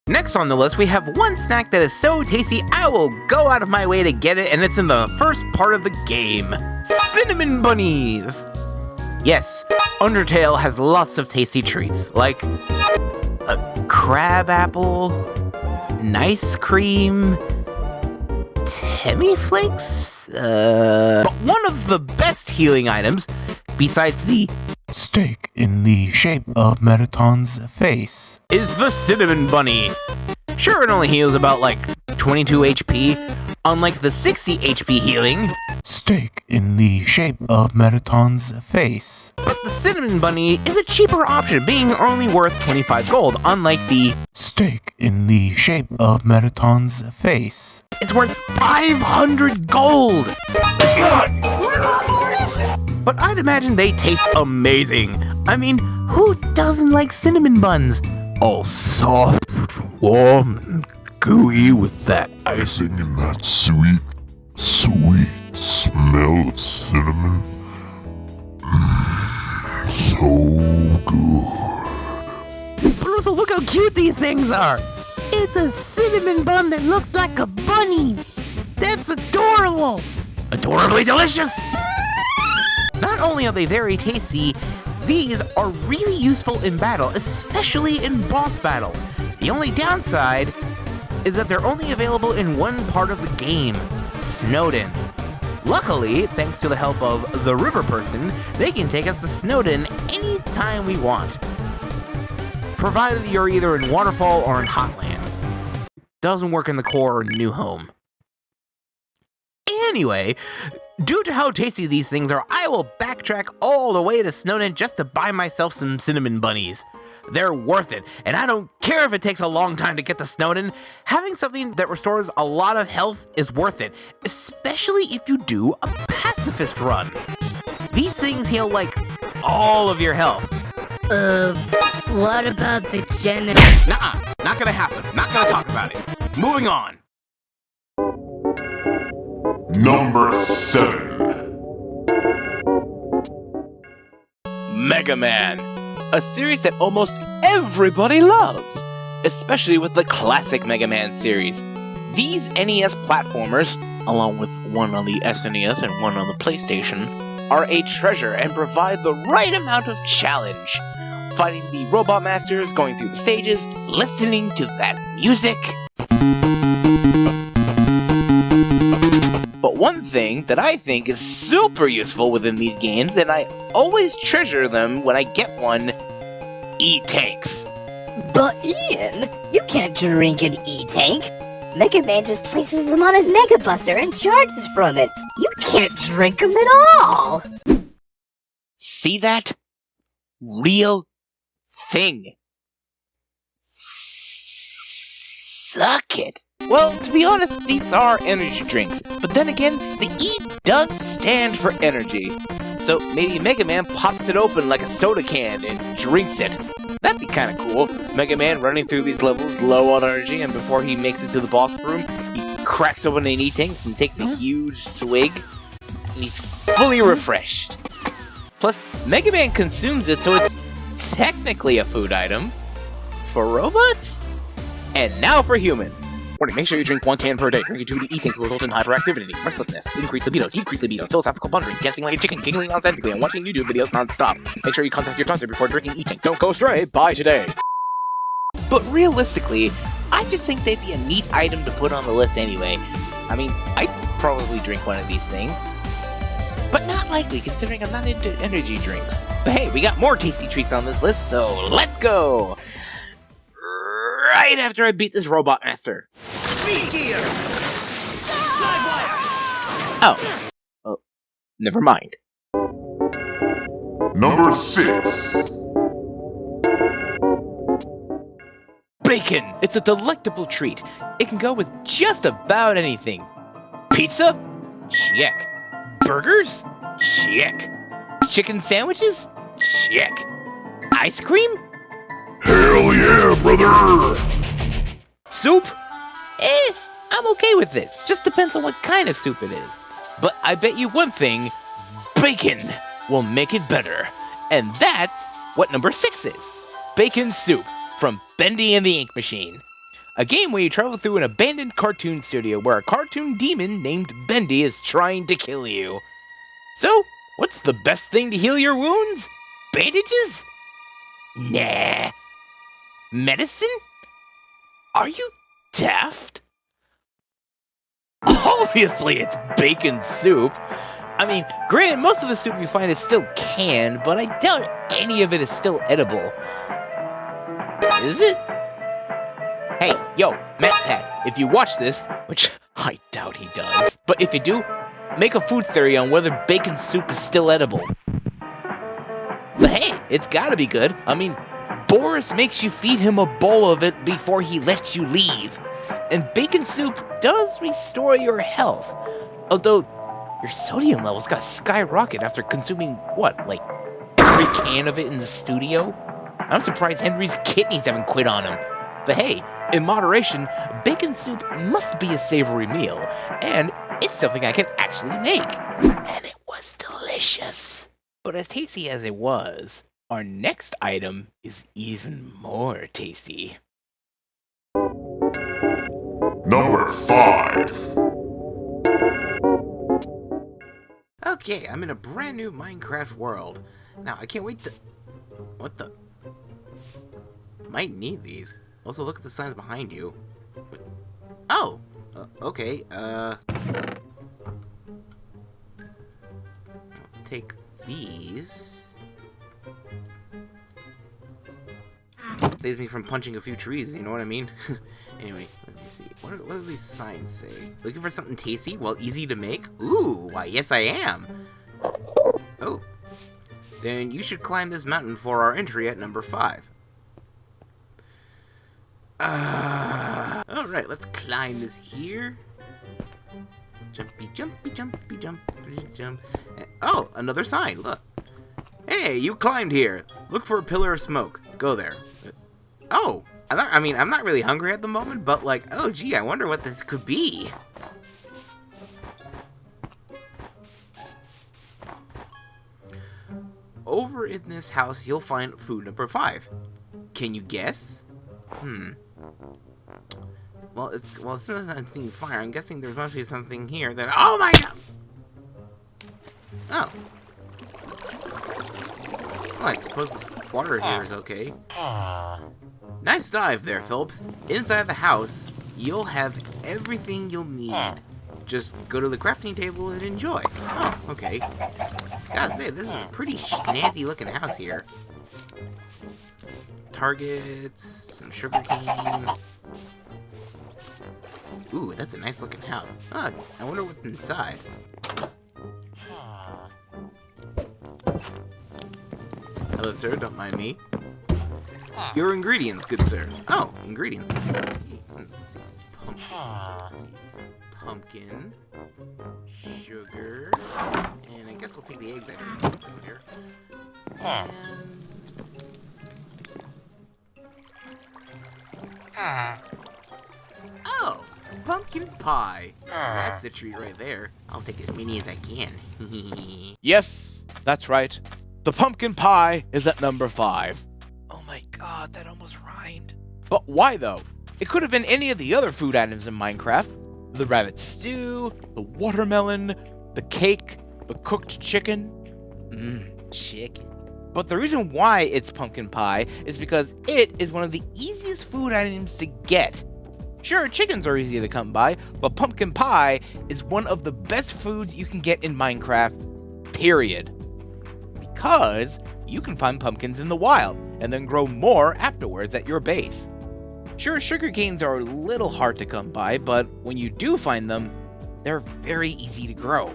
Next on the list, we have one snack that is so tasty, I will go out of my way to get it, and it's in the first part of the game. Cinnamon bunnies! Yes, Undertale has lots of tasty treats, like a crab apple, nice cream, Timmy Flakes? But one of the best healing items, besides the steak in the shape of Metaton's face, is the cinnamon bunny. Sure, it only heals about like 22 HP, unlike the 60 HP healing steak in the shape of Metaton's face. But the cinnamon bunny is a cheaper option, being only worth 25 gold, unlike the steak in the shape of Metaton's face. It's worth 500 gold! But I'd imagine they taste amazing. I mean, who doesn't like cinnamon buns? All soft, warm, and gooey with that icing and that sweet, sweet smell of cinnamon. So good. But also look how cute these things are! It's a cinnamon bun that looks like a bunny! That's adorable! Adorably delicious! Not only are they very tasty, these are really useful in battle, especially in boss battles. The only downside is that they're only available in one part of the game, Snowden. Luckily, thanks to the help of the river person, they can take us to Snowdin anytime we want. Provided you're either in Waterfall or in Hotland. Doesn't work in the core or New Home. Anyway, due to how tasty these things are, I will backtrack all the way to Snowdin just to buy myself some cinnamon bunnies. They're worth it, and I don't care if it takes a long time to get to Snowdin. Having something that restores a lot of health is worth it, especially if you do a pacifist run. These things heal like all of your health. What about the Nuh-uh, not gonna happen. Not gonna talk about it. Moving on. Number 7. Mega Man, a series that almost everybody loves, especially with the classic Mega Man series. These NES platformers, along with one on the SNES and one on the PlayStation, are a treasure and provide the right amount of challenge. Fighting the Robot Masters, going through the stages, listening to that music. But one thing that I think is super useful within these games, and I always treasure them when I get one, E-Tanks. But Ian, you can't drink an E-Tank. Mega Man just places them on his Mega Buster and charges from it. You can't drink them at all. See that? Real thing. Suck it. Well, to be honest, these are energy drinks, but then again, the E does stand for energy. So maybe Mega Man pops it open like a soda can and drinks it. That'd be kinda cool. Mega Man running through these levels low on energy, and before he makes it to the boss room, he cracks open an E-Tank and takes a huge swig, and he's fully refreshed. Plus, Mega Man consumes it, so it's technically a food item. For robots? And now for humans. Warning, make sure you drink 1 can per day. Drinking too many E-Tanks will result in hyperactivity, restlessness, increased libido, decreased libido, philosophical pondering, dancing like a chicken, giggling nonsensically, and watching YouTube videos non-stop. Make sure you contact your doctor before drinking E-Tank. Don't go astray. Buy today. But realistically, I just think they'd be a neat item to put on the list anyway. I mean, I'd probably drink one of these things. But not likely, considering I'm not into energy drinks. But hey, we got more tasty treats on this list, so let's go! Right after I beat this Robot Master. Oh, never mind. Number 6. Bacon! It's a delectable treat. It can go with just about anything. Pizza? Check. Burgers? Check. Chicken sandwiches? Check. Ice cream? Hell yeah, brother! Soup? I'm okay with it. Just depends on what kind of soup it is. But I bet you one thing, bacon will make it better. And that's what number 6 is. Bacon Soup from Bendy and the Ink Machine. A game where you travel through an abandoned cartoon studio where a cartoon demon named Bendy is trying to kill you. So, what's the best thing to heal your wounds? Bandages? Nah. Medicine? Are you daft? Obviously it's bacon soup. I mean, granted, most of the soup you find is still canned, but I doubt any of it is still edible. Is it? Hey, yo, MatPat, if you watch this, which I doubt he does, but if you do, make a food theory on whether bacon soup is still edible. But hey, it's gotta be good. I mean, Boris makes you feed him a bowl of it before he lets you leave. And bacon soup does restore your health. Although, your sodium levels gotta skyrocket after consuming, what, like, every can of it in the studio? I'm surprised Henry's kidneys haven't quit on him. But hey, in moderation, bacon soup must be a savory meal, and it's something I can actually make. And it was delicious. But as tasty as it was, our next item is even more tasty. Number 5. Okay, I'm in a brand new Minecraft world. Now, I can't wait to... What the... Might need these. Also, look at the signs behind you. Oh! Okay, take these. Saves me from punching a few trees, you know what I mean? Anyway, let me see. What do these signs say? Looking for something tasty? Well, easy to make? Ooh, why, yes I am. Oh. Then you should climb this mountain for our entry at number 5. Alright, let's climb this here. Jumpy, jumpy, jumpy, jumpy, jump. Oh, another sign, look. Hey, you climbed here. Look for a pillar of smoke. Go there. Oh, I'm not really hungry at the moment, but like, oh gee, I wonder what this could be. Over in this house, you'll find food number 5. Can you guess? Well, since I'm seeing fire, I'm guessing there's must be something here that. Oh my god! Oh. Well, I suppose this water here is okay. Nice dive there, Phillips. Inside the house, you'll have everything you'll need. Just go to the crafting table and enjoy. Oh, okay. Gotta say, this is a pretty snazzy looking house here. Targets, some sugar cane. Ooh, that's a nice looking house. Ah, I wonder what's inside. Hello, sir, don't mind me. Your ingredients, good sir. Oh, ingredients. Let's see. Pumpkin, sugar, and I guess I'll take the eggs out of here. Oh, pumpkin pie. That's a treat right there. I'll take as many as I can. Yes, that's right. The pumpkin pie is at number 5. Oh my god, that almost rhymed. But why though? It could have been any of the other food items in Minecraft. The rabbit stew, the watermelon, the cake, the cooked chicken. Chicken. But the reason why it's pumpkin pie is because it is one of the easiest food items to get. Sure, chickens are easy to come by, but pumpkin pie is one of the best foods you can get in Minecraft, period. Because you can find pumpkins in the wild, and then grow more afterwards at your base. Sure, sugar canes are a little hard to come by, but when you do find them, they're very easy to grow.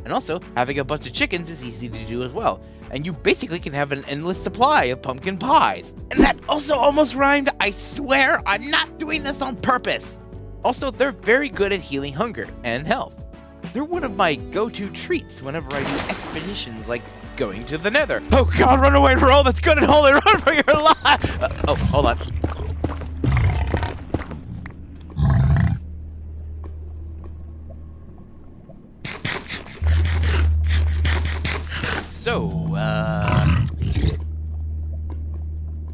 And also, having a bunch of chickens is easy to do as well, and you basically can have an endless supply of pumpkin pies. And that also almost rhymed, I swear I'm not doing this on purpose! Also, they're very good at healing hunger and health. They're one of my go-to treats whenever I do expeditions like going to the nether. Oh god, run away, roll, that's good and holy, run for your life! Oh, hold on. So,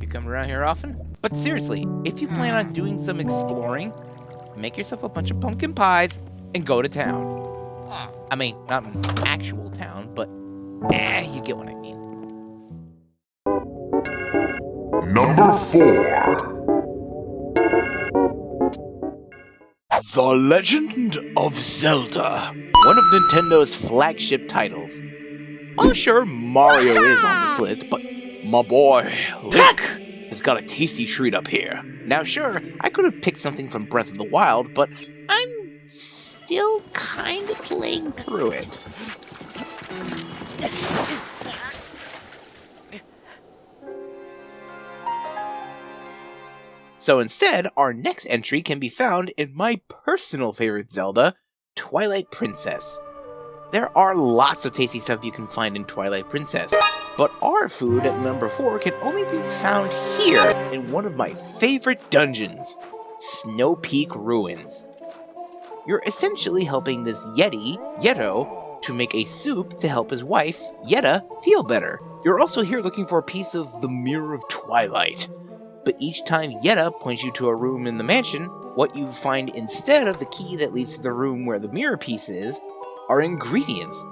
you come around here often? But seriously, if you plan on doing some exploring, make yourself a bunch of pumpkin pies and go to town. I mean, not an actual town, but you get what I mean. Number 4. The Legend of Zelda. One of Nintendo's flagship titles. Well, sure, Mario is on this list, but my boy, Link, has got a tasty treat up here. Now, sure, I could have picked something from Breath of the Wild, but I'm still kind of playing through it. So instead, our next entry can be found in my personal favorite Zelda, Twilight Princess. There are lots of tasty stuff you can find in Twilight Princess, but our food at number 4 can only be found here in one of my favorite dungeons, Snow Peak Ruins. You're essentially helping this Yeto, to make a soup to help his wife, Yetta, feel better. You're also here looking for a piece of the Mirror of Twilight. But each time Yetta points you to a room in the mansion, what you find instead of the key that leads to the room where the mirror piece is, are ingredients,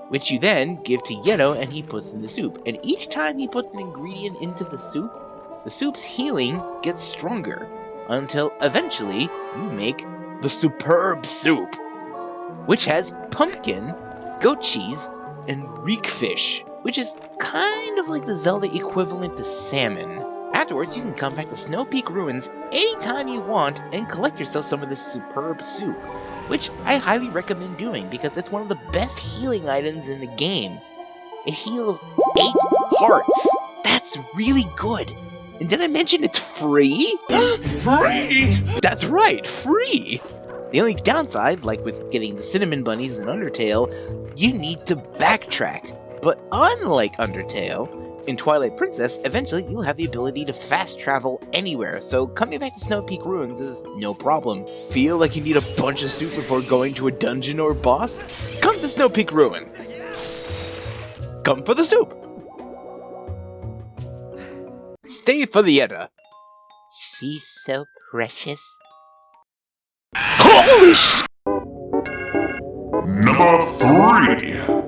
which you then give to Yeto and he puts in the soup. And each time he puts an ingredient into the soup's healing gets stronger, until eventually you make the superb soup, which has pumpkin, goat cheese, and reekfish, which is kind of like the Zelda equivalent to salmon. Afterwards, you can come back to Snow Peak Ruins anytime you want and collect yourself some of this superb soup, which I highly recommend doing because it's one of the best healing items in the game. It heals 8 hearts. That's really good. And did I mention it's free? Free? That's right, free! The only downside, like with getting the cinnamon bunnies in Undertale, you need to backtrack. But unlike Undertale, in Twilight Princess, eventually you'll have the ability to fast travel anywhere, so coming back to Snow Peak Ruins is no problem. Feel like you need a bunch of soup before going to a dungeon or boss? Come to Snow Peak Ruins! Come for the soup! Stay for the Edda. She's so precious. Holy sh! Number 3.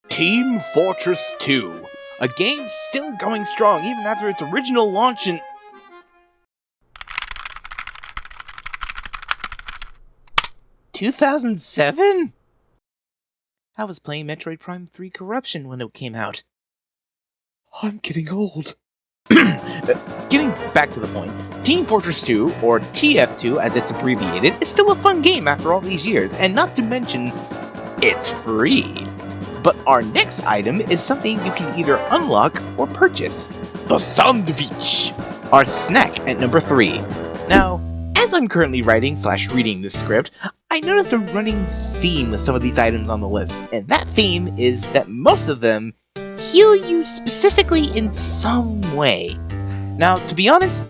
Team Fortress 2, a game still going strong even after its original launch in 2007? I was playing Metroid Prime 3 Corruption when it came out. I'm getting old. Getting back to the point, Team Fortress 2, or TF2 as it's abbreviated, is still a fun game after all these years, and not to mention, it's free. But our next item is something you can either unlock or purchase. The Sandwich! Our snack at number 3. Now, as I'm currently writing/reading this script, I noticed a running theme with some of these items on the list, and that theme is that most of them heal you specifically in some way. Now, to be honest,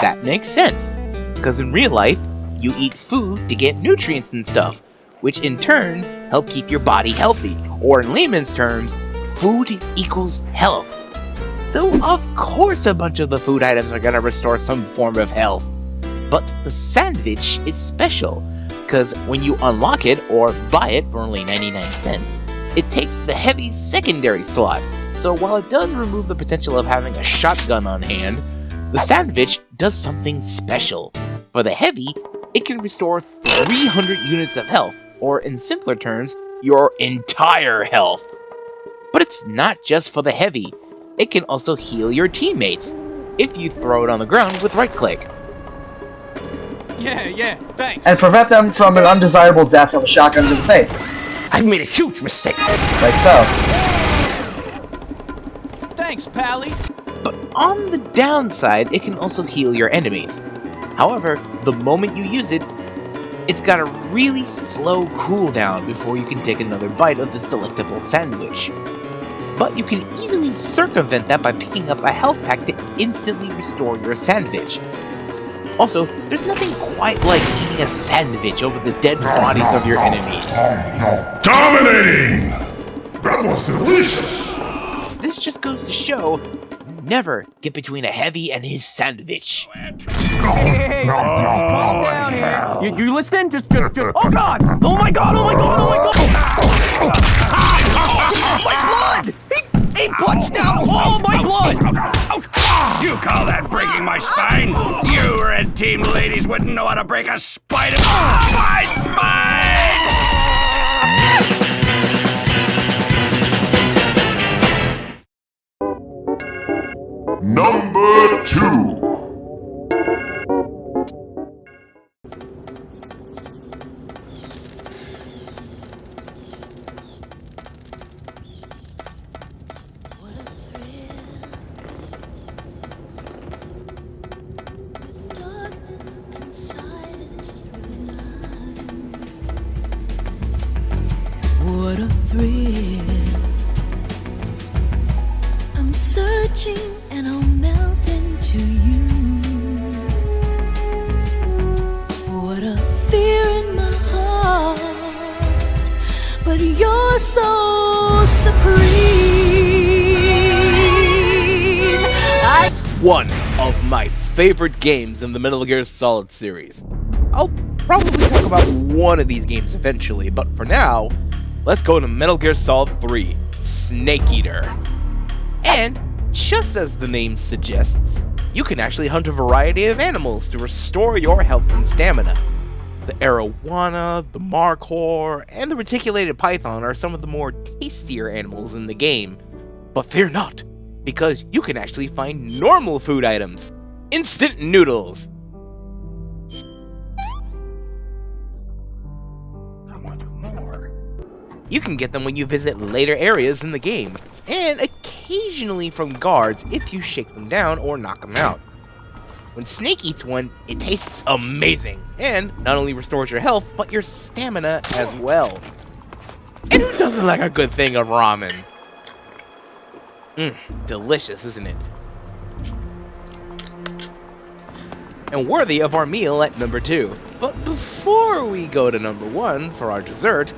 that makes sense, because in real life, you eat food to get nutrients and stuff, which in turn help keep your body healthy, or in layman's terms, food equals health. So of course a bunch of the food items are gonna restore some form of health. But the sandwich is special, because when you unlock it or buy it for only 99 cents, it takes the heavy secondary slot. So while it does remove the potential of having a shotgun on hand, the sandwich does something special. For the heavy, it can restore 300 units of health, or in simpler terms, your entire health. But it's not just for the heavy. It can also heal your teammates, if you throw it on the ground with right-click. Yeah, thanks. And prevent them from an undesirable death of a shotgun to the face. I've made a huge mistake. Like so. Thanks, Pally. But on the downside, it can also heal your enemies. However, the moment you use it, it's got a really slow cooldown before you can take another bite of this delectable sandwich. But you can easily circumvent that by picking up a health pack to instantly restore your sandwich. Also, there's nothing quite like eating a sandwich over the dead bodies of your enemies. Dominating! That was delicious! This just goes to show, never get between a heavy and his sandwich. Hey, calm down here. You listening? Just. Oh God! Oh my God! Oh my God! Oh my God! My blood! He punched out all my blood! You call that breaking my spine? You red team ladies wouldn't know how to break a spine. My spine! Number 2. What a thrill. I'm searching and I'll melt into you. What a fear in my heart, but you're so supreme. One of my favorite games in the Metal Gear Solid series. I'll probably talk about one of these games eventually, but for now, let's go to Metal Gear Solid 3, Snake Eater. And, just as the name suggests, you can actually hunt a variety of animals to restore your health and stamina. The arowana, the markhor, and the reticulated python are some of the more tastier animals in the game. But fear not, because you can actually find normal food items. Instant noodles. You can get them when you visit later areas in the game, and occasionally from guards if you shake them down or knock them out. When Snake eats one, it tastes amazing, and not only restores your health, but your stamina as well. And who doesn't like a good thing of ramen? Delicious, isn't it? And worthy of our meal at number 2. But before we go to number 1 for our dessert,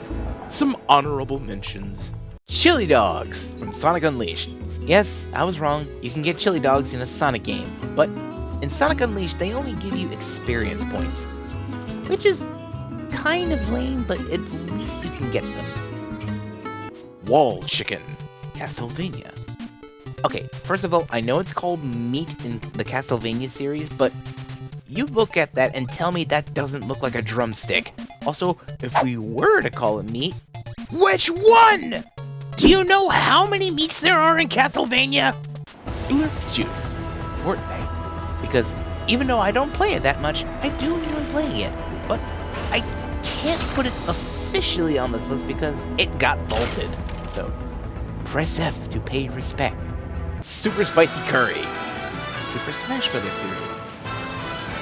some honorable mentions. Chili dogs from Sonic Unleashed. Yes, I was wrong. You can get chili dogs in a Sonic game, but in Sonic Unleashed, they only give you experience points, which is kind of lame, but at least you can get them. Wall chicken, Castlevania. Okay, first of all, I know it's called meat in the Castlevania series, but you look at that and tell me that doesn't look like a drumstick. Also, if we were to call it meat, which one? Do you know how many meats there are in Castlevania? Slurp Juice, Fortnite. Because even though I don't play it that much, I do enjoy playing it. But I can't put it officially on this list because it got vaulted. So, press F to pay respect. Super Spicy Curry, Super Smash Bros. Series.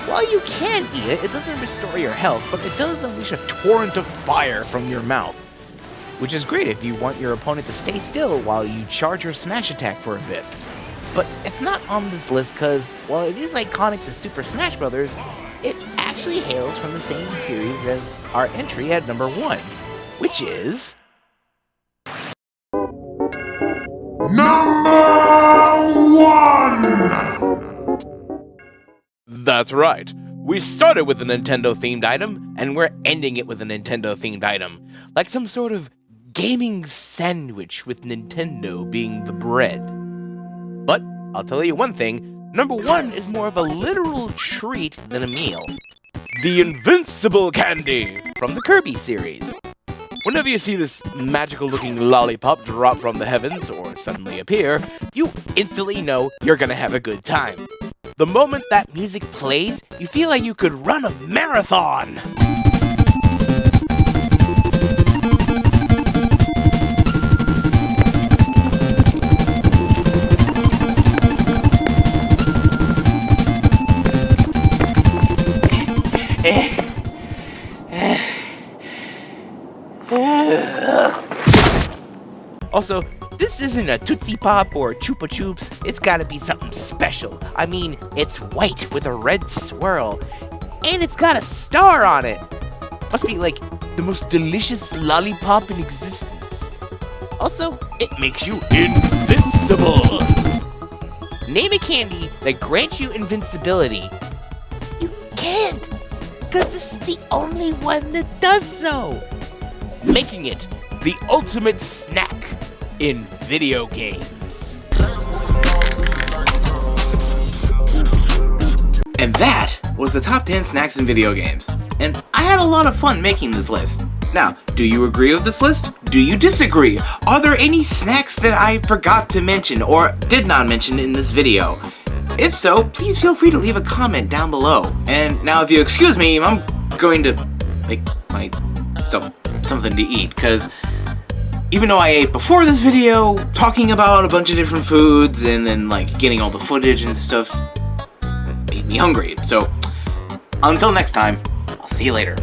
While you can eat it, it doesn't restore your health, but it does unleash a torrent of fire from your mouth. Which is great if you want your opponent to stay still while you charge your smash attack for a bit. But it's not on this list because, while it is iconic to Super Smash Bros., it actually hails from the same series as our entry at number 1, which is... That's right. We started with a Nintendo-themed item, and we're ending it with a Nintendo-themed item. Like some sort of gaming sandwich with Nintendo being the bread. But I'll tell you one thing, number 1 is more of a literal treat than a meal. The Invincible Candy from the Kirby series. Whenever you see this magical-looking lollipop drop from the heavens or suddenly appear, you instantly know you're gonna have a good time. The moment that music plays, you feel like you could run a marathon! Also, this isn't a Tootsie Pop or Chupa Chups, it's gotta be something special. I mean, it's white with a red swirl, and it's got a star on it. Must be like the most delicious lollipop in existence. Also, it makes you invincible. Name a candy that grants you invincibility. You can't, because this is the only one that does so. Making it the ultimate snack in video games. And that was the top 10 snacks in video games. And I had a lot of fun making this list. Now, do you agree with this list? Do you disagree? Are there any snacks that I forgot to mention or did not mention in this video? If so, please feel free to leave a comment down below. And now if you excuse me, I'm going to make myself something to eat, because even though I ate before this video, talking about a bunch of different foods and then like getting all the footage and stuff made me hungry. So until next time, I'll see you later.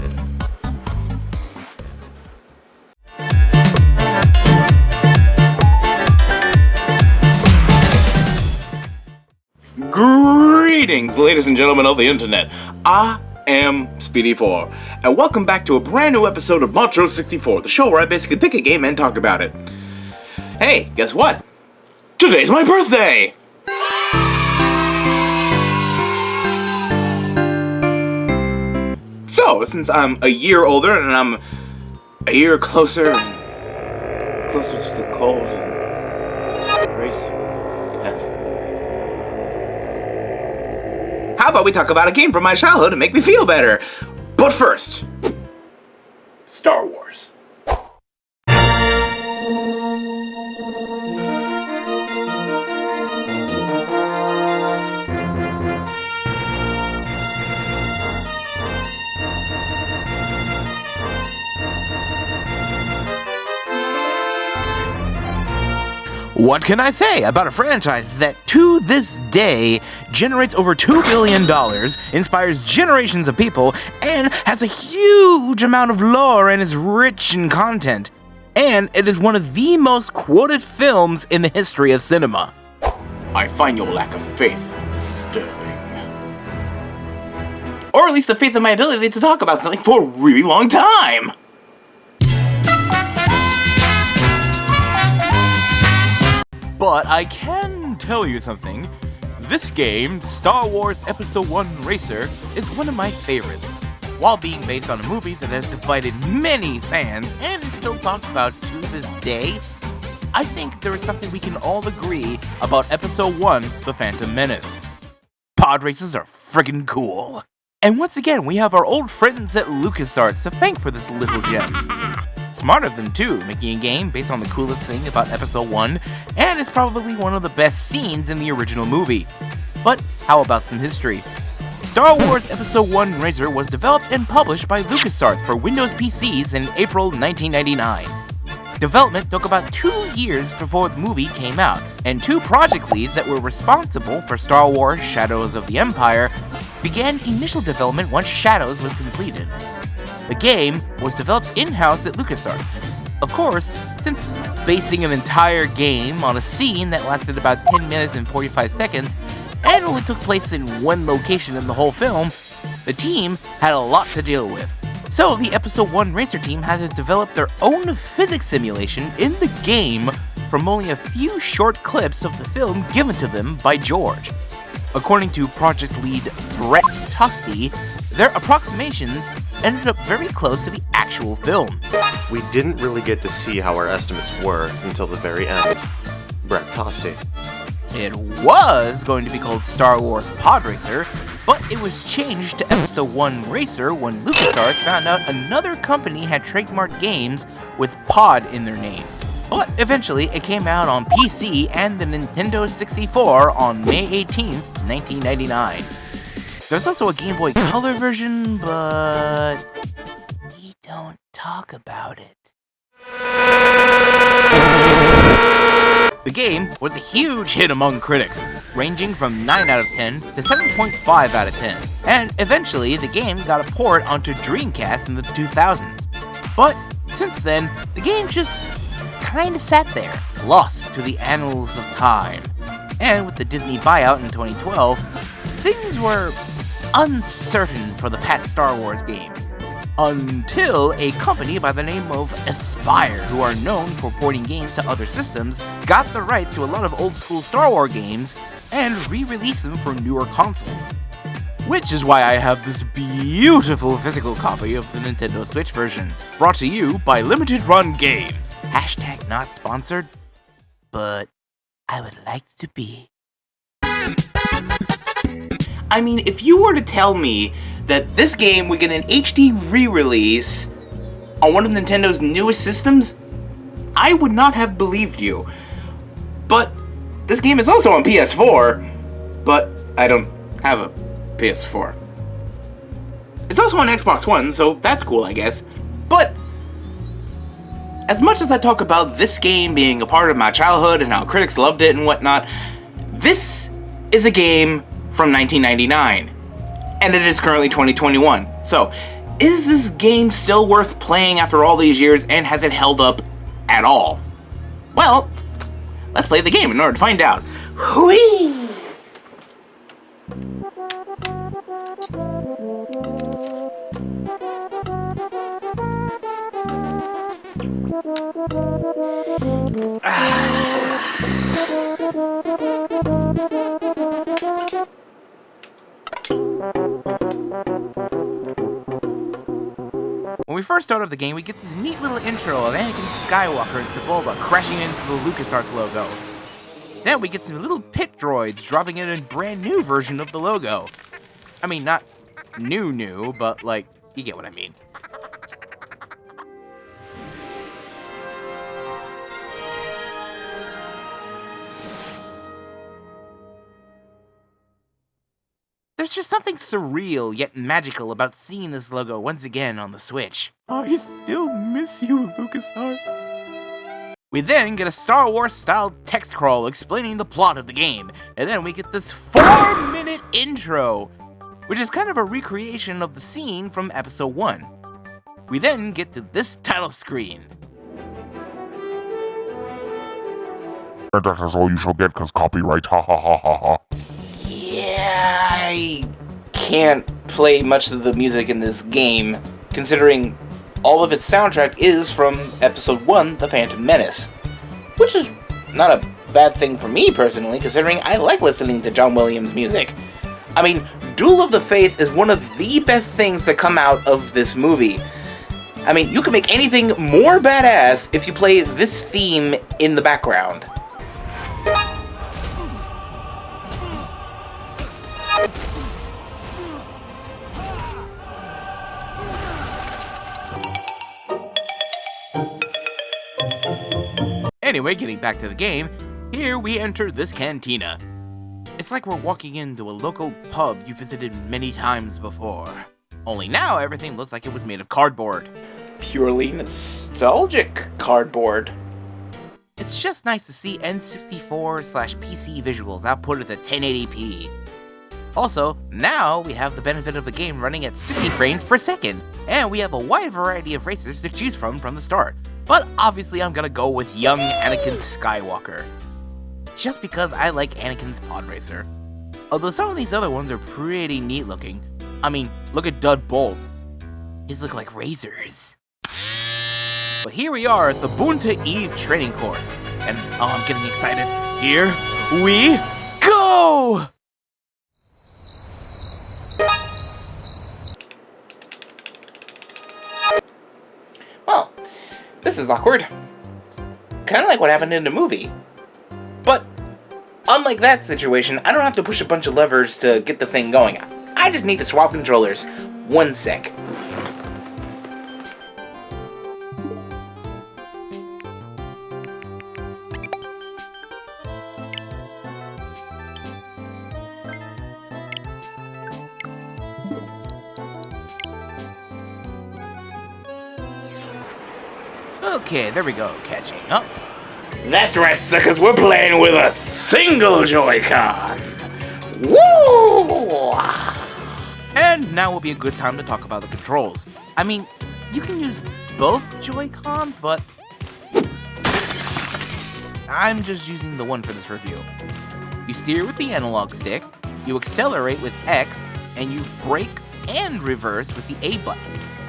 Greetings, ladies and gentlemen of the internet. I am Speedy4, and welcome back to a brand new episode of ModTro64, the show where I basically pick a game and talk about it. Hey, guess what? Today's my birthday! So, since I'm a year older and I'm a year closer to the cold and grace death, how about we talk about a game from my childhood to make me feel better? But first, Star Wars. What can I say about a franchise that, to this day, generates over $2 billion, inspires generations of people, and has a huge amount of lore and is rich in content? And it is one of the most quoted films in the history of cinema. I find your lack of faith disturbing. Or at least the faith in my ability to talk about something for a really long time! But I can tell you something. This game, Star Wars Episode 1 Racer, is one of my favorites. While being based on a movie that has divided many fans and is still talked about to this day, I think there is something we can all agree about Episode 1, The Phantom Menace. Pod races are friggin' cool. And once again, we have our old friends at LucasArts to thank for this little gem. Smart of them too, making a game based on the coolest thing about Episode 1, and it's probably one of the best scenes in the original movie. But how about some history? Star Wars Episode 1 Racer was developed and published by LucasArts for Windows PCs in April 1999. Development took about 2 years before the movie came out, and 2 project leads that were responsible for Star Wars Shadows of the Empire began initial development once Shadows was completed. The game was developed in-house at LucasArts. Of course, since basing an entire game on a scene that lasted about 10 minutes and 45 seconds, and only took place in one location in the whole film, the team had a lot to deal with. So the Episode 1 Racer team had to develop their own physics simulation in the game from only a few short clips of the film given to them by George. According to project lead Brett Tosti, their approximations ended up very close to the actual film. We didn't really get to see how our estimates were until the very end. Brett Tosti. It was going to be called Star Wars Pod Racer, but it was changed to Episode 1 Racer when LucasArts found out another company had trademarked games with Pod in their name. But eventually it came out on PC and the Nintendo 64 on May 18th, 1999. There's also a Game Boy Color version, but we don't talk about it. The game was a huge hit among critics, ranging from 9 out of 10 to 7.5 out of 10, and eventually the game got a port onto Dreamcast in the 2000s. But since then, the game just kinda sat there, lost to the annals of time. And with the Disney buyout in 2012, things were uncertain for the past Star Wars game. Until a company by the name of Aspyr, who are known for porting games to other systems, got the rights to a lot of old school Star Wars games and re-released them for newer consoles. Which is why I have this beautiful physical copy of the Nintendo Switch version, brought to you by Limited Run Games. Hashtag not sponsored, but I would like to be. I mean, if you were to tell me that this game would get an HD re-release on one of Nintendo's newest systems, I would not have believed you. But this game is also on PS4, but I don't have a PS4. It's also on Xbox One, so that's cool, I guess. But as much as I talk about this game being a part of my childhood and how critics loved it and whatnot, this is a game from 1999, and it is currently 2021. So, is this game still worth playing after all these years, and has it held up at all? Well, let's play the game in order to find out. Whee! When we first start up the game, we get this neat little intro of Anakin Skywalker and Sebulba crashing into the LucasArts logo. Then we get some little pit droids dropping in a brand new version of the logo. I mean, not new, but like, You get what I mean. There's just something surreal yet magical about seeing this logo once again on the Switch. I still miss you, LucasArts. We then get a Star Wars-style text crawl explaining the plot of the game, and then we get this 4-minute intro, which is kind of a recreation of the scene from Episode 1. We then get to this title screen. That is all you shall get, cause copyright, ha ha ha ha ha. Yeah, I can't play much of the music in this game, considering all of its soundtrack is from Episode 1, The Phantom Menace. Which is not a bad thing for me, personally, considering I like listening to John Williams' music. I mean, Duel of the Fates is one of the best things that come out of this movie. I mean, you can make anything more badass if you play this theme in the background. Anyway, getting back to the game, here we enter this cantina. It's like we're walking into a local pub you visited many times before. Only now everything looks like it was made of cardboard. Purely nostalgic cardboard. It's just nice to see N64/PC visuals outputted at 1080p. Also, now we have the benefit of the game running at 60 frames per second, and we have a wide variety of racers to choose from the start. But obviously I'm gonna go with young Anakin Skywalker, just because I like Anakin's pod racer. Although some of these other ones are pretty neat looking. I mean, look at Dud Bolt. These look like razors. But here we are at the Bunta Eve training course, and oh, I'm getting excited. Here we go! Well, this is awkward. Kind of like what happened in the movie. But, unlike that situation, I don't have to push a bunch of levers to get the thing going. I just need to swap controllers. One sec. Okay, there we go, catching up. That's right, suckers, we're playing with a single Joy-Con! Woo! And now will be a good time to talk about the controls. I mean, you can use both Joy-Cons, but I'm just using the one for this review. You steer with the analog stick, you accelerate with X, and you brake and reverse with the A button.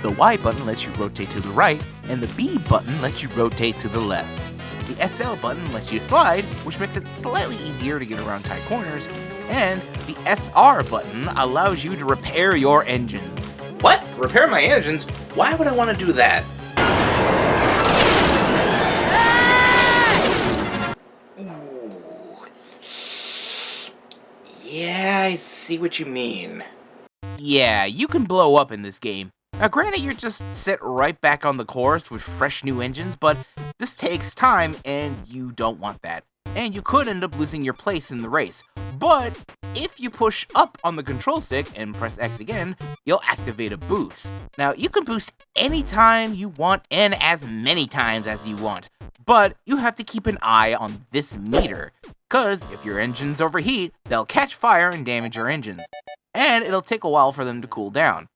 The Y button lets you rotate to the right, and the B button lets you rotate to the left. The SL button lets you slide, which makes it slightly easier to get around tight corners, and the SR button allows you to repair your engines. What? Repair my engines? Why would I want to do that? Ooh. Yeah, I see what you mean. Yeah, you can blow up in this game. Now granted, you're just set right back on the course with fresh new engines, but this takes time and you don't want that. And you could end up losing your place in the race. But if you push up on the control stick and press X again, you'll activate a boost. Now you can boost anytime you want and as many times as you want, but you have to keep an eye on this meter, cause if your engines overheat, they'll catch fire and damage your engines. And it'll take a while for them to cool down.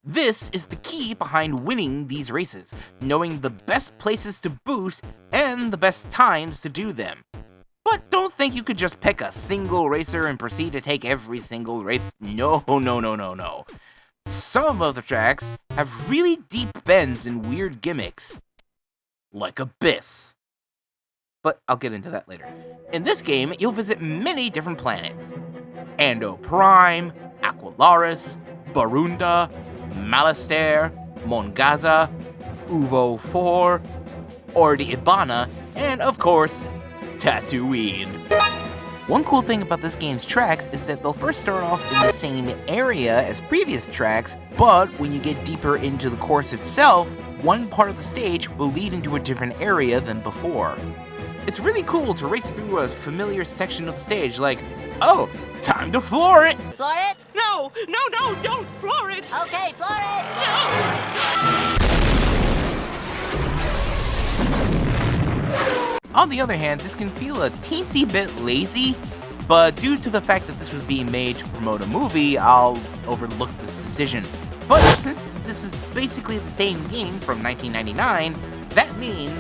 This is the key behind winning these races, knowing the best places to boost and the best times to do them. But don't think you could just pick a single racer and proceed to take every single race. No. Some of the tracks have really deep bends and weird gimmicks, like Abyss. But I'll get into that later. In this game, you'll visit many different planets. Ando Prime, Aqualaris, Barunda, Malastair, Mongaza, Uvo 4, Ordi Ibana, and of course, Tatooine. One cool thing about this game's tracks is that they'll first start off in the same area as previous tracks, but when you get deeper into the course itself, one part of the stage will lead into a different area than before. It's really cool to race through a familiar section of the stage, like, oh, time to floor it! Floor it? No, don't floor it! Okay, floor it! On the other hand, this can feel a teensy bit lazy, but due to the fact that this was being made to promote a movie, I'll overlook this decision. But since this is basically the same game from 1999, that means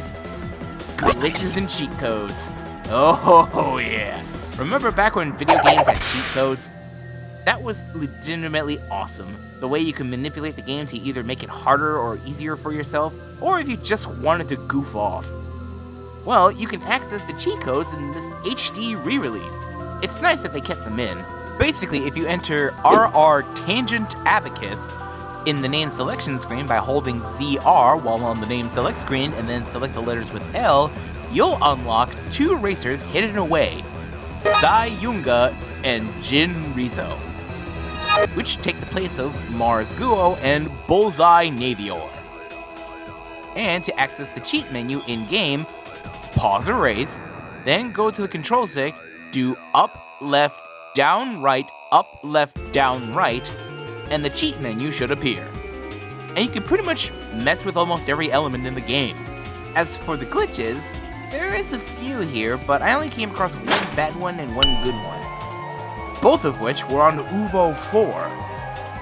glitches and cheat codes. Oh yeah. Remember back when video games had cheat codes? That was legitimately awesome. The way you can manipulate the game to either make it harder or easier for yourself, or if you just wanted to goof off. Well, you can access the cheat codes in this HD re-release. It's nice that they kept them in. Basically, if you enter RR Tangent Abacus in the name selection screen by holding ZR while on the name select screen and then select the letters with L, you'll unlock 2 racers hidden away, Sai Yunga and Jin Rizzo, which take the place of Mars Guo and Bullseye Navior. And to access the cheat menu in-game, pause a race, then go to the control stick, do up, left, down, right, up, left, down, right, and the cheat menu should appear. And you can pretty much mess with almost every element in the game. As for the glitches, there is a few here, but I only came across one bad one and one good one. Both of which were on Uvo 4.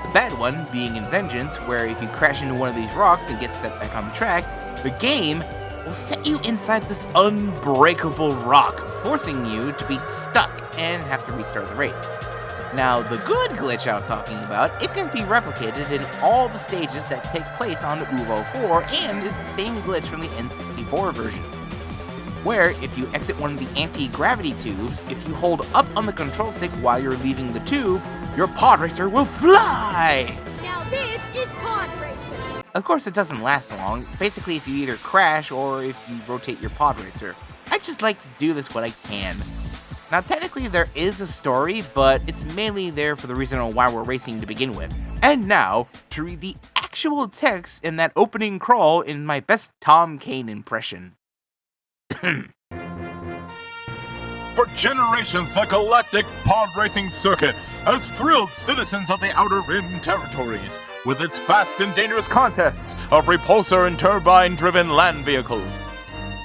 The bad one being in Vengeance, where if you crash into one of these rocks and get set back on the track, the game will set you inside this unbreakable rock, forcing you to be stuck and have to restart the race. Now, the good glitch I was talking about, it can be replicated in all the stages that take place on Uvo 4 and is the same glitch from the N64 version, where if you exit one of the anti-gravity tubes, if you hold up on the control stick while you're leaving the tube, your pod racer will fly! Now this is pod racing. Of course, it doesn't last long. Basically, if you either crash or if you rotate your pod racer. I just like to do this when I can. Now, technically, there is a story, but it's mainly there for the reason of why we're racing to begin with. And now, to read the actual text in that opening crawl in my best Tom Kane impression. For generations, the Galactic Pod Racing Circuit has thrilled citizens of the Outer Rim territories with its fast and dangerous contests of repulsor and turbine-driven land vehicles.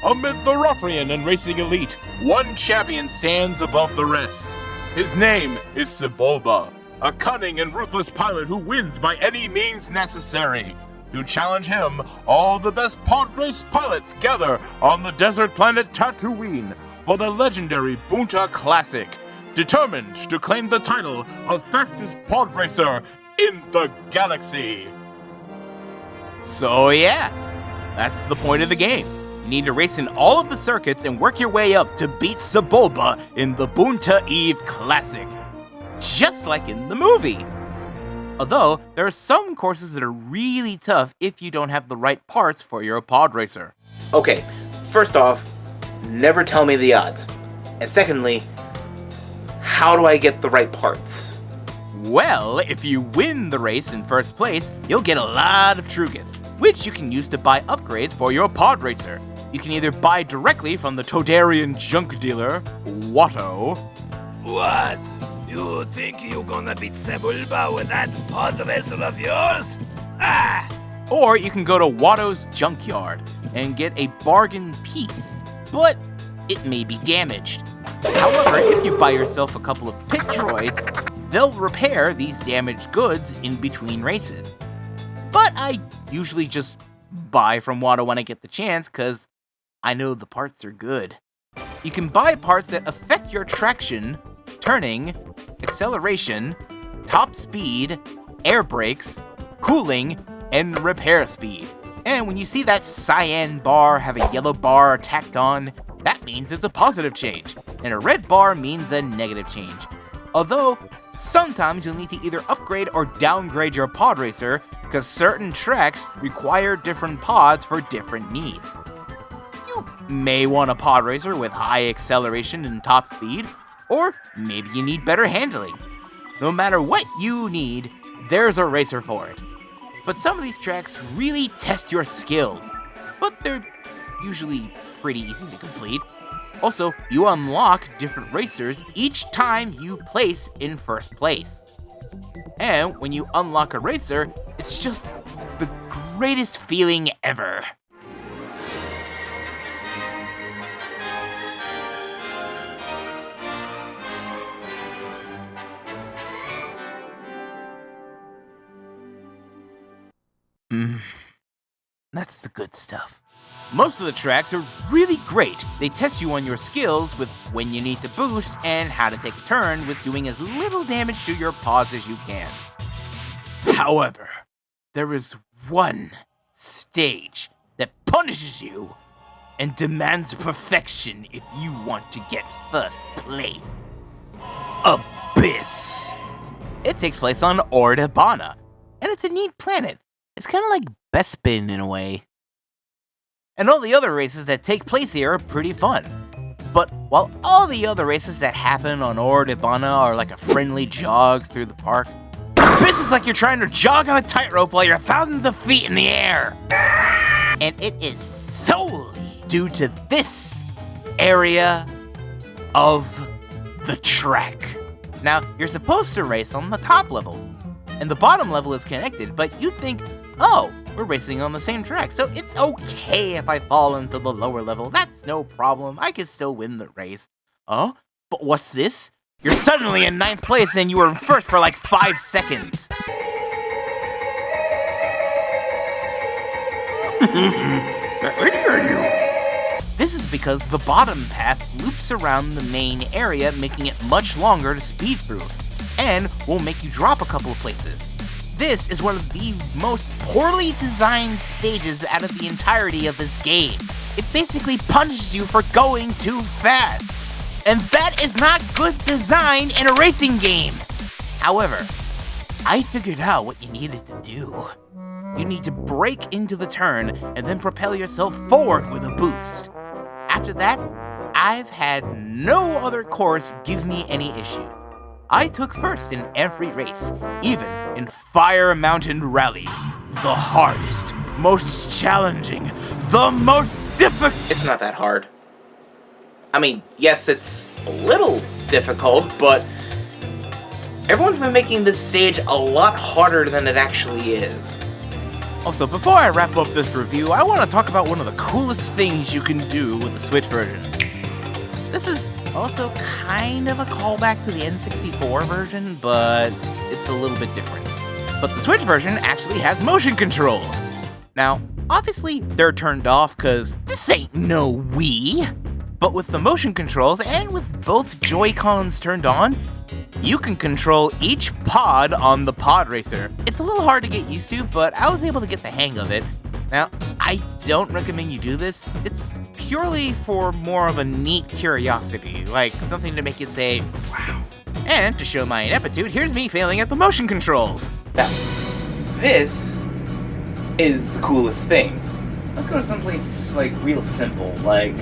Amid the ruffian and racing elite, one champion stands above the rest. His name is Sebulba, a cunning and ruthless pilot who wins by any means necessary. To challenge him, all the best pod race pilots gather on the desert planet Tatooine for the legendary Bunta Classic, determined to claim the title of fastest pod racer in the galaxy. So yeah, that's the point of the game. You need to race in all of the circuits and work your way up to beat Sebulba in the Bunta Eve Classic, just like in the movie. Although, there are some courses that are really tough if you don't have the right parts for your pod racer. Okay, first off, never tell me the odds. And secondly, how do I get the right parts? Well, if you win the race in first place, you'll get a lot of trinkets, which you can use to buy upgrades for your pod racer. You can either buy directly from the Todarian junk dealer, Watto. What? You think you're gonna beat Sebulba with that pod racer of yours? Ah! Or you can go to Watto's junkyard and get a bargain piece, but it may be damaged. However, if you buy yourself a couple of pit droids, they'll repair these damaged goods in between races. But I usually just buy from Watto when I get the chance, because I know the parts are good. You can buy parts that affect your traction, turning, acceleration, top speed, air brakes, cooling, and repair speed. And when you see that cyan bar have a yellow bar tacked on, that means it's a positive change, and a red bar means a negative change. Although, sometimes you'll need to either upgrade or downgrade your pod racer, because certain tracks require different pods for different needs. You may want a pod racer with high acceleration and top speed, Or maybe you need better handling. No matter what you need, there's a racer for it. But some of these tracks really test your skills, but they're usually pretty easy to complete. Also, you unlock different racers each time you place in first place. And when you unlock a racer, it's just the greatest feeling ever. That's the good stuff. Most of the tracks are really great. They test you on your skills with when you need to boost and how to take a turn with doing as little damage to your pods as you can. However, there is one stage that punishes you and demands perfection if you want to get first place. Abyss. It takes place on Ordebana, and it's a neat planet. It's kind of like Bespin in a way. And all the other races that take place here are pretty fun. But while all the other races that happen on Ordebana are like a friendly jog through the park, Abyss is like you're trying to jog on a tightrope while you're thousands of feet in the air. And it is solely due to this area of the track. Now, you're supposed to race on the top level, and the bottom level is connected, but you think, oh, we're racing on the same track, so it's okay if I fall into the lower level. That's no problem. I can still win the race. Oh, but what's this? You're suddenly in 9th place and you were first for like 5 seconds. Where are you? This is because the bottom path loops around the main area, making it much longer to speed through, and will make you drop a couple of places. This is one of the most poorly designed stages out of the entirety of this game. It basically punishes you for going too fast. And that is not good design in a racing game. However, I figured out what you needed to do. You need to brake into the turn and then propel yourself forward with a boost. After that, I've had no other course give me any issues. I took first in every race, even in Fire Mountain Rally. The hardest, most challenging, the most difficult. It's not that hard. I mean, yes, it's a little difficult, but everyone's been making this stage a lot harder than it actually is. Also, before I wrap up this review, I want to talk about one of the coolest things you can do with the Switch version. This is also kind of a callback to the N64 version, but it's a little bit different. But the Switch version actually has motion controls. Now, obviously, they're turned off because this ain't no Wii. But with the motion controls and with both Joy-Cons turned on, you can control each pod on the pod racer. It's a little hard to get used to, but I was able to get the hang of it. Now, I don't recommend you do this. It's purely for more of a neat curiosity, like something to make you say, wow. And to show my ineptitude, here's me failing at the motion controls. Now, this is the coolest thing. Let's go to someplace, like, real simple, like,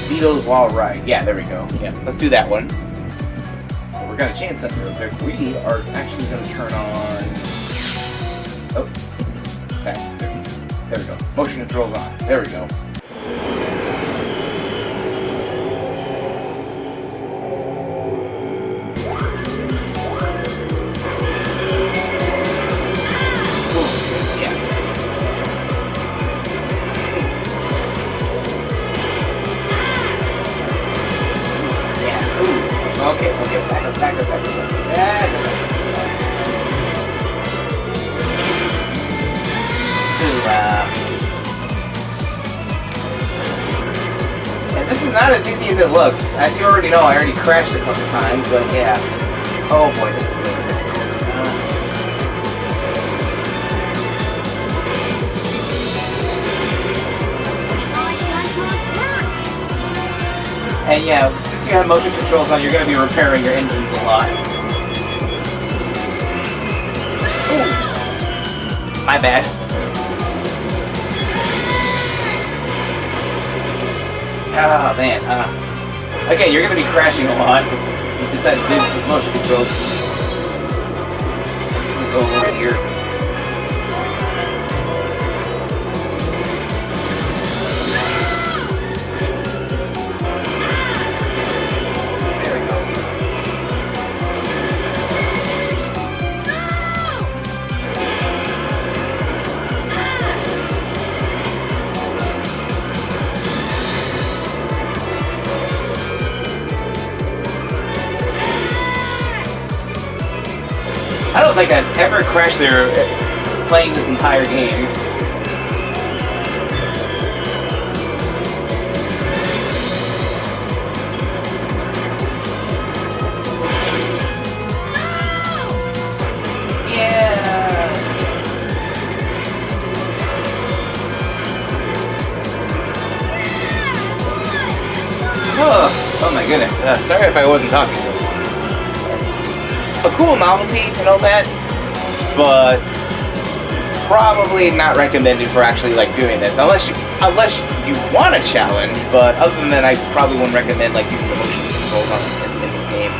Beatles Wall Ride. Yeah, there we go. Yeah, let's do that one. So we're gonna change something real quick. We are actually gonna turn on... Oh. Okay, there we go. Motion controls on. There we go. Okay, back up. Yeah, this is not as easy as it looks. As you already know, I already crashed a couple times, but yeah. Oh boy, this is good. And yeah, since you have motion controls on, you're going to be repairing your engines a lot. Ooh. My bad. Oh man. Again, you're gonna be crashing a lot. You decide to do this with motion controls. Go over here. I don't think I've ever crashed there playing this entire game. Yeah. Oh my goodness. Sorry if I wasn't talking. A cool novelty and all that, but probably not recommended for actually like doing this unless you want a challenge. But other than that, I probably wouldn't recommend like using the motion controls in this game.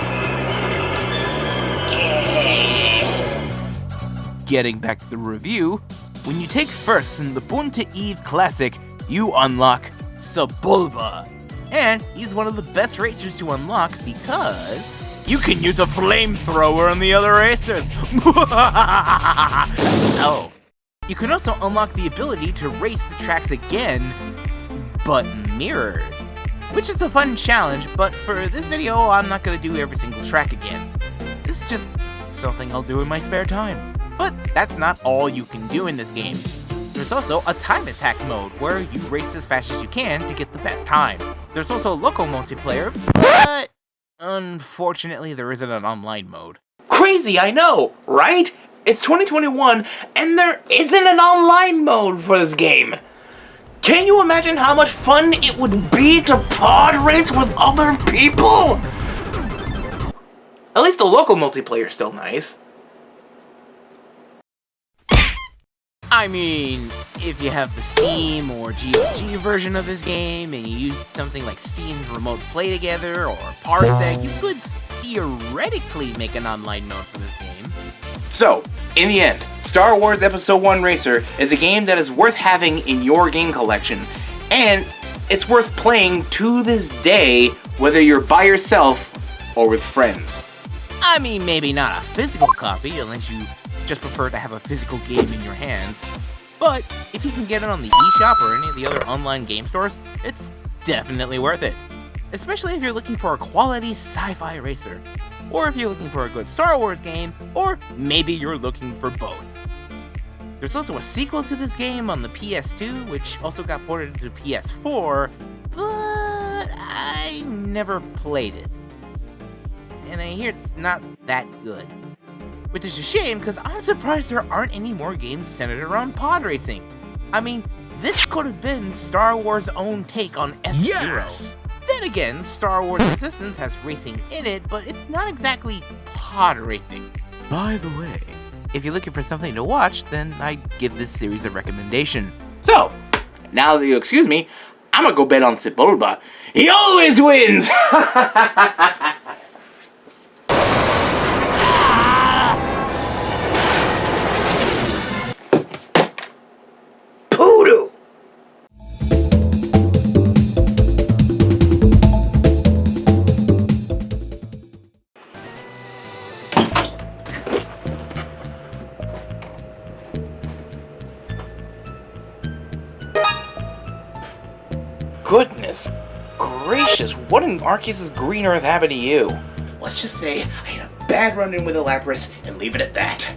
Getting back to the review, when you take first in the Born to Eve Classic, you unlock Sebulba, and he's one of the best racers to unlock because you can use a flamethrower on the other racers! Oh. You can also unlock the ability to race the tracks again, but mirrored. Which is a fun challenge, but for this video, I'm not gonna do every single track again. This is just something I'll do in my spare time. But that's not all you can do in this game. There's also a time attack mode, where you race as fast as you can to get the best time. There's also local multiplayer, but unfortunately, there isn't an online mode. Crazy, I know, right? It's 2021, and there isn't an online mode for this game. Can you imagine how much fun it would be to pod race with other people? At least the local multiplayer is still nice. I mean, if you have the Steam or GOG version of this game, and you use something like Steam's Remote Play Together or Parsec, you could theoretically make an online mode for this game. So, in the end, Star Wars Episode 1 Racer is a game that is worth having in your game collection, and it's worth playing to this day, whether you're by yourself or with friends. I mean, maybe not a physical copy, unless you just prefer to have a physical game in your hands, but if you can get it on the eShop or any of the other online game stores, it's definitely worth it. Especially if you're looking for a quality sci-fi racer, or if you're looking for a good Star Wars game, or maybe you're looking for both. There's also a sequel to this game on the PS2, which also got ported to PS4, but I never played it. And I hear it's not that good. Which is a shame, because I'm surprised there aren't any more games centered around pod racing. I mean, this could have been Star Wars' own take on F-Zero. Yes! Then again, Star Wars Resistance has racing in it, but it's not exactly pod racing. By the way, if you're looking for something to watch, then I'd give this series a recommendation. So, now that you excuse me, I'm gonna go bet on Sebulba. He always wins! Poodoo! Goodness gracious, what in Arceus' green earth happened to you? Let's just say I had a bad run-in with a Lapras and leave it at that.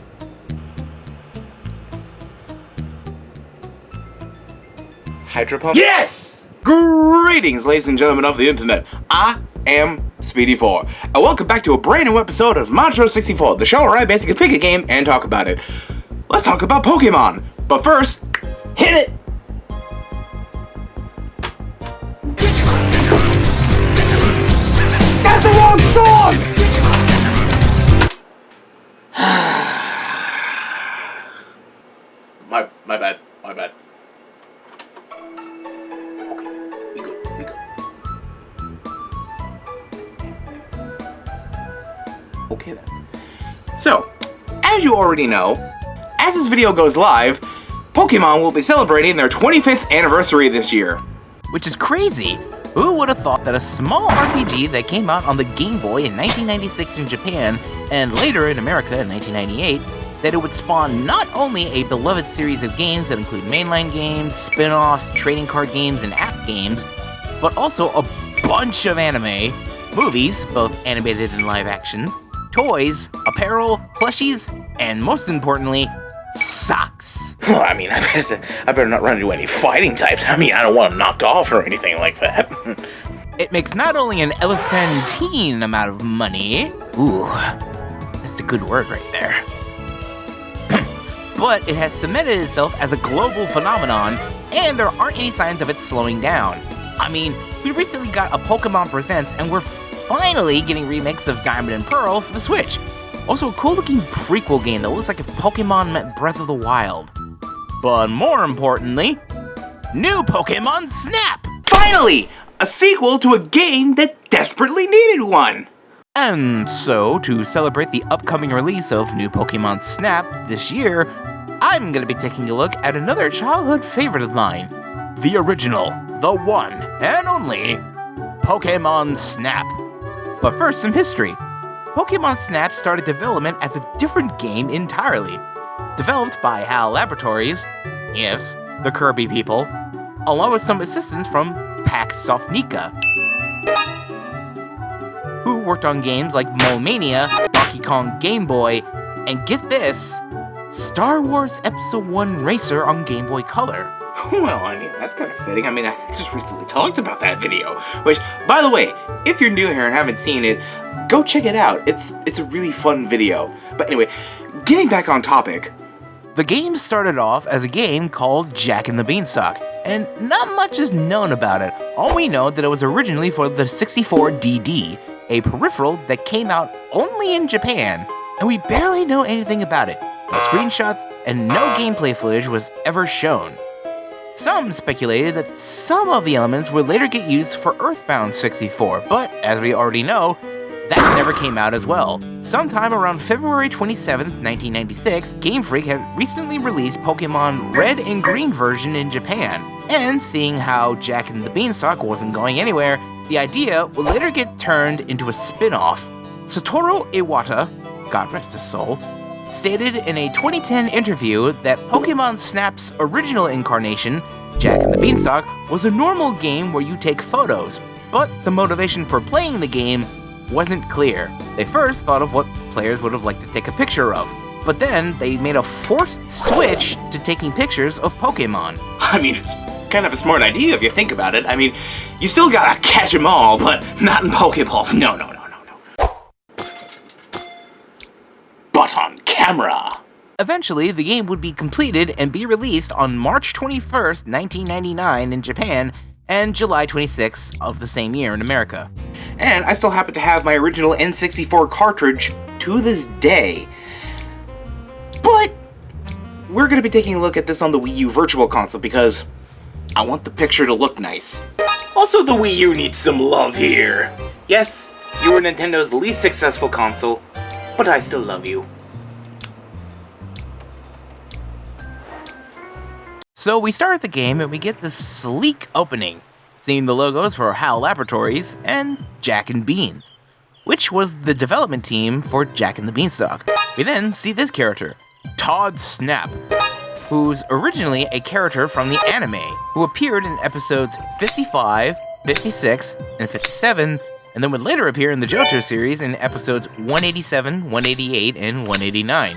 Hydro Pump? Yes! Greetings, ladies and gentlemen of the internet. I am Speedy4, and welcome back to a brand new episode of ModTro64, the show where I basically pick a game and talk about it. Let's talk about Pokemon, but first, hit it! That's the wrong song! my bad. as you already know, as this video goes live, Pokemon will be celebrating their 25th anniversary this year. Which is crazy! Who would have thought that a small RPG that came out on the Game Boy in 1996 in Japan, and later in America in 1998, that it would spawn not only a beloved series of games that include mainline games, spin-offs, trading card games, and app games, but also a bunch of anime, movies, both animated and live action, toys, apparel, plushies, and most importantly, socks. Well, I mean, I better not run into any fighting types. I mean, I don't want them knocked off or anything like that. It makes not only an elephantine amount of money, ooh, that's a good word right there, but it has cemented itself as a global phenomenon, and there aren't any signs of it slowing down. I mean, we recently got a Pokemon Presents, and we're finally getting remakes of Diamond and Pearl for the Switch. Also, a cool-looking prequel game that looks like if Pokemon met Breath of the Wild. But more importantly, new Pokemon Snap! Finally! A sequel to a game that desperately needed one! And so, to celebrate the upcoming release of new Pokemon Snap this year, I'm gonna be taking a look at another childhood favorite of mine. The original, the one and only, Pokemon Snap. But first, some history. Pokemon Snap started development as a different game entirely. Developed by HAL Laboratories, yes, the Kirby people, along with some assistance from Pax Softnica, who worked on games like Mole Mania, Donkey Kong Game Boy, and get this, Star Wars Episode 1 Racer on Game Boy Color. Well, I mean, that's kind of fitting. I mean, I just recently talked about that video, which, by the way, if you're new here and haven't seen it, go check it out. It's a really fun video. But anyway, getting back on topic. The game started off as a game called Jack and the Beanstalk, and not much is known about it. All we know that it was originally for the 64DD, a peripheral that came out only in Japan, and we barely know anything about it. No screenshots and no gameplay footage was ever shown. Some speculated that some of the elements would later get used for Earthbound 64, but as we already know, that never came out as well. Sometime around February 27th, 1996, Game Freak had recently released Pokemon Red and Green version in Japan, and seeing how Jack and the Beanstalk wasn't going anywhere, the idea would later get turned into a spin-off. Satoru Iwata, God rest his soul, stated in a 2010 interview that Pokemon Snap's original incarnation, Jack and the Beanstalk, was a normal game where you take photos, but the motivation for playing the game wasn't clear. They first thought of what players would have liked to take a picture of, but then they made a forced switch to taking pictures of Pokemon. I mean, it's kind of a smart idea if you think about it. I mean, you still gotta catch them all, but not in Pokeballs. No. But on camera. Eventually, the game would be completed and be released on March 21st, 1999 in Japan, and July 26th of the same year in America. And I still happen to have my original N64 cartridge to this day. But we're going to be taking a look at this on the Wii U Virtual Console because I want the picture to look nice. Also, the Wii U needs some love here. Yes, you were Nintendo's least successful console, but I still love you. So we start the game and we get this sleek opening, seeing the logos for HAL Laboratories and Jack and Beans, which was the development team for Jack and the Beanstalk. We then see this character, Todd Snap, who's originally a character from the anime, who appeared in episodes 55, 56, and 57, and then would later appear in the Johto series in episodes 187, 188, and 189.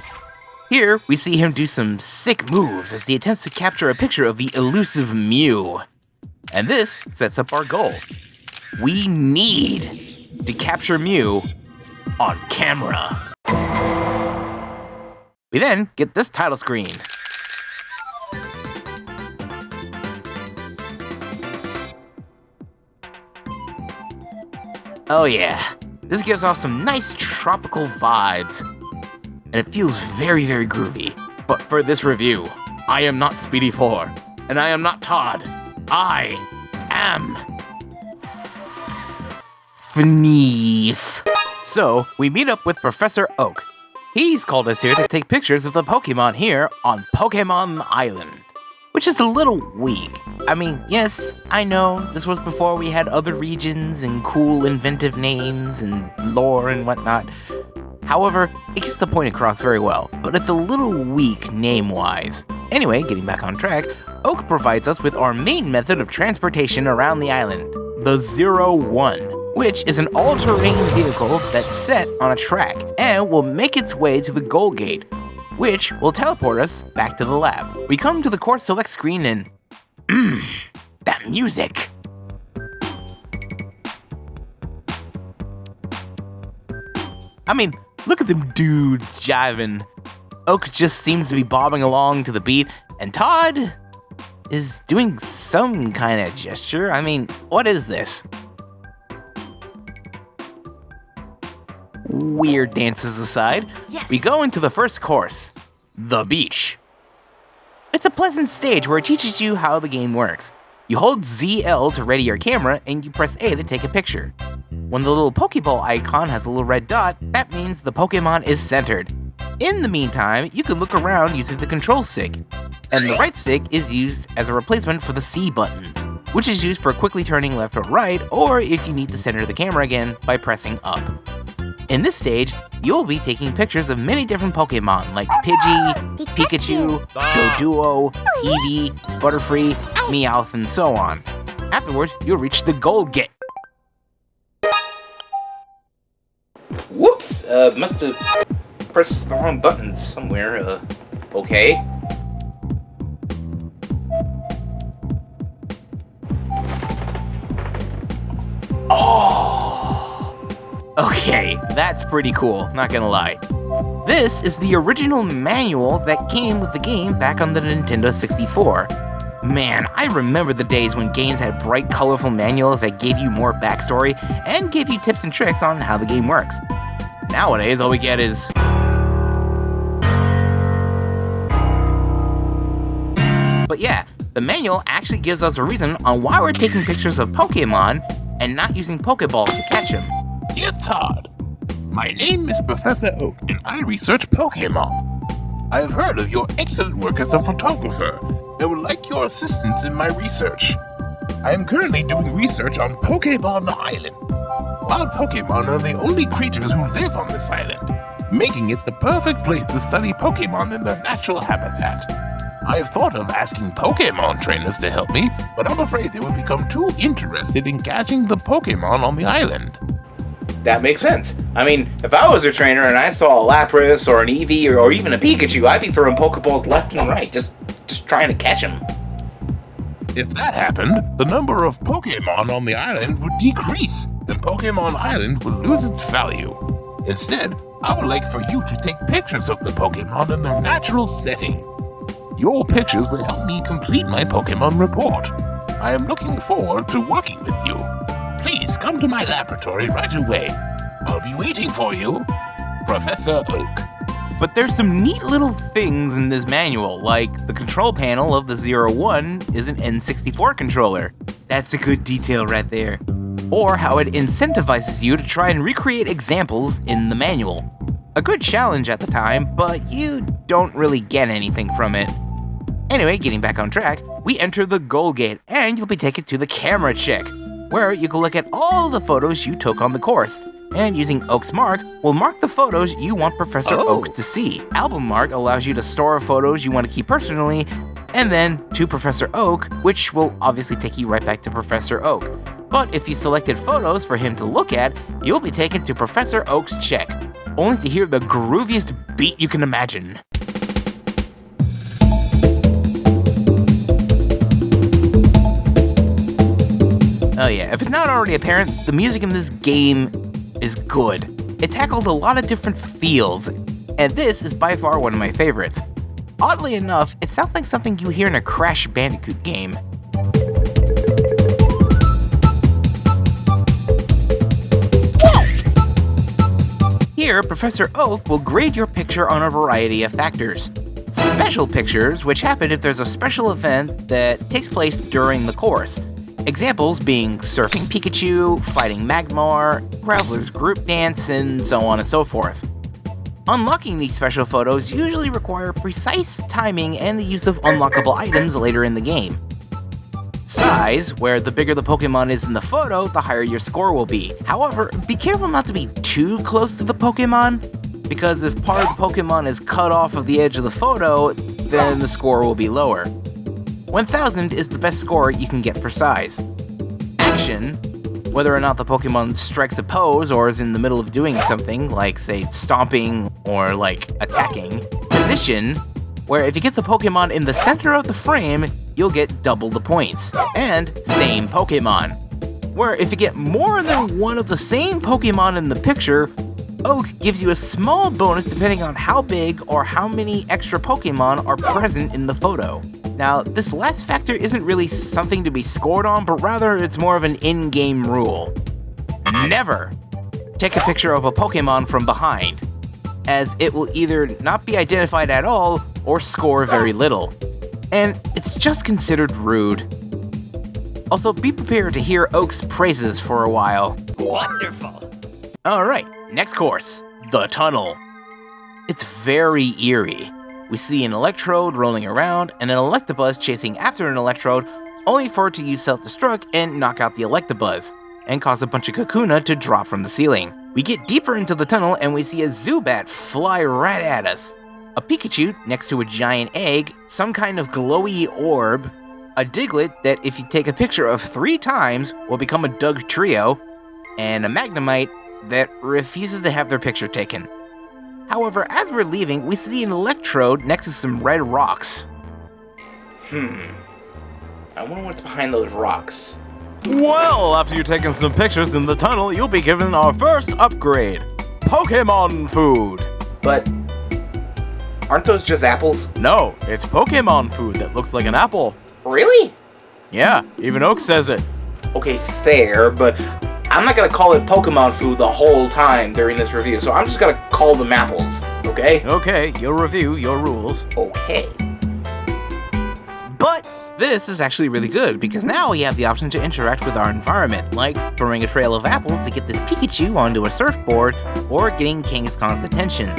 Here, we see him do some sick moves as he attempts to capture a picture of the elusive Mew. And this sets up our goal. We need to capture Mew on camera. We then get this title screen. Oh yeah, this gives off some nice tropical vibes. And it feels very, very groovy. But for this review, I am not Speedy 4, and I am not Todd. I am Fneef. So, we meet up with Professor Oak, He's called us here to take pictures of the Pokemon here on Pokemon Island, which is a little weak. I mean, yes, I know this was before we had other regions and cool inventive names and lore and whatnot. However, it gets the point across very well, but it's a little weak name-wise. Anyway, getting back on track, Oak provides us with our main method of transportation around the island, the 01, which is an all-terrain vehicle that's set on a track and will make its way to the goal gate, which will teleport us back to the lab. We come to the course select screen and that music. I mean, look at them dudes jiving. Oak just seems to be bobbing along to the beat, and Todd is doing some kind of gesture. I mean, what is this? Weird dances aside, we go into the first course, the beach. It's a pleasant stage where it teaches you how the game works. You hold ZL to ready your camera, and you press A to take a picture. When the little Pokeball icon has a little red dot, that means the Pokemon is centered. In the meantime, you can look around using the control stick, and the right stick is used as a replacement for the C buttons, which is used for quickly turning left or right, or if you need to center the camera again by pressing up. In this stage, you'll be taking pictures of many different Pokemon like Pidgey, Pikachu, Doduo, Eevee, Butterfree, Meowth, and so on. Afterwards, you'll reach the goal gate. Whoops! Must have pressed the wrong buttons somewhere. Okay. Okay, that's pretty cool, not gonna lie. This is the original manual that came with the game back on the Nintendo 64. Man, I remember the days when games had bright, colorful manuals that gave you more backstory and gave you tips and tricks on how the game works. Nowadays, all we get is... But yeah, the manual actually gives us a reason on why we're taking pictures of Pokemon and not using Pokeballs to catch them. Dear Todd, my name is Professor Oak, and I research Pokemon. I have heard of your excellent work as a photographer and would like your assistance in my research. I am currently doing research on Pokemon Island. Wild Pokemon are the only creatures who live on this island, making it the perfect place to study Pokemon in their natural habitat. I have thought of asking Pokemon trainers to help me, but I'm afraid they would become too interested in catching the Pokemon on the island. That makes sense. I mean, if I was a trainer and I saw a Lapras or an Eevee or even a Pikachu, I'd be throwing Pokeballs left and right, just trying to catch them. If that happened, the number of Pokemon on the island would decrease, and Pokemon Island would lose its value. Instead, I would like for you to take pictures of the Pokemon in their natural setting. Your pictures will help me complete my Pokemon report. I am looking forward to working with you. Please come to my laboratory right away. I'll be waiting for you, Professor Oak. But there's some neat little things in this manual, like the control panel of the 01 is an N64 controller. That's a good detail right there. Or how it incentivizes you to try and recreate examples in the manual. A good challenge at the time, but you don't really get anything from it. Anyway, getting back on track, we enter the goal gate, and you'll be taken to the camera check, where you can look at all the photos you took on the course, and using Oak's Mark will mark the photos you want Professor Oak to see. Album Mark allows you to store photos you want to keep personally, and then to Professor Oak, which will obviously take you right back to Professor Oak. But if you selected photos for him to look at, you'll be taken to Professor Oak's check, only to hear the grooviest beat you can imagine. Oh yeah, if it's not already apparent, the music in this game is good. It tackled a lot of different feels, and this is by far one of my favorites. Oddly enough, it sounds like something you hear in a Crash Bandicoot game. Here, Professor Oak will grade your picture on a variety of factors. Special pictures, which happen if there's a special event that takes place during the course. Examples being surfing Pikachu, fighting Magmar, Graveler's group dance, and so on and so forth. Unlocking these special photos usually require precise timing and the use of unlockable items later in the game. Size, where the bigger the Pokemon is in the photo, the higher your score will be. However, be careful not to be too close to the Pokemon, because if part of the Pokemon is cut off of the edge of the photo, then the score will be lower. 1000 is the best score you can get for size. Action, whether or not the Pokemon strikes a pose or is in the middle of doing something, like say stomping or like attacking. Position, where if you get the Pokemon in the center of the frame, you'll get double the points. And same Pokemon, where if you get more than one of the same Pokemon in the picture, Oak gives you a small bonus depending on how big or how many extra Pokemon are present in the photo. Now, this last factor isn't really something to be scored on, but rather it's more of an in-game rule. Never take a picture of a Pokemon from behind, as it will either not be identified at all or score very little. And it's just considered rude. Also, be prepared to hear Oak's praises for a while. Wonderful! Alright, next course, the tunnel. It's very eerie. We see an Electrode rolling around and an Electabuzz chasing after an Electrode, only for it to use self-destruct and knock out the Electabuzz, and cause a bunch of Kakuna to drop from the ceiling. We get deeper into the tunnel and we see a Zubat fly right at us. A Pikachu next to a giant egg, some kind of glowy orb, a Diglett that if you take a picture of 3 times will become a Doug Trio, and a Magnemite that refuses to have their picture taken. However, as we're leaving, we see an Electrode next to some red rocks. I wonder what's behind those rocks. Well, after you've taken some pictures in the tunnel, you'll be given our first upgrade, Pokemon food. But aren't those just apples? No, it's Pokemon food that looks like an apple. Really? Yeah, even Oak says it. Okay, fair, but I'm not gonna call it Pokemon food the whole time during this review, so I'm just gonna call them apples, okay? Okay, you'll review your rules. Okay. But this is actually really good, because now we have the option to interact with our environment, like throwing a trail of apples to get this Pikachu onto a surfboard, or getting Kangaskhan's attention.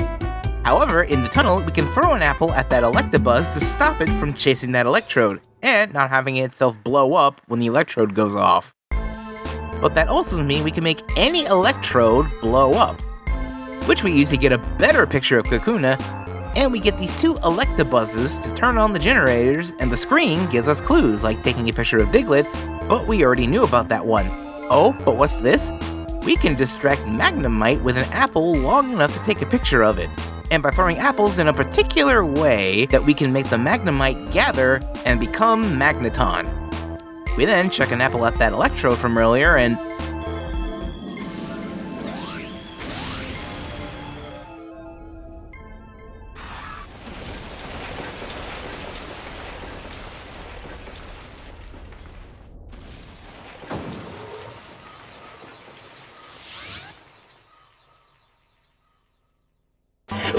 However, in the tunnel, we can throw an apple at that Electabuzz to stop it from chasing that Electrode, and not having it itself blow up when the Electrode goes off. But that also means we can make any Electrode blow up, which we use to get a better picture of Kakuna, and we get these 2 Electabuzzes to turn on the generators, and the screen gives us clues, like taking a picture of Diglett, but we already knew about that one. Oh, but what's this? We can distract Magnemite with an apple long enough to take a picture of it, and by throwing apples in a particular way that we can make the Magnemite gather and become Magneton. We then chuck an apple at that Electrode from earlier and...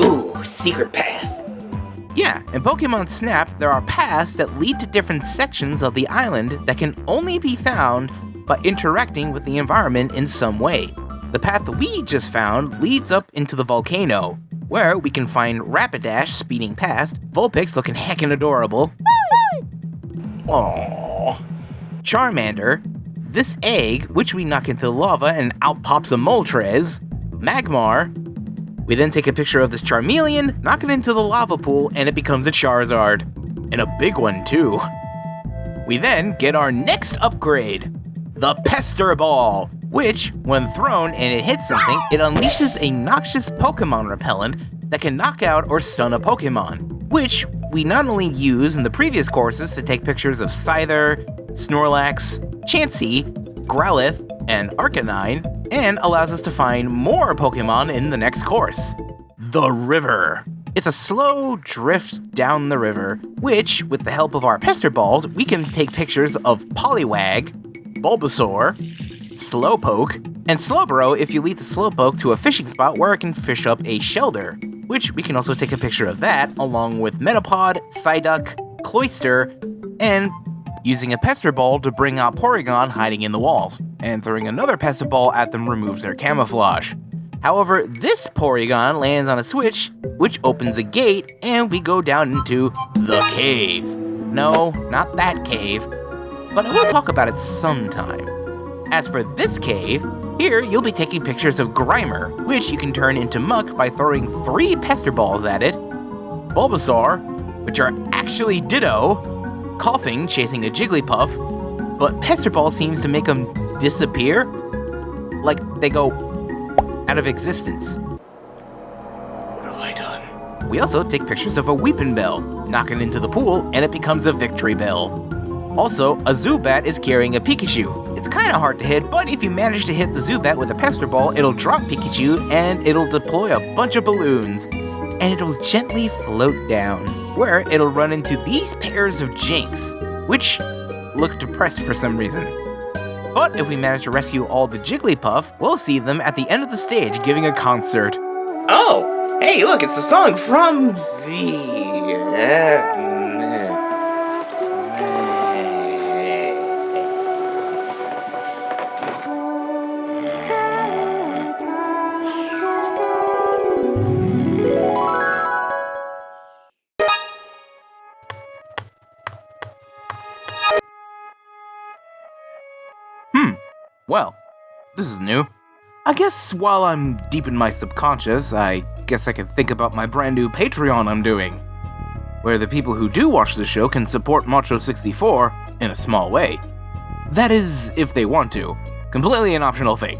Ooh, secret path. Yeah, in Pokemon Snap, there are paths that lead to different sections of the island that can only be found by interacting with the environment in some way. The path we just found leads up into the volcano, where we can find Rapidash speeding past, Vulpix looking heckin' adorable, aww, Charmander, this egg, which we knock into the lava and out pops a Moltres, Magmar. We then take a picture of this Charmeleon, knock it into the lava pool, and it becomes a Charizard. And a big one, too. We then get our next upgrade, the Pester Ball, which, when thrown and it hits something, it unleashes a noxious Pokemon repellent that can knock out or stun a Pokemon, which we not only use in the previous courses to take pictures of Scyther, Snorlax, Chansey, Growlithe, and Arcanine, and allows us to find more Pokemon in the next course. The River. It's a slow drift down the river, which, with the help of our Pester Balls, we can take pictures of Poliwag, Bulbasaur, Slowpoke, and Slowbro if you lead the Slowpoke to a fishing spot where it can fish up a Shelder, which we can also take a picture of that, along with Metapod, Psyduck, Cloyster, and using a Pester Ball to bring out Porygon hiding in the walls, and throwing another Pester Ball at them removes their camouflage. However, this Porygon lands on a switch, which opens a gate, and we go down into the cave. No, not that cave, but I will talk about it sometime. As for this cave, here you'll be taking pictures of Grimer, which you can turn into muck by throwing 3 Pester Balls at it, Bulbasaur, which are actually Ditto, Coughing chasing a Jigglypuff, but Pester Ball seems to make them disappear, like they go out of existence. What have I done? We also take pictures of a Weepin' Bell, knock it into the pool, and it becomes a Victory Bell. Also, a Zubat is carrying a Pikachu. It's kinda hard to hit, but if you manage to hit the Zubat with a Pester Ball, it'll drop Pikachu, and it'll deploy a bunch of balloons, and it'll gently float down, where it'll run into these pairs of Jinx, which look depressed for some reason. But if we manage to rescue all the Jigglypuff, we'll see them at the end of the stage giving a concert. Oh, hey, look, it's the song from the... Well, this is new. I guess while I'm deep in my subconscious, I guess I can think about my brand new Patreon I'm doing, where the people who do watch the show can support ModTro64 in a small way. That is, if they want to. Completely an optional thing.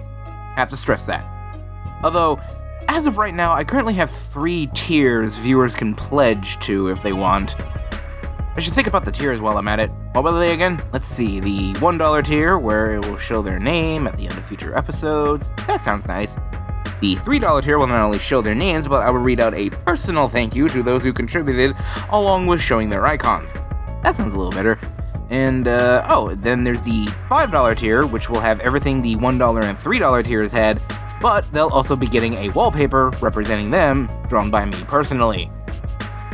Have to stress that. Although, as of right now, I currently have 3 tiers viewers can pledge to if they want. I should think about the tiers while I'm at it. What were they again? Let's see, the $1 tier, where it will show their name at the end of future episodes. That sounds nice. The $3 tier will not only show their names, but I will read out a personal thank you to those who contributed, along with showing their icons. That sounds a little better. And, then there's the $5 tier, which will have everything the $1 and $3 tiers had, but they'll also be getting a wallpaper representing them, drawn by me personally.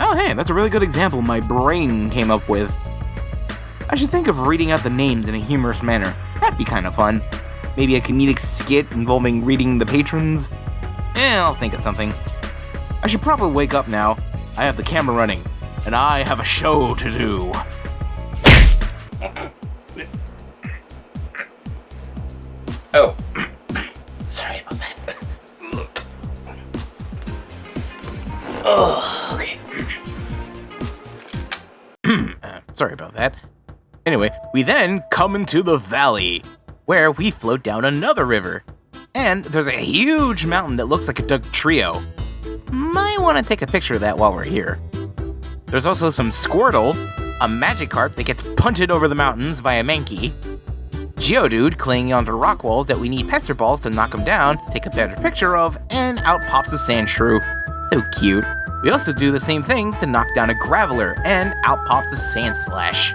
Oh hey, that's a really good example my brain came up with. I should think of reading out the names in a humorous manner. That'd be kind of fun. Maybe a comedic skit involving reading the patrons? I'll think of something. I should probably wake up now. I have the camera running, and I have a show to do. Oh, sorry about that. Oh, okay. Sorry about that. Anyway, we then come into the valley, where we float down another river. And there's a huge mountain that looks like a Doug Trio. Might want to take a picture of that while we're here. There's also some Squirtle, a Magikarp that gets punted over the mountains by a Mankey, Geodude clinging onto rock walls that we need Pester Balls to knock him down to take a better picture of, and out pops a Sandshrew. So cute. We also do the same thing to knock down a Graveler, and out pops a Sandslash.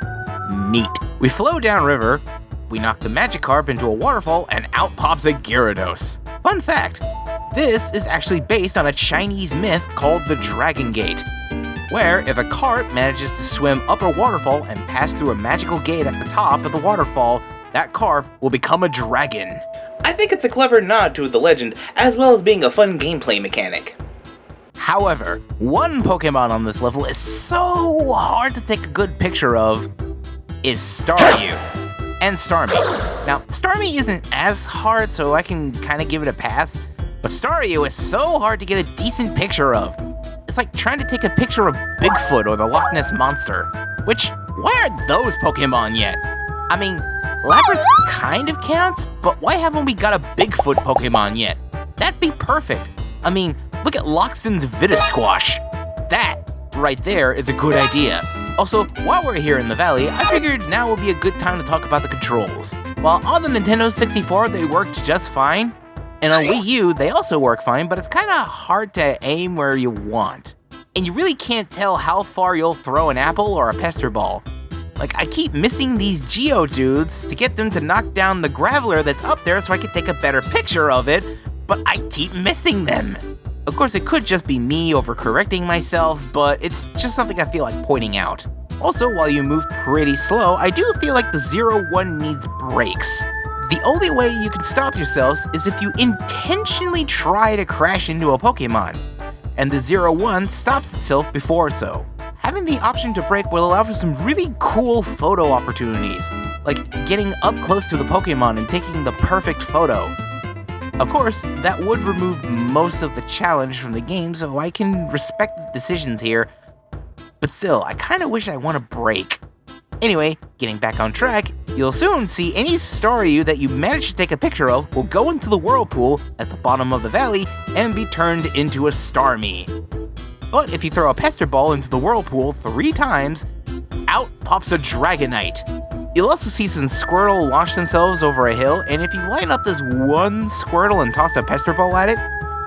Neat. We flow downriver, we knock the Magikarp into a waterfall, and out pops a Gyarados. Fun fact, this is actually based on a Chinese myth called the Dragon Gate, where if a carp manages to swim up a waterfall and pass through a magical gate at the top of the waterfall, that carp will become a dragon. I think it's a clever nod to the legend, as well as being a fun gameplay mechanic. However, one Pokemon on this level is so hard to take a good picture of, is Staryu and Starmie. Now, Starmie isn't as hard, so I can kind of give it a pass, but Staryu is so hard to get a decent picture of. It's like trying to take a picture of Bigfoot or the Loch Ness Monster, which, why aren't those Pokemon yet? I mean, Lapras kind of counts, but why haven't we got a Bigfoot Pokemon yet? That'd be perfect. I mean, look at Loxton's Vitasquash. That, right there, is a good idea. Also, while we're here in the valley, I figured now would be a good time to talk about the controls. While on the Nintendo 64 they worked just fine, and on Wii U they also work fine, but it's kinda hard to aim where you want. And you really can't tell how far you'll throw an apple or a Pester Ball. Like, I keep missing these Geodudes to get them to knock down the Graveler that's up there so I can take a better picture of it, but I keep missing them. Of course, it could just be me overcorrecting myself, but it's just something I feel like pointing out. Also, while you move pretty slow, I do feel like the 0-1 needs brakes. The only way you can stop yourselves is if you intentionally try to crash into a Pokemon, and the 0-1 stops itself before so. Having the option to brake will allow for some really cool photo opportunities, like getting up close to the Pokemon and taking the perfect photo. Of course, that would remove most of the challenge from the game, so I can respect the decisions here, but still, I kinda wish I want a break. Anyway, getting back on track, you'll soon see any Staryu that you manage to take a picture of will go into the whirlpool at the bottom of the valley and be turned into a Starmie. But if you throw a Pester Ball into the whirlpool 3 times, out pops a Dragonite. You'll also see some Squirtle launch themselves over a hill, and if you line up this one Squirtle and toss a Pester Ball at it,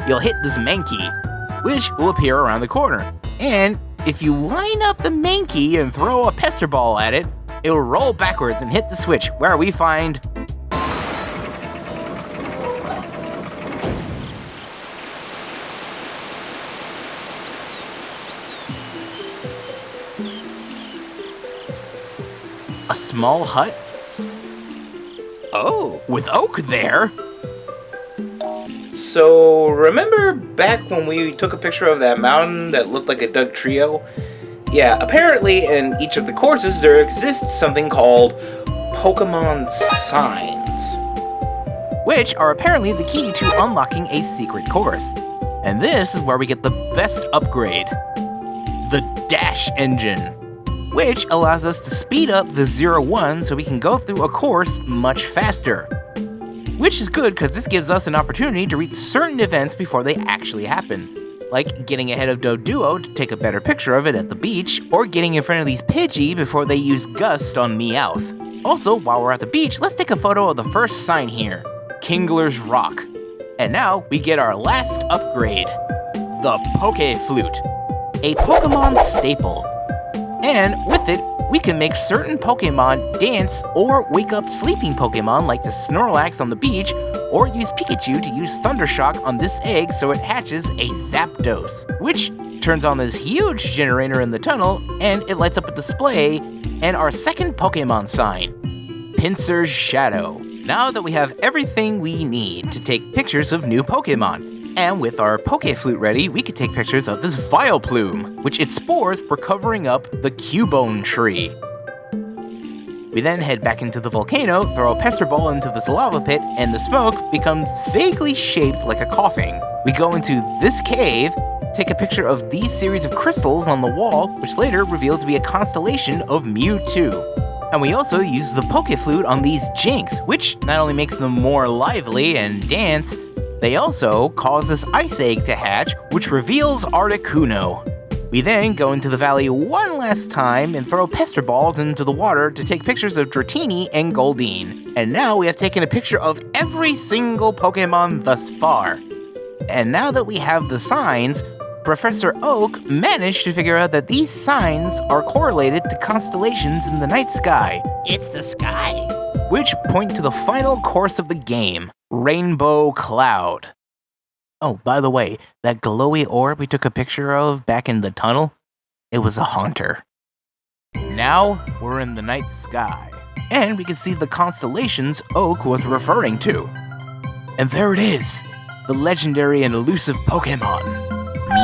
you'll hit this Mankey, which will appear around the corner. And if you line up the Mankey and throw a Pester Ball at it, it'll roll backwards and hit the switch, where we find a small hut? Oh. With Oak there? So, remember back when we took a picture of that mountain that looked like a Doug Trio? Yeah, apparently in each of the courses there exists something called Pokemon Signs, which are apparently the key to unlocking a secret course. And this is where we get the best upgrade, the Dash Engine, which allows us to speed up the 0-1 so we can go through a course much faster. Which is good because this gives us an opportunity to reach certain events before they actually happen, like getting ahead of Doduo to take a better picture of it at the beach, or getting in front of these Pidgey before they use Gust on Meowth. Also, while we're at the beach, let's take a photo of the first sign here, Kingler's Rock. And now we get our last upgrade, the Poke Flute, a Pokemon staple. And with it, we can make certain Pokemon dance or wake up sleeping Pokemon like the Snorlax on the beach, or use Pikachu to use Thundershock on this egg so it hatches a Zapdos, which turns on this huge generator in the tunnel and it lights up a display and our second Pokemon sign, Pinsir's Shadow. Now that we have everything we need to take pictures of new Pokemon, and with our Poke Flute ready, we could take pictures of this Vileplume, which its spores were covering up the Cubone tree. We then head back into the volcano, throw a Pester Ball into this lava pit, and the smoke becomes vaguely shaped like a coffin. We go into this cave, take a picture of these series of crystals on the wall, which later reveal to be a constellation of Mewtwo. And we also use the Poke Flute on these Jinx, which not only makes them more lively and dance, they also cause this Ice Egg to hatch, which reveals Articuno. We then go into the valley one last time and throw Pester Balls into the water to take pictures of Dratini and Goldeen. And now we have taken a picture of every single Pokemon thus far. And now that we have the signs, Professor Oak managed to figure out that these signs are correlated to constellations in the night sky. It's the sky. Which point to the final course of the game, Rainbow Cloud. Oh, by the way, that glowy orb we took a picture of back in the tunnel, it was a haunter. Now, we're in the night sky, and we can see the constellations Oak was referring to. And there it is, the legendary and elusive Pokemon,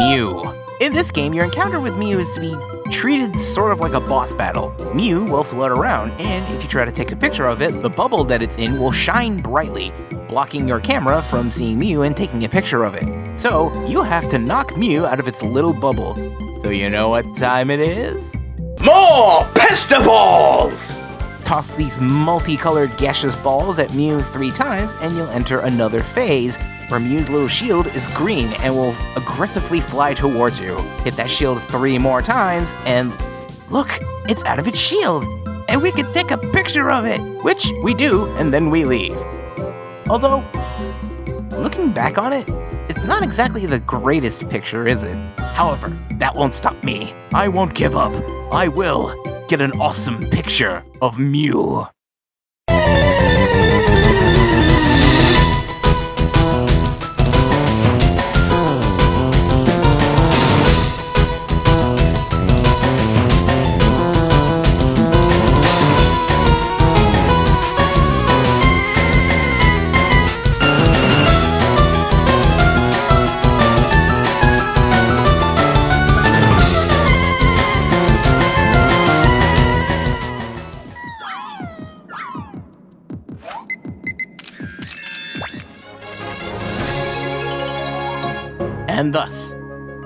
Mew. In this game, your encounter with Mew is to be treated sort of like a boss battle. Mew will float around, and if you try to take a picture of it, the bubble that it's in will shine brightly, blocking your camera from seeing Mew and taking a picture of it. So, you have to knock Mew out of its little bubble. So you know what time it is? More Pester Balls! Toss these multicolored gaseous balls at Mew 3 times, and you'll enter another phase, where Mew's little shield is green and will aggressively fly towards you. Hit that shield 3 more times, and look, it's out of its shield! And we can take a picture of it! Which we do, and then we leave. Although, looking back on it, it's not exactly the greatest picture, is it? However, that won't stop me. I won't give up. I will get an awesome picture of Mew.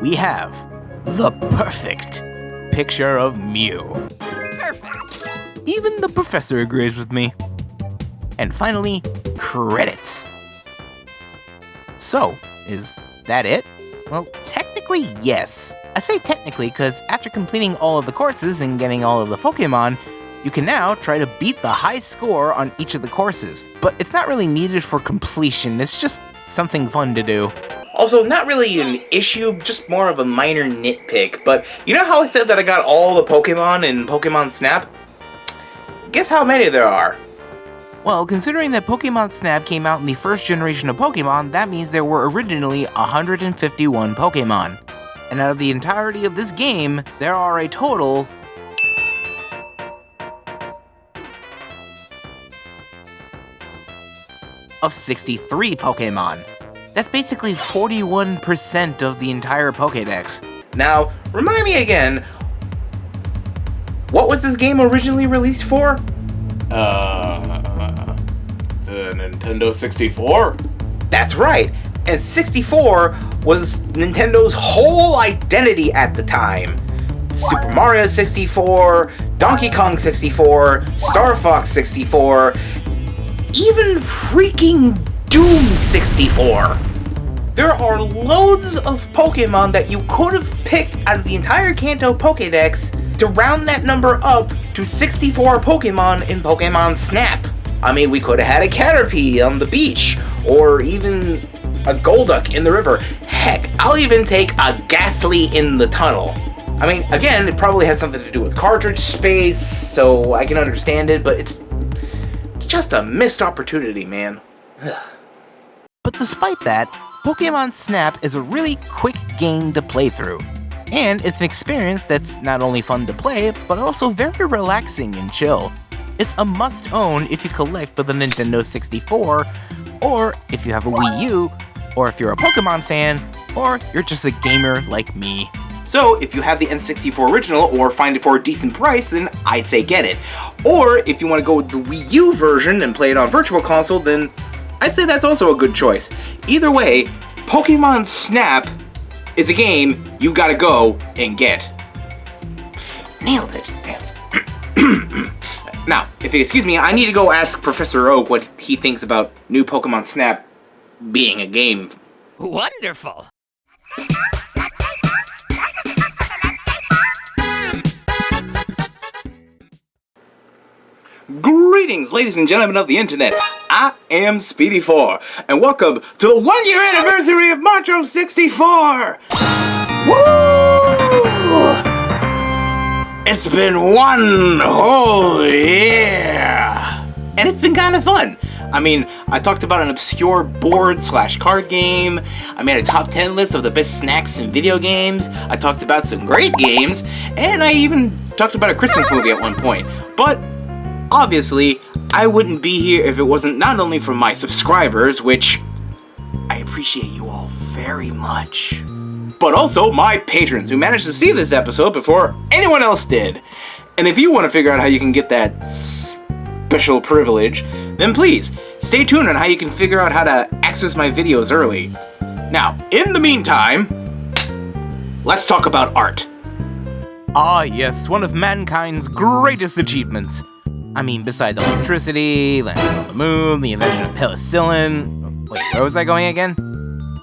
we have the perfect picture of Mew. Even the professor agrees with me. And finally, credits. So, is that it? Well, technically, yes. I say technically because after completing all of the courses and getting all of the Pokemon, you can now try to beat the high score on each of the courses. But it's not really needed for completion, it's just something fun to do. Also, not really an issue, just more of a minor nitpick, but you know how I said that I got all the Pokemon in Pokemon Snap? Guess how many there are? Well, considering that Pokemon Snap came out in the first generation of Pokemon, that means there were originally 151 Pokemon. And out of the entirety of this game, there are a total of 63 Pokemon. That's basically 41% of the entire Pokédex. Now, remind me again, what was this game originally released for? The Nintendo 64? That's right, and 64 was Nintendo's whole identity at the time. Super Mario 64, Donkey Kong 64, Star Fox 64, even freaking Doom 64. There are loads of Pokemon that you could have picked out of the entire Kanto Pokédex to round that number up to 64 Pokemon in Pokemon Snap. I mean, we could have had a Caterpie on the beach, or even a Golduck in the river. Heck, I'll even take a Ghastly in the tunnel. I mean, again, it probably had something to do with cartridge space, so I can understand it, but it's just a missed opportunity, man. But despite that, Pokemon Snap is a really quick game to play through. And it's an experience that's not only fun to play, but also very relaxing and chill. It's a must-own if you collect for the Nintendo 64, or if you have a Wii U, or if you're a Pokemon fan, or you're just a gamer like me. So, if you have the N64 original or find it for a decent price, then I'd say get it. Or, if you want to go with the Wii U version and play it on Virtual Console, then I'd say that's also a good choice. Either way, Pokemon Snap is a game you gotta go and get. Nailed it. Now, if you excuse me, I need to go ask Professor Oak what he thinks about new Pokemon Snap being a game. Wonderful! Greetings, ladies and gentlemen of the internet. I am Speedy4, and welcome to the 1-year anniversary of ModTro64! Woo! It's been one whole year! And it's been kind of fun. I mean, I talked about an obscure board/card game, I made a top 10 list of the best snacks in video games, I talked about some great games, and I even talked about a Christmas movie at one point. But obviously, I wouldn't be here if it wasn't not only for my subscribers, which I appreciate you all very much, but also my patrons who managed to see this episode before anyone else did. And if you want to figure out how you can get that special privilege, then please stay tuned on how you can figure out how to access my videos early. Now, in the meantime, let's talk about art. Ah yes, one of mankind's greatest achievements. I mean, besides electricity, landing on the moon, the invention of penicillin... Wait, where was I going again?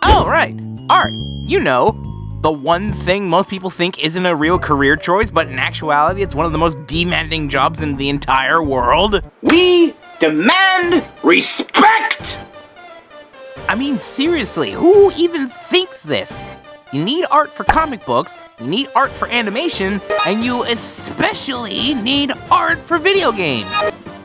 Oh, right! Art! You know, the one thing most people think isn't a real career choice, but in actuality it's one of the most demanding jobs in the entire world. We demand respect! I mean, seriously, who even thinks this? You need art for comic books, you need art for animation, and you especially need art for video games.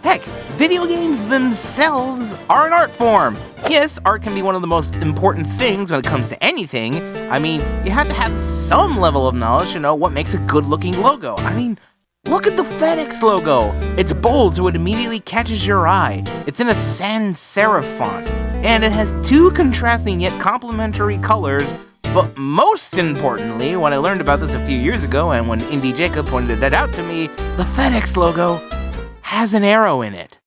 Heck, video games themselves are an art form. Yes, art can be one of the most important things when it comes to anything. I mean, you have to have some level of knowledge to know what makes a good-looking logo. I mean, look at the FedEx logo. It's bold so it immediately catches your eye. It's in a sans serif font, and it has two contrasting yet complementary colors. But most importantly, when I learned about this a few years ago, and when Indie Jacob pointed that out to me, the FedEx logo has an arrow in it.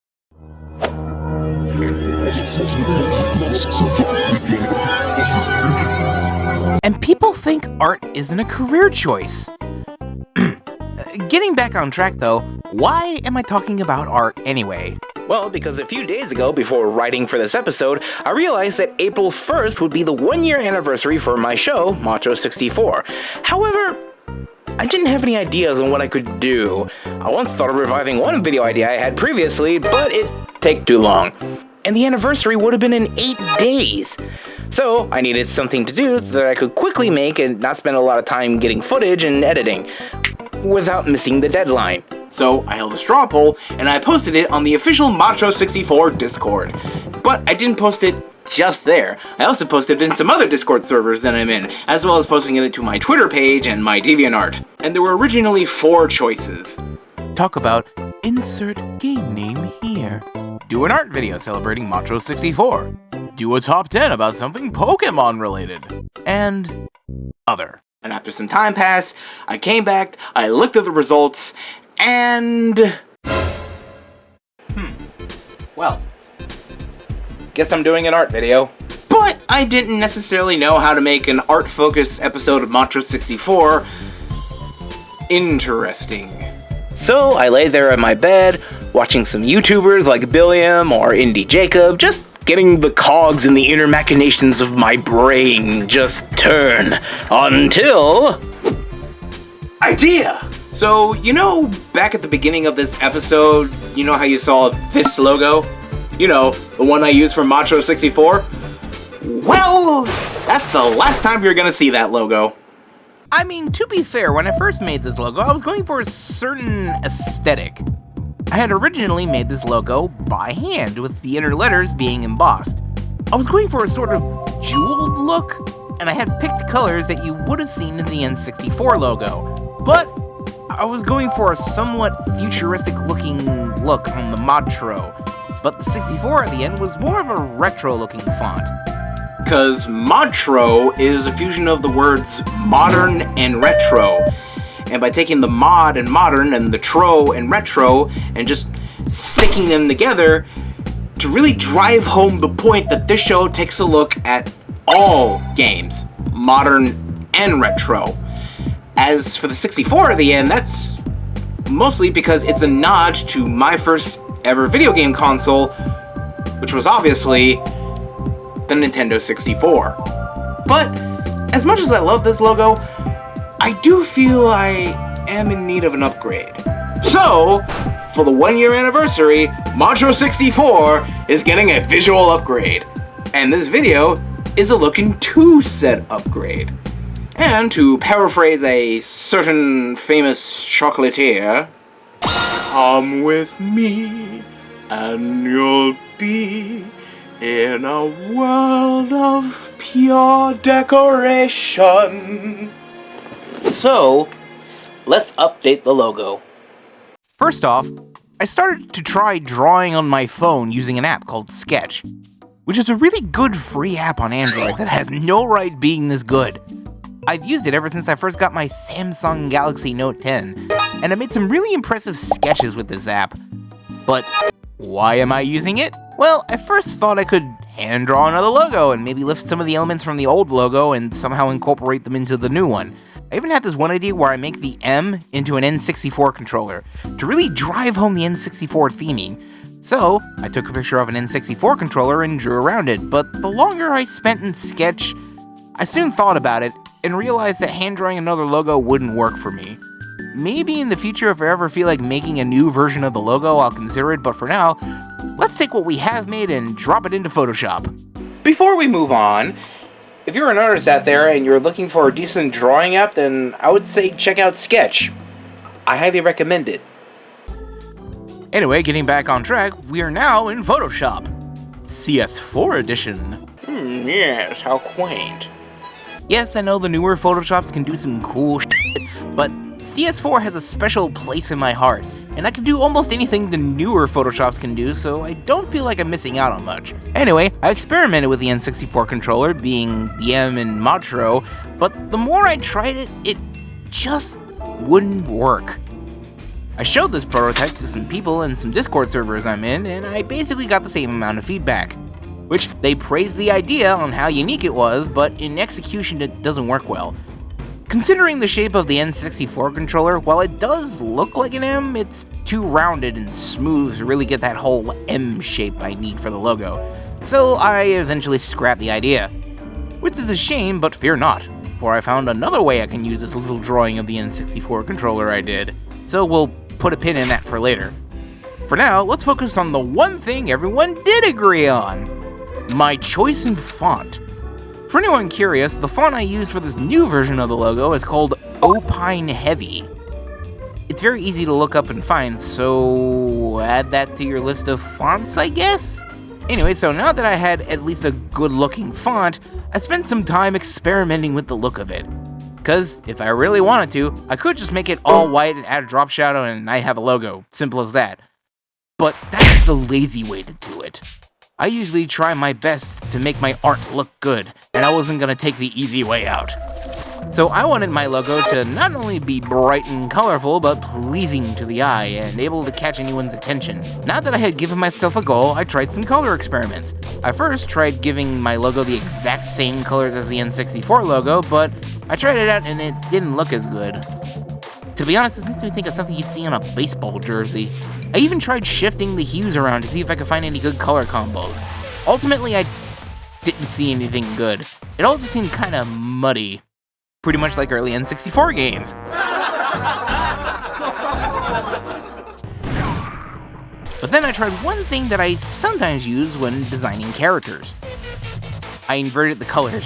And people think art isn't a career choice. Getting back on track though, why am I talking about art anyway? Well, because a few days ago, before writing for this episode, I realized that April 1st would be the 1-year anniversary for my show, ModTro64. However, I didn't have any ideas on what I could do. I once thought of reviving one video idea I had previously, but it'd take too long. And the anniversary would have been in 8 days. So I needed something to do so that I could quickly make and not spend a lot of time getting footage and editing, without missing the deadline. So I held a straw poll, and I posted it on the official ModTro64 Discord. But I didn't post it just there. I also posted it in some other Discord servers that I'm in, as well as posting it to my Twitter page and my DeviantArt. And there were originally 4 choices. Talk about insert game name here. Do an art video celebrating ModTro64. Do a top 10 about something Pokemon related. And other. And after some time passed, I came back, I looked at the results, and... Well, guess I'm doing an art video. But I didn't necessarily know how to make an art-focused episode of ModTro64 interesting. So I lay there in my bed, watching some YouTubers like Billiam or Indie Jacob, just getting the cogs in the inner machinations of my brain just turn until... idea! So, you know, back at the beginning of this episode, you know how you saw this logo? You know, the one I used for ModTro64? Well, that's the last time you're gonna see that logo. I mean, to be fair, when I first made this logo, I was going for a certain aesthetic. I had originally made this logo by hand, with the inner letters being embossed. I was going for a sort of jeweled look, and I had picked colors that you would have seen in the N64 logo. But I was going for a somewhat futuristic looking look on the ModTro, but the 64 at the end was more of a retro looking font. Because ModTro is a fusion of the words modern and retro. And by taking the mod and modern and the tro and retro and just sticking them together to really drive home the point that this show takes a look at all games, modern and retro. As for the 64 at the end, that's mostly because it's a nod to my first ever video game console, which was obviously the Nintendo 64. But as much as I love this logo, I do feel I am in need of an upgrade. So, for the 1-year anniversary, ModTro64 is getting a visual upgrade. And this video is a looking 2-set upgrade. And to paraphrase a certain famous chocolatier, come with me and you'll be in a world of pure decoration. So, let's update the logo. First off, I started to try drawing on my phone using an app called Sketch, which is a really good free app on Android that has no right being this good. I've used it ever since I first got my Samsung Galaxy Note 10, and I made some really impressive sketches with this app. But why am I using it? Well, I first thought I could hand draw another logo and maybe lift some of the elements from the old logo and somehow incorporate them into the new one. I even had this one idea where I make the M into an N64 controller to really drive home the N64 theming. So, I took a picture of an N64 controller and drew around it, but the longer I spent in Sketch, I soon thought about it and realized that hand drawing another logo wouldn't work for me. Maybe in the future, if I ever feel like making a new version of the logo, I'll consider it, but for now, let's take what we have made and drop it into Photoshop. Before we move on, if you're an artist out there and you're looking for a decent drawing app, then I would say check out Sketch. I highly recommend it. Anyway, getting back on track, we are now in Photoshop. CS4 edition. Yes, how quaint. Yes, I know the newer Photoshops can do some cool shit, but CS4 has a special place in my heart, and I can do almost anything the newer Photoshops can do, so I don't feel like I'm missing out on much. Anyway, I experimented with the N64 controller, being the M in ModTro, but the more I tried it, it just wouldn't work. I showed this prototype to some people in some Discord servers I'm in, and I basically got the same amount of feedback. which they praised the idea on how unique it was, but in execution it doesn't work well. Considering the shape of the N64 controller, while it does look like an M, it's too rounded and smooth to really get that whole M shape I need for the logo, so I eventually scrapped the idea. Which is a shame, but fear not, for I found another way I can use this little drawing of the N64 controller I did, so we'll put a pin in that for later. For now, let's focus on the one thing everyone did agree on: my choice in font. For anyone curious, the font I used for this new version of the logo is called Opine Heavy. It's very easy to look up and find, so add that to your list of fonts, I guess? Anyway, so now that I had at least a good-looking font, I spent some time experimenting with the look of it. Cause if I really wanted to, I could just make it all white and add a drop shadow and I have a logo. Simple as that. But that's the lazy way to do it. I usually try my best to make my art look good, and I wasn't gonna take the easy way out. So I wanted my logo to not only be bright and colorful, but pleasing to the eye and able to catch anyone's attention. Now that I had given myself a goal, I tried some color experiments. I first tried giving my logo the exact same colors as the N64 logo, but I tried it out and it didn't look as good. To be honest, this makes me think of something you'd see on a baseball jersey. I even tried shifting the hues around to see if I could find any good color combos. Ultimately, I didn't see anything good. It all just seemed kinda muddy. Pretty much like early N64 games. But then I tried one thing that I sometimes use when designing characters. I inverted the colors.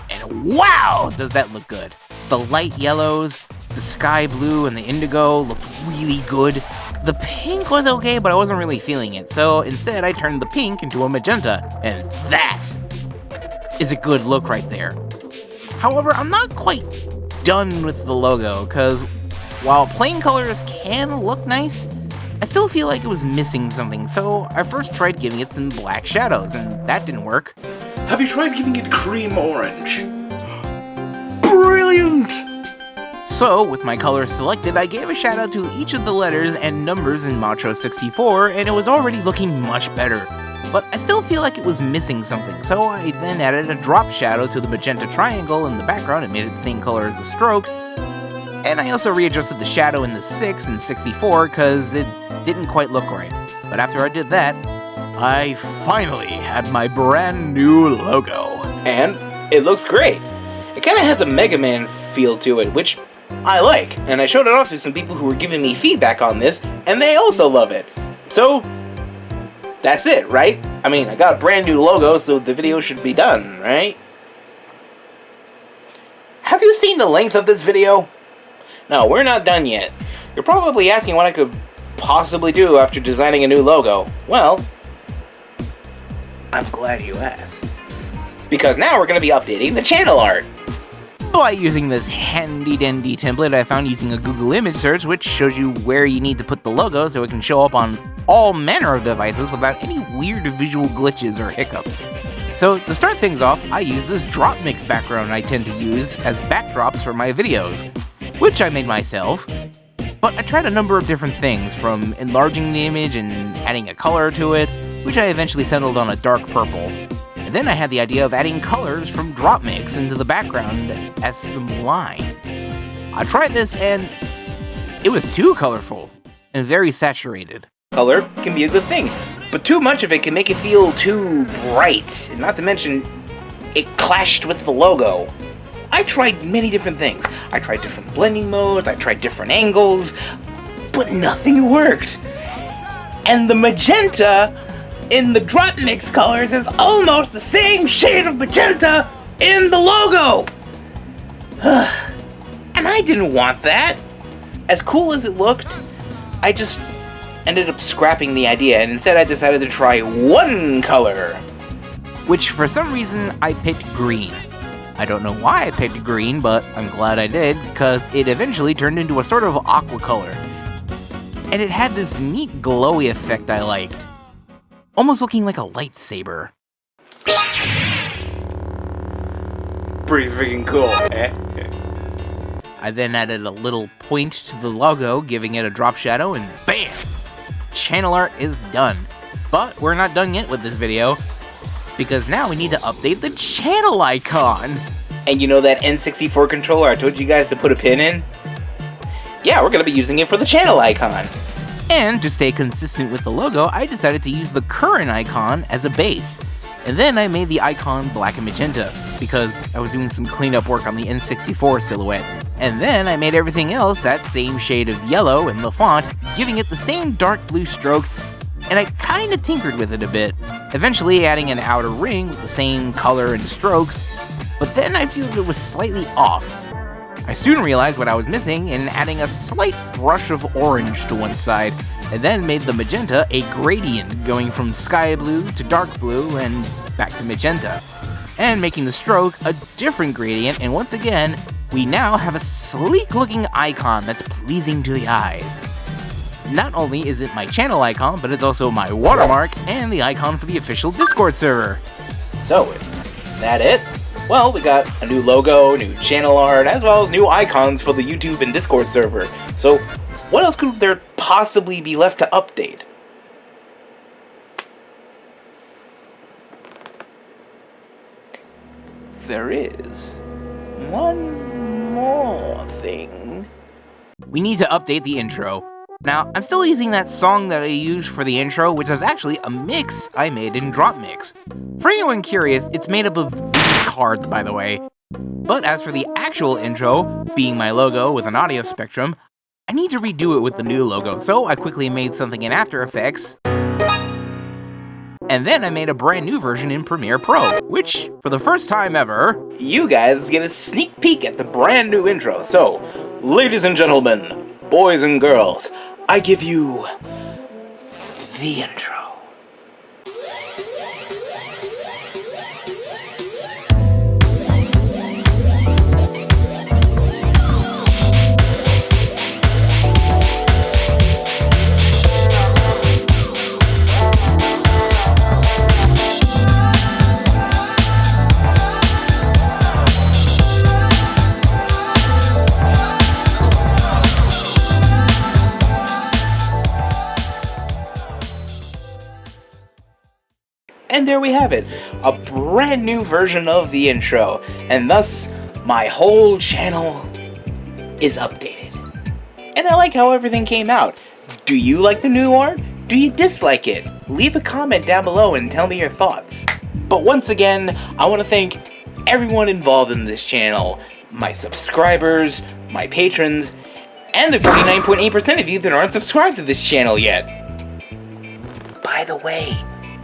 And wow, does that look good. The light yellows, the sky blue, and the indigo looked really good. The pink was okay, but I wasn't really feeling it, so instead I turned the pink into a magenta, and that is a good look right there. However, I'm not quite done with the logo, because while plain colors can look nice, I still feel like it was missing something, so I first tried giving it some black shadows, and that didn't work. Have you tried giving it cream orange? Brilliant! So, with my colors selected, I gave a shout out to each of the letters and numbers in ModTro64, and it was already looking much better. But I still feel like it was missing something, so I then added a drop shadow to the magenta triangle in the background and made it the same color as the strokes. And I also readjusted the shadow in the 6 and 64 because it didn't quite look right. But after I did that, I finally had my brand new logo. And it looks great. It kind of has a Mega Man feel to it, which I like. And I showed it off to some people who were giving me feedback on this, and they also love it. So that's it, right? I mean, I got a brand new logo, so the video should be done, right? Have you seen the length of this video? No, we're not done yet. You're probably asking what I could possibly do after designing a new logo. Well, I'm glad you asked. Because now we're going to be updating the channel art. By using this handy-dandy template I found using a Google image search, which shows you where you need to put the logo so it can show up on all manner of devices without any weird visual glitches or hiccups. So to start things off, I use this DropMix background I tend to use as backdrops for my videos, which I made myself. But I tried a number of different things, from enlarging the image and adding a color to it, which I eventually settled on a dark purple. And then I had the idea of adding colors from DropMix into the background as some lines. I tried this and it was too colorful and very saturated. Color can be a good thing, but too much of it can make it feel too bright, and not to mention, it clashed with the logo. I tried many different things. I tried different blending modes, I tried different angles, but nothing worked. And the magenta in the DropMix colors is almost the same shade of magenta in the logo! And I didn't want that. As cool as it looked, I just ended up scrapping the idea, and instead I decided to try one color. Which for some reason I picked green. I don't know why I picked green, but I'm glad I did, because it eventually turned into a sort of aqua color. And it had this neat glowy effect I liked. Almost looking like a lightsaber. Pretty freaking cool, eh? I then added a little point to the logo, giving it a drop shadow, and BAM! Channel art is done. But we're not done yet with this video. because now we need to update the channel icon. And you know that N64 controller I told you guys to put a pin in? Yeah, we're gonna be using it for the channel icon. And to stay consistent with the logo, I decided to use the current icon as a base. And then I made the icon black and magenta, because I was doing some cleanup work on the N64 silhouette. And then I made everything else that same shade of yellow in the font, giving it the same dark blue stroke, and I kinda tinkered with it a bit, eventually adding an outer ring with the same color and strokes, but then I feel it was slightly off. I soon realized what I was missing in adding a slight brush of orange to one side, and then made the magenta a gradient, going from sky blue to dark blue and back to magenta, and making the stroke a different gradient, and once again, we now have a sleek looking icon that's pleasing to the eyes. Not only is it my channel icon, but it's also my watermark and the icon for the official Discord server. So is that it? Well, we got a new logo, new channel art, as well as new icons for the YouTube and Discord server. So what else could there possibly be left to update? There is one more thing. We need to update the intro. Now, I'm still using that song that I used for the intro, which is actually a mix I made in DropMix. For anyone curious, it's made up of these cards, by the way. But as for the actual intro, being my logo with an audio spectrum, I need to redo it with the new logo, so I quickly made something in After Effects. And then I made a brand new version in Premiere Pro, which, for the first time ever, you guys get a sneak peek at the brand new intro. So, ladies and gentlemen, boys and girls, I give you the intro. And there we have it, a brand new version of the intro, and thus my whole channel is updated. And I like how everything came out. Do you like the new art? Do you dislike it? Leave a comment down below and tell me your thoughts. But once again, I want to thank everyone involved in this channel, my subscribers, my patrons, and the 49.8% of you that aren't subscribed to this channel yet. By the way,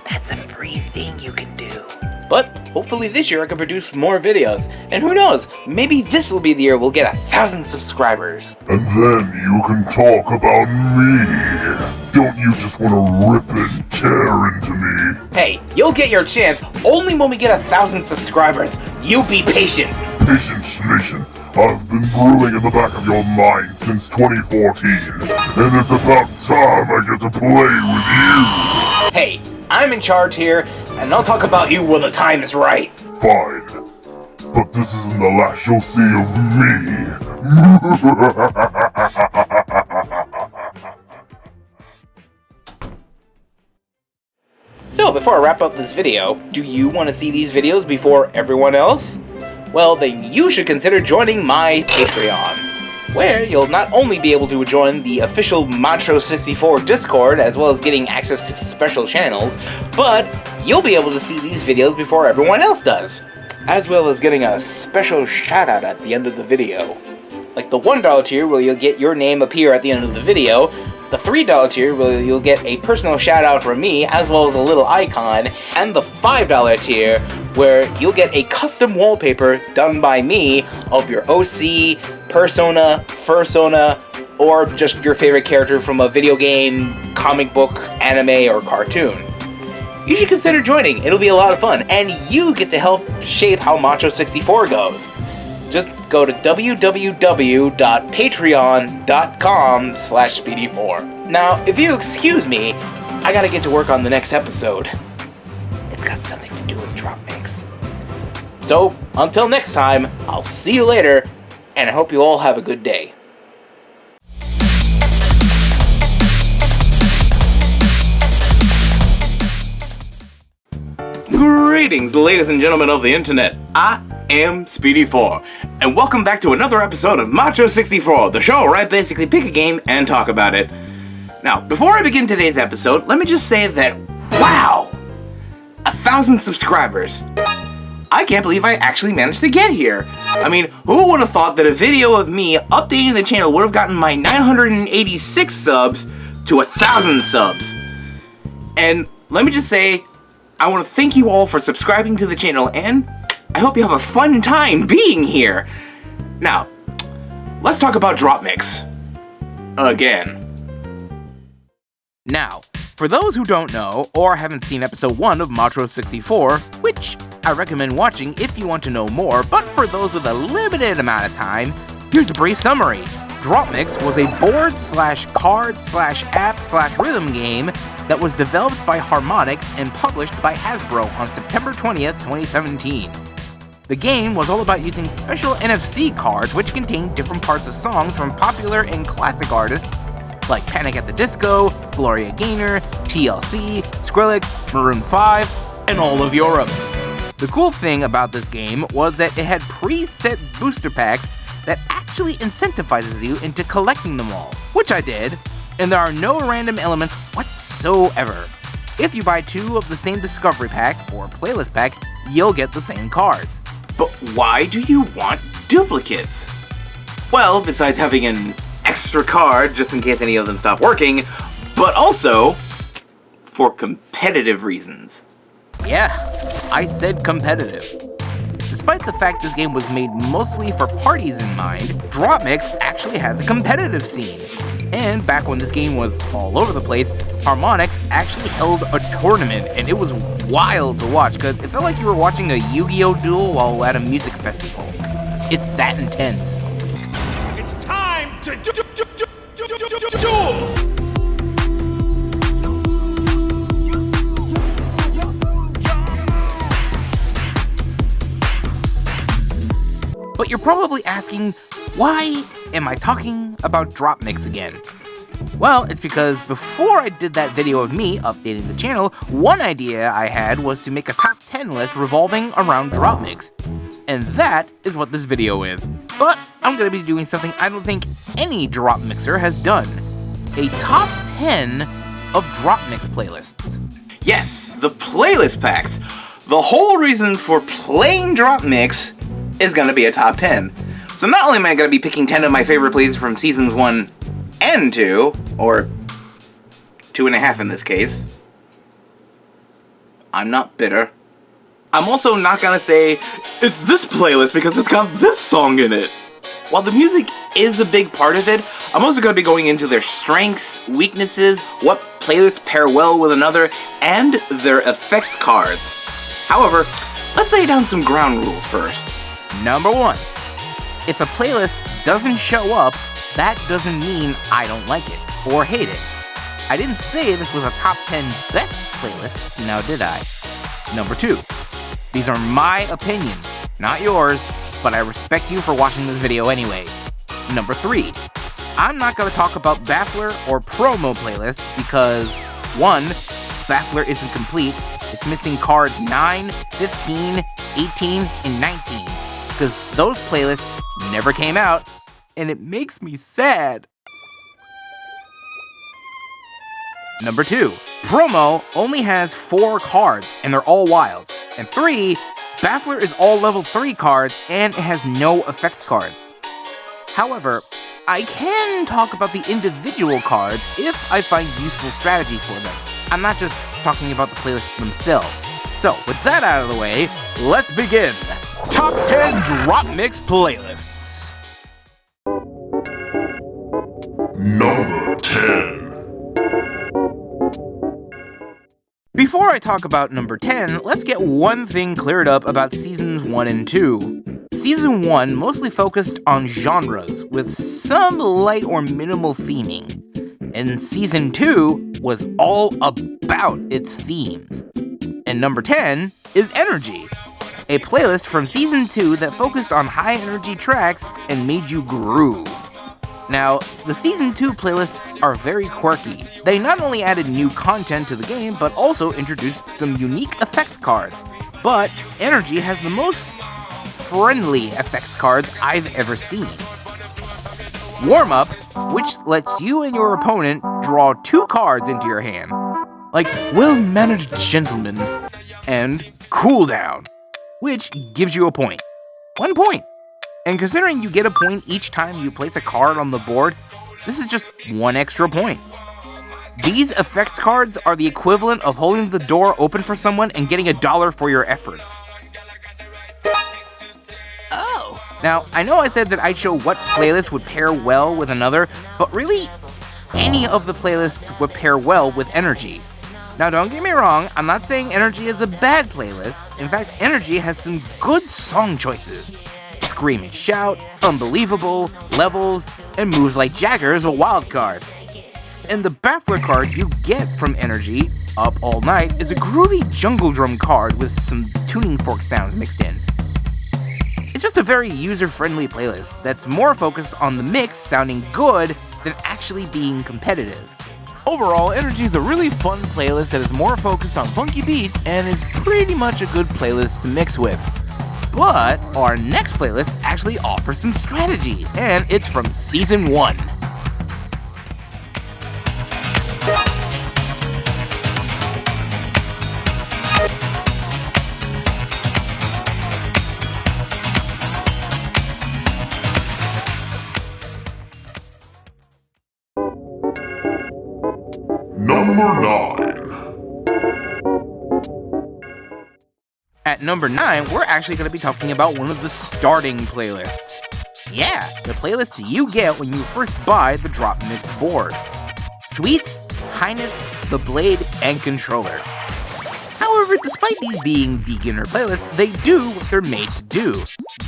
that's a free thing you can do. But hopefully this year I can produce more videos. And who knows, maybe this will be the year we'll get 1,000 subscribers. And then you can talk about me. Don't you just want to rip and tear into me? Hey, you'll get your chance only when we get 1,000 subscribers. You be patient. Patience Nation, I've been brewing in the back of your mind since 2014. And it's about time I get to play with you. Hey, I'm in charge here, and I'll talk about you when the time is right. Fine. But this isn't the last you'll see of me. So, before I wrap up this video, do you want to see these videos before everyone else? Well, then you should consider joining my Patreon, where you'll not only be able to join the official ModTro64 Discord, as well as getting access to special channels, but you'll be able to see these videos before everyone else does, as well as getting a special shoutout at the end of the video. Like the $1 tier, where you'll get your name appear at the end of the video, the $3 tier, where you'll get a personal shoutout from me, as well as a little icon, and the $5 tier, where you'll get a custom wallpaper done by me of your OC, Persona, Fursona, or just your favorite character from a video game, comic book, anime, or cartoon. You should consider joining, it'll be a lot of fun, and you get to help shape how ModTro64 goes. Just go to www.patreon.com/speedy4. Now, if you excuse me, I gotta get to work on the next episode. It's got something to do with DropMix. So, until next time, I'll see you later, and I hope you all have a good day. Great! Greetings, ladies and gentlemen of the internet. I am Speedy4, and welcome back to another episode of ModTro64, the show where I basically pick a game and talk about it. Now, before I begin today's episode, let me just say that, wow! 1,000 subscribers. I can't believe I actually managed to get here. I mean, who would have thought that a video of me updating the channel would have gotten my 986 subs to 1,000 subs? And let me just say, I want to thank you all for subscribing to the channel, and I hope you have a fun time being here. Now, let's talk about DropMix. Again. Now, for those who don't know, or haven't seen episode 1 of ModTro64, which I recommend watching if you want to know more, but for those with a limited amount of time, here's a brief summary. DropMix was a board/card/app/rhythm game that was developed by Harmonix and published by Hasbro on September 20th, 2017. The game was all about using special NFC cards which contained different parts of songs from popular and classic artists like Panic at the Disco, Gloria Gaynor, TLC, Skrillex, Maroon 5, and all of Europe. The cool thing about this game was that it had preset booster packs that actually incentivizes you into collecting them all, which I did, and there are no random elements whatsoever. If you buy 2 of the same discovery pack or playlist pack, you'll get the same cards. But why do you want duplicates? Well, besides having an extra card just in case any of them stop working, but also for competitive reasons. Yeah, I said competitive. Despite the fact this game was made mostly for parties in mind, DropMix actually has a competitive scene. And back when this game was all over the place, Harmonix actually held a tournament, and it was wild to watch because it felt like you were watching a Yu-Gi-Oh! Duel while at a music festival. It's that intense. It's time to duel! But you're probably asking, why am I talking about DropMix again? Well, it's because before I did that video of me updating the channel, one idea I had was to make a top 10 list revolving around DropMix. And that is what this video is. But I'm going to be doing something I don't think any DropMixer has done. A top 10 of DropMix playlists. Yes, the playlist packs. The whole reason for playing DropMix is going to be a top 10. So not only am I going to be picking 10 of my favorite plays from seasons 1 and 2, or 2.5 in this case. I'm not bitter. I'm also not going to say, it's this playlist because it's got this song in it. While the music is a big part of it, I'm also going to be going into their strengths, weaknesses, what playlists pair well with another, and their effects cards. However, let's lay down some ground rules first. Number 1. If a playlist doesn't show up, that doesn't mean I don't like it or hate it. I didn't say this was a top 10 best playlist, now did I? Number 2. These are my opinions, not yours, but I respect you for watching this video anyway. Number 3. I'm not going to talk about Baffler or promo playlists because 1. Baffler isn't complete. It's missing cards 9, 15, 18, and 19. Because those playlists never came out, and it makes me sad. Number 2, Promo only has 4 cards, and they're all wilds. And 3, Baffler is all level 3 cards, and it has no effects cards. However, I can talk about the individual cards if I find useful strategies for them. I'm not just talking about the playlists themselves. So, with that out of the way, let's begin! Top 10 DropMix playlists. Number 10. Before I talk about number 10, let's get one thing cleared up about Seasons 1 and 2. Season 1 mostly focused on genres, with some light or minimal theming. And Season 2 was all about its themes. And number 10 is Energy, a playlist from Season 2 that focused on high-energy tracks and made you groove. Now, the Season 2 playlists are very quirky. They not only added new content to the game, but also introduced some unique effects cards. but Energy has the most friendly effects cards I've ever seen. Warm-Up, which lets you and your opponent draw 2 cards into your hand, like Well-Mannered Gentleman, and Cooldown, which gives you a point. 1 point. And considering you get a point each time you place a card on the board, this is just 1 extra point. These effects cards are the equivalent of holding the door open for someone and getting $1 for your efforts. Oh. Now, I know I said that I'd show what playlist would pair well with another, but really, any of the playlists would pair well with Energy. Now, don't get me wrong, I'm not saying Energy is a bad playlist. In fact, Energy has some good song choices. Scream and Shout, Unbelievable, Levels, and Moves Like Jagger is a wild card. And the Baffler card you get from Energy, Up All Night, is a groovy jungle drum card with some tuning fork sounds mixed in. It's just a very user-friendly playlist that's more focused on the mix sounding good than actually being competitive. Overall, Energy is a really fun playlist that is more focused on funky beats and is pretty much a good playlist to mix with. But our next playlist actually offers some strategy, and it's from Season 1. Number 9. At number 9, we're actually going to be talking about one of the starting playlists. Yeah, the playlist you get when you first buy the DropMix board. Sweets, Highness, the Blade, and Controller. However, despite these being beginner playlists, they do what they're made to do.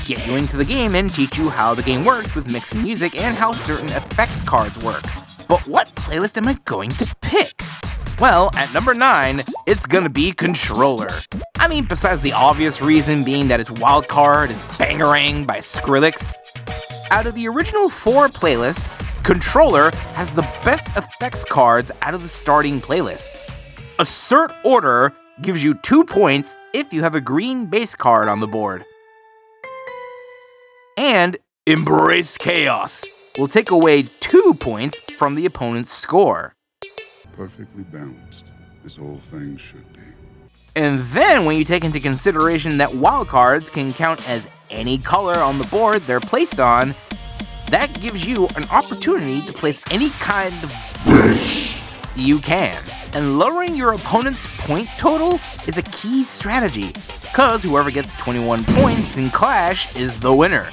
Get you into the game and teach you how the game works with mixing music and how certain effects cards work. But what playlist am I going to pick? Well, at number 9, it's gonna be Controller. I mean, besides the obvious reason being that its wild card is Bangarang by Skrillex. Out of the original 4 playlists, Controller has the best effects cards out of the starting playlists. Assert Order gives you 2 points if you have a green base card on the board. And Embrace Chaos will take away 2 points from the opponent's score. Perfectly balanced, this whole thing should be. And then when you take into consideration that wild cards can count as any color on the board they're placed on, that gives you an opportunity to place any kind of wish you can. And lowering your opponent's point total is a key strategy, because whoever gets 21 points in Clash is the winner.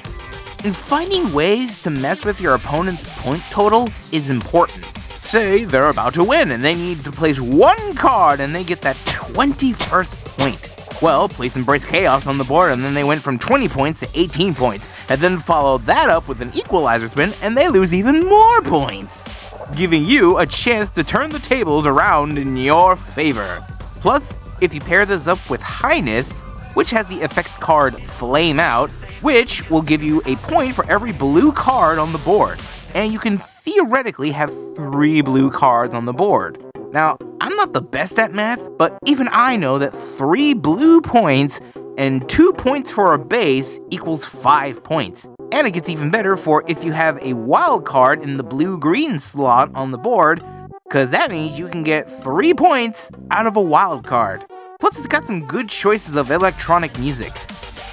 And finding ways to mess with your opponent's point total is important. Say they're about to win and they need to place 1 card and they get that 21st point. Well, place Embrace Chaos on the board and then they went from 20 points to 18 points, and then follow that up with an equalizer spin and they lose even more points, giving you a chance to turn the tables around in your favor. Plus, if you pair this up with Highness, which has the effects card Flame Out, which will give you a point for every blue card on the board, and you can theoretically have 3 blue cards on the board. Now, I'm not the best at math, but even I know that 3 blue points and 2 points for a base equals 5 points. And it gets even better for if you have a wild card in the blue-green slot on the board, because that means you can get 3 points out of a wild card. Plus, it's got some good choices of electronic music.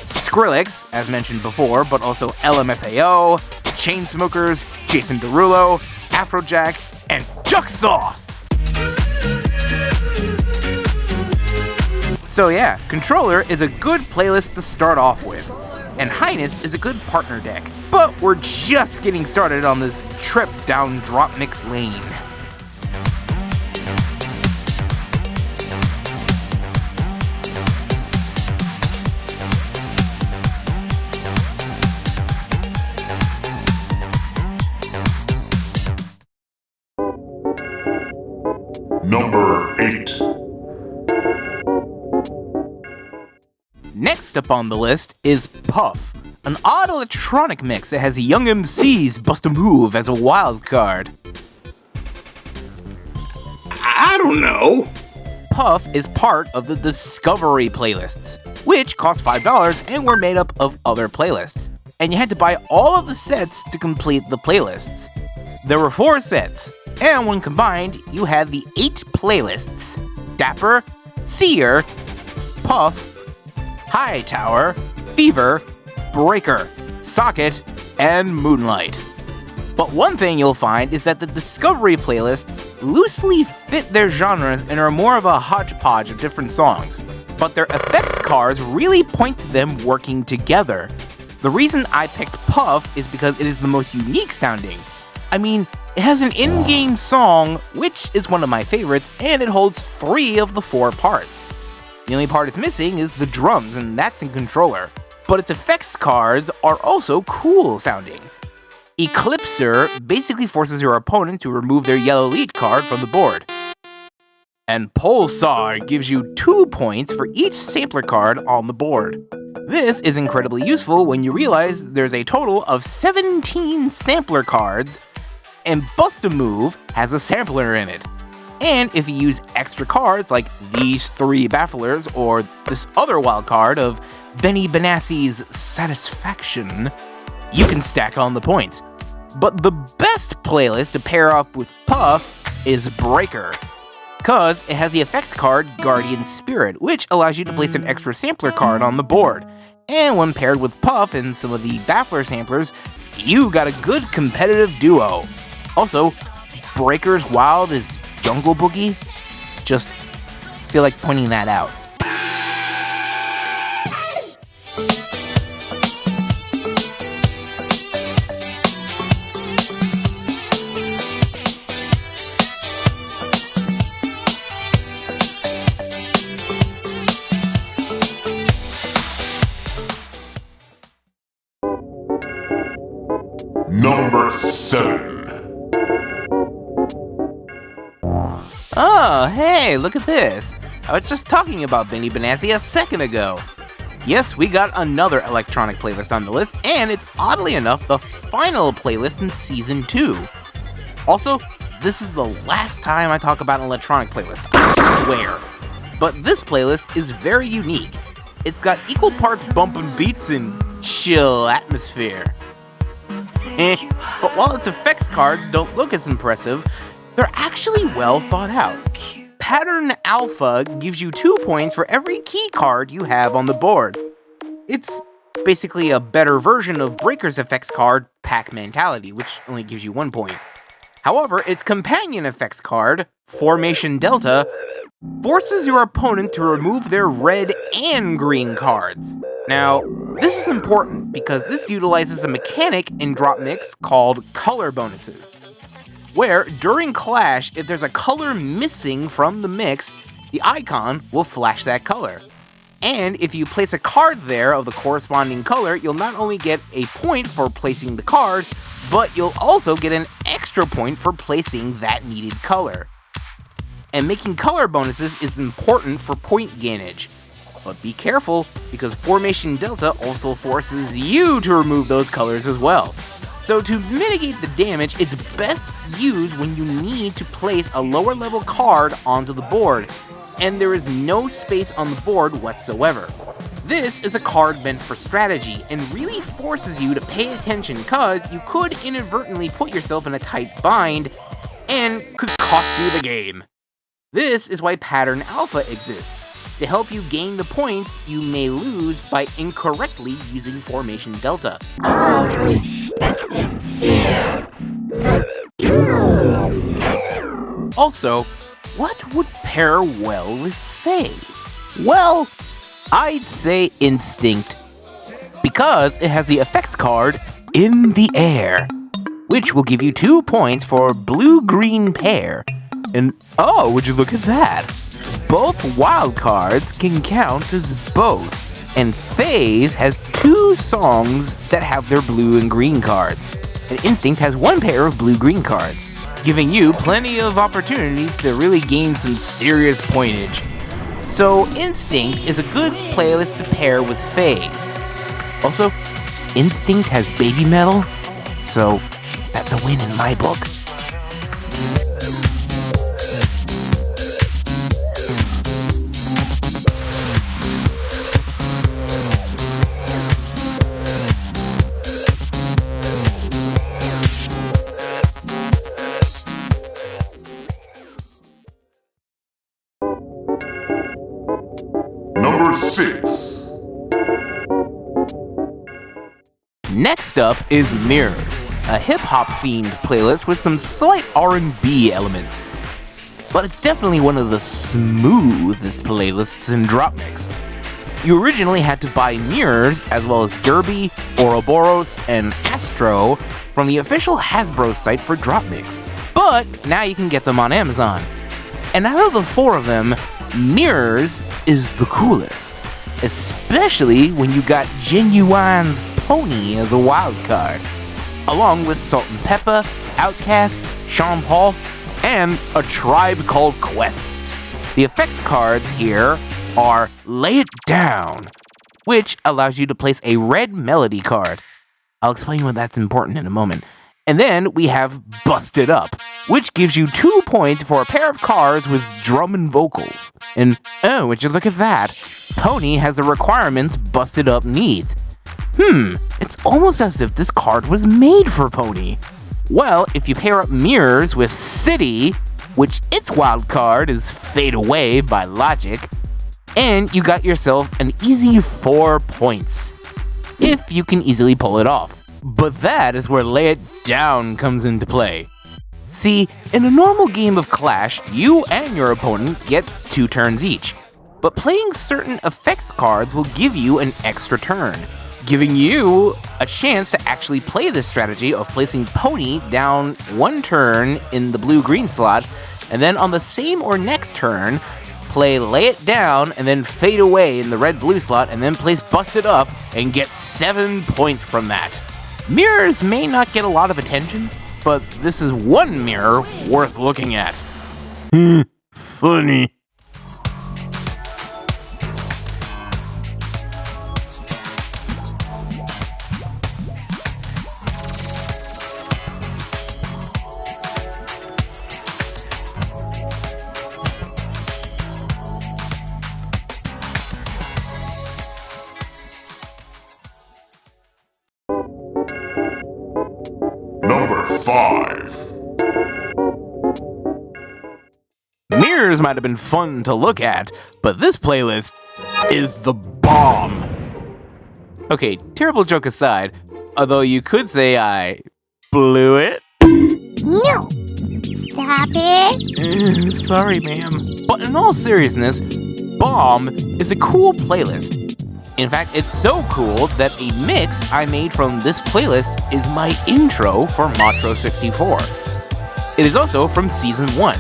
Skrillex, as mentioned before, but also LMFAO, Chainsmokers, Jason Derulo, Afrojack, and Duck Sauce! So yeah, Controller is a good playlist to start off with, and Highness is a good partner deck. But we're just getting started on this trip down DropMix lane. Number 8. Next up on the list is Puff, an odd electronic mix that has Young MC's Bust a Move as a wild card. I don't know. Puff is part of the Discovery playlists, cost $5 and were made up of other playlists. And you had to buy all of the sets to complete the playlists. There were 4 sets, and when combined, you had the 8 playlists: Dapper, Seer, Puff, Hightower, Fever, Breaker, Socket, and Moonlight. But one thing you'll find is that the Discovery playlists loosely fit their genres and are more of a hodgepodge of different songs, but their effects cards really point to them working together. The reason I picked Puff is because it is the most unique sounding. I mean, it has an in-game song, which is one of my favorites, and it holds 3 of the 4 parts. The only part it's missing is the drums, and that's in controller. But its effects cards are also cool sounding. Eclipser basically forces your opponent to remove their yellow lead card from the board. And Pulsar gives you 2 points for each sampler card on the board. This is incredibly useful when you realize there's a total of 17 sampler cards, and Bust-A-Move has a sampler in it. And if you use extra cards like these 3 Bafflers or this other wild card of Benny Benassi's Satisfaction, you can stack on the points. But the best playlist to pair up with Puff is Breaker, cause it has the effects card Guardian Spirit, which allows you to place an extra sampler card on the board. And when paired with Puff and some of the Baffler samplers, you got a good competitive duo. Also, Breaker's Wild is Jungle Boogie. Just feel like pointing that out. Number 7. Oh, hey, look at this. I was just talking about Benny Benassi a second ago. Yes, we got another electronic playlist on the list, and it's oddly enough the final playlist in Season 2. Also, this is the last time I talk about an electronic playlist, I swear. But this playlist is very unique. It's got equal parts bumpin' beats and chill atmosphere. But while its effects cards don't look as impressive, they're actually well thought out. Pattern Alpha gives you 2 points for every key card you have on the board. It's basically a better version of Breaker's effects card, Pack Mentality, which only gives you 1 point. However, its companion effects card, Formation Delta, forces your opponent to remove their red and green cards. Now, this is important because this utilizes a mechanic in DropMix called color bonuses, where during Clash, if there's a color missing from the mix, the icon will flash that color. And if you place a card there of the corresponding color, you'll not only get a point for placing the card, but you'll also get an extra point for placing that needed color. And making color bonuses is important for point gainage. But be careful, because Formation Delta also forces you to remove those colors as well. So to mitigate the damage, it's best used when you need to place a lower level card onto the board, and there is no space on the board whatsoever. This is a card meant for strategy, and really forces you to pay attention, cause you could inadvertently put yourself in a tight bind, and could cost you the game. This is why Pattern Alpha exists, to help you gain the points you may lose by incorrectly using Formation Delta. All respect and fear the doom. Also, what would pair well with Faye? Well, I'd say Instinct, because it has the effects card In the Air, which will give you 2 points for blue-green pair. And oh, would you look at that? Both wild cards can count as both, and FaZe has 2 songs that have their blue and green cards, and Instinct has 1 pair of blue-green cards, giving you plenty of opportunities to really gain some serious pointage. So Instinct is a good playlist to pair with FaZe. Also, Instinct has baby metal, so that's a win in my book. Number 6. Next up is Mirrors, a hip-hop themed playlist with some slight R&B elements. But it's definitely one of the smoothest playlists in DropMix. You originally had to buy Mirrors, as well as Derby, Ouroboros, and Astro from the official Hasbro site for DropMix. But now you can get them on Amazon. And out of the 4 of them, Mirrors is the coolest. Especially when you got Genuine's Pony as a wild card, along with Salt and Peppa, Outcast, Sean Paul, and A Tribe Called Quest. The effects cards here are Lay It Down, which allows you to place a red melody card. I'll explain why that's important in a moment. And then we have Busted Up, which gives you 2 points for a pair of cards with drum and vocals. And oh, would you look at that? Pony has the requirements Busted Up needs. It's almost as if this card was made for Pony. Well, if you pair up Mirrors with City, which its wild card is Fade Away by Logic, and you got yourself an easy 4 points, if you can easily pull it off. But that is where Lay It Down comes into play. See, in a normal game of Clash, you and your opponent get 2 turns each, but playing certain effects cards will give you an extra turn, giving you a chance to actually play this strategy of placing Pony down 1 turn in the blue-green slot, and then on the same or next turn, play Lay It Down and then Fade Away in the red-blue slot, and then place Busted Up and get 7 points from that. Mirrors may not get a lot of attention, but this is one mirror worth looking at. Funny. Number 5. Mirrors might have been fun to look at, but this playlist is the bomb. Okay, terrible joke aside, although you could say I blew it. No! Stop it! Sorry, ma'am. But in all seriousness, Bomb is a cool playlist. In fact, it's so cool that a mix I made from this playlist is my intro for ModTro64. It is also from Season 1,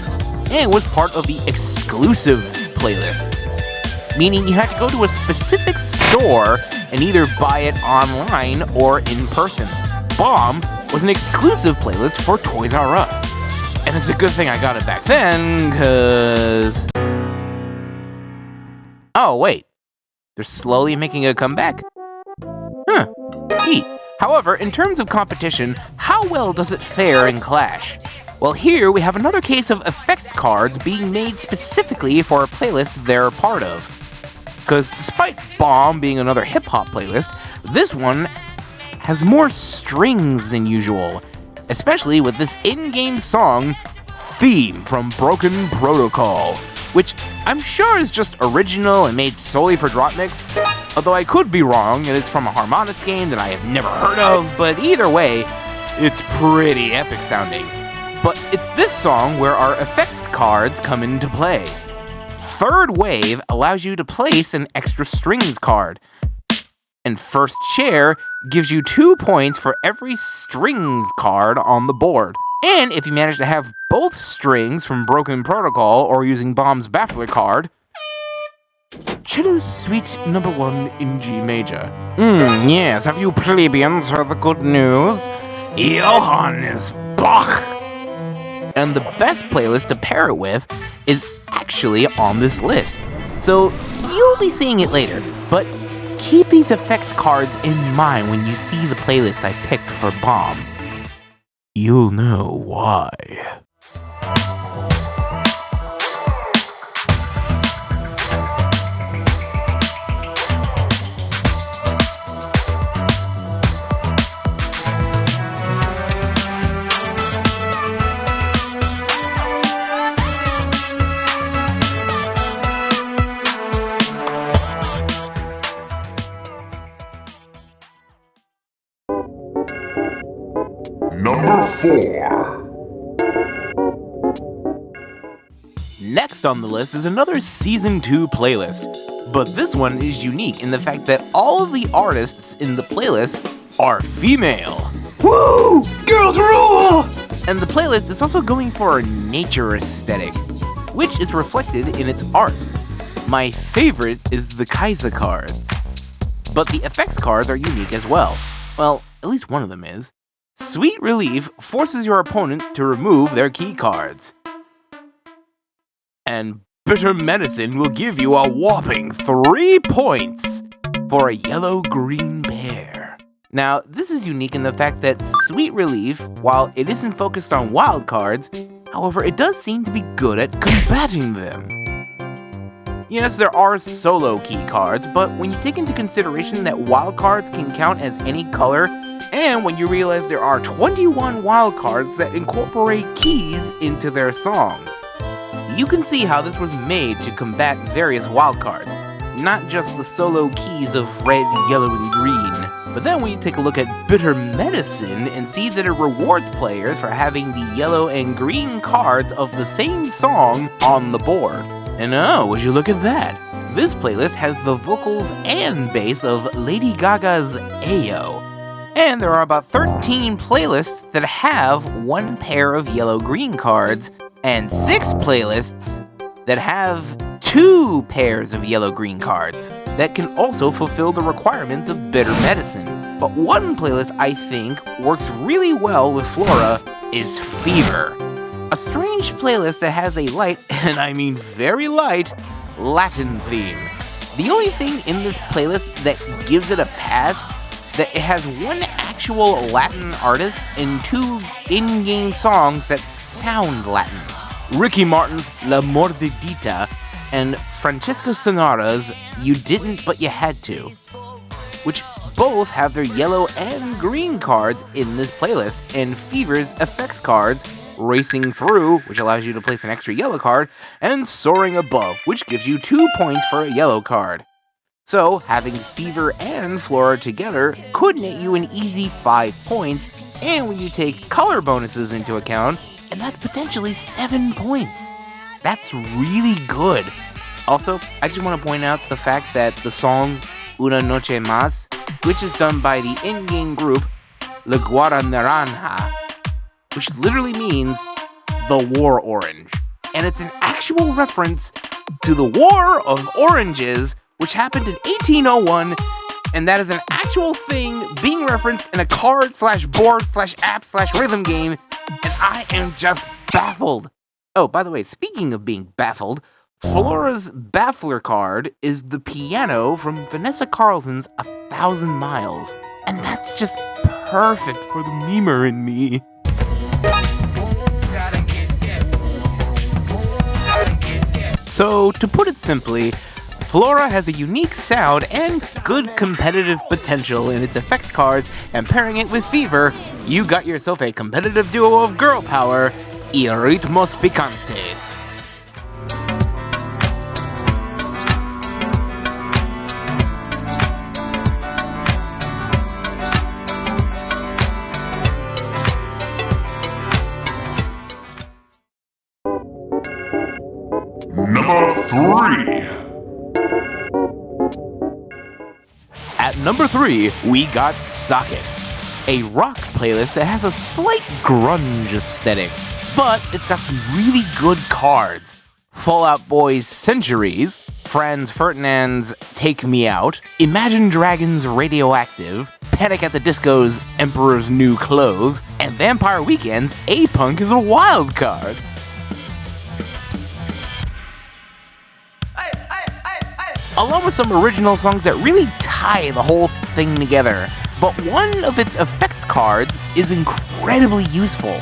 and was part of the Exclusives playlist, meaning you had to go to a specific store and either buy it online or in person. Bomb was an exclusive playlist for Toys R Us, and it's a good thing I got it back then, cause... Oh, wait. They're slowly making a comeback? Neat. However, in terms of competition, how well does it fare in Clash? Well, here we have another case of effects cards being made specifically for a playlist they're a part of. Because despite Bomb being another hip-hop playlist, this one has more strings than usual, especially with this in-game song, Theme from Broken Protocol, which I'm sure is just original and made solely for DropMix, although I could be wrong and it's from a Harmonix game that I have never heard of, but either way, it's pretty epic sounding. But it's this song where our effects cards come into play. Third Wave allows you to place an extra strings card, and First Chair gives you 2 points for every strings card on the board. And if you manage to have both strings from Broken Protocol or using Bomb's Baffler card, Cello Suite number 1 in G major. Yes, have you plebeians heard the good news? Johann is Bach! And the best playlist to pair it with is actually on this list. So you'll be seeing it later, but keep these effects cards in mind when you see the playlist I picked for Bomb. You'll know why. 4. Next on the list is another Season 2 playlist, but this one is unique in the fact that all of the artists in the playlist are female. Woo! Girls rule! And the playlist is also going for a nature aesthetic, which is reflected in its art. My favorite is the Kaiser cards, but the effects cards are unique as well. Well, at least one of them is. Sweet Relief forces your opponent to remove their key cards. And Bitter Medicine will give you a whopping 3 points for a yellow-green pair. Now, this is unique in the fact that Sweet Relief, while it isn't focused on wild cards, however, it does seem to be good at combating them. Yes, there are solo key cards, but when you take into consideration that wild cards can count as any color, and when you realize there are 21 wild cards that incorporate keys into their songs, you can see how this was made to combat various wild cards, not just the solo keys of red, yellow, and green. But then when you take a look at Bitter Medicine and see that it rewards players for having the yellow and green cards of the same song on the board. And oh, would you look at that? This playlist has the vocals and bass of Lady Gaga's Ayo. And there are about 13 playlists that have one pair of yellow-green cards, and 6 playlists that have 2 pairs of yellow-green cards that can also fulfill the requirements of Bitter Medicine. But one playlist I think works really well with Flora is Fever, a strange playlist that has a light, and I mean very light, Latin theme. The only thing in this playlist that gives it a pass that it has one actual Latin artist and 2 in-game songs that sound Latin. Ricky Martin's La Mordidita and Francesco Sonara's You Didn't But You Had To, which both have their yellow and green cards in this playlist, and Fever's effects cards, Racing Through, which allows you to place an extra yellow card, and Soaring Above, which gives you 2 points for a yellow card. So, having Fever and Flora together could net you an easy 5 points, and when you take color bonuses into account, and that's potentially 7 points. That's really good. Also, I just want to point out the fact that the song Una Noche Más, which is done by the in-game group La Guarda Naranja, which literally means the War Orange. And it's an actual reference to the War of Oranges, which happened in 1801, and that is an actual thing being referenced in a card/board/app/rhythm game, and I am just baffled. Oh, by the way, speaking of being baffled, Flora's Baffler card is the piano from Vanessa Carlton's 1,000 Miles, and that's just perfect for the memer in me. So, to put it simply, Flora has a unique sound and good competitive potential in its effects cards, and pairing it with Fever, you got yourself a competitive duo of girl power, y ritmos picantes. Number 3. At number 3, we got Socket, a rock playlist that has a slight grunge aesthetic, but it's got some really good cards. Fall Out Boy's Centuries, Franz Ferdinand's Take Me Out, Imagine Dragons' Radioactive, Panic at the Disco's Emperor's New Clothes, and Vampire Weekend's A-Punk is a wild card. Along with some original songs that really tie the whole thing together. But one of its effects cards is incredibly useful.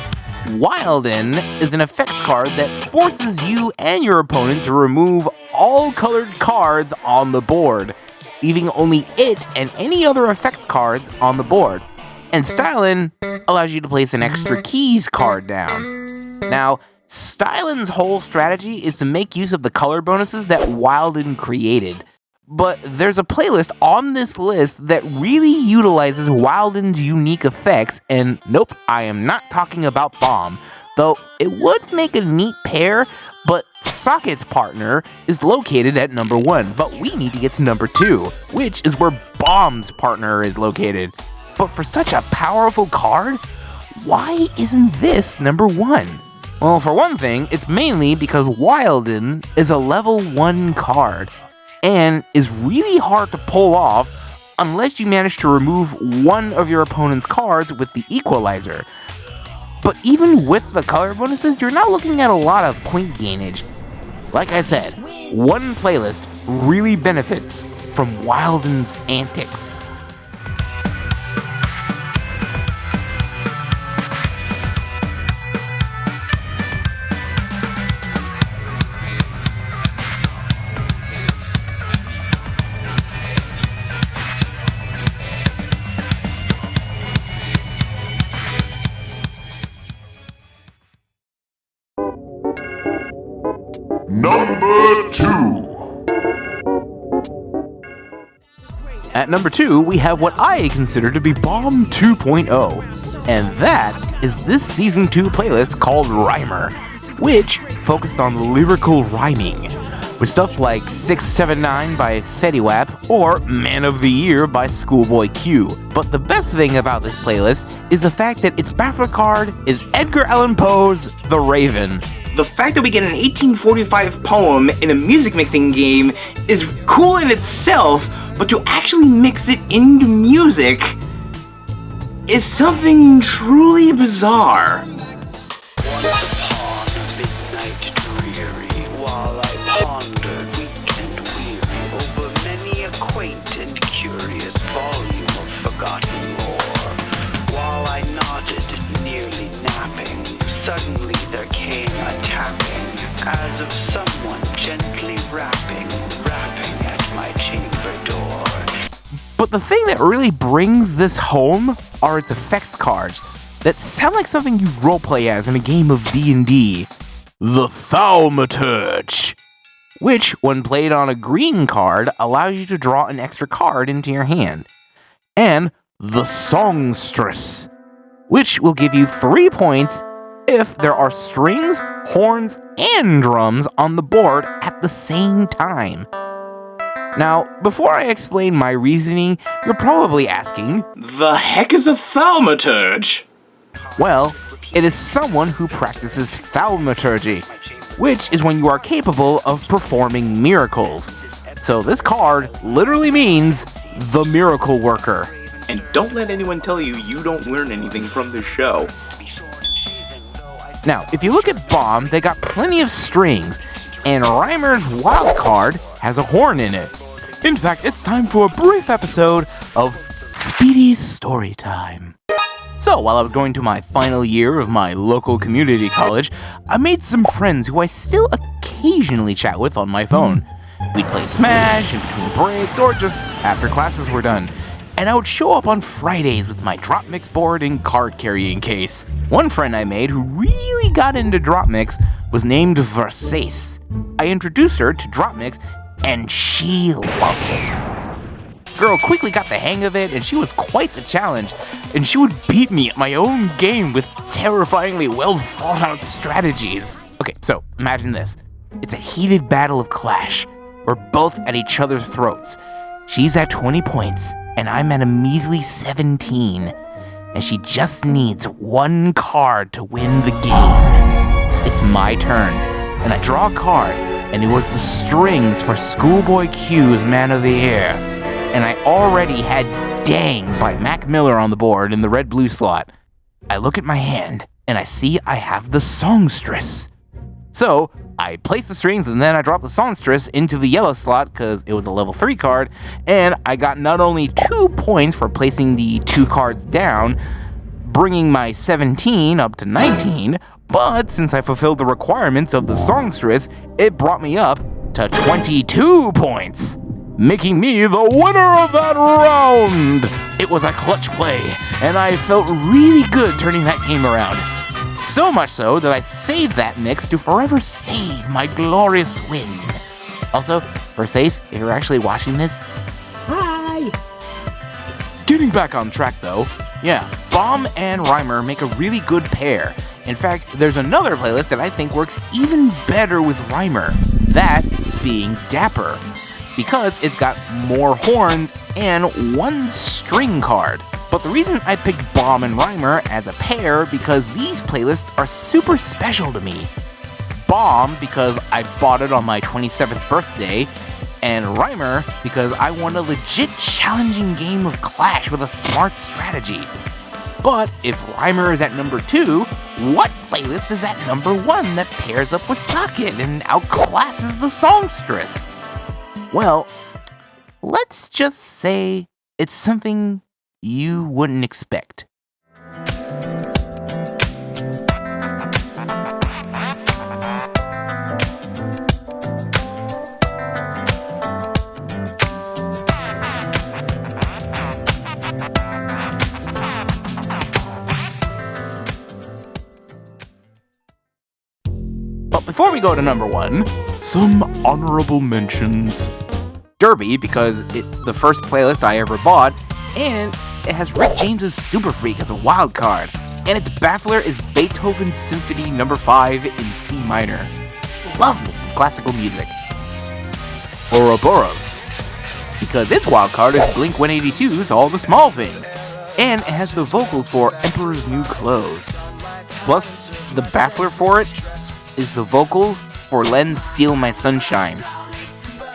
Wilden is an effects card that forces you and your opponent to remove all colored cards on the board, leaving only it and any other effects cards on the board. And Stylin allows you to place an extra keys card down. Now, Stylin's whole strategy is to make use of the color bonuses that Wilden created, But there's a playlist on this list that really utilizes Wilden's unique effects, and nope, I am not talking about Bomb. Though it would make a neat pair, but Socket's partner is located at number 1, but we need to get to number 2, which is where Bomb's partner is located. But for such a powerful card, why isn't this number 1? Well, for one thing, it's mainly because Wilden is a level 1 card, and is really hard to pull off unless you manage to remove one of your opponent's cards with the Equalizer. But even with the color bonuses, you're not looking at a lot of point gainage. Like I said, one playlist really benefits from Wilden's antics. Number 2. At number 2, we have what I consider to be Bomb 2.0, and that is this Season 2 playlist called Rhymer, which focused on lyrical rhyming, with stuff like 679 by Fettiwap or Man of the Year by Schoolboy Q. But the best thing about this playlist is the fact that its background card is Edgar Allan Poe's The Raven. The fact that we get an 1845 poem in a music mixing game is cool in itself, but to actually mix it into music is something truly bizarre. Suddenly there came a tapping, as of someone gently rapping at my chamber door. But the thing that really brings this home are its effects cards that sound like something you roleplay as in a game of D&D. The Thaumaturge, which, when played on a green card, allows you to draw an extra card into your hand. And the Songstress, which will give you 3 points if there are strings, horns, and drums on the board at the same time. Now, before I explain my reasoning, you're probably asking, the heck is a thaumaturge? Well, it is someone who practices thaumaturgy, which is when you are capable of performing miracles. So this card literally means the miracle worker. And don't let anyone tell you you don't learn anything from this show. Now, if you look at Bomb, they got plenty of strings, and Rhymer's wild card has a horn in it. In fact, it's time for a brief episode of Speedy's Story Time. So, while I was going to my final year of my local community college, I made some friends who I still occasionally chat with on my phone. We'd play Smash in between breaks, or just after classes were done. And I would show up on Fridays with my DropMix board and card carrying case. One friend I made who really got into DropMix was named Versace. I introduced her to DropMix, and she loved it. Girl quickly got the hang of it, and she was quite the challenge, and she would beat me at my own game with terrifyingly well thought out strategies. Okay, so imagine this. It's a heated battle of Clash. We're both at each other's throats. She's at 20 points, and I'm at a measly 17. And she just needs one card to win the game. It's my turn, and I draw a card, and it was the strings for Schoolboy Q's Man of the Year. And I already had Dang by Mac Miller on the board in the red-blue slot. I look at my hand, and I see I have the Songstress. So, I place the strings, and then I drop the Songstress into the yellow slot because it was a level 3 card, and I got not only 2 points for placing the 2 cards down, bringing my 17 up to 19, but since I fulfilled the requirements of the Songstress, it brought me up to 22 points, making me the winner of that round! It was a clutch play, and I felt really good turning that game around. So much so that I saved that mix to forever save my glorious win. Also, Versace, if you're actually watching this, hi! Getting back on track though, yeah, Bomb and Rhymer make a really good pair. In fact, there's another playlist that I think works even better with Rhymer, that being Dapper, because it's got more horns and one string card. But the reason I picked Bomb and Rhymer as a pair because these playlists are super special to me. Bomb because I bought it on my 27th birthday, and Rhymer because I won a legit challenging game of Clash with a smart strategy. But if Rhymer is at number 2, what playlist is at number 1 that pairs up with Socket and outclasses the songstress? Well, let's just say it's something you wouldn't expect. But before we go to number 1, some honorable mentions. Derby, because it's the first playlist I ever bought, and it has Rick James's Super Freak as a wild card, and its baffler is Beethoven's Symphony No. 5 in C minor. Love me some classical music. Ouroboros, because its wild card is Blink-182's All the Small Things, and it has the vocals for Emperor's New Clothes. Plus, the baffler for it is the vocals for Len's Steal My Sunshine,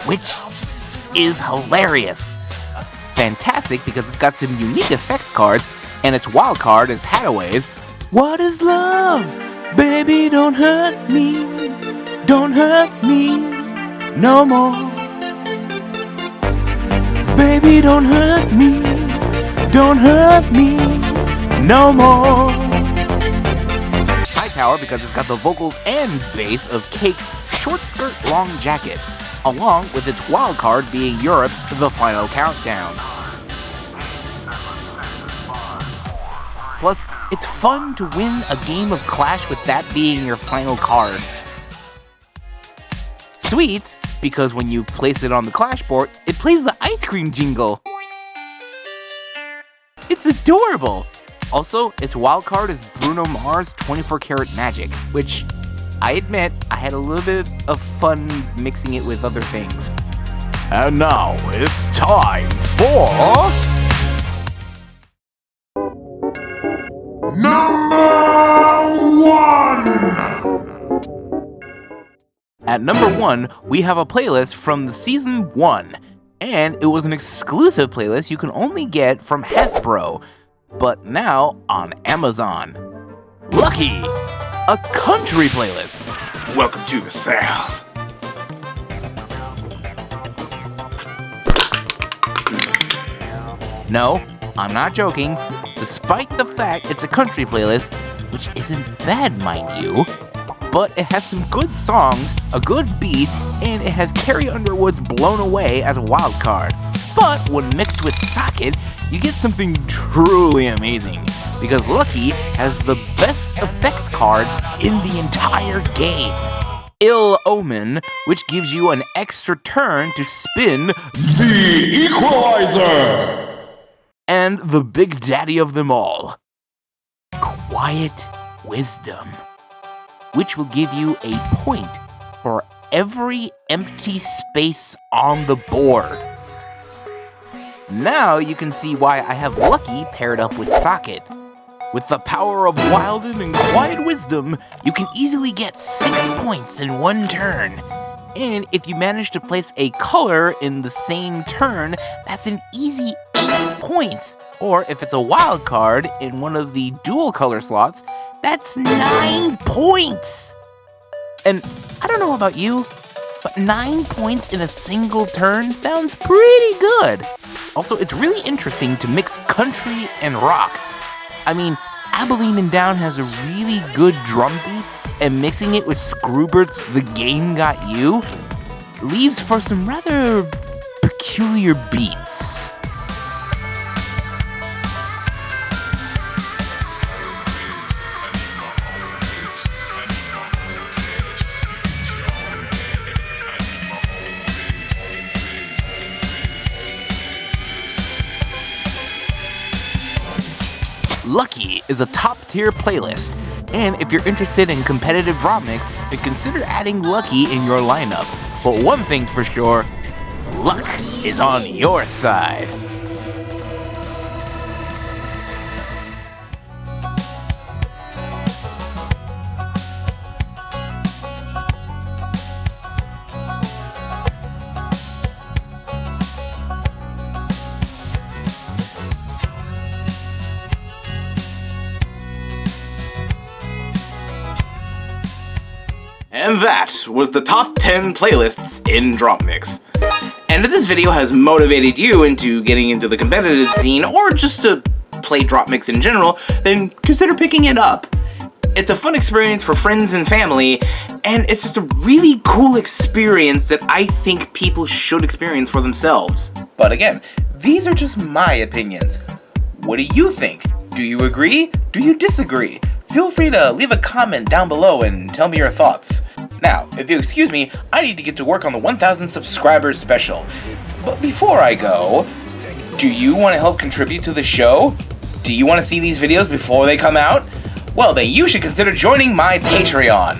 which is hilarious. Fantastic because it's got some unique effects cards, and its wild card is Hadaway's What is Love? Baby, don't hurt me no more. Baby, don't hurt me no more. Hightower because it's got the vocals and bass of Cake's Short Skirt Long Jacket, along with its wild card being Europe's The Final Countdown. Plus, it's fun to win a game of Clash with that being your final card. Sweet, because when you place it on the Clash board, it plays the ice cream jingle. It's adorable! Also, its wildcard is Bruno Mars' 24 Karat Magic, which, I admit, I had a little bit of fun mixing it with other things. And now, it's time for... Number 1! At number 1, we have a playlist from the Season 1, and it was an exclusive playlist you can only get from Hasbro, but now on Amazon. Lucky! A country playlist! Welcome to the South. No, I'm not joking. Despite the fact it's a country playlist, which isn't bad, mind you, but it has some good songs, a good beat, and it has Carrie Underwood's Blown Away as a wild card. But when mixed with Socket, you get something truly amazing, because Lucky has the best effects cards in the entire game. Ill Omen, which gives you an extra turn to spin The Equalizer! And the big daddy of them all, Quiet Wisdom, which will give you a point for every empty space on the board. Now you can see why I have Lucky paired up with Socket. With the power of Wilden and Quiet Wisdom, you can easily get 6 points in one turn. And if you manage to place a color in the same turn, that's an easy 8 points. Or if it's a wild card in one of the dual color slots, that's 9 points. And I don't know about you, but 9 points in a single turn sounds pretty good. Also, it's really interesting to mix country and rock. I mean, Abilene and Down has a really good drum beat, and mixing it with Scroobert's The Game Got You leaves for some rather peculiar beats. Lucky is a top-tier playlist, and if you're interested in competitive DropMix, then consider adding Lucky in your lineup. But one thing's for sure, luck is on your side. And that was the top 10 playlists in DropMix. And if this video has motivated you into getting into the competitive scene, or just to play DropMix in general, then consider picking it up. It's a fun experience for friends and family, and it's just a really cool experience that I think people should experience for themselves. But again, these are just my opinions. What do you think? Do you agree? Do you disagree? Feel free to leave a comment down below and tell me your thoughts. Now, if you excuse me, I need to get to work on the 1,000 subscribers special. But before I go, do you want to help contribute to the show? Do you want to see these videos before they come out? Well, then you should consider joining my Patreon,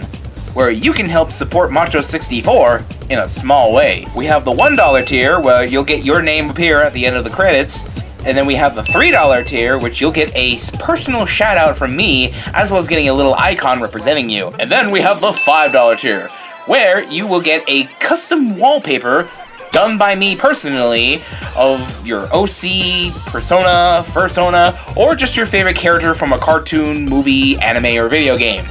where you can help support ModTro64 in a small way. We have the $1 tier, where you'll get your name appear at the end of the credits. And then we have the $3 tier, which you'll get a personal shout out from me, as well as getting a little icon representing you. And then we have the $5 tier, where you will get a custom wallpaper done by me personally of your OC, Persona, Fursona, or just your favorite character from a cartoon, movie, anime, or video game.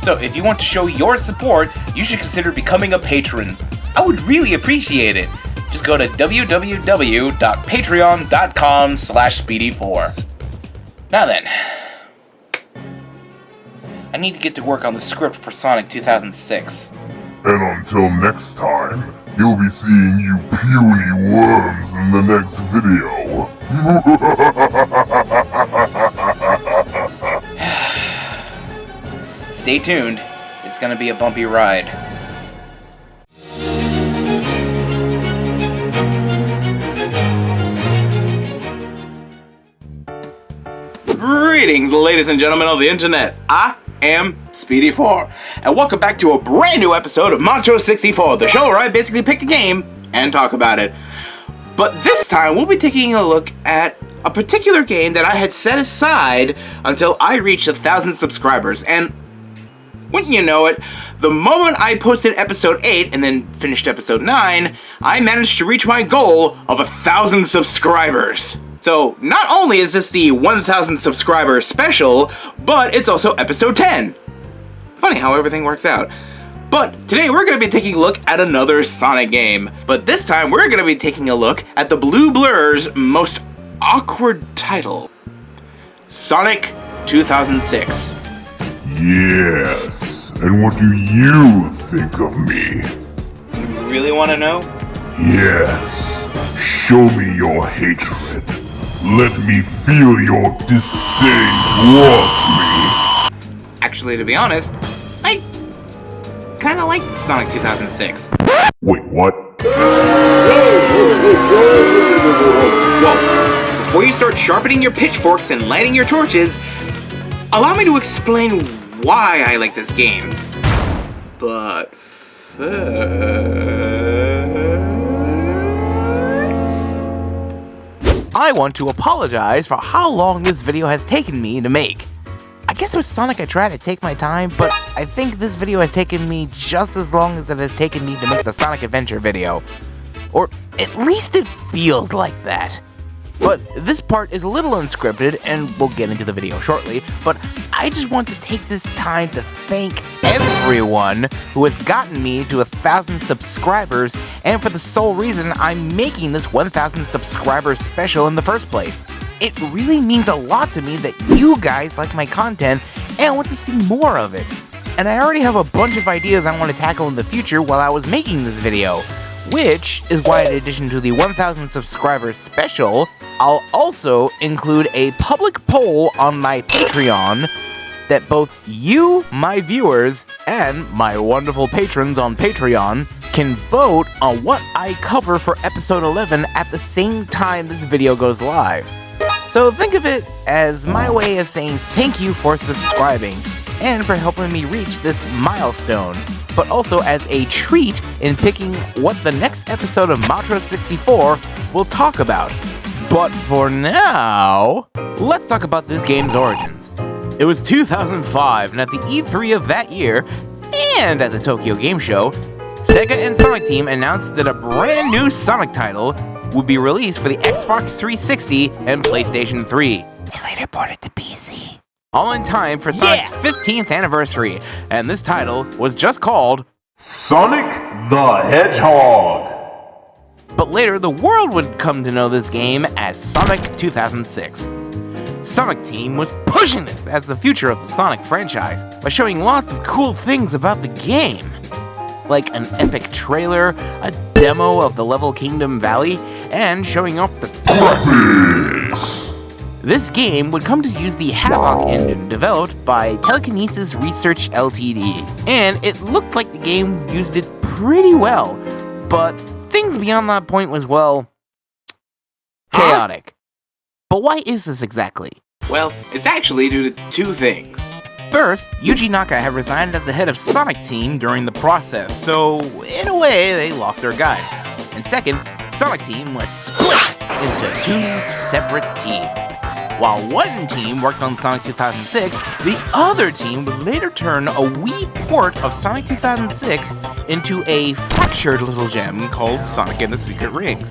So if you want to show your support, you should consider becoming a patron. I would really appreciate it. Just go to www.patreon.com/speedy4. Now then, I need to get to work on the script for Sonic 2006. And until next time, you'll be seeing you puny worms in the next video. Stay tuned, it's gonna be a bumpy ride. Greetings, ladies and gentlemen of the internet. I am Speedy4, and welcome back to a brand new episode of ModTro64, the show where I basically pick a game and talk about it. But this time, we'll be taking a look at a particular game that I had set aside until I reached 1,000 subscribers, and wouldn't you know it, the moment I posted episode 8 and then finished episode 9, I managed to reach my goal of 1,000 subscribers. So, not only is this the 1,000 subscriber special, but it's also episode 10. Funny how everything works out. But today we're going to be taking a look at another Sonic game. But this time we're going to be taking a look at the Blue Blur's most awkward title, Sonic 2006. Yes, and what do you think of me? You really want to know? Yes, show me your hatred. Let me feel your disdain towards me. Actually, to be honest, I kinda liked Sonic 2006. Wait, what? Whoa. Before you start sharpening your pitchforks and lighting your torches, allow me to explain why I like this game. But first, I want to apologize for how long this video has taken me to make. I guess with Sonic I try to take my time, but I think this video has taken me just as long as it has taken me to make the Sonic Adventure video. Or at least it feels like that. But this part is a little unscripted, and we'll get into the video shortly, but I just want to take this time to thank everyone who has gotten me to 1,000 subscribers, and for the sole reason I'm making this 1,000 subscribers special in the first place. It really means a lot to me that you guys like my content and want to see more of it. And I already have a bunch of ideas I want to tackle in the future while I was making this video, which is why in addition to the 1,000 subscribers special, I'll also include a public poll on my Patreon that both you, my viewers, and my wonderful patrons on Patreon can vote on what I cover for episode 11 at the same time this video goes live. So think of it as my way of saying thank you for subscribing and for helping me reach this milestone, but also as a treat in picking what the next episode of ModTro64 will talk about. But for now, let's talk about this game's origins. It was 2005, and at the E3 of that year, and at the Tokyo Game Show, Sega and Sonic Team announced that a brand new Sonic title would be released for the Xbox 360 and PlayStation 3. It later ported to PC. All in time for Sonic's 15th anniversary, and this title was just called Sonic the Hedgehog. But later, the world would come to know this game as Sonic 2006. Sonic Team was pushing this as the future of the Sonic franchise by showing lots of cool things about the game, like an epic trailer, a demo of the level Kingdom Valley, and showing off the graphics. This game would come to use the Havoc engine developed by Telekinesis Research Ltd, and it looked like the game used it pretty well, but things beyond that point was, well, chaotic. But why is this exactly? Well, it's actually due to two things. First, Yuji Naka had resigned as the head of Sonic Team during the process, so in a way, they lost their guy. And second, Sonic Team was split into two separate teams. While one team worked on Sonic 2006, the other team would later turn a Wii port of Sonic 2006 into a fractured little gem called Sonic and the Secret Rings.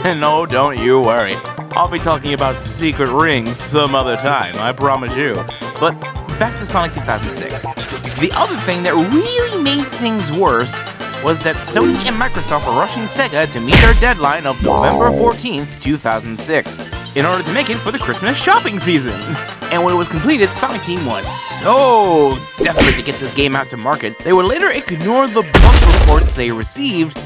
No, don't you worry. I'll be talking about Secret Rings some other time, I promise you. But back to Sonic 2006. The other thing that really made things worse was that Sony and Microsoft were rushing Sega to meet their deadline of November 14th, 2006, in order to make it for the Christmas shopping season. And when it was completed, Sonic Team was so desperate to get this game out to market, they would later ignore the bug reports they received,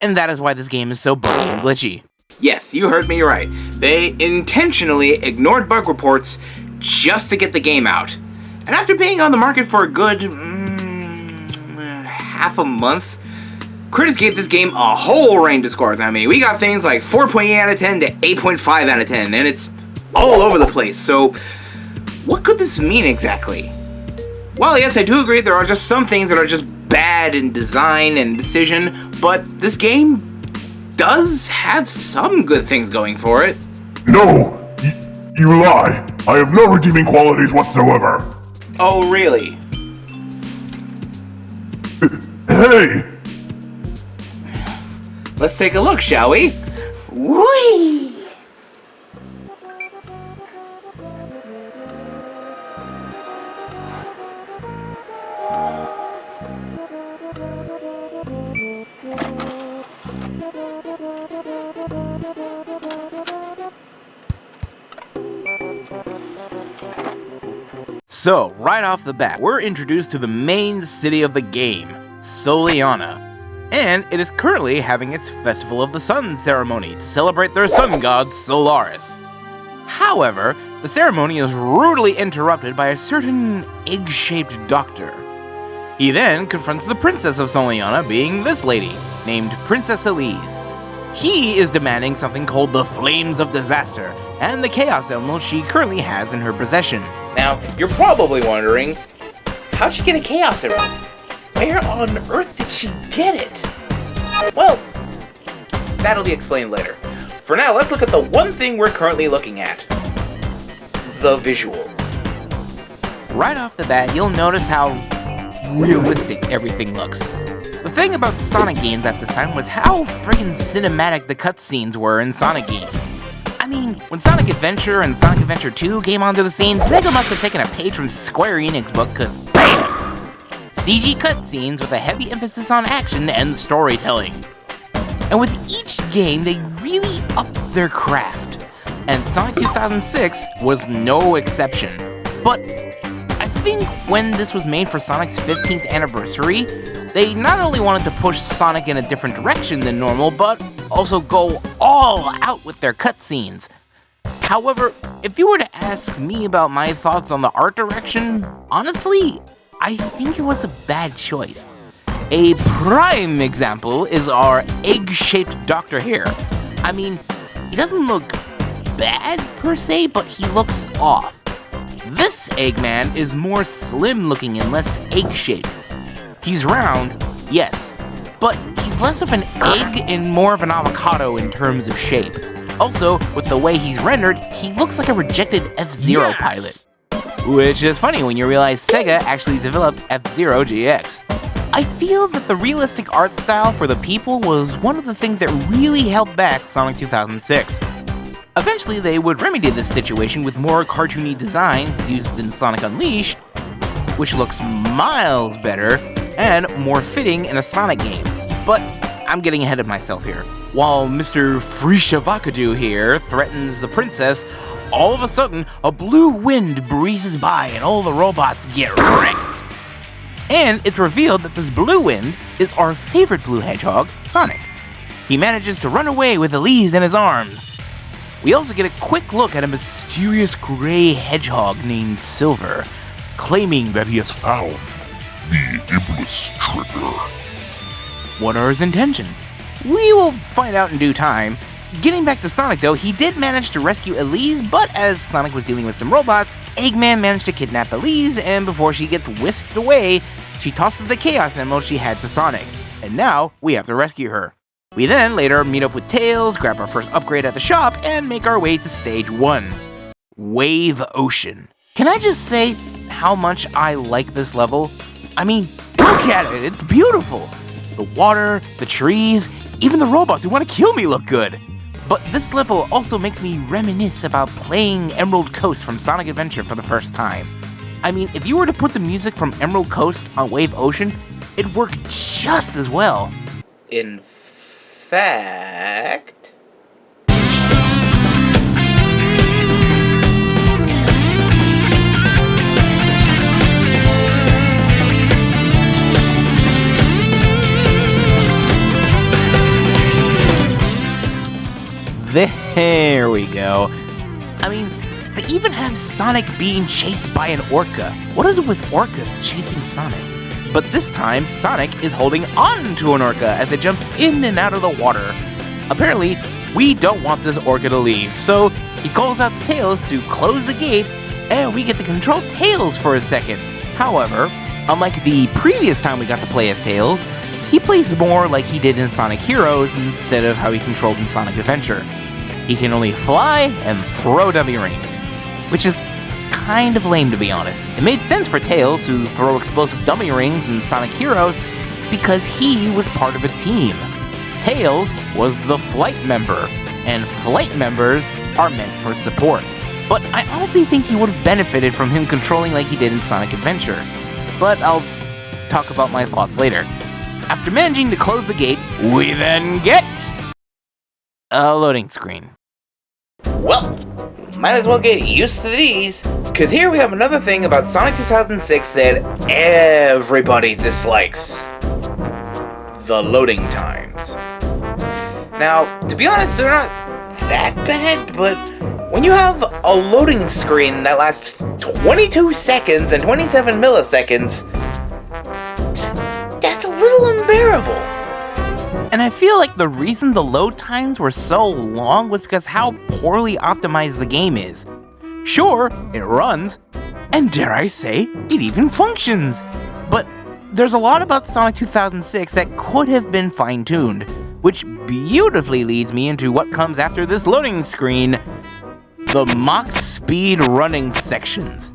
and that is why this game is so buggy and glitchy. Yes, you heard me right. They intentionally ignored bug reports just to get the game out. And after being on the market for a good half a month, critics gave this game a whole range of scores. I mean, we got things like 4.8 out of 10 to 8.5 out of 10, and it's all over the place. So, what could this mean exactly? Well, yes, I do agree there are just some things that are just bad in design and decision, but this game does have some good things going for it. No! You lie! I have no redeeming qualities whatsoever! Oh, really? Hey! Let's take a look, shall we? Whee! So, right off the bat, we're introduced to the main city of the game, Soleanna. And it is currently having its Festival of the Sun ceremony to celebrate their sun god, Solaris. However, the ceremony is rudely interrupted by a certain egg-shaped doctor. He then confronts the princess of Soleanna, being this lady, named Princess Elise. He is demanding something called the Flames of Disaster, and the Chaos Emerald she currently has in her possession. Now, you're probably wondering, how'd she get a Chaos Emerald? Where on earth did she get it? Well, that'll be explained later. For now, let's look at the one thing we're currently looking at. The visuals. Right off the bat, you'll notice how realistic everything looks. The thing about Sonic games at this time was how friggin' cinematic the cutscenes were in Sonic games. I mean, when Sonic Adventure and Sonic Adventure 2 came onto the scene, Sega must have taken a page from Square Enix book, cause BAM! CG cutscenes with a heavy emphasis on action and storytelling. And with each game, they really upped their craft. And Sonic 2006 was no exception. But I think when this was made for Sonic's 15th anniversary, they not only wanted to push Sonic in a different direction than normal, but also go all out with their cutscenes. However, if you were to ask me about my thoughts on the art direction, honestly, I think it was a bad choice. A prime example is our egg-shaped doctor here. I mean, he doesn't look bad per se, but he looks off. This Eggman is more slim looking and less egg-shaped. He's round, yes, but he's less of an egg and more of an avocado in terms of shape. Also, with the way he's rendered, he looks like a rejected F-Zero pilot. Which is funny when you realize Sega actually developed F-Zero GX. I feel that the realistic art style for the people was one of the things that really held back Sonic 2006. Eventually, they would remedy this situation with more cartoony designs used in Sonic Unleashed, which looks miles better and more fitting in a Sonic game. But I'm getting ahead of myself here. While Mr. Frishabakadu here threatens the princess, all of a sudden, a blue wind breezes by and all the robots get wrecked. And it's revealed that this blue wind is our favorite blue hedgehog, Sonic. He manages to run away with Elise in his arms. We also get a quick look at a mysterious gray hedgehog named Silver, claiming that he has found the Iblis Trigger. What are his intentions? We will find out in due time. Getting back to Sonic though, he did manage to rescue Elise, but as Sonic was dealing with some robots, Eggman managed to kidnap Elise, and before she gets whisked away, she tosses the Chaos Emerald she had to Sonic. And now, we have to rescue her. We then later meet up with Tails, grab our first upgrade at the shop, and make our way to Stage 1. Wave Ocean. Can I just say how much I like this level? I mean, look at it, it's beautiful! The water, the trees, even the robots who want to kill me look good! But this level also makes me reminisce about playing Emerald Coast from Sonic Adventure for the first time. I mean, if you were to put the music from Emerald Coast on Wave Ocean, it'd work just as well. In fact... There we go. I mean, they even have Sonic being chased by an orca. What is it with orcas chasing Sonic? But this time, Sonic is holding on to an orca as it jumps in and out of the water. Apparently, we don't want this orca to leave, so he calls out to Tails to close the gate, and we get to control Tails for a second. However, unlike the previous time we got to play as Tails, he plays more like he did in Sonic Heroes instead of how he controlled in Sonic Adventure. He can only fly and throw dummy rings, which is kind of lame to be honest. It made sense for Tails to throw explosive dummy rings in Sonic Heroes because he was part of a team. Tails was the flight member, and flight members are meant for support. But I honestly think he would have benefited from him controlling like he did in Sonic Adventure. But I'll talk about my thoughts later. After managing to close the gate, we then get a loading screen. Well, might as well get used to these, because here we have another thing about Sonic 2006 that everybody dislikes. The loading times. Now, to be honest, they're not that bad, but when you have a loading screen that lasts 22 seconds and 27 milliseconds, that's a little unbearable. And I feel like the reason the load times were so long was because how poorly optimized the game is. Sure, it runs, and dare I say, it even functions. But there's a lot about Sonic 2006 that could have been fine-tuned, which beautifully leads me into what comes after this loading screen, the Mach Speed running sections.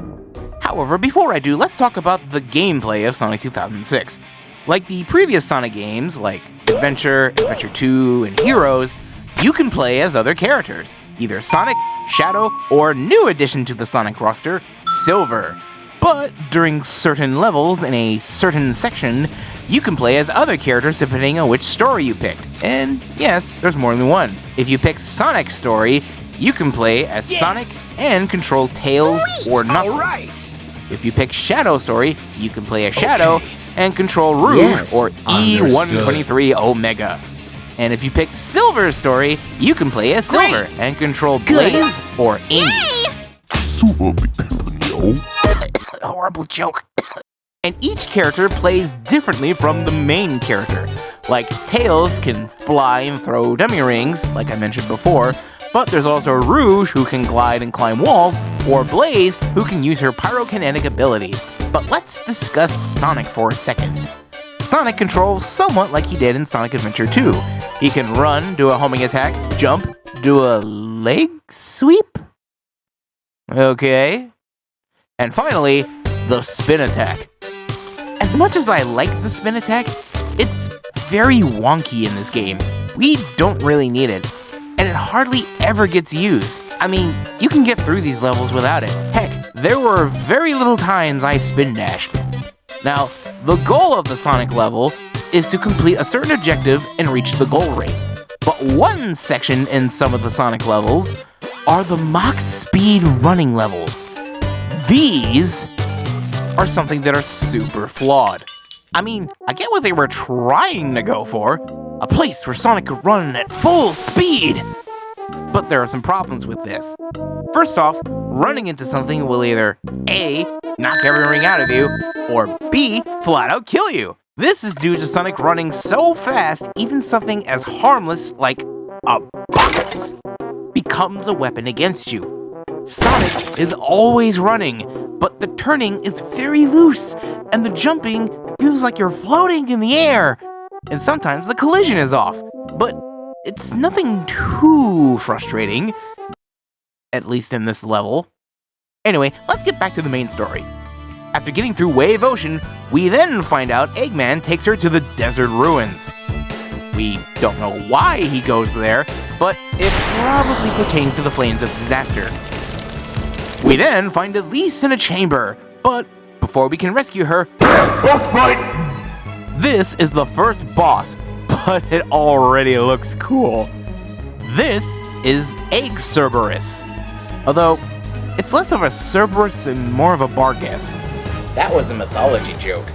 However, before I do, let's talk about the gameplay of Sonic 2006. Like the previous Sonic games, like Adventure, Adventure 2, and Heroes, you can play as other characters, either Sonic, Shadow, or new addition to the Sonic roster, Silver. But during certain levels in a certain section, you can play as other characters depending on which story you picked. And yes, there's more than one. If you pick Sonic's story, you can play as Sonic and control Tails or Knuckles. Alright. If you pick Shadow's story, you can play as Shadow and control Rouge Yes, or E123 Omega. And if you pick Silver's story, you can play as Silver and control Blaze or Amy. Super Material. Horrible joke. And each character plays differently from the main character. Like Tails can fly and throw dummy rings, like I mentioned before, But there's also Rouge, who can glide and climb walls, or Blaze, who can use her pyrokinetic abilities. But let's discuss Sonic for a second. Sonic controls somewhat like he did in Sonic Adventure 2. He can run, do a homing attack, jump, do a leg sweep? Okay. And finally, the spin attack. As much as I like the spin attack, it's very wonky in this game. We don't really need it, and it hardly ever gets used. I mean, you can get through these levels without it. Heck, there were very little times I spin dashed. Now, the goal of the Sonic level is to complete a certain objective and reach the goal rate. But one section in some of the Sonic levels are the Mach speed running levels. These are something that are super flawed. I mean, I get what they were trying to go for, a place where Sonic could run at full speed. But there are some problems with this. First off, running into something will either A, knock every ring out of you, or B, flat out kill you. This is due to Sonic running so fast, even something as harmless like a box becomes a weapon against you. Sonic is always running, but the turning is very loose, and the jumping feels like you're floating in the air. And sometimes the collision is off, but it's nothing too frustrating, at least in this level. Anyway, let's get back to the main story. After getting through Wave Ocean, we then find out Eggman takes her to the desert ruins. We don't know why he goes there, but it probably pertains to the Flames of Disaster. We then find Elise in a chamber, but before we can rescue her, boss fight! This is the first boss, but it already looks cool. This is Egg Cerberus, although it's less of a Cerberus and more of a Barghest. That was a mythology joke.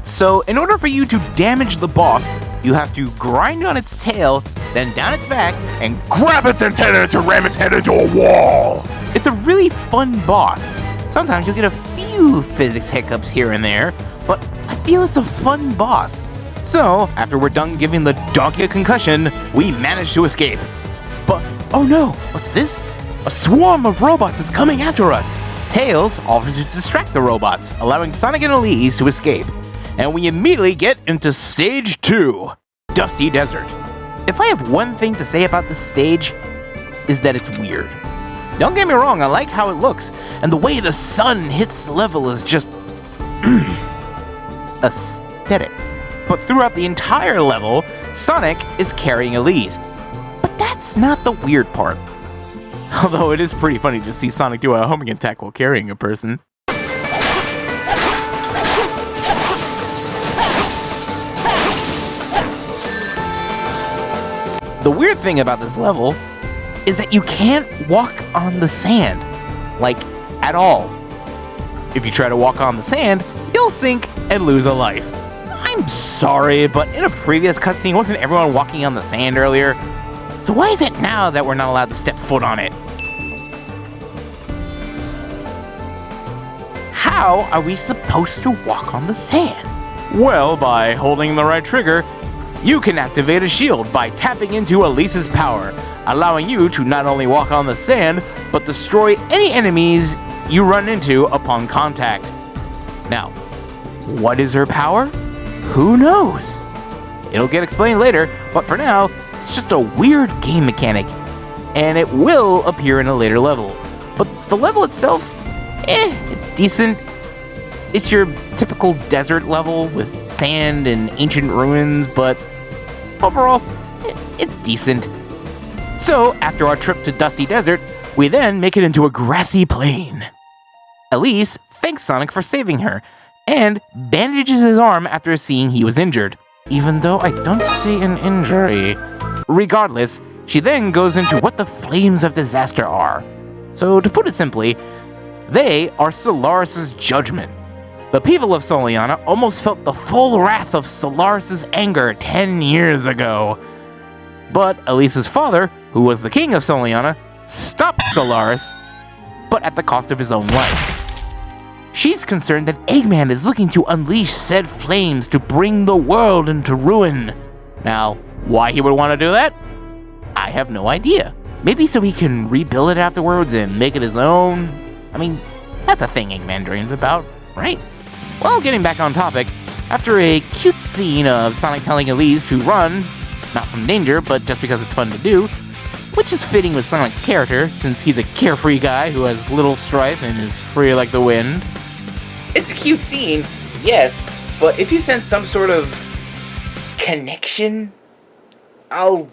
So, in order for you to damage the boss, you have to grind on its tail, then down its back, and grab its antenna to ram its head into a wall! It's a really fun boss. Sometimes you'll get a few physics hiccups here and there, but I feel it's a fun boss. So, after we're done giving the donkey a concussion, we manage to escape. But, oh no, what's this? A swarm of robots is coming after us! Tails offers to distract the robots, allowing Sonic and Elise to escape. And we immediately get into Stage 2, Dusty Desert. If I have one thing to say about this stage, is that it's weird. Don't get me wrong, I like how it looks, and the way the sun hits the level is just aesthetic. But throughout the entire level, Sonic is carrying Elise. But that's not the weird part. Although it is pretty funny to see Sonic do a homing attack while carrying a person. The weird thing about this level is that you can't walk on the sand, like, at all. If you try to walk on the sand, you'll sink and lose a life. I'm sorry, but in a previous cutscene, wasn't everyone walking on the sand earlier? So why is it now that we're not allowed to step foot on it? How are we supposed to walk on the sand? Well, by holding the right trigger, you can activate a shield by tapping into Elise's power, allowing you to not only walk on the sand, but destroy any enemies you run into upon contact. Now, what is her power? Who knows? It'll get explained later, but for now, it's just a weird game mechanic, and it will appear in a later level. But the level itself, it's decent. It's your typical desert level with sand and ancient ruins, but overall, it's decent. So, after our trip to Dusty Desert, we then make it into a grassy plain. Elise thanks Sonic for saving her, and bandages his arm after seeing he was injured, even though I don't see an injury. Regardless, she then goes into what the Flames of Disaster are. So, to put it simply, they are Solaris' judgment. The people of Soliana almost felt the full wrath of Solaris' anger 10 years ago. But Elise's father, who was the king of Soliana, stopped Solaris, but at the cost of his own life. She's concerned that Eggman is looking to unleash said flames to bring the world into ruin. Now, why he would want to do that? I have no idea. Maybe so he can rebuild it afterwards and make it his own? I mean, that's a thing Eggman dreams about, right? Well, getting back on topic, after a cute scene of Sonic telling Elise to run, not from danger, but just because it's fun to do, which is fitting with Sonic's character, since he's a carefree guy who has little strife and is free like the wind. It's a cute scene, yes, but if you sense some sort of connection, I'll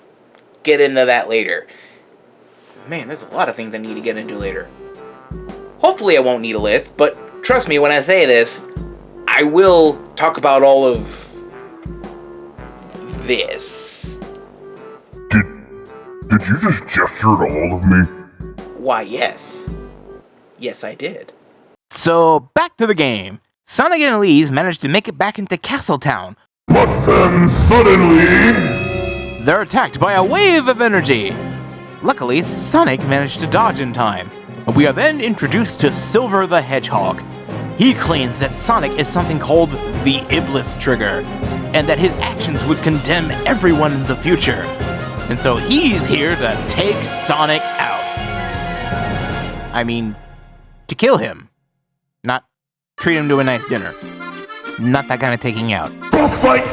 get into that later. Man, there's a lot of things I need to get into later. Hopefully I won't need a list, but trust me when I say this, I will talk about all of this. Did you just gesture to all of me? Why, yes. Yes, I did. So, back to the game. Sonic and Elise managed to make it back into Castletown. But then suddenly... they're attacked by a wave of energy. Luckily, Sonic managed to dodge in time. We are then introduced to Silver the Hedgehog. He claims that Sonic is something called the Iblis Trigger, and that his actions would condemn everyone in the future. And so he's here to take Sonic out. I mean, to kill him. Not treat him to a nice dinner. Not that kind of taking out. Boss fight!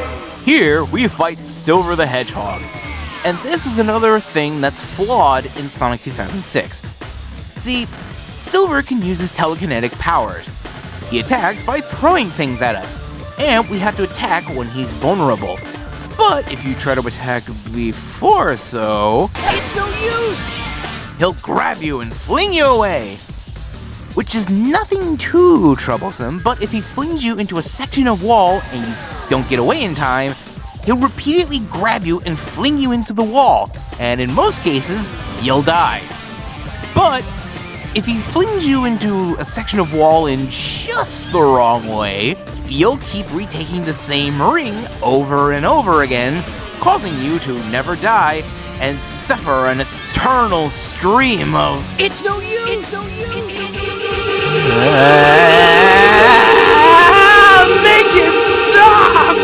Here, we fight Silver the Hedgehog. And this is another thing that's flawed in Sonic 2006. See, Silver can use his telekinetic powers. He attacks by throwing things at us, and we have to attack when he's vulnerable. But if you try to attack before so... it's no use! He'll grab you and fling you away! Which is nothing too troublesome, but if he flings you into a section of wall and you don't get away in time, he'll repeatedly grab you and fling you into the wall, and in most cases, you'll die. But if he flings you into a section of wall in just the wrong way, you'll keep retaking the same ring over and over again, causing you to never die and suffer an eternal stream of... it's no use! It's no use! Make it stop!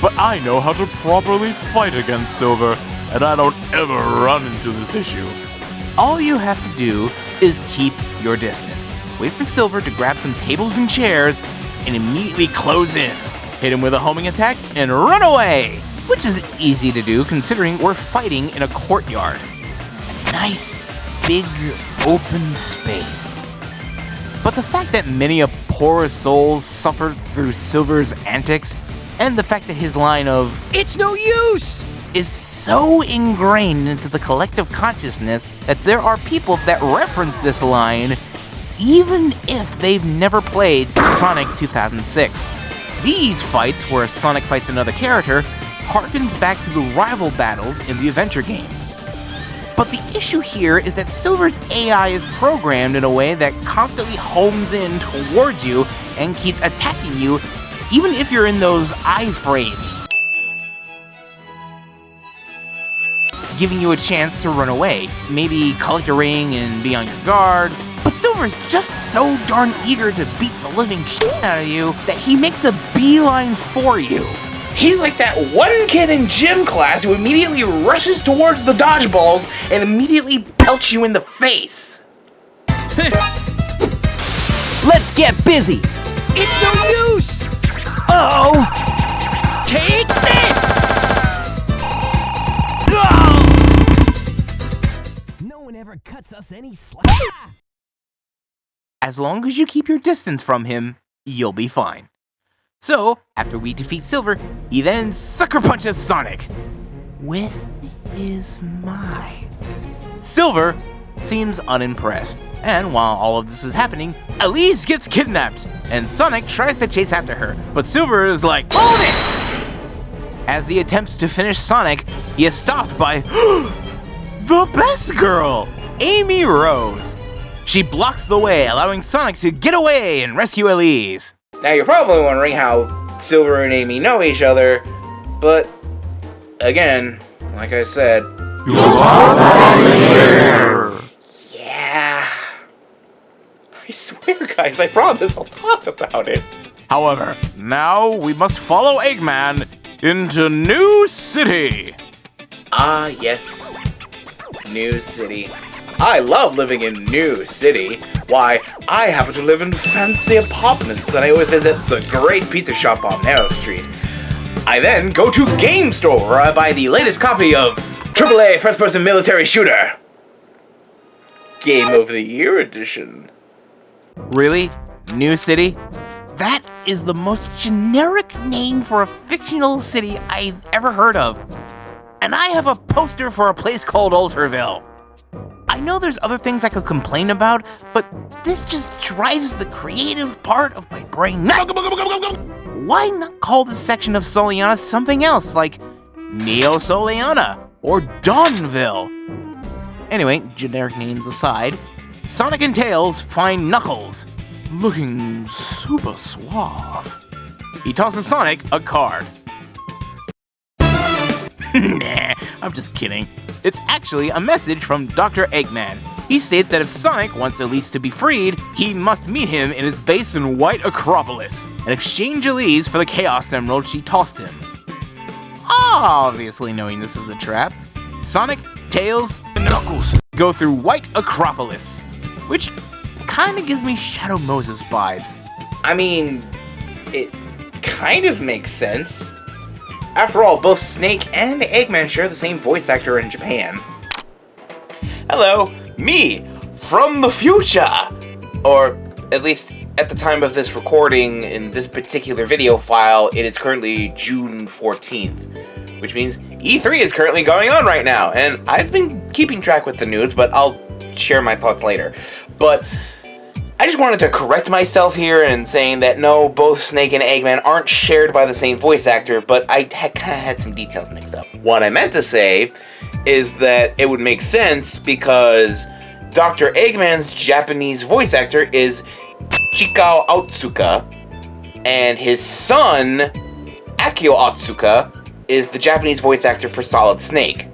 But I know how to properly fight against Silver, and I don't ever run into this issue. All you have to do is keep your distance. Wait for Silver to grab some tables and chairs, and immediately close in. Hit him with a homing attack, and run away! Which is easy to do considering we're fighting in a courtyard. A nice, big, open space. But the fact that many a poor soul suffered through Silver's antics, and the fact that his line of it's no use is so ingrained into the collective consciousness that there are people that reference this line even if they've never played Sonic 2006. These fights, where Sonic fights another character, harkens back to the rival battles in the adventure games. But the issue here is that Silver's AI is programmed in a way that constantly homes in towards you and keeps attacking you even if you're in those iframes, giving you a chance to run away, maybe collect a ring and be on your guard. But Silver's just so darn eager to beat the living shit out of you that he makes a beeline for you. He's like that one kid in gym class who immediately rushes towards the dodgeballs and immediately pelts you in the face. let's get busy! It's no use! Uh-oh! Take this! No one ever cuts us any slack. As long as you keep your distance from him, you'll be fine. So, after we defeat Silver, he then sucker punches Sonic with his mind. Silver seems unimpressed, and while all of this is happening, Elise gets kidnapped, and Sonic tries to chase after her, but Silver is like, hold it! As he attempts to finish Sonic, he is stopped by the best girl, Amy Rose. She blocks the way, allowing Sonic to get away and rescue Elise. Now you're probably wondering how Silver and Amy know each other, but again, like I said, yeah. I swear, guys, I promise I'll talk about it. However, now we must follow Eggman into New City. Ah, yes, New City. I love living in New City. Why, I happen to live in fancy apartments, and I always visit the great pizza shop on Narrow Street. I then go to Game Store, where I buy the latest copy of AAA first-person military shooter. Game of the Year edition. Really? New City? That is the most generic name for a fictional city I've ever heard of. And I have a poster for a place called Alterville. I know there's other things I could complain about, but this just drives the creative part of my brain nuts. Why not call this section of Soliana something else, like Neo Soliana or Dawnville? Anyway, generic names aside, Sonic and Tails find Knuckles, looking super suave. He tosses Sonic a card. Nah, I'm just kidding. It's actually a message from Dr. Eggman. He states that if Sonic wants Elise to be freed, he must meet him in his base in White Acropolis and exchange Elise for the Chaos Emerald she tossed him. Obviously knowing this is a trap, Sonic, Tails, and Knuckles go through White Acropolis, which kinda gives me Shadow Moses vibes. I mean, it kind of makes sense. After all, both Snake and Eggman share the same voice actor in Japan. Hello, me, from the future! Or, at least at the time of this recording, in this particular video file, it is currently June 14th. Which means E3 is currently going on right now, and I've been keeping track with the news, but I'll share my thoughts later. But I just wanted to correct myself here in saying that no, both Snake and Eggman aren't shared by the same voice actor, but I kind of had some details mixed up. What I meant to say is that it would make sense because Dr. Eggman's Japanese voice actor is Chikao Otsuka, and his son, Akio Otsuka, is the Japanese voice actor for Solid Snake.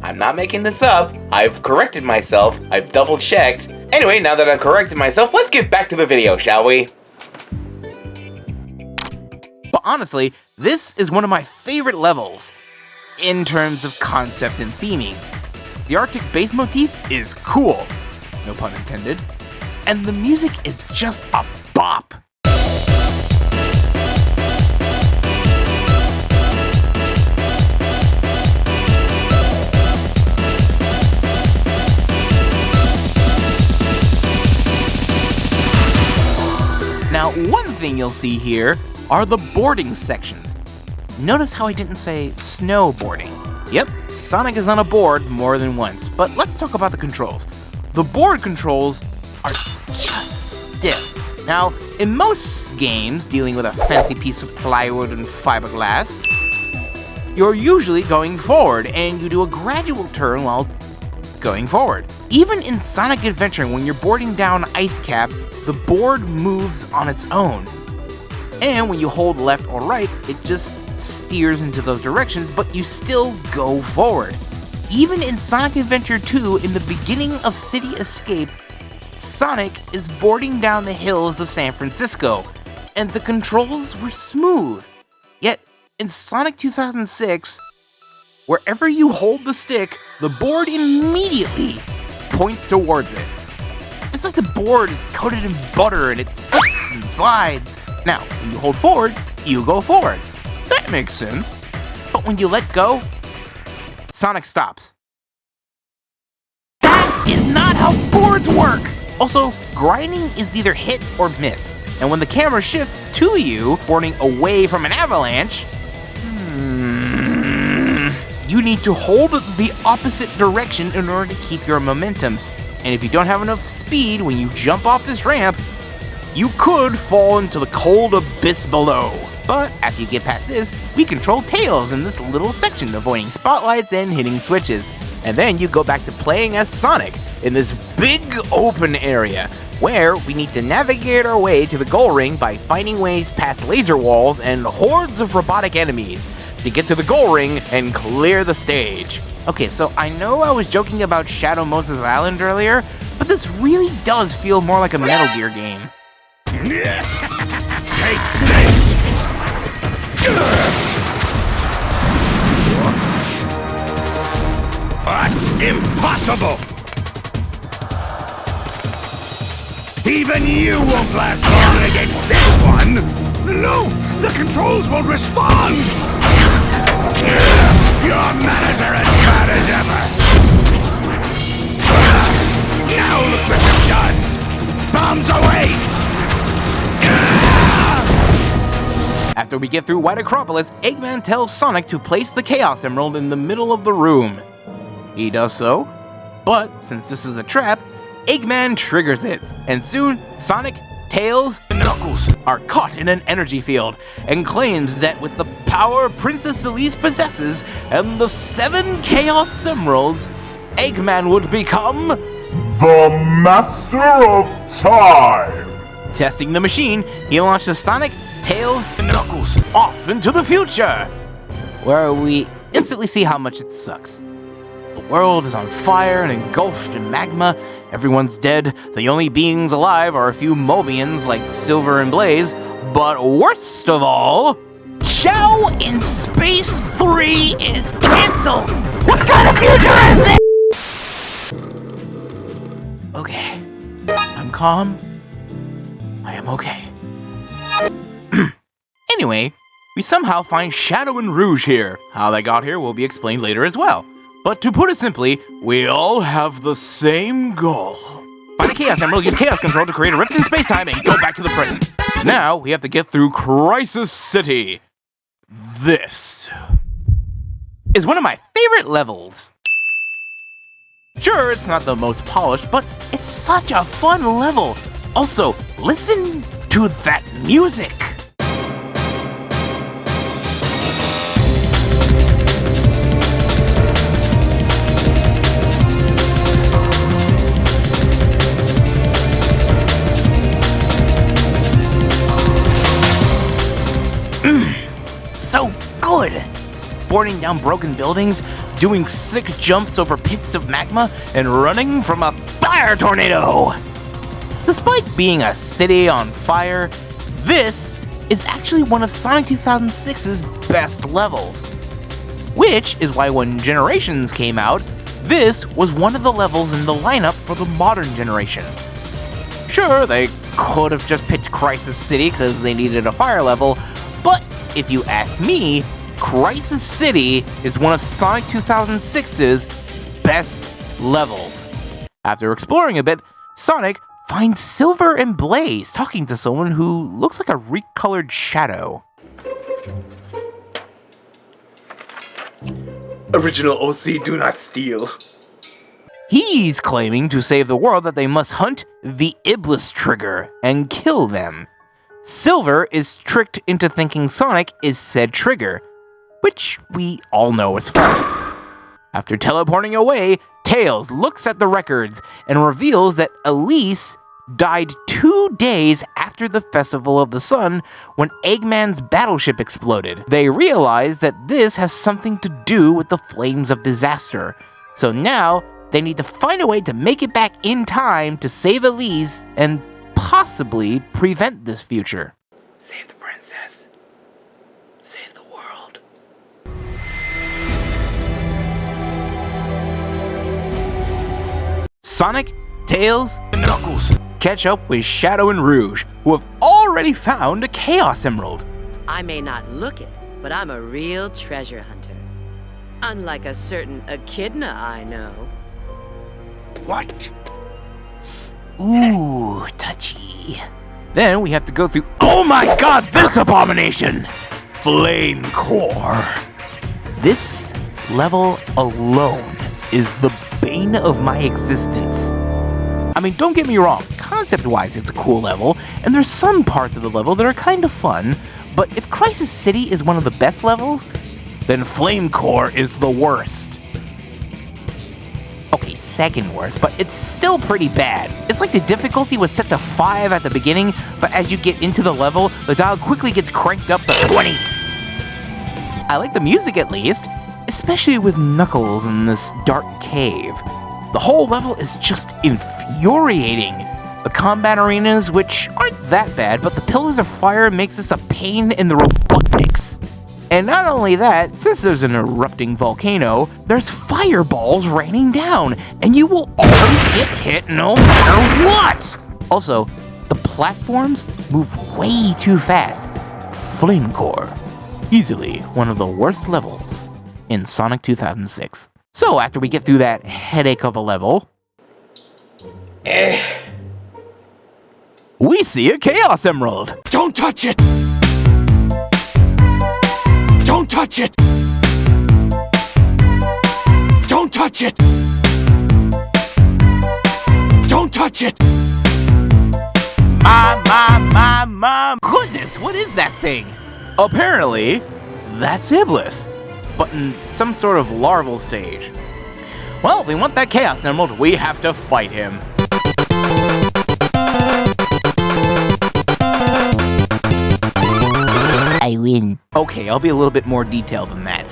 I'm not making this up. I've corrected myself. I've double-checked. Anyway, now that I've corrected myself, let's get back to the video, shall we? But honestly, this is one of my favorite levels in terms of concept and theming. The Arctic bass motif is cool, no pun intended, and the music is just a bop. Now, one thing you'll see here are the boarding sections. Notice how I didn't say snowboarding. Yep, Sonic is on a board more than once, but let's talk about the controls. The board controls are just stiff. Now, in most games dealing with a fancy piece of plywood and fiberglass, you're usually going forward, and you do a gradual turn while going forward. Even in Sonic Adventure, when you're boarding down Ice Cap, the board moves on its own. And when you hold left or right, it just steers into those directions, but you still go forward. Even in Sonic Adventure 2, in the beginning of City Escape, Sonic is boarding down the hills of San Francisco, and the controls were smooth. Yet, in Sonic 2006, wherever you hold the stick, the board immediately points towards it. It's like the board is coated in butter and it slips and slides. Now, when you hold forward, you go forward. That makes sense. But when you let go, Sonic stops. That is not how boards work! Also, grinding is either hit or miss. And when the camera shifts to you, boarding away from an avalanche, you need to hold the opposite direction in order to keep your momentum. And if you don't have enough speed when you jump off this ramp, you could fall into the cold abyss below. But after you get past this, we control Tails in this little section, avoiding spotlights and hitting switches. And then you go back to playing as Sonic in this big open area, where we need to navigate our way to the goal ring by finding ways past laser walls and hordes of robotic enemies to get to the goal ring and clear the stage. Okay, so I know I was joking about Shadow Moses Island earlier, but this really does feel more like a Metal Gear game. Take this! What impossible! Even you won't last long against this one! No! The controls won't respond! Your manners are as bad as ever! Now look what you've done! Bombs away! After we get through White Acropolis, Eggman tells Sonic to place the Chaos Emerald in the middle of the room. He does so, but since this is a trap, Eggman triggers it, and soon Sonic, Tails, and Knuckles are caught in an energy field, and claims that with the power Princess Elise possesses and the 7 Chaos Emeralds, Eggman would become the Master of Time! Testing the machine, he launches Sonic, Tails, and Knuckles off into the future, where we instantly see how much it sucks. The world is on fire and engulfed in magma, everyone's dead, the only beings alive are a few Mobians like Silver and Blaze, but worst of all, Show in Space 3 is cancelled! What kind of future is this? Okay, I'm calm. I am okay. Anyway, we somehow find Shadow and Rouge here. How they got here will be explained later as well. But to put it simply, we all have the same goal. Find a Chaos Emerald, use Chaos Control to create a rift in space-time, and go back to the present. Now, we have to get through Crisis City. This is one of my favorite levels. Sure, it's not the most polished, but it's such a fun level. Also, listen to that music. So good! Boarding down broken buildings, doing sick jumps over pits of magma, and running from a fire tornado! Despite being a city on fire, this is actually one of Sonic 2006's best levels. Which is why when Generations came out, this was one of the levels in the lineup for the modern generation. Sure, they could have just picked Crisis City because they needed a fire level, but if you ask me, Crisis City is one of Sonic 2006's best levels. After exploring a bit, Sonic finds Silver and Blaze talking to someone who looks like a recolored Shadow. Original OC, do not steal. He's claiming to save the world that they must hunt the Iblis Trigger and kill them. Silver is tricked into thinking Sonic is said trigger, which we all know is false. After teleporting away, Tails looks at the records and reveals that Elise died 2 days after the Festival of the Sun when Eggman's battleship exploded. They realize that this has something to do with the Flames of Disaster, so now they need to find a way to make it back in time to save Elise and possibly prevent this future. Save the princess. Save the world. Sonic, Tails, and Knuckles catch up with Shadow and Rouge, who have already found a Chaos Emerald. I may not look it, but I'm a real treasure hunter. Unlike a certain echidna I know. What? Ooh, touchy. Then we have to go through, oh my god, this abomination! Flame Core. This level alone is the bane of my existence. I mean, don't get me wrong, concept-wise it's a cool level, and there's some parts of the level that are kind of fun, but if Crisis City is one of the best levels, then Flame Core is the worst. Okay, second worst, but it's still pretty bad. It's like the difficulty was set to 5 at the beginning, but as you get into the level, the dial quickly gets cranked up to 20. I like the music at least, especially with Knuckles in this dark cave. The whole level is just infuriating. The combat arenas, which aren't that bad, but the Pillars of Fire makes this a pain in the robot mix. And not only that, since there's an erupting volcano, there's fireballs raining down, and you will always get hit no matter what! Also, the platforms move way too fast. Flame Core. Easily one of the worst levels in Sonic 2006. So after we get through that headache of a level, we see a Chaos Emerald. Don't touch it! Don't touch it! Don't touch it! Don't touch it! My goodness, what is that thing? Apparently, that's Iblis, but in some sort of larval stage. Well, if we want that Chaos Emerald, we have to fight him. I win. Okay, I'll be a little bit more detailed than that.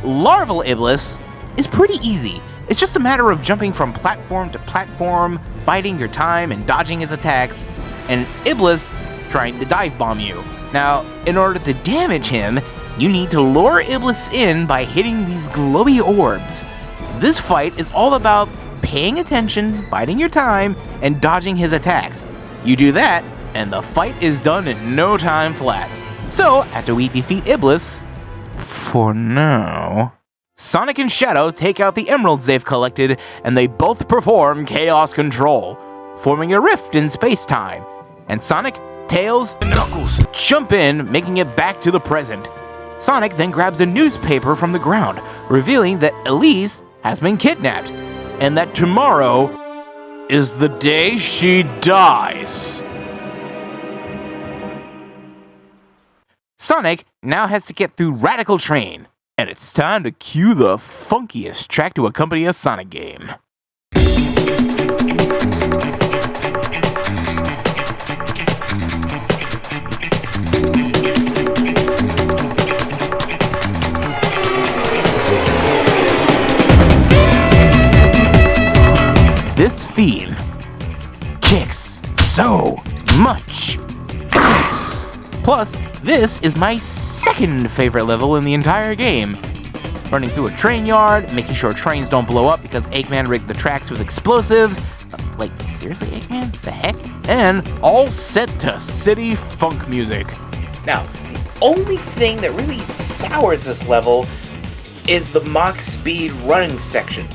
Larval Iblis is pretty easy. It's just a matter of jumping from platform to platform, biding your time and dodging his attacks, and Iblis trying to dive bomb you. Now, in order to damage him, you need to lure Iblis in by hitting these glowy orbs. This fight is all about paying attention, biding your time, and dodging his attacks. You do that, and the fight is done in no time flat. So, after we defeat Iblis, for now, Sonic and Shadow take out the emeralds they've collected, and they both perform Chaos Control, forming a rift in space-time. And Sonic, Tails, and Knuckles jump in, making it back to the present. Sonic then grabs a newspaper from the ground, revealing that Elise has been kidnapped, and that tomorrow is the day she dies. Sonic now has to get through Radical Train, and it's time to cue the funkiest track to accompany a Sonic game. This theme kicks so much ass. Plus, this is my second favorite level in the entire game. Running through a train yard, making sure trains don't blow up because Eggman rigged the tracks with explosives. Like, seriously, Eggman? The heck? And all set to city funk music. Now, the only thing that really sours this level is the Mach Speed running section,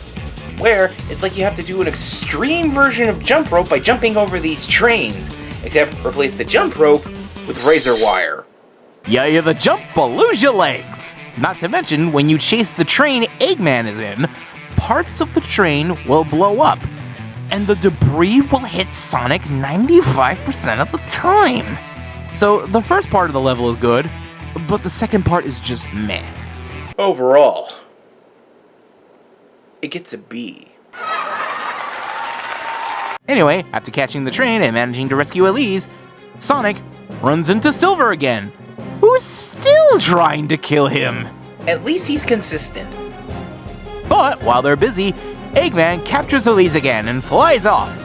where it's like you have to do an extreme version of jump rope by jumping over these trains, except replace the jump rope with razor wire. Yeah, the jump will lose your legs. Not to mention, when you chase the train Eggman is in, parts of the train will blow up, and the debris will hit Sonic 95% of the time. So the first part of the level is good, but the second part is just meh. Overall, it gets a B. Anyway, after catching the train and managing to rescue Elise, Sonic runs into Silver again, who's still trying to kill him. At least he's consistent. But while they're busy, Eggman captures Elise again and flies off.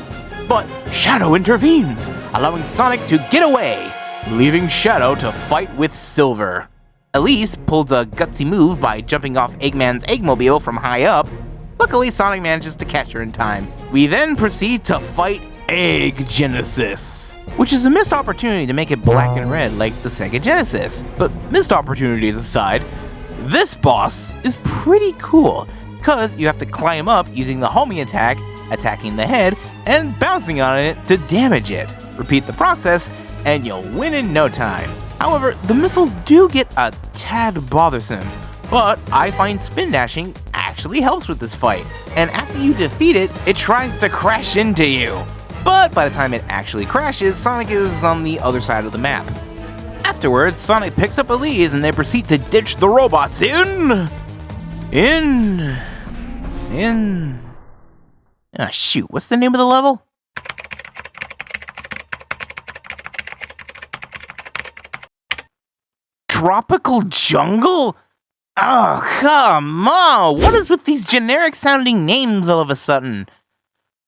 But Shadow intervenes, allowing Sonic to get away, leaving Shadow to fight with Silver. Elise pulls a gutsy move by jumping off Eggman's Eggmobile from high up. Luckily, Sonic manages to catch her in time. We then proceed to fight Egg Genesis, which is a missed opportunity to make it black and red like the Sega Genesis. But missed opportunities aside, this boss is pretty cool, because you have to climb up using the homie attack, attacking the head, and bouncing on it to damage it. Repeat the process, and you'll win in no time. However, the missiles do get a tad bothersome, but I find spin dashing actually helps with this fight, and after you defeat it, it tries to crash into you. But by the time it actually crashes, Sonic is on the other side of the map. Afterwards, Sonic picks up Elise and they proceed to ditch the robots ah, shoot, what's the name of the level? Tropical Jungle? Oh, come on! What is with these generic sounding names all of a sudden?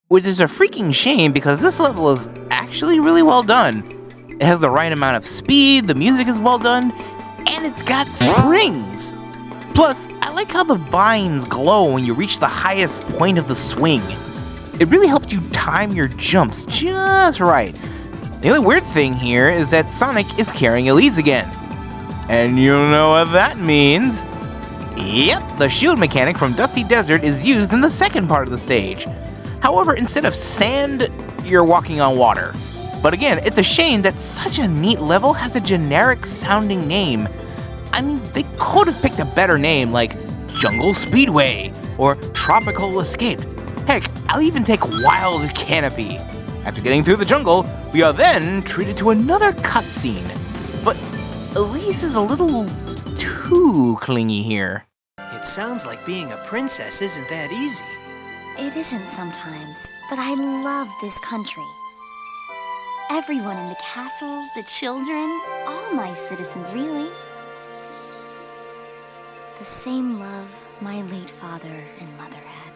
Which is a freaking shame because this level is actually really well done. It has the right amount of speed, the music is well done, And it's got springs! Plus, I like how the vines glow when you reach the highest point of the swing. It really helps you time your jumps just right. The only weird thing here is that Sonic is carrying Elise again. And you know what that means? Yep, the shield mechanic from Dusty Desert is used in the second part of the stage. However, instead of sand, you're walking on water. But again, it's a shame that such a neat level has a generic sounding name. I mean, they could have picked a better name like Jungle Speedway or Tropical Escape. Heck, I'll even take Wild Canopy. After getting through the jungle, we are then treated to another cutscene. But Elise is a little too clingy here. It sounds like being a princess isn't that easy. It isn't sometimes, but I love this country. Everyone in the castle, the children, all my citizens really. The same love my late father and mother had.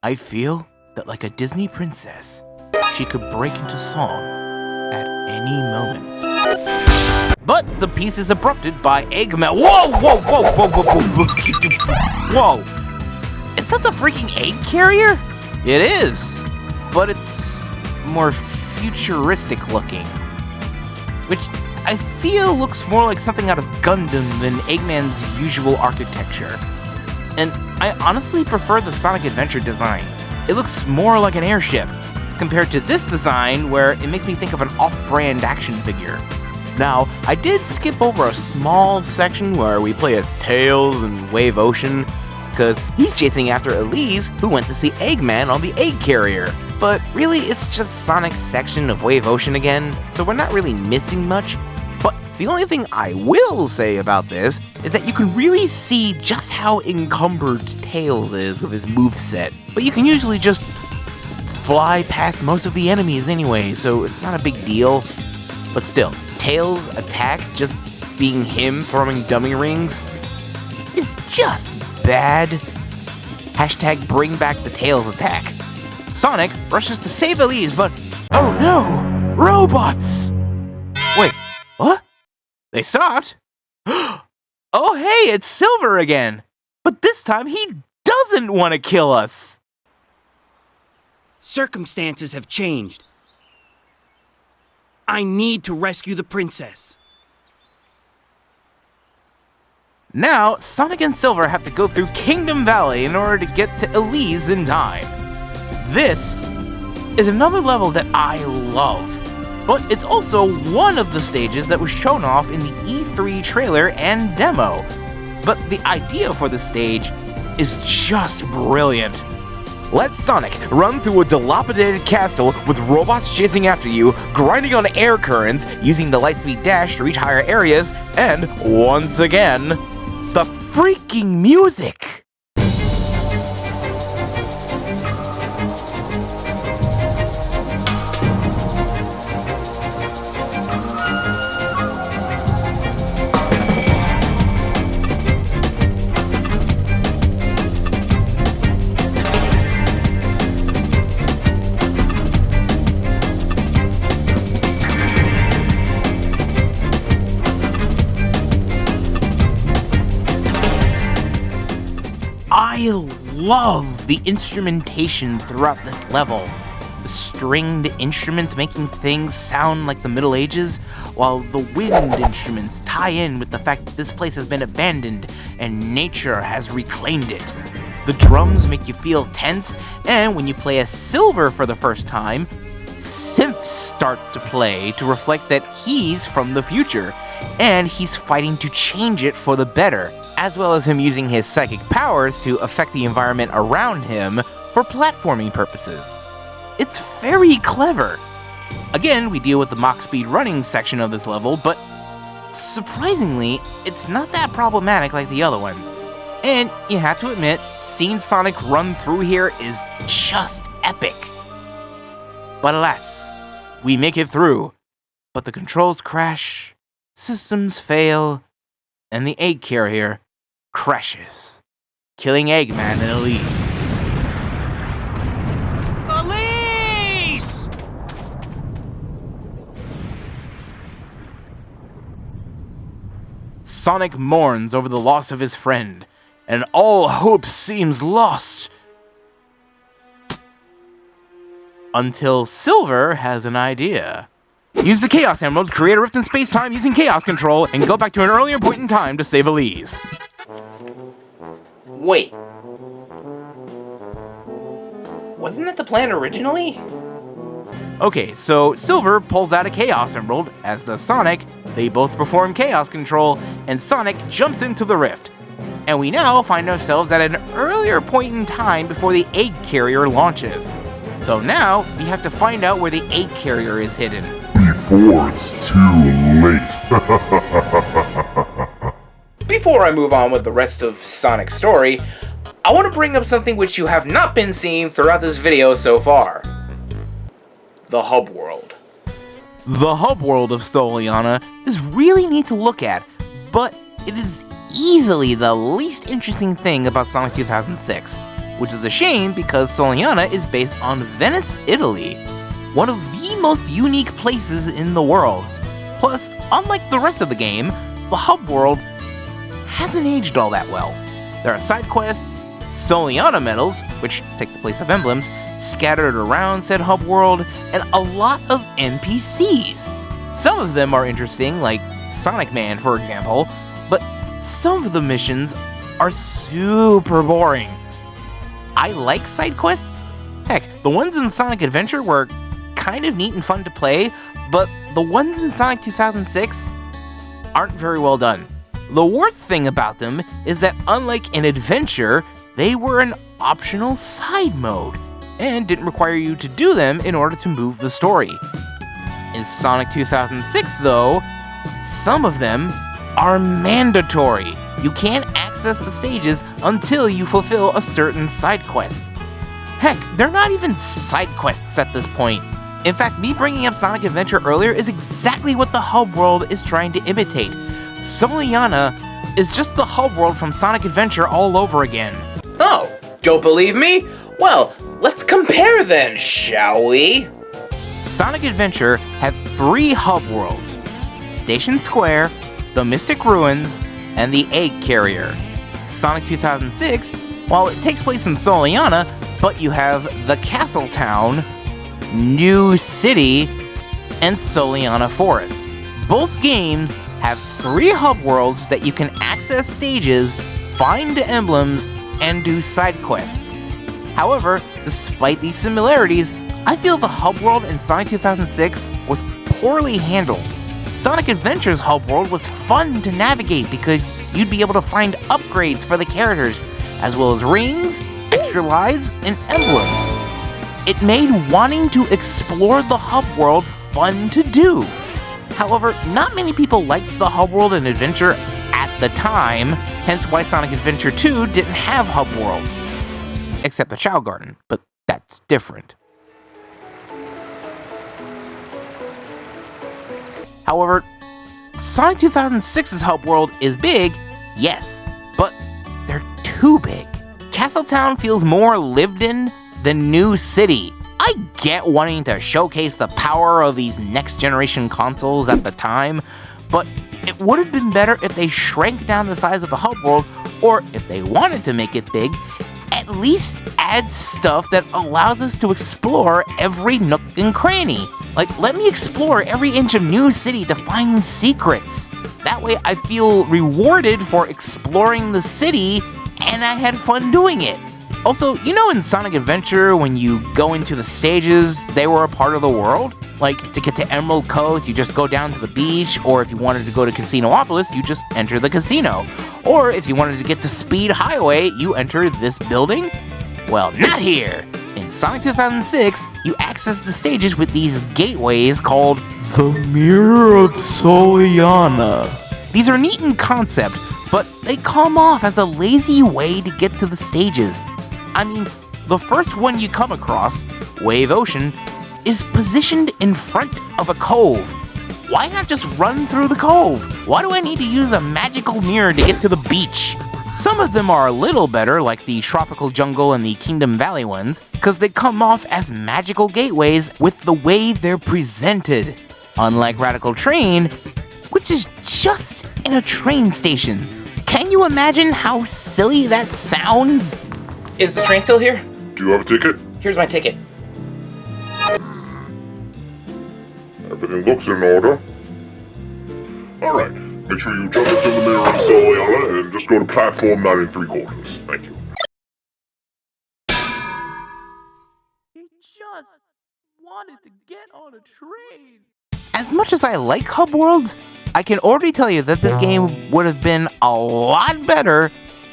I feel that like a Disney princess, she could break into song at any moment. But the piece is abrupted by Eggman. Whoa, whoa, whoa, whoa, whoa, whoa, whoa. Is that the freaking egg carrier? It is, but it's more futuristic looking, which I feel looks more like something out of Gundam than Eggman's usual architecture. And I honestly prefer the Sonic Adventure design. It looks more like an airship, compared to this design where it makes me think of an off-brand action figure. Now, I did skip over a small section where we play as Tails and Wave Ocean, because he's chasing after Elise, who went to see Eggman on the egg carrier. But really, it's just Sonic's section of Wave Ocean again, so we're not really missing much. But the only thing I will say about this is that you can really see just how encumbered Tails is with his moveset. But you can usually just fly past most of the enemies anyway, so it's not a big deal. But still, Tails' attack, just being him throwing dummy rings, is just bad. Hashtag bring back the Tails attack. Sonic rushes to save Elise, but oh no! Robots! Wait, what? They stopped? Oh hey, it's Silver again! But this time he doesn't want to kill us! Circumstances have changed. I need to rescue the princess. Now, Sonic and Silver have to go through Kingdom Valley in order to get to Elise in time. This is another level that I love, but it's also one of the stages that was shown off in the E3 trailer and demo. But the idea for the stage is just brilliant. Let Sonic run through a dilapidated castle with robots chasing after you, grinding on air currents, using the lightspeed dash to reach higher areas, and once again, the freaking music! I love the instrumentation throughout this level. The stringed instruments making things sound like the Middle Ages, while the wind instruments tie in with the fact that this place has been abandoned and nature has reclaimed it. The drums make you feel tense, and when you play as Silver for the first time, synths start to play to reflect that he's from the future, and he's fighting to change it for the better, as well as him using his psychic powers to affect the environment around him for platforming purposes. It's very clever. Again, we deal with the Mach speed running section of this level, but surprisingly, it's not that problematic like the other ones. And you have to admit, seeing Sonic run through here is just epic. But alas, we make it through, but the controls crash, systems fail, and the egg carrier crashes, killing Eggman and Elise. Elise! Sonic mourns over the loss of his friend, and all hope seems lost. Until Silver has an idea. Use the Chaos Emerald to create a rift in space-time using Chaos Control, and go back to an earlier point in time to save Elise. Wait. Wasn't that the plan originally? Okay, so Silver pulls out a Chaos Emerald, as does Sonic. They both perform Chaos Control, and Sonic jumps into the rift. And we now find ourselves at an earlier point in time before the egg carrier launches. So now, we have to find out where the egg carrier is hidden. Before it's too late. Before I move on with the rest of Sonic's story, I want to bring up something which you have not been seeing throughout this video so far. The hub world. The hub world of Soliana is really neat to look at, but it is easily the least interesting thing about Sonic 2006, which is a shame because Soliana is based on Venice, Italy, one of the most unique places in the world. Plus, unlike the rest of the game, the hub world hasn't aged all that well. There are side quests, Soliana medals, which take the place of emblems, scattered around said hub world, and a lot of NPCs. Some of them are interesting, like Sonic Man, for example, but some of the missions are super boring. I like side quests. Heck, the ones in Sonic Adventure were kind of neat and fun to play, but the ones in Sonic 2006 aren't very well done. The worst thing about them is that unlike in Adventure, they were an optional side mode, and didn't require you to do them in order to move the story. In Sonic 2006, though, some of them are mandatory. You can't access the stages until you fulfill a certain side quest. Heck, they're not even side quests at this point. In fact, me bringing up Sonic Adventure earlier is exactly what the hub world is trying to imitate. Soliana is just the hub world from Sonic Adventure all over again. Oh, don't believe me? Well, let's compare then, shall we? Sonic Adventure had 3 hub worlds: Station Square, the Mystic Ruins, and the Egg Carrier. Sonic 2006, while it takes place in Soliana, but you have the Castle Town, New City, and Soliana Forest. Both games have 3 hub worlds that you can access stages, find emblems, and do side quests. However, despite these similarities, I feel the hub world in Sonic 2006 was poorly handled. Sonic Adventure's hub world was fun to navigate because you'd be able to find upgrades for the characters, as well as rings, extra lives, and emblems. It made wanting to explore the hub world fun to do. However, not many people liked the hub world in Adventure at the time, hence why Sonic Adventure 2 didn't have hub worlds. Except the Chow Garden, but that's different. However, Sonic 2006's hub world is big, yes, but they're too big. Castletown feels more lived in than New City. I get wanting to showcase the power of these next generation consoles at the time, but it would have been better if they shrank down the size of the hub world, or if they wanted to make it big, at least add stuff that allows us to explore every nook and cranny. Like, let me explore every inch of New City to find secrets. That way I feel rewarded for exploring the city, and I had fun doing it. Also, you know in Sonic Adventure, when you go into the stages, they were a part of the world? Like, to get to Emerald Coast, you just go down to the beach, or if you wanted to go to Casinopolis, you just enter the casino. Or if you wanted to get to Speed Highway, you enter this building? Well, not here! In Sonic 2006, you access the stages with these gateways called the Mirror of Soliana. These are neat in concept, but they come off as a lazy way to get to the stages. I mean, the first one you come across, Wave Ocean, is positioned in front of a cove. Why not just run through the cove? Why do I need to use a magical mirror to get to the beach? Some of them are a little better, like the Tropical Jungle and the Kingdom Valley ones, because they come off as magical gateways with the way they're presented. Unlike Radical Train, which is just in a train station. Can you imagine how silly that sounds? Is the train still here? Do you have a ticket? Here's my ticket. Everything looks in order. Alright, make sure you jump into the mirror and Soliana and just go to platform 9 3/4. Thank you. He just wanted to get on a train. As much as I like hub worlds, I can already tell you that this game would have been a lot better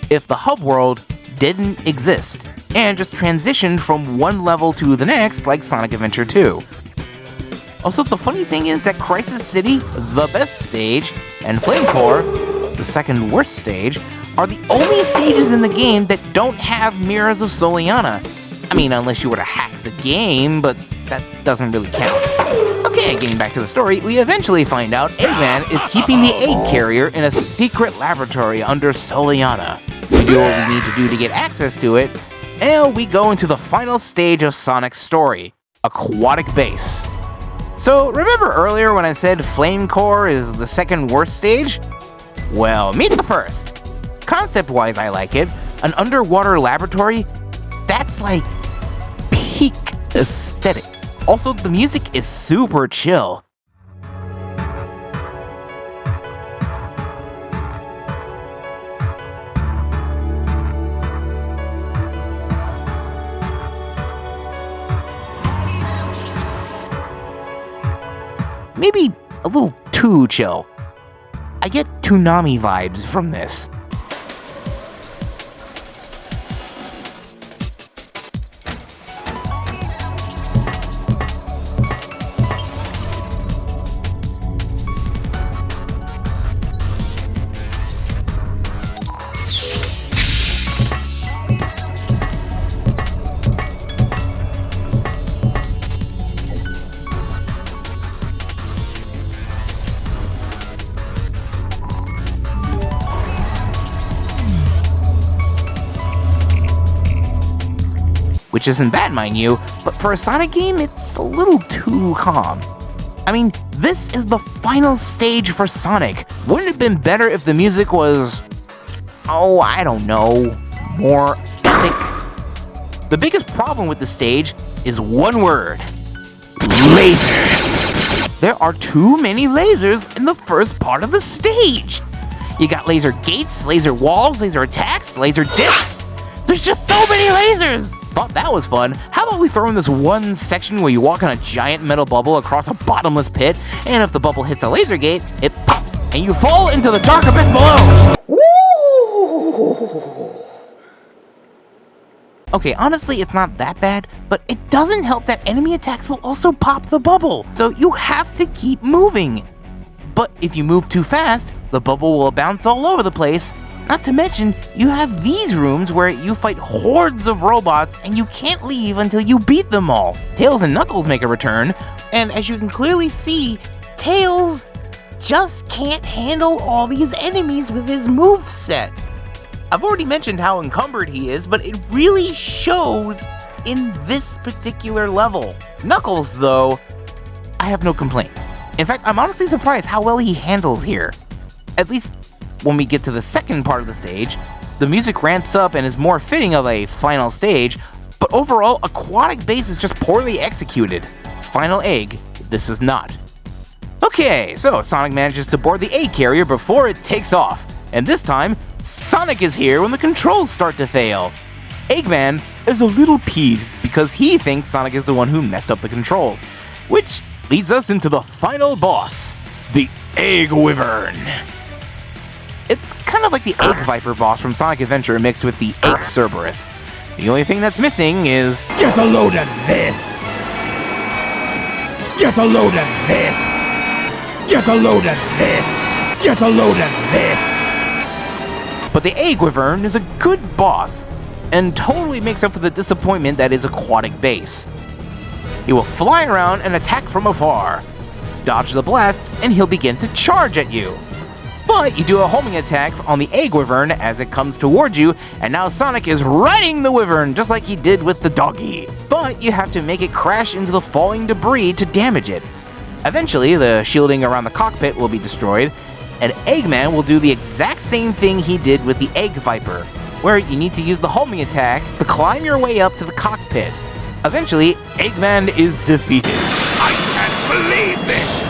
if the hub world didn't exist and just transitioned from one level to the next like Sonic Adventure 2. Also, the funny thing is that Crisis City, the best stage, and Flame Core, the second worst stage, are the only stages in the game that don't have Mirrors of Soliana. I mean, unless you were to hack the game, but that doesn't really count. Okay, getting back to the story, we eventually find out Eggman is keeping the egg carrier in a secret laboratory under Soliana. We do what we need to do to get access to it, and we go into the final stage of Sonic's story, Aquatic Base. So, remember earlier when I said Flame Core is the second worst stage? Well, meet the first. Concept-wise, I like it. An underwater laboratory, that's like peak aesthetic. Also, the music is super chill. Maybe a little too chill. I get Toonami vibes from this. Which isn't bad, mind you, but for a Sonic game, it's a little too calm. I mean, this is the final stage for Sonic. Wouldn't it have been better if the music was, oh, I don't know, more epic? The biggest problem with the stage is one word: lasers. There are too many lasers in the first part of the stage. You got laser gates, laser walls, laser attacks, laser discs. There's just so many lasers! Thought that was fun. How about we throw in this one section where you walk on a giant metal bubble across a bottomless pit, and if the bubble hits a laser gate, it pops, and you fall into the dark abyss below! Woo! Okay, honestly, it's not that bad, but it doesn't help that enemy attacks will also pop the bubble, so you have to keep moving. But if you move too fast, the bubble will bounce all over the place. Not to mention, you have these rooms where you fight hordes of robots and you can't leave until you beat them all. Tails and Knuckles make a return, and as you can clearly see, Tails just can't handle all these enemies with his moveset. I've already mentioned how encumbered he is, but it really shows in this particular level. Knuckles, though, I have no complaints. In fact, I'm honestly surprised how well he handles here. At least when we get to the second part of the stage, the music ramps up and is more fitting of a final stage, but overall, Aquatic Base is just poorly executed. Final egg, this is not. Okay, so Sonic manages to board the egg carrier before it takes off, and this time, Sonic is here when the controls start to fail. Eggman is a little peeved because he thinks Sonic is the one who messed up the controls, which leads us into the final boss, the Egg Wyvern. It's kind of like the Egg Viper boss from Sonic Adventure mixed with the Egg Cerberus. The only thing that's missing is... Get a load of this! Get a load of this! Get a load of this! Get a load of this! But the Egg Wyvern is a good boss, and totally makes up for the disappointment that is Aquatic Base. He will fly around and attack from afar. Dodge the blasts, and he'll begin to charge at you. But you do a homing attack on the Egg Wyvern as it comes towards you, and now Sonic is riding the Wyvern just like he did with the doggy. But you have to make it crash into the falling debris to damage it. Eventually, the shielding around the cockpit will be destroyed, and Eggman will do the exact same thing he did with the Egg Viper, where you need to use the homing attack to climb your way up to the cockpit. Eventually, Eggman is defeated. I can't believe this!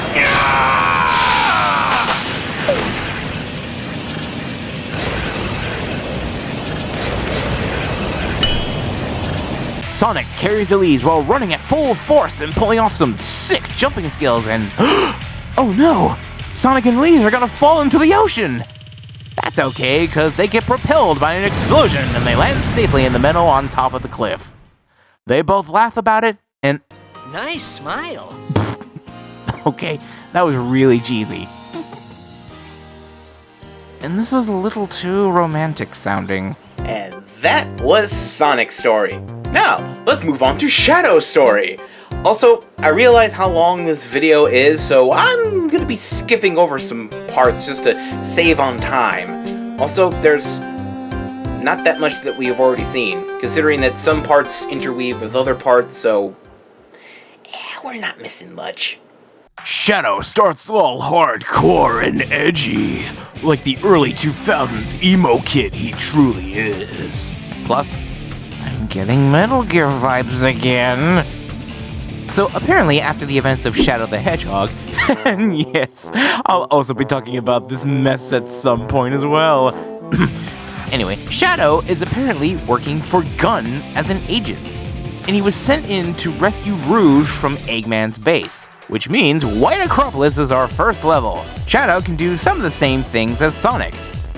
Sonic carries the lead while running at full force and pulling off some sick jumping skills and... oh no! Sonic and Lees are gonna fall into the ocean! That's okay, because they get propelled by an explosion and they land safely in the middle on top of the cliff. They both laugh about it, and... Nice smile. Okay, that was really cheesy. And this is a little too romantic sounding. And that was Sonic's story. Now, let's move on to Shadow's story. Also, I realize how long this video is, so I'm gonna be skipping over some parts just to save on time. Also, there's not that much that we have already seen, considering that some parts interweave with other parts, so we're not missing much. Shadow starts all hardcore and edgy, like the early 2000s emo kid he truly is. Plus, I'm getting Metal Gear vibes again. So apparently after the events of Shadow the Hedgehog, and yes, I'll also be talking about this mess at some point as well. Anyway, Shadow is apparently working for Gun as an agent, and he was sent in to rescue Rouge from Eggman's base, which means White Acropolis is our first level. Shadow can do some of the same things as Sonic,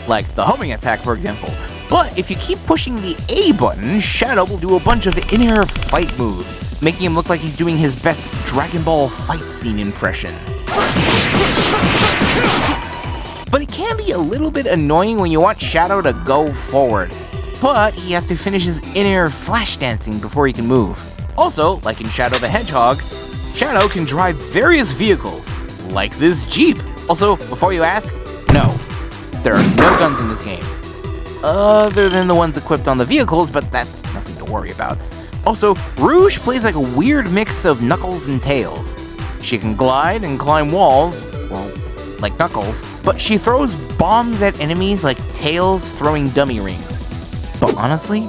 like the homing attack for example, but if you keep pushing the A button, Shadow will do a bunch of in-air fight moves, making him look like he's doing his best Dragon Ball fight scene impression. But it can be a little bit annoying when you want Shadow to go forward, but he has to finish his in-air flash dancing before he can move. Also, like in Shadow the Hedgehog, Shadow can drive various vehicles, like this Jeep. Also, before you ask, no, there are no guns in this game. Other than the ones equipped on the vehicles, but that's nothing to worry about. Also, Rouge plays like a weird mix of Knuckles and Tails. She can glide and climb walls, well, like Knuckles, but she throws bombs at enemies like Tails throwing dummy rings. But honestly,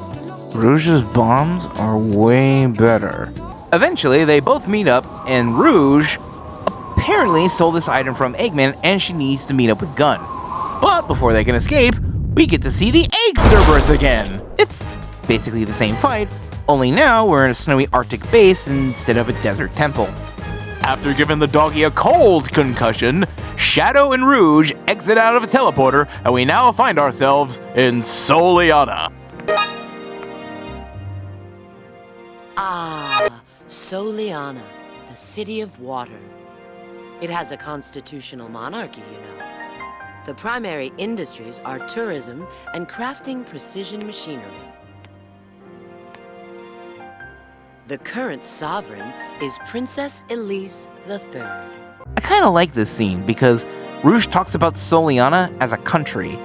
Rouge's bombs are way better. Eventually, they both meet up, and Rouge apparently stole this item from Eggman, and she needs to meet up with Gun. But before they can escape, we get to see the Egg Cerberus again! It's basically the same fight, only now we're in a snowy Arctic base instead of a desert temple. After giving the doggy a cold concussion, Shadow and Rouge exit out of a teleporter, and we now find ourselves in Soliana. Ah, Soliana, the city of water. It has a constitutional monarchy, you know. The primary industries are tourism and crafting precision machinery. The current sovereign is Princess Elise III. I kinda like this scene because Rouge talks about Soliana as a country.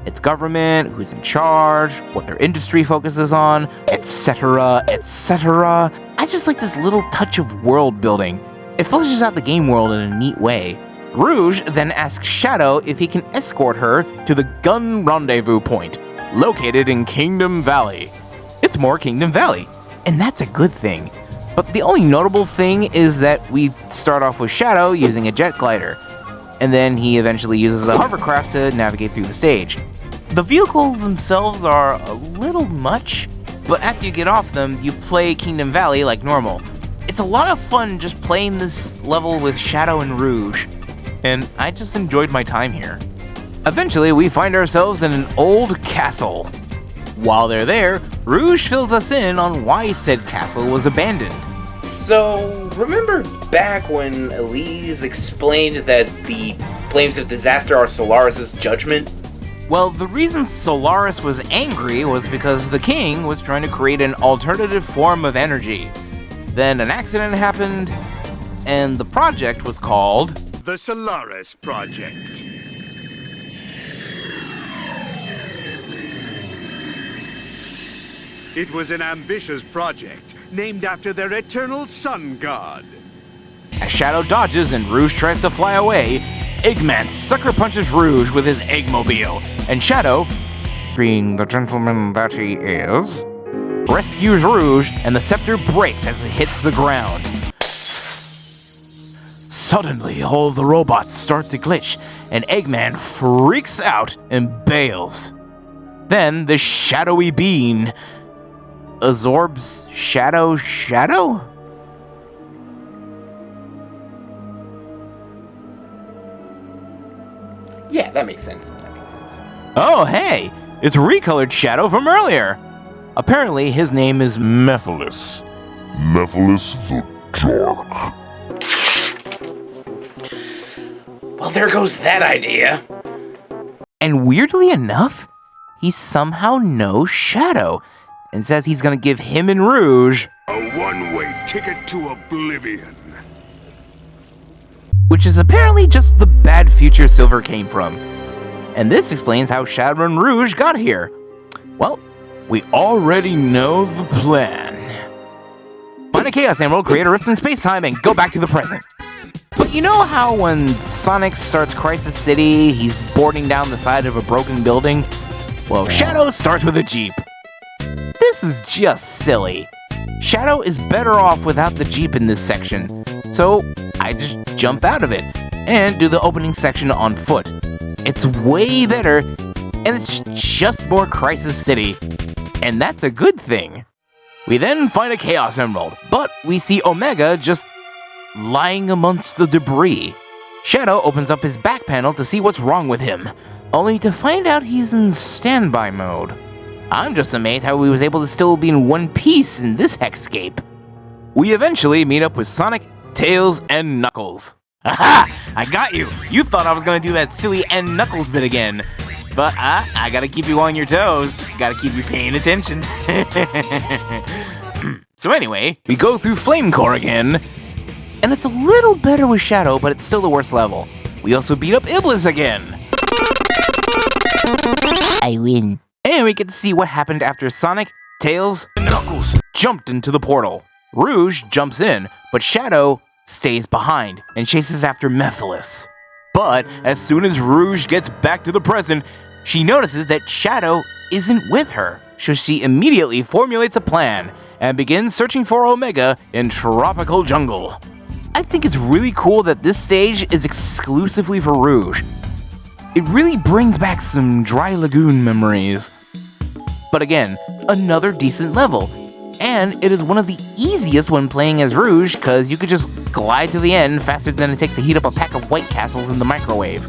Its government, who's in charge, what their industry focuses on, etc., etc. I just like this little touch of world building. It fleshes out the game world in a neat way. Rouge then asks Shadow if he can escort her to the Gun Rendezvous Point, located in Kingdom Valley. It's more Kingdom Valley, and that's a good thing. But the only notable thing is that we start off with Shadow using a jet glider, and then he eventually uses a hovercraft to navigate through the stage. The vehicles themselves are a little much, but after you get off them, you play Kingdom Valley like normal. It's a lot of fun just playing this level with Shadow and Rouge, and I just enjoyed my time here. Eventually, we find ourselves in an old castle. While they're there, Rouge fills us in on why said castle was abandoned. So, remember back when Elise explained that the flames of disaster are Solaris' judgment? Well, the reason Solaris was angry was because the king was trying to create an alternative form of energy. Then an accident happened, and the project was called The Solaris Project. It was an ambitious project named after their eternal sun god. As Shadow dodges and Rouge tries to fly away, Eggman sucker punches Rouge with his Eggmobile, and Shadow, being the gentleman that he is, rescues Rouge, and the scepter breaks as it hits the ground. Suddenly, all the robots start to glitch, and Eggman freaks out and bails. Then the shadowy being absorbs Shadow? Yeah, that makes sense. Oh, hey! It's recolored Shadow from earlier! Apparently, his name is Mephiles. Mephiles the Dark. Well, there goes that idea. And weirdly enough, he somehow knows Shadow and says he's gonna give him and Rouge A one-way ticket to oblivion. which is apparently just the bad future Silver came from. And this explains how Shadow and Rouge got here. Well, we already know the plan. Find a Chaos Emerald, create a rift in space-time, and go back to the present. But you know how when Sonic starts Crisis City, he's boarding down the side of a broken building? Well, Shadow starts with a Jeep. This is just silly. Shadow is better off without the Jeep in this section, so I just jump out of it and do the opening section on foot. It's way better, and it's just more Crisis City, and that's a good thing. We then find a Chaos Emerald, but we see Omega just lying amongst the debris. Shadow opens up his back panel to see what's wrong with him, only to find out he's in standby mode. I'm just amazed how he was able to still be in one piece in this hexscape. We eventually meet up with Sonic, Tails, and Knuckles. Aha! I got you! You thought I was gonna do that silly and Knuckles bit again. But I gotta keep you on your toes. Gotta keep you paying attention. So anyway, we go through Flame Core again. And it's a little better with Shadow, but it's still the worst level. We also beat up Iblis again. I win. And we get to see what happened after Sonic, Tails, and Knuckles jumped into the portal. Rouge jumps in, but Shadow stays behind and chases after Mephiles. But as soon as Rouge gets back to the present, she notices that Shadow isn't with her. So she immediately formulates a plan and begins searching for Omega in Tropical Jungle. I think it's really cool that this stage is exclusively for Rouge. It really brings back some Dry Lagoon memories. But again, another decent level. And it is one of the easiest when playing as Rouge, because you could just glide to the end faster than it takes to heat up a pack of White Castles in the microwave.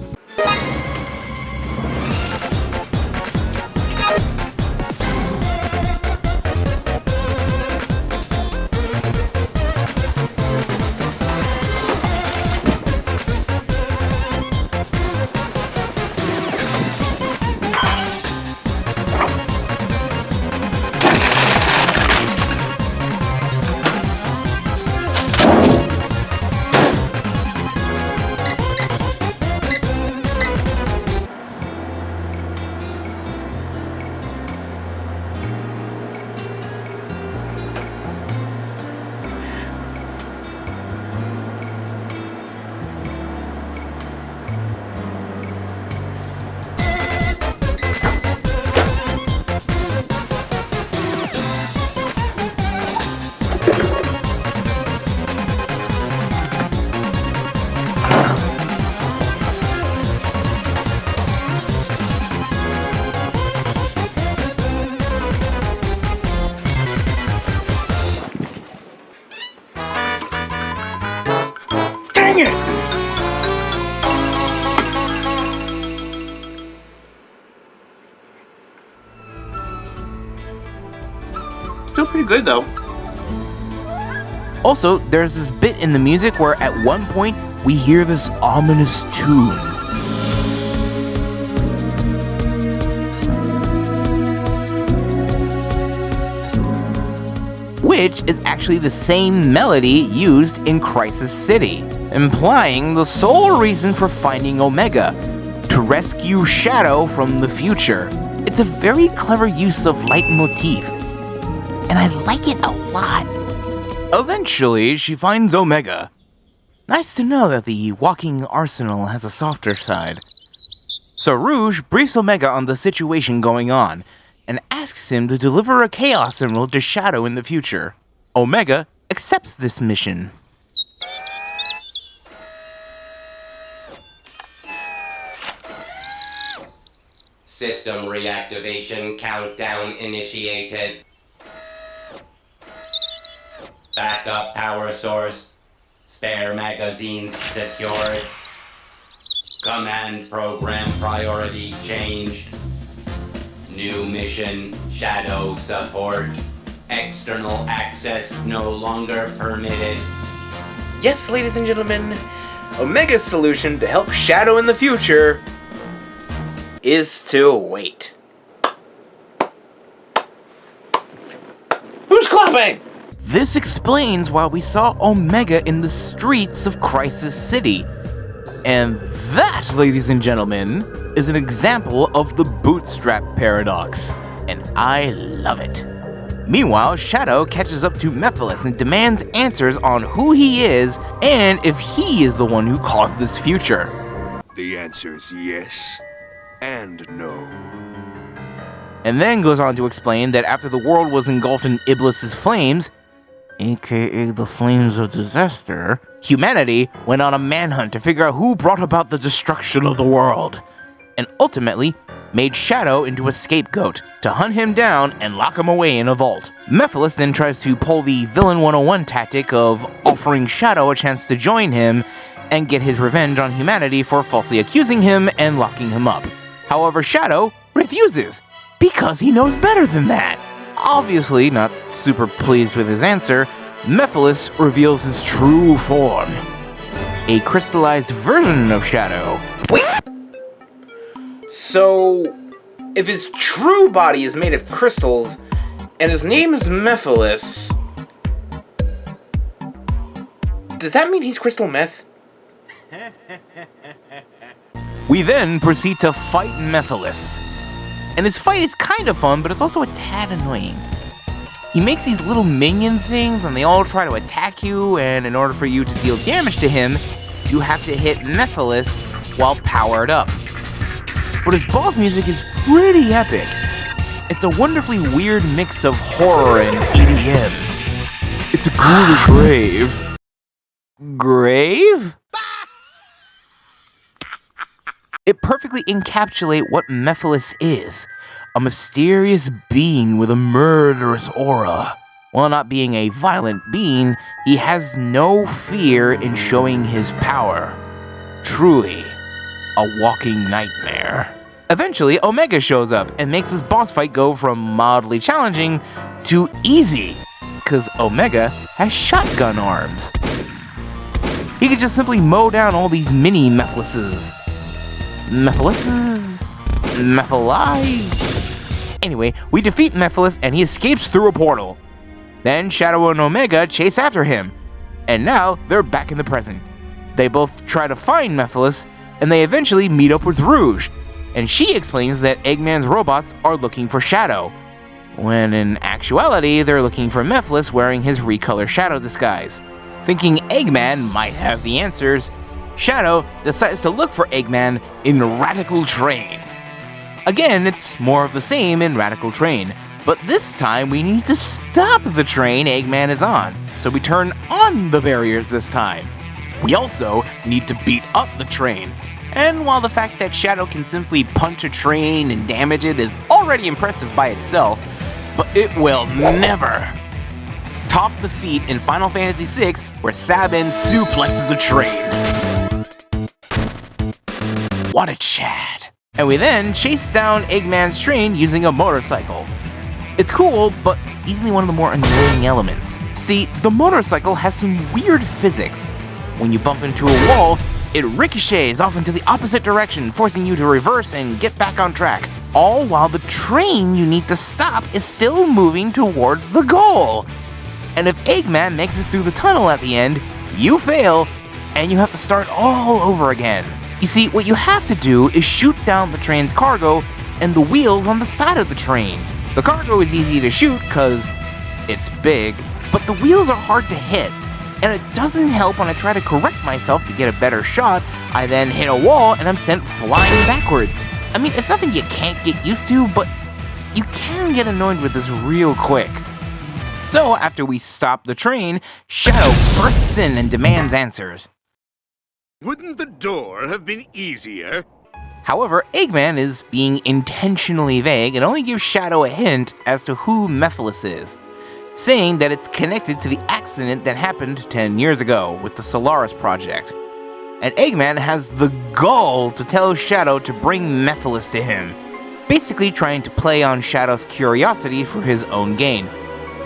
Still pretty good though. Also, there's this bit in the music where at one point we hear this ominous tune. Which is actually the same melody used in Crisis City, implying the sole reason for finding Omega, to rescue Shadow from the future. It's a very clever use of leitmotif, and I like it a lot. Eventually, she finds Omega. Nice to know that the walking arsenal has a softer side. So Rouge briefs Omega on the situation going on, and asks him to deliver a Chaos Emerald to Shadow in the future. Omega accepts this mission. System reactivation countdown initiated. Backup power source. Spare magazines secured. Command program priority changed. New mission, Shadow support. External access no longer permitted. Yes, ladies and gentlemen, Omega's solution to help Shadow in the future is to wait. Who's clapping? This explains why we saw Omega in the streets of Crisis City. And that, ladies and gentlemen, is an example of the bootstrap paradox. And I love it. Meanwhile, Shadow catches up to Mephiles and demands answers on who he is and if he is the one who caused this future. The answer's yes and no. And then goes on to explain that after the world was engulfed in Iblis's flames, aka the flames of disaster, humanity went on a manhunt to figure out who brought about the destruction of the world, and ultimately made Shadow into a scapegoat to hunt him down and lock him away in a vault. Mephiles then tries to pull the Villain 101 tactic of offering Shadow a chance to join him and get his revenge on humanity for falsely accusing him and locking him up. However, Shadow refuses, because he knows better than that. Obviously not super pleased with his answer, Mephiles reveals his true form. A crystallized version of Shadow. Wait! So, if his true body is made of crystals, and his name is Mephiles, does that mean he's crystal meth? We then proceed to fight Mephiles. And his fight is kind of fun, but it's also a tad annoying. He makes these little minion things, and they all try to attack you, and in order for you to deal damage to him, you have to hit Mephiles while powered up. But his boss music is pretty epic. It's a wonderfully weird mix of horror and EDM. It's a ghoulish rave. Grave? It perfectly encapsulates what Mephiles is, a mysterious being with a murderous aura. While not being a violent being, he has no fear in showing his power. Truly, a walking nightmare. Eventually, Omega shows up and makes this boss fight go from mildly challenging to easy, because Omega has shotgun arms. He could just simply mow down all these mini Mephileses. Anyway, we defeat Mephiles and he escapes through a portal. Then Shadow and Omega chase after him, and now they're back in the present. They both try to find Mephiles, and they eventually meet up with Rouge, and she explains that Eggman's robots are looking for Shadow, when in actuality they're looking for Mephiles wearing his recolor Shadow disguise. Thinking Eggman might have the answers, Shadow decides to look for Eggman in Radical Train. Again, it's more of the same in Radical Train, but this time we need to stop the train Eggman is on, so we turn on the barriers this time. We also need to beat up the train, and while the fact that Shadow can simply punch a train and damage it is already impressive by itself, but it will never top the feat in Final Fantasy VI where Sabin suplexes a train. What a Chad. And we then chase down Eggman's train using a motorcycle. It's cool, but easily one of the more annoying elements. See, the motorcycle has some weird physics. When you bump into a wall, it ricochets off into the opposite direction, forcing you to reverse and get back on track. All while the train you need to stop is still moving towards the goal. And if Eggman makes it through the tunnel at the end, you fail, and you have to start all over again. You see, what you have to do is shoot down the train's cargo and the wheels on the side of the train. The cargo is easy to shoot because it's big, but the wheels are hard to hit. and it doesn't help when I try to correct myself to get a better shot. I then hit a wall and I'm sent flying backwards. I mean, it's nothing you can't get used to, but you can get annoyed with this real quick. So, after we stop the train, Shadow bursts in and demands answers. Wouldn't the door have been easier? However, Eggman is being intentionally vague and only gives Shadow a hint as to who Mephiles is, saying that it's connected to the accident that happened 10 years ago with the Solaris project. And Eggman has the gall to tell Shadow to bring Mephiles to him, basically trying to play on Shadow's curiosity for his own gain.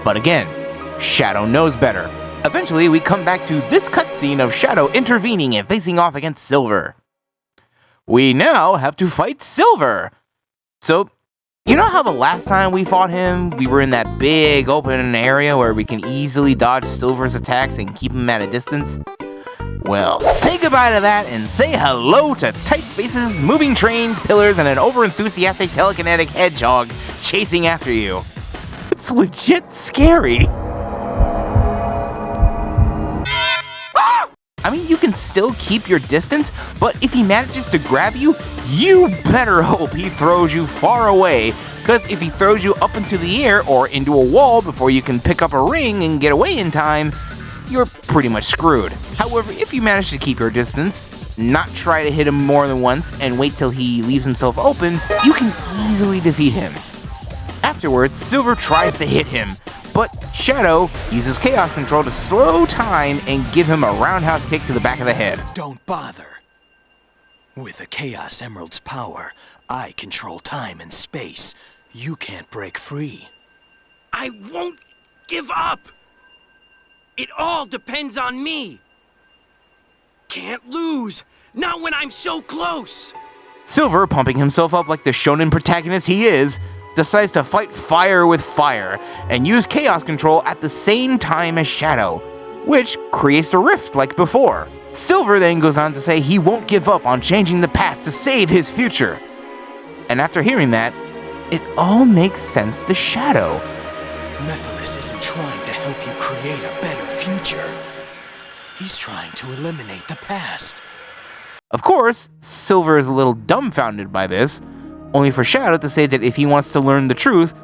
But again, Shadow knows better. Eventually, we come back to this cutscene of Shadow intervening and facing off against Silver. We now have to fight Silver! So, you know how the last time we fought him, we were in that big open area where we can easily dodge Silver's attacks and keep him at a distance? Well, say goodbye to that and say hello to tight spaces, moving trains, pillars, and an over-enthusiastic telekinetic hedgehog chasing after you. It's legit scary. I mean, you can still keep your distance, but if he manages to grab you, you better hope he throws you far away, because if he throws you up into the air or into a wall before you can pick up a ring and get away in time, you're pretty much screwed. However, if you manage to keep your distance, not try to hit him more than once, and wait till he leaves himself open, you can easily defeat him. Afterwards, Silver tries to hit him, but Shadow uses Chaos Control to slow time and give him a roundhouse kick to the back of the head. Don't bother. With the Chaos Emerald's power, I control time and space. You can't break free. I won't give up! It all depends on me! Can't lose! Not when I'm so close! Silver, pumping himself up like the shonen protagonist he is, decides to fight fire with fire and use Chaos Control at the same time as Shadow, which creates a rift like before. Silver then goes on to say he won't give up on changing the past to save his future. And after hearing that, it all makes sense to Shadow. Mephiles isn't trying to help you create a better future. He's trying to eliminate the past. Of course, Silver is a little dumbfounded by this, only for Shadow to say that if he wants to learn the truth,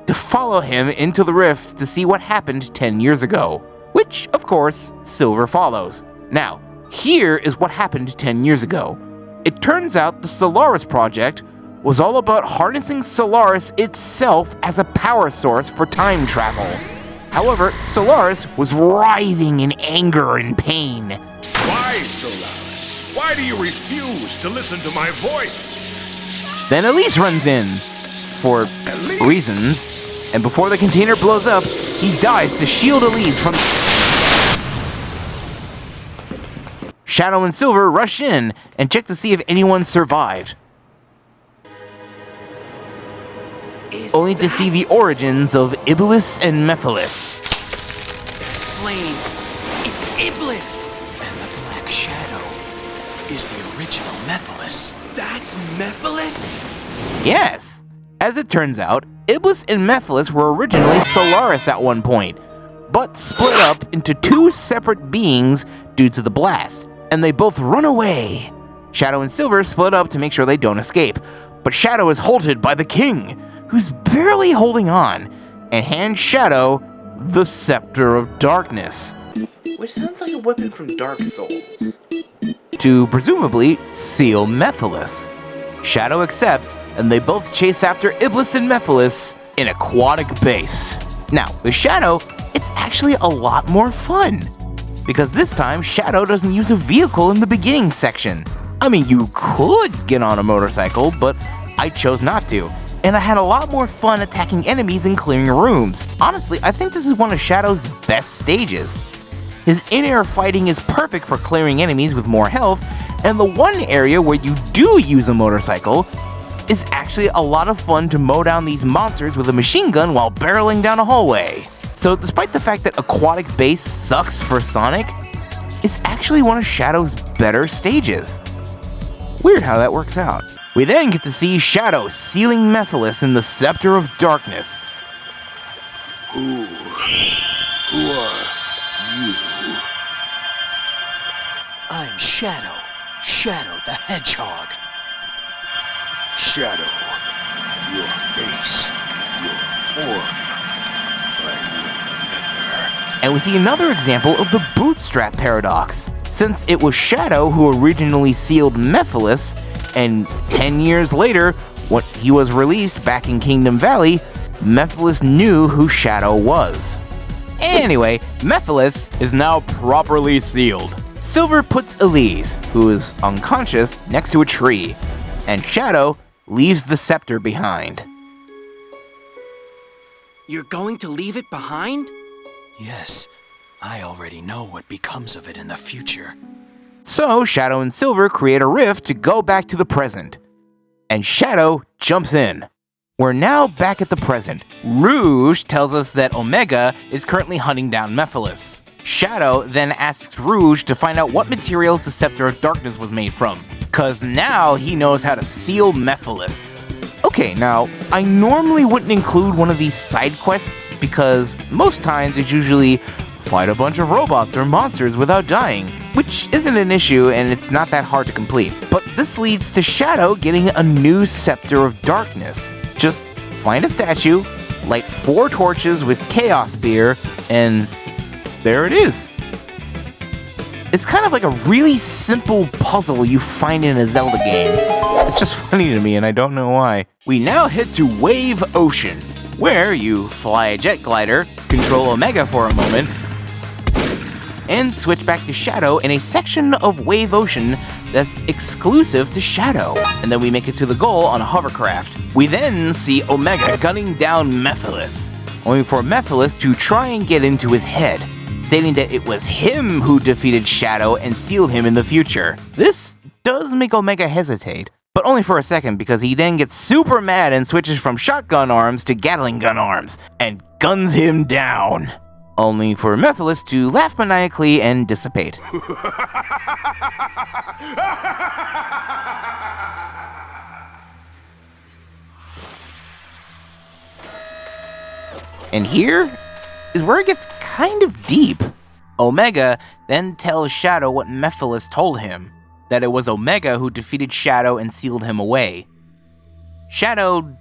to follow him into the rift to see what happened 10 years ago. Which, of course, Silver follows. Now, here is what happened 10 years ago. It turns out the Solaris project was all about harnessing Solaris itself as a power source for time travel. However, Solaris was writhing in anger and pain. Why, Solaris? Why do you refuse to listen to my voice? Then Elise runs in, for reasons, and before the container blows up, he dies to shield Elise from... Shadow and Silver rush in and check to see if anyone survived. Only to see the origins of Iblis and Mephiles. Flame. It's Iblis! And the Black Shadow is the original Mephiles. That's Mephiles? Yes! As it turns out, Iblis and Mephiles were originally Solaris at one point, but split up into two separate beings due to the blast, and they both run away. Shadow and Silver split up to make sure they don't escape, but Shadow is halted by the king, who's barely holding on, and hands Shadow the Scepter of Darkness. Which sounds like a weapon from Dark Souls. To presumably seal Mephiles. Shadow accepts, and they both chase after Iblis and Mephiles in aquatic base. Now, with Shadow, it's actually a lot more fun, because this time Shadow doesn't use a vehicle in the beginning section. I mean, you could get on a motorcycle, but I chose not to, and I had a lot more fun attacking enemies and clearing rooms. Honestly, I think this is one of Shadow's best stages. His in-air fighting is perfect for clearing enemies with more health, and the one area where you do use a motorcycle is actually a lot of fun to mow down these monsters with a machine gun while barreling down a hallway. So despite the fact that aquatic base sucks for Sonic, it's actually one of Shadow's better stages. Weird how that works out. We then get to see Shadow sealing Mephiles in the Scepter of Darkness. Who are you? I'm Shadow. Shadow the Hedgehog. Shadow, your face, your form, And we see another example of the bootstrap paradox. Since it was Shadow who originally sealed Mephiles, and 10 years later, when he was released back in Kingdom Valley, Mephiles knew who Shadow was. Anyway, Mephiles is now properly sealed. Silver puts Elise, who is unconscious, next to a tree, and Shadow leaves the scepter behind. You're going to leave it behind? Yes, I already know what becomes of it in the future. So Shadow and Silver create a rift to go back to the present. And Shadow jumps in. We're now back at the present. Rouge tells us that Omega is currently hunting down Mephiles. Shadow then asks Rouge to find out what materials the Scepter of Darkness was made from, cause now he knows how to seal Mephiles. Okay, now, I normally wouldn't include one of these side quests because most times it's usually fight a bunch of robots or monsters without dying, which isn't an issue and it's not that hard to complete. But this leads to Shadow getting a new Scepter of Darkness. Just find a statue, light 4 torches with Chaos Beer, and there it is. It's kind of like a really simple puzzle you find in a Zelda game. It's just funny to me and I don't know why. We now head to Wave Ocean, where you fly a jet glider, control Omega for a moment, and switch back to Shadow in a section of Wave Ocean that's exclusive to Shadow. And then we make it to the goal on a hovercraft. We then see Omega gunning down Mephiles, only for Mephiles to try and get into his head, stating that it was him who defeated Shadow and sealed him in the future. This does make Omega hesitate, but only for a second because he then gets super mad and switches from shotgun arms to Gatling gun arms and guns him down. Only for Mephiles to laugh maniacally and dissipate. And here is where it gets kind of deep. Omega then tells Shadow what Mephiles told him, that it was Omega who defeated Shadow and sealed him away. Shadow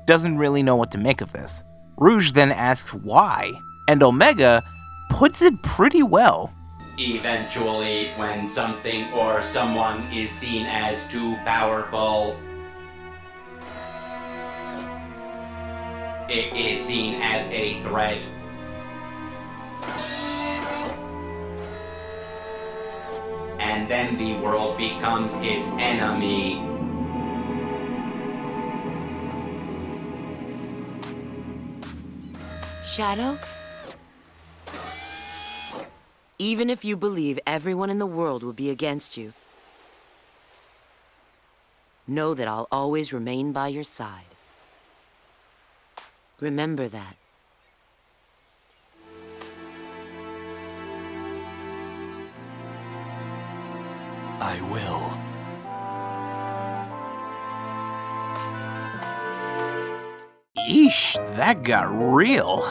doesn't really know what to make of this. Rouge then asks why, and Omega puts it pretty well. Eventually, when something or someone is seen as too powerful, it is seen as a threat. And then the world becomes its enemy. Shadow? Even if you believe everyone in the world will be against you, know that I'll always remain by your side. Remember that. I will. Yeesh, that got real.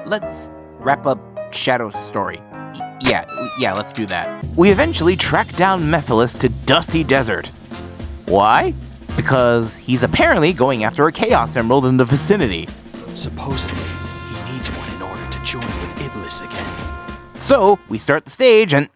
Let's wrap up Shadow's story. Yeah, let's do that. We eventually track down Mephiles to Dusty Desert. Why? Because he's apparently going after a Chaos Emerald in the vicinity. Supposedly, he needs one in order to join with Iblis again. So, we start the stage and...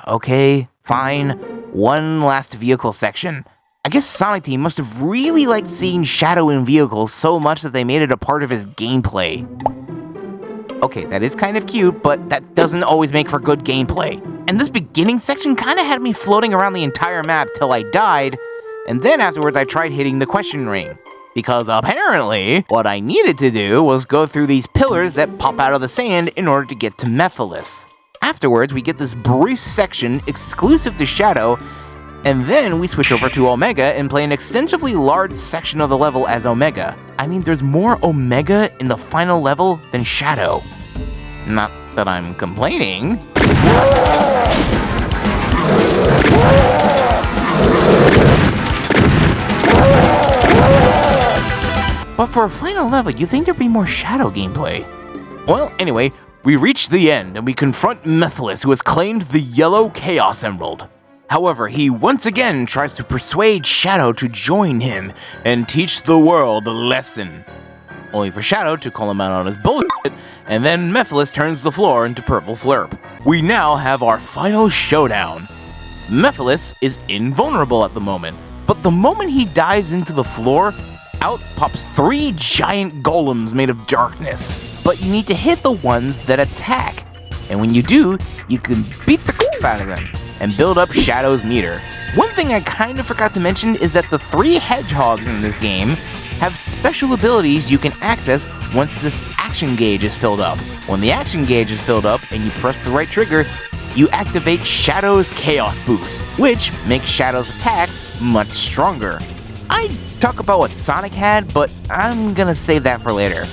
okay, fine. One last vehicle section. I guess Sonic Team must have really liked seeing Shadow in vehicles so much that they made it a part of his gameplay. Okay, that is kind of cute, but that doesn't always make for good gameplay. And this beginning section kind of had me floating around the entire map till I died, and then afterwards I tried hitting the question ring. Because apparently, what I needed to do was go through these pillars that pop out of the sand in order to get to Mephiles. Afterwards, we get this brief section exclusive to Shadow, and then we switch over to Omega and play an extensively large section of the level as Omega. I mean, there's more Omega in the final level than Shadow. Not that I'm complaining. But for a final level, you'd think there'd be more Shadow gameplay. Well, anyway, we reach the end and we confront Mephiles, who has claimed the yellow Chaos Emerald. However, he once again tries to persuade Shadow to join him and teach the world a lesson. Only for Shadow to call him out on his bullshit, and then Mephiles turns the floor into purple flurp. We now have our final showdown. Mephiles is invulnerable at the moment, but the moment he dives into the floor, out pops 3 giant golems made of darkness. But you need to hit the ones that attack, and when you do, you can beat the crap out of them and build up Shadow's meter. One thing I kind of forgot to mention is that the 3 hedgehogs in this game have special abilities you can access once this action gauge is filled up. When the action gauge is filled up and you press the right trigger, you activate Shadow's Chaos Boost, which makes Shadow's attacks much stronger. I'd talk about what Sonic had, but I'm gonna save that for later.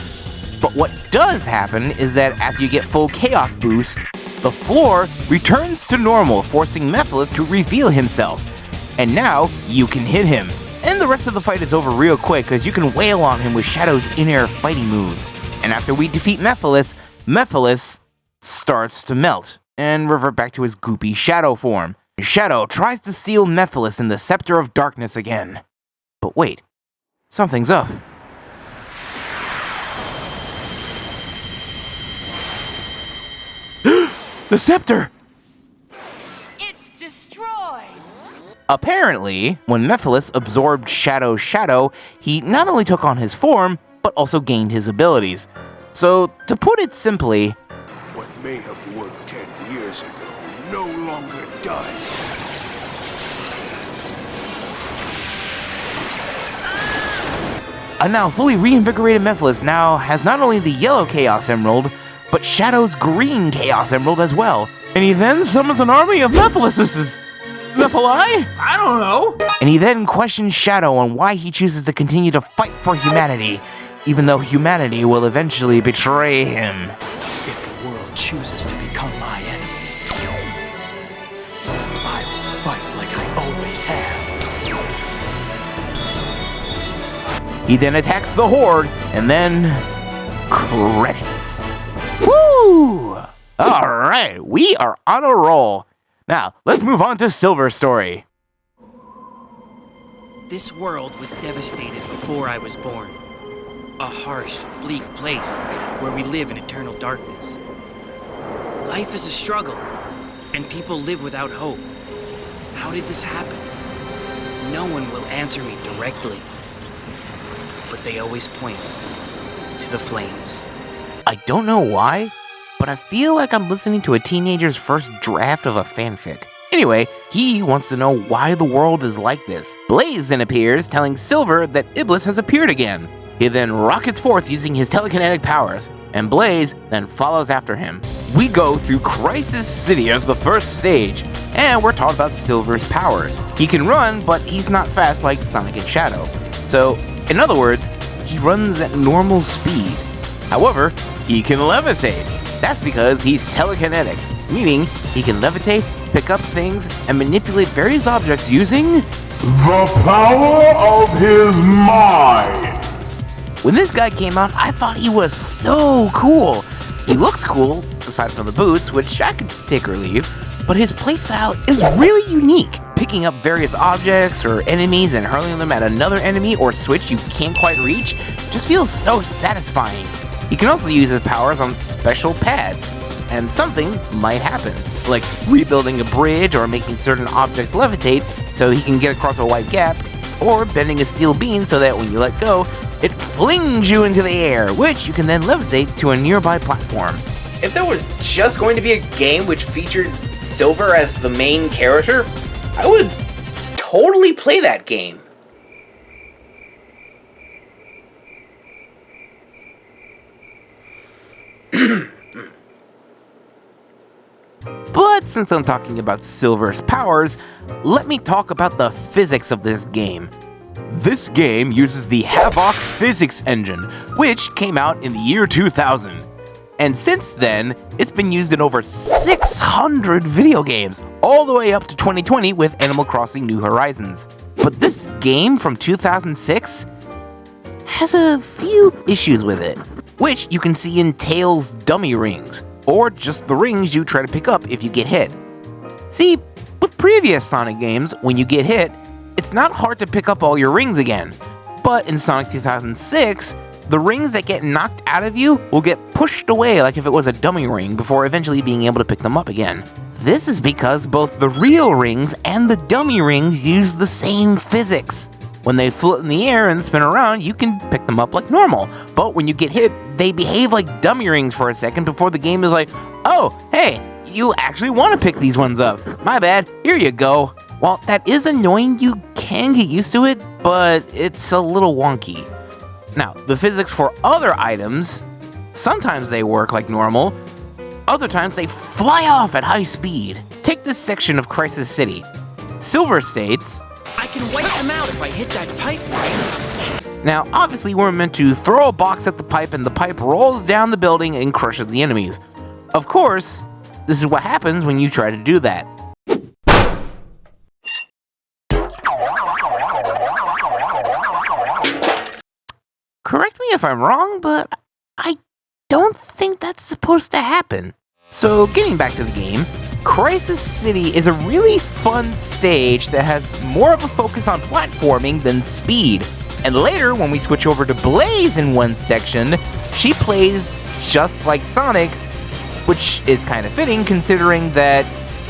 But what does happen is that after you get full Chaos Boost, the floor returns to normal, forcing Mephiles to reveal himself. And now, you can hit him. And the rest of the fight is over real quick, because you can wail on him with Shadow's in-air fighting moves. And after we defeat Mephiles, Mephiles starts to melt and revert back to his goopy Shadow form. Shadow tries to seal Mephiles in the Scepter of Darkness again. But wait, something's up. The scepter! It's destroyed! Apparently, when Mephiles absorbed Shadow's shadow, he not only took on his form, but also gained his abilities. So, to put it simply, What may have worked 10 years ago no longer does. a now fully reinvigorated Mephiles now has not only the yellow Chaos Emerald, but Shadow's green Chaos Emerald as well. And he then summons an army of Mephilises. Mephili? I don't know. And he then questions Shadow on why he chooses to continue to fight for humanity, even though humanity will eventually betray him. If the world chooses to become my enemy, I will fight like I always have. He then attacks the Horde, and then credits. Woo! Alright, we are on a roll. Now, let's move on to Silver's story. This world was devastated before I was born. A harsh, bleak place where we live in eternal darkness. Life is a struggle, and people live without hope. How did this happen? No one will answer me directly, but they always point to the flames. I don't know why, but I feel like I'm listening to a teenager's first draft of a fanfic. Anyway, he wants to know why the world is like this. Blaze then appears, telling Silver that Iblis has appeared again. He then rockets forth using his telekinetic powers, and Blaze then follows after him. We go through Crisis City as the first stage, and we're taught about Silver's powers. He can run, but he's not fast like Sonic and Shadow. So, in other words, he runs at normal speed. However, he can levitate. That's because he's telekinetic, meaning he can levitate, pick up things, and manipulate various objects using the power of his mind. When this guy came out, I thought he was so cool. He looks cool, aside from the boots, which I could take or leave, but his playstyle is really unique. Picking up various objects or enemies and hurling them at another enemy or switch you can't quite reach just feels so satisfying. He can also use his powers on special pads, and something might happen, like rebuilding a bridge or making certain objects levitate so he can get across a white gap, or bending a steel beam so that when you let go, it flings you into the air, which you can then levitate to a nearby platform. If there was just going to be a game which featured Silver as the main character, I would totally play that game. But since I'm talking about Silver's powers, let me talk about the physics of this game. This game uses the Havoc physics engine, which came out in the year 2000. And since then, it's been used in over 600 video games, all the way up to 2020 with Animal Crossing New Horizons. But this game from 2006 has a few issues with it. which you can see in Tails' dummy rings, or just the rings you try to pick up if you get hit. See, with previous Sonic games, when you get hit, it's not hard to pick up all your rings again, but in Sonic 2006, the rings that get knocked out of you will get pushed away like if it was a dummy ring before eventually being able to pick them up again. This is because both the real rings and the dummy rings use the same physics. When they float in the air and spin around, you can pick them up like normal, but when you get hit, they behave like dummy rings for a second before the game is like, oh, hey, you actually want to pick these ones up. My bad, here you go. While that is annoying, you can get used to it, but it's a little wonky. Now, the physics for other items, sometimes they work like normal, other times they fly off at high speed. Take this section of Crisis City. Silver states, I can wipe them out if I hit that pipe, right? Now, obviously we're meant to throw a box at the pipe and the pipe rolls down the building and crushes the enemies. Of course, this is what happens when you try to do that. Correct me if I'm wrong, but I don't think that's supposed to happen. So, getting back to the game, Crisis City is a really fun stage that has more of a focus on platforming than speed. And later, when we switch over to Blaze in one section, she plays just like Sonic, which is kind of fitting considering that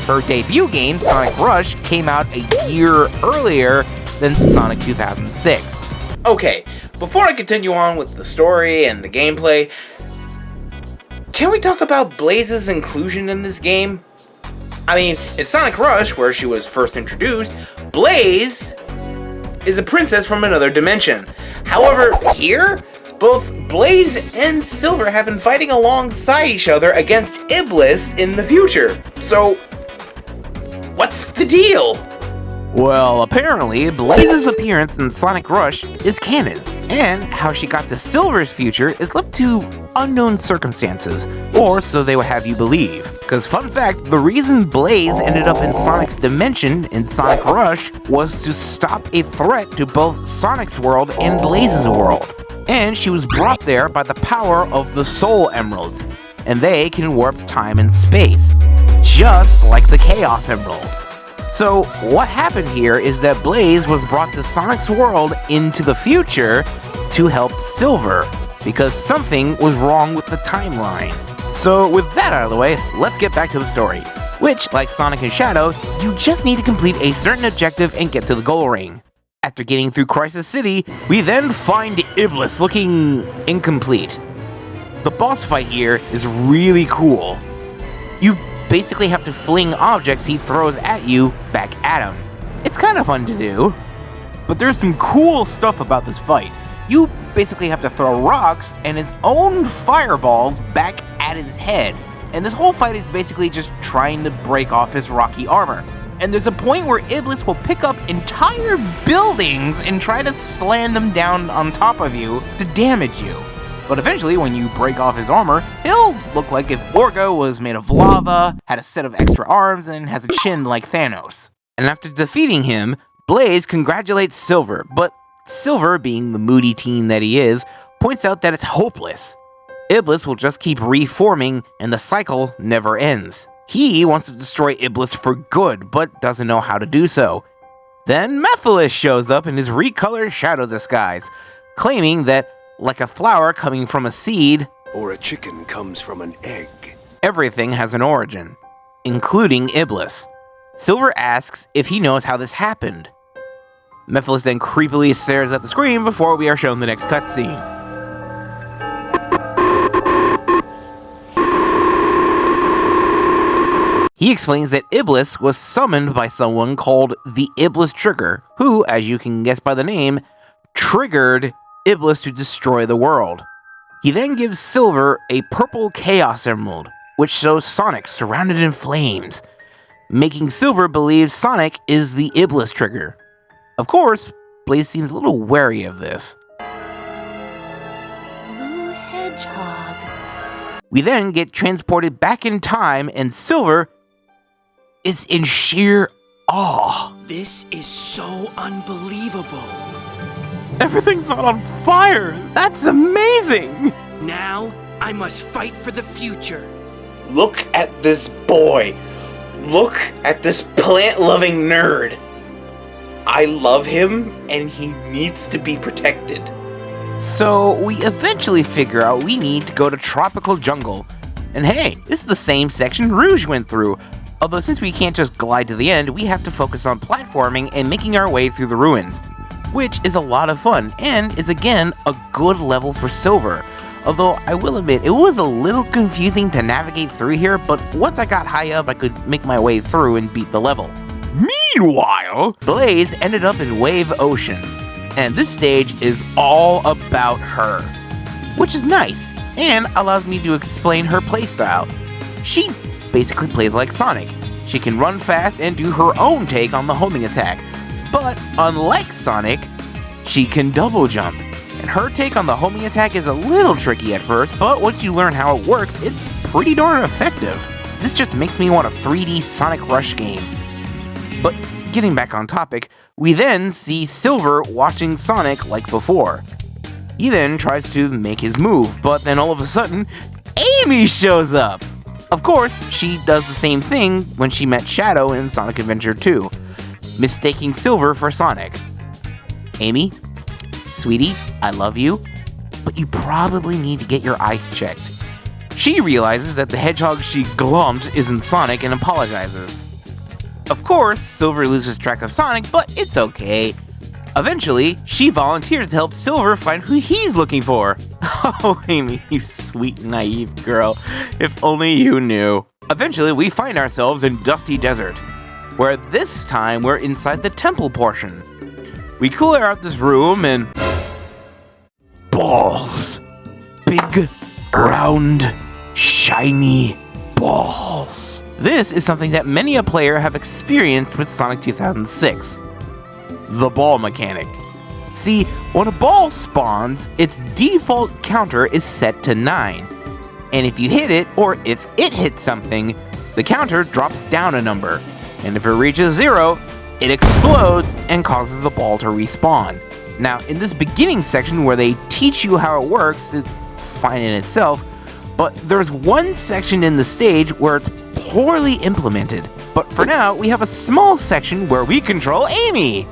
her debut game, Sonic Rush, came out a year earlier than Sonic 2006. Okay, before I continue on with the story and the gameplay, can we talk about Blaze's inclusion in this game? I mean, in Sonic Rush, where she was first introduced, Blaze is a princess from another dimension. However, here, both Blaze and Silver have been fighting alongside each other against Iblis in the future. So, what's the deal? Well, apparently, Blaze's appearance in Sonic Rush is canon, and how she got to Silver's future is left to unknown circumstances, or so they would have you believe. Because fun fact, the reason Blaze ended up in Sonic's dimension in Sonic Rush was to stop a threat to both Sonic's world and Blaze's world. And she was brought there by the power of the Soul Emeralds, and they can warp time and space, just like the Chaos Emeralds. So, what happened here is that Blaze was brought to Sonic's world into the future to help Silver, because something was wrong with the timeline. So, with that out of the way, let's get back to the story, which, like Sonic and Shadow, you just need to complete a certain objective and get to the goal ring. After getting through Crisis City, we then find Iblis looking incomplete. The boss fight here is really cool. You basically have to fling objects he throws at you back at him. It's kind of fun to do. But there's some cool stuff about this fight. You basically have to throw rocks and his own fireballs back at his head. And this whole fight is basically just trying to break off his rocky armor. And there's a point where Iblis will pick up entire buildings and try to slam them down on top of you to damage you. But eventually, when you break off his armor, he'll look like if Orga was made of lava, had a set of extra arms, and has a chin like Thanos. And after defeating him, Blaze congratulates Silver, but Silver, being the moody teen that he is, points out that it's hopeless. Iblis will just keep reforming, and the cycle never ends. He wants to destroy Iblis for good, but doesn't know how to do so. Then Mephiles shows up in his recolored shadow disguise, claiming that like a flower coming from a seed, or a chicken comes from an egg, everything has an origin, including Iblis. Silver asks if he knows how this happened. Mephiles then creepily stares at the screen before we are shown the next cutscene. He explains that Iblis was summoned by someone called the Iblis Trigger, who, as you can guess by the name, triggered Iblis to destroy the world. He then gives Silver a purple Chaos Emerald, which shows Sonic surrounded in flames, making Silver believe Sonic is the Iblis Trigger. Of course, Blaze seems a little wary of this. Blue Hedgehog. We then get transported back in time, and Silver is in sheer awe. This is so unbelievable. Everything's not on fire! That's amazing! Now, I must fight for the future. Look at this boy. Look at this plant-loving nerd. I love him, and he needs to be protected. So we eventually figure out we need to go to Tropical Jungle. And hey, this is the same section Rouge went through. Although since we can't just glide to the end, we have to focus on platforming and making our way through the ruins, which is a lot of fun and is again a good level for Silver. Although I will admit, it was a little confusing to navigate through here, but once I got high up, I could make my way through and beat the level. Meanwhile, Blaze ended up in Wave Ocean, and this stage is all about her, which is nice, and allows me to explain her playstyle. She basically plays like Sonic. She can run fast and do her own take on the homing attack, but unlike Sonic, she can double jump. And her take on the homing attack is a little tricky at first, but once you learn how it works, it's pretty darn effective. This just makes me want a 3D Sonic Rush game. But getting back on topic, we then see Silver watching Sonic like before. He then tries to make his move, but then all of a sudden, Amy shows up! Of course, she does the same thing when she met Shadow in Sonic Adventure 2, mistaking Silver for Sonic. Amy? Sweetie, I love you, but you probably need to get your eyes checked. She realizes that the hedgehog she glommed isn't Sonic and apologizes. Of course, Silver loses track of Sonic, but it's okay. Eventually, she volunteers to help Silver find who he's looking for. Oh, Amy, you sweet, naive girl. If only you knew. Eventually, we find ourselves in Dusty Desert, where this time we're inside the temple portion. We clear out this room and... balls. Big, round, shiny balls. This is something that many a player have experienced with Sonic 2006. The ball mechanic. See, when a ball spawns, its default counter is set to 9. And if you hit it, or if it hits something, the counter drops down a number. And if it reaches 0, it explodes and causes the ball to respawn. Now, in this beginning section where they teach you how it works, it's fine in itself, but there's one section in the stage where it's poorly implemented. But for now, we have a small section where we control Amy!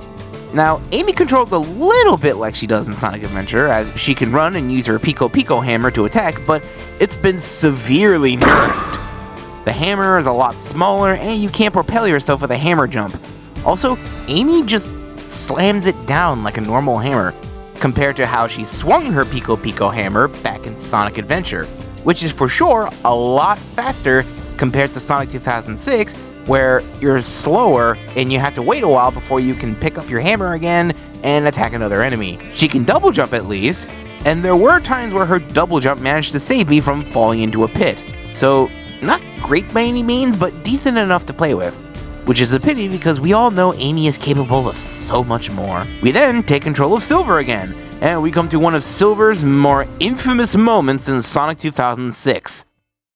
Now, Amy controls a little bit like she does in Sonic Adventure, as she can run and use her Pico Pico hammer to attack, but it's been severely nerfed. The hammer is a lot smaller, and you can't propel yourself with a hammer jump. Also, Amy just slams it down like a normal hammer, compared to how she swung her Pico Pico hammer back in Sonic Adventure, which is for sure a lot faster compared to Sonic 2006, where you're slower and you have to wait a while before you can pick up your hammer again and attack another enemy. She can double jump at least, and there were times where her double jump managed to save me from falling into a pit. So, not great by any means, but decent enough to play with. Which is a pity because we all know Amy is capable of so much more. We then take control of Silver again, and we come to one of Silver's more infamous moments in Sonic 2006.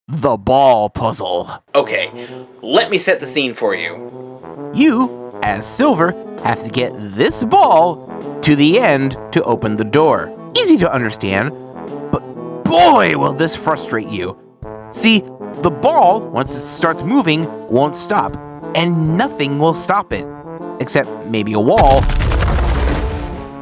The ball puzzle. Okay, let me set the scene for you. You, as Silver, have to get this ball to the end to open the door. Easy to understand, but boy will this frustrate you. See, the ball, once it starts moving, won't stop, and nothing will stop it, except maybe a wall.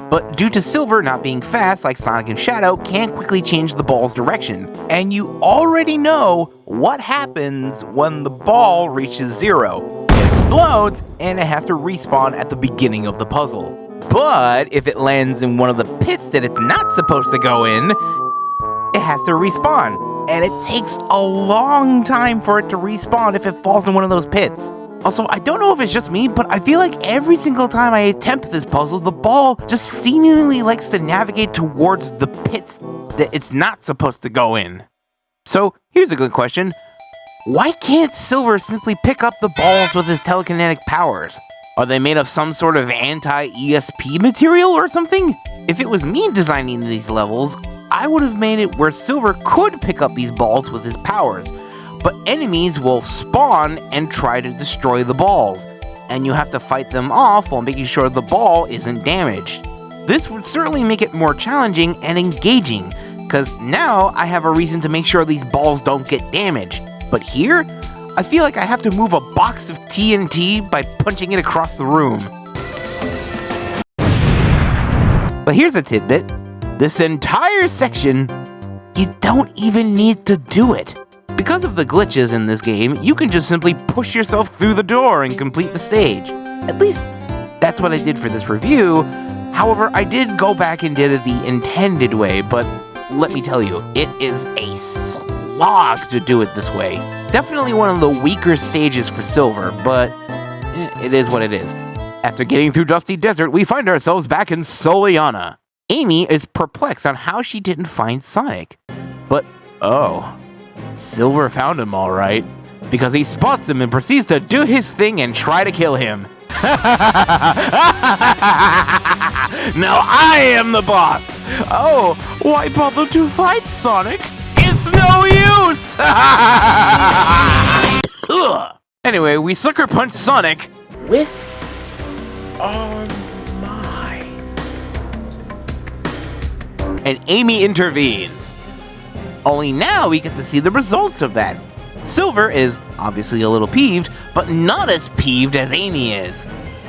But due to Silver not being fast like Sonic and Shadow, can't quickly change the ball's direction. And you already know what happens when the ball reaches 0. It explodes, and it has to respawn at the beginning of the puzzle. But if it lands in one of the pits that it's not supposed to go in, it has to respawn. And it takes a long time for it to respawn if it falls in one of those pits. Also, I don't know if it's just me, but I feel like every single time I attempt this puzzle, the ball just seemingly likes to navigate towards the pits that it's not supposed to go in. So, here's a good question. Why can't Silver simply pick up the balls with his telekinetic powers? Are they made of some sort of anti-ESP material or something? If it was me designing these levels, I would have made it where Silver could pick up these balls with his powers, but enemies will spawn and try to destroy the balls, and you have to fight them off while making sure the ball isn't damaged. This would certainly make it more challenging and engaging, because now I have a reason to make sure these balls don't get damaged. But here, I feel like I have to move a box of TNT by punching it across the room. But here's a tidbit. This entire section, you don't even need to do it. Because of the glitches in this game, you can just simply push yourself through the door and complete the stage. At least, that's what I did for this review. However, I did go back and did it the intended way, but let me tell you, it is a slog to do it this way. Definitely one of the weaker stages for Silver, but it is what it is. After getting through Dusty Desert, we find ourselves back in Soliana. Amy is perplexed on how she didn't find Sonic. But, oh, Silver found him all right, because he spots him and proceeds to do his thing and try to kill him. Now I am the boss! Oh, why bother to fight, Sonic? It's no use! Anyway, we sucker punch Sonic with our mind. And Amy intervenes. Only now we get to see the results of that. Silver is obviously a little peeved, but not as peeved as Amy is.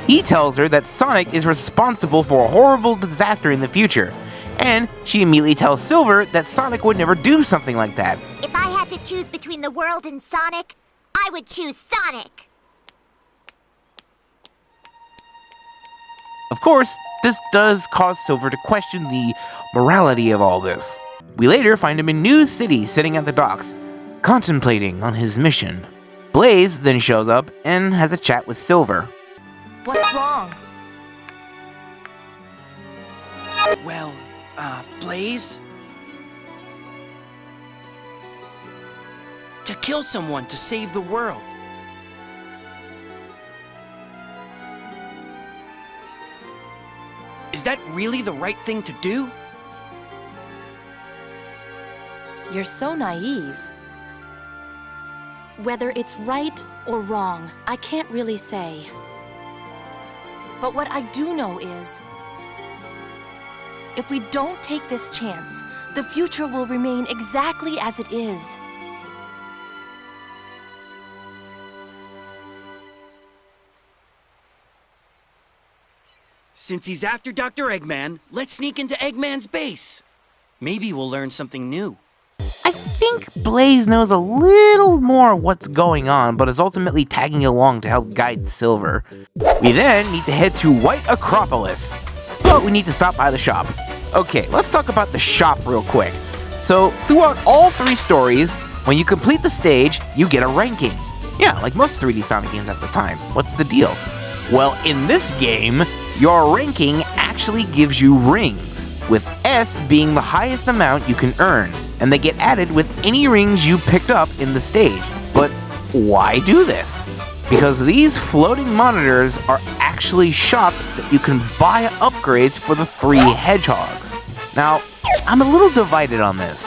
He tells her that Sonic is responsible for a horrible disaster in the future, and she immediately tells Silver that Sonic would never do something like that. If I had to choose between the world and Sonic, I would choose Sonic. Of course, this does cause Silver to question the morality of all this. We later find him in New City sitting at the docks, contemplating on his mission. Blaze then shows up and has a chat with Silver. What's wrong? Well, Blaze? To kill someone to save the world. Is that really the right thing to do? You're so naive. Whether it's right or wrong, I can't really say. But what I do know is, if we don't take this chance, the future will remain exactly as it is. Since he's after Dr. Eggman, let's sneak into Eggman's base. Maybe we'll learn something new. I think Blaze knows a little more what's going on, but is ultimately tagging along to help guide Silver. We then need to head to White Acropolis, but we need to stop by the shop. Okay, let's talk about the shop real quick. So, throughout all 3 stories, when you complete the stage, you get a ranking. Yeah, like most 3D Sonic games at the time. What's the deal? Well, in this game, your ranking actually gives you rings, with S being the highest amount you can earn, and they get added with any rings you picked up in the stage. But why do this? Because these floating monitors are actually shops that you can buy upgrades for the 3 hedgehogs. Now, I'm a little divided on this.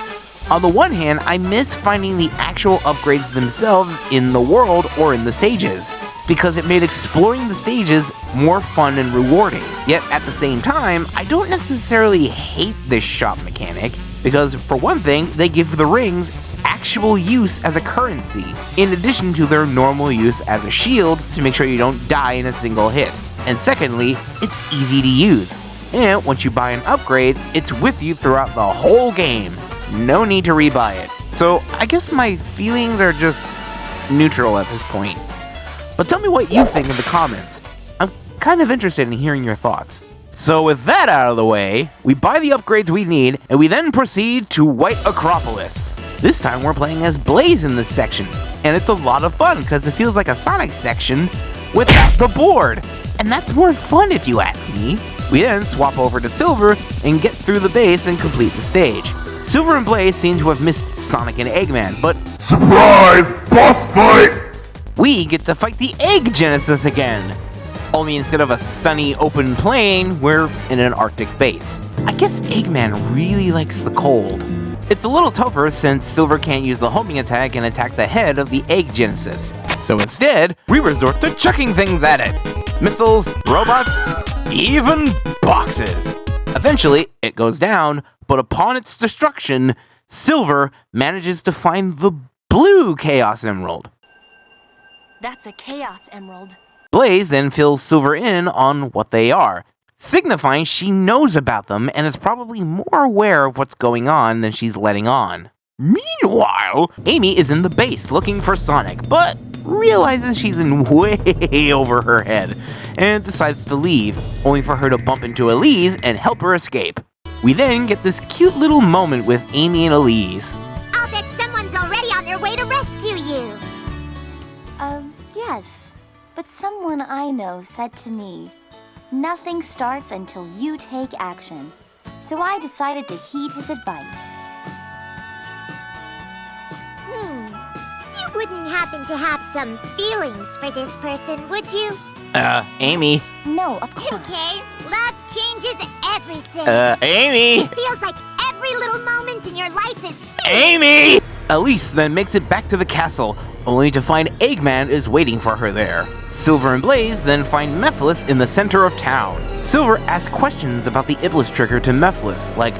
On the one hand, I miss finding the actual upgrades themselves in the world or in the stages, because it made exploring the stages more fun and rewarding. Yet at the same time, I don't necessarily hate this shop mechanic, because for one thing, they give the rings actual use as a currency, in addition to their normal use as a shield to make sure you don't die in a single hit. And secondly, it's easy to use, and once you buy an upgrade, it's with you throughout the whole game. No need to rebuy it. So I guess my feelings are just neutral at this point. But tell me what you think in the comments. I'm kind of interested in hearing your thoughts. So with that out of the way, we buy the upgrades we need, and we then proceed to White Acropolis. This time we're playing as Blaze in this section, and it's a lot of fun because it feels like a Sonic section without the board. And that's more fun if you ask me. We then swap over to Silver and get through the base and complete the stage. Silver and Blaze seem to have missed Sonic and Eggman, but surprise! Boss fight! We get to fight the Egg Genesis again. Only instead of a sunny open plain, we're in an Arctic base. I guess Eggman really likes the cold. It's a little tougher since Silver can't use the homing attack and attack the head of the Egg Genesis. So instead, we resort to chucking things at it. Missiles, robots, even boxes. Eventually, Eventually, it goes down, but upon its destruction, Silver manages to find the blue Chaos Emerald. That's a Chaos Emerald. Blaze then fills Silver in on what they are, signifying she knows about them and is probably more aware of what's going on than she's letting on. Meanwhile, Amy is in the base looking for Sonic, but realizes she's in way over her head and decides to leave, only for her to bump into Elise and help her escape. We then get this cute little moment with Amy and Elise. I'll bet someone's already on their way to rescue you. Yes. But someone I know said to me, nothing starts until you take action. So I decided to heed his advice. You wouldn't happen to have some feelings for this person, would you? Amy. No, of course. Okay, love changes everything. Amy! It feels like every little moment in your life is huge. Amy! Elise then makes it back to the castle, only to find Eggman is waiting for her there. Silver and Blaze then find Mephiles in the center of town. Silver asks questions about the Iblis trigger to Mephiles, like,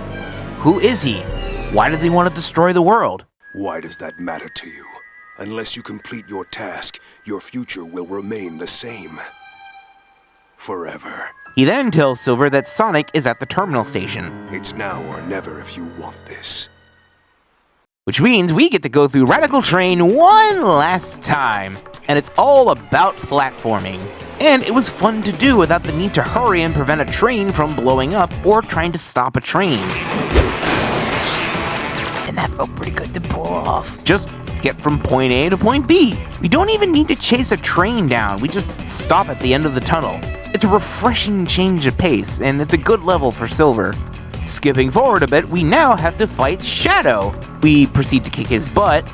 who is he? Why does he want to destroy the world? Why does that matter to you? Unless you complete your task, your future will remain the same. Forever. He then tells Silver that Sonic is at the terminal station. It's now or never if you want this. Which means we get to go through Radical Train one last time. And it's all about platforming. And it was fun to do without the need to hurry and prevent a train from blowing up or trying to stop a train. And that felt pretty good to pull off. Just get from point A to point B. We don't even need to chase a train down. We just stop at the end of the tunnel. It's a refreshing change of pace, and it's a good level for Silver. Skipping forward a bit, we now have to fight Shadow. We proceed to kick his butt.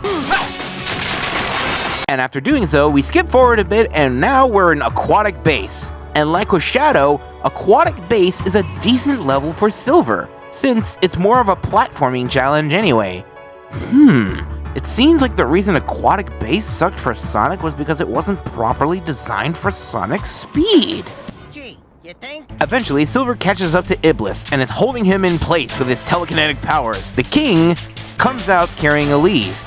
And after doing so, we skip forward a bit, and now we're in Aquatic Base. And like with Shadow, Aquatic Base is a decent level for Silver, since it's more of a platforming challenge anyway. It seems like the reason Aquatic Base sucked for Sonic was because it wasn't properly designed for Sonic's speed. Gee, you think? Eventually, Silver catches up to Iblis and is holding him in place with his telekinetic powers. The king comes out carrying Elise.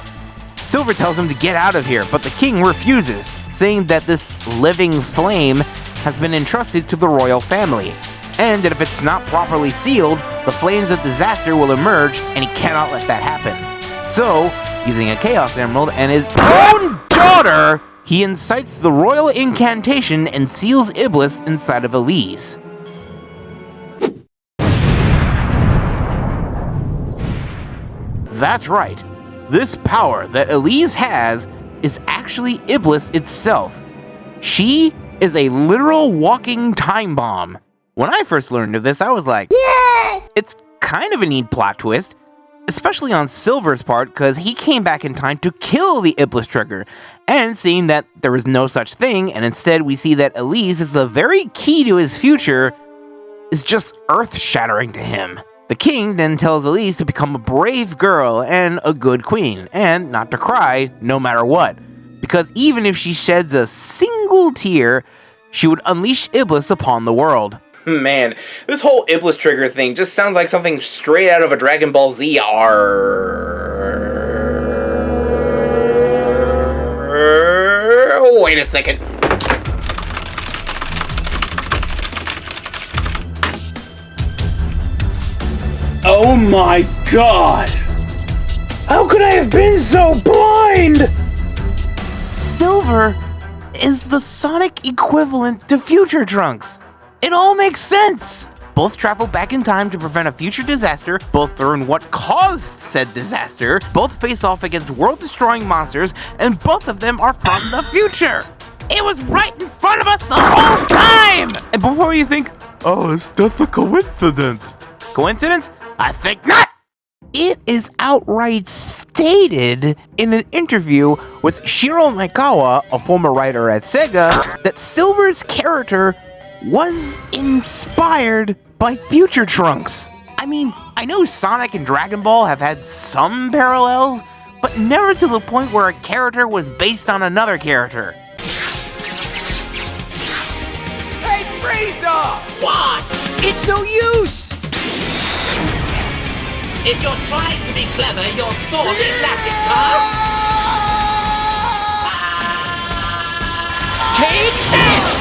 Silver tells him to get out of here, but the king refuses, saying that this living flame has been entrusted to the royal family, and that if it's not properly sealed, the flames of disaster will emerge, and he cannot let that happen. So, using a Chaos Emerald and his own daughter, he incites the royal incantation and seals Iblis inside of Elise. That's right. This power that Elise has is actually Iblis itself. She is a literal walking time bomb. When I first learned of this, I was like, yeah! It's kind of a neat plot twist, especially on Silver's part, because he came back in time to kill the Iblis trigger, and seeing that there was no such thing, and instead we see that Elise is the very key to his future, is just earth-shattering to him. The king then tells Elise to become a brave girl and a good queen, and not to cry no matter what, because even if she sheds a single tear, she would unleash Iblis upon the world. Man, this whole Iblis trigger thing just sounds like something straight out of a Dragon Ball Z Wait a second. Oh my god! How could I have been so blind? Silver is the Sonic equivalent to Future Trunks. It all makes sense! Both travel back in time to prevent a future disaster, both learn what caused said disaster, both face off against world-destroying monsters, and both of them are from the future! It was right in front of us the whole time! And before you think, oh, it's just a coincidence. Coincidence? I think not! It is outright stated in an interview with Shiro Maikawa, a former writer at Sega, that Silver's character was inspired by Future Trunks. I mean, I know Sonic and Dragon Ball have had some parallels, but never to the point where a character was based on another character. Hey, Frieza! What? It's no use! If you're trying to be clever, you're sorely lacking, huh? Take this!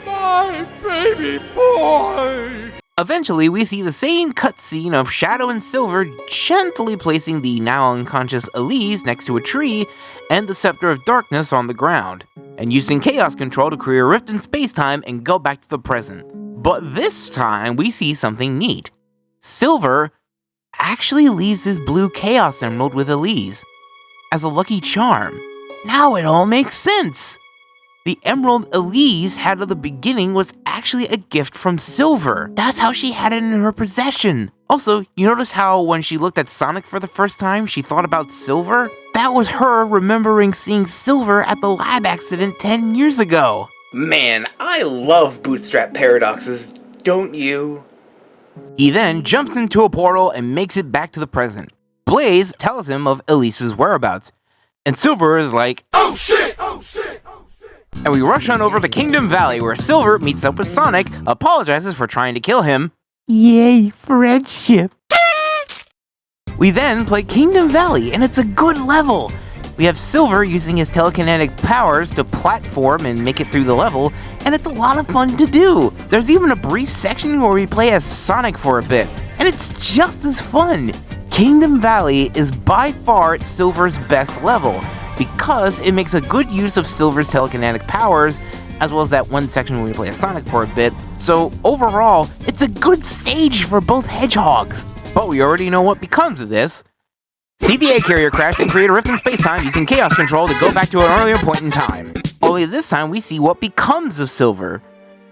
My baby boy! Eventually, we see the same cutscene of Shadow and Silver gently placing the now unconscious Elise next to a tree and the Scepter of Darkness on the ground, and using Chaos Control to create a rift in space-time and go back to the present. But this time, we see something neat. Silver actually leaves his blue Chaos Emerald with Elise as a lucky charm. Now it all makes sense! The emerald Elise had at the beginning was actually a gift from Silver. That's how she had it in her possession. Also, you notice how when she looked at Sonic for the first time, she thought about Silver? That was her remembering seeing Silver at the lab accident 10 years ago. Man, I love bootstrap paradoxes, don't you? He then jumps into a portal and makes it back to the present. Blaze tells him of Elise's whereabouts, and Silver is like, "Oh shit! Oh shit! And we rush on over to Kingdom Valley, where Silver meets up with Sonic, apologizes for trying to kill him. Yay, friendship. We then play Kingdom Valley, and it's a good level. We have Silver using his telekinetic powers to platform and make it through the level, and it's a lot of fun to do. There's even a brief section where we play as Sonic for a bit, and it's just as fun. Kingdom Valley is by far Silver's best level, because it makes a good use of Silver's telekinetic powers, as well as that one section where we play as Sonic for a bit, so overall, it's a good stage for both hedgehogs. But we already know what becomes of this. See the egg carrier crash and create a rift in space-time using Chaos Control to go back to an earlier point in time. Only this time we see what becomes of Silver.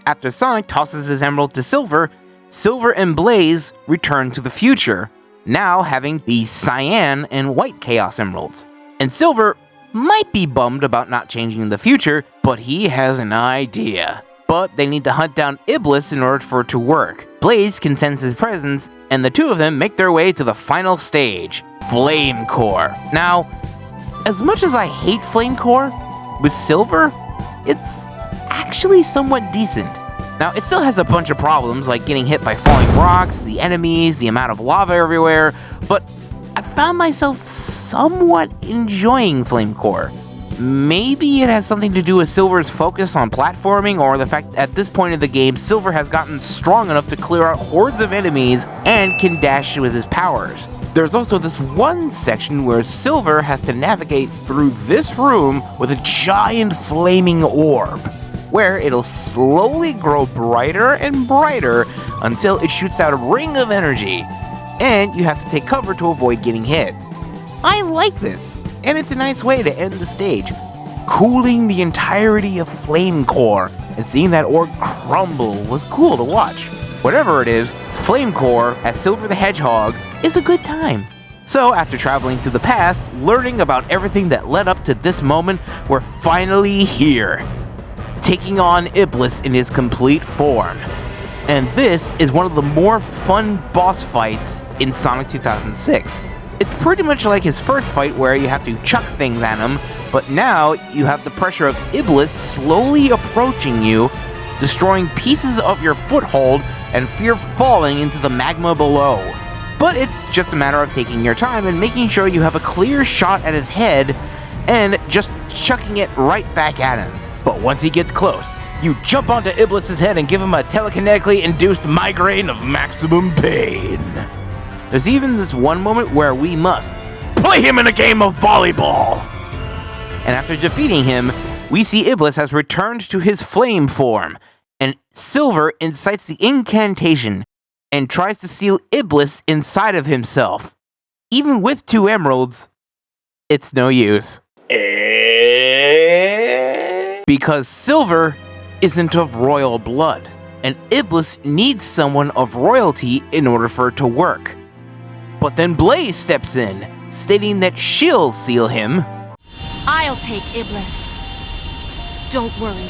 After Sonic tosses his emerald to Silver, Silver and Blaze return to the future, now having the cyan and white Chaos Emeralds. And Silver might be bummed about not changing the future, but he has an idea. But they need to hunt down Iblis in order for it to work. Blaze can sense his presence, and the two of them make their way to the final stage, Flame Core. Now, as much as I hate Flame Core, with Silver, it's actually somewhat decent. Now, it still has a bunch of problems, like getting hit by falling rocks, the enemies, the amount of lava everywhere, but I found myself somewhat enjoying Flame Core. Maybe it has something to do with Silver's focus on platforming, or the fact that at this point in the game, Silver has gotten strong enough to clear out hordes of enemies and can dash with his powers. There's also this one section where Silver has to navigate through this room with a giant flaming orb, where it'll slowly grow brighter and brighter until it shoots out a ring of energy, and you have to take cover to avoid getting hit. I like this, and it's a nice way to end the stage. Cooling the entirety of Flame Core and seeing that orb crumble was cool to watch. Whatever it is, Flame Core as Silver the Hedgehog is a good time. So after traveling to the past, learning about everything that led up to this moment, we're finally here, taking on Iblis in his complete form. And this is one of the more fun boss fights in Sonic 2006. It's pretty much like his first fight where you have to chuck things at him, but now you have the pressure of Iblis slowly approaching you, destroying pieces of your foothold and fear falling into the magma below. But it's just a matter of taking your time and making sure you have a clear shot at his head and just chucking it right back at him. But once he gets close, you jump onto Iblis's head and give him a telekinetically induced migraine of maximum pain. There's even this one moment where we must play him in a game of volleyball. And after defeating him, we see Iblis has returned to his flame form, and Silver incites the incantation and tries to seal Iblis inside of himself. Even with 2 emeralds, it's no use. Because Silver isn't of royal blood, and Iblis needs someone of royalty in order for it to work. But then Blaze steps in, stating that she'll seal him. I'll take Iblis. Don't worry.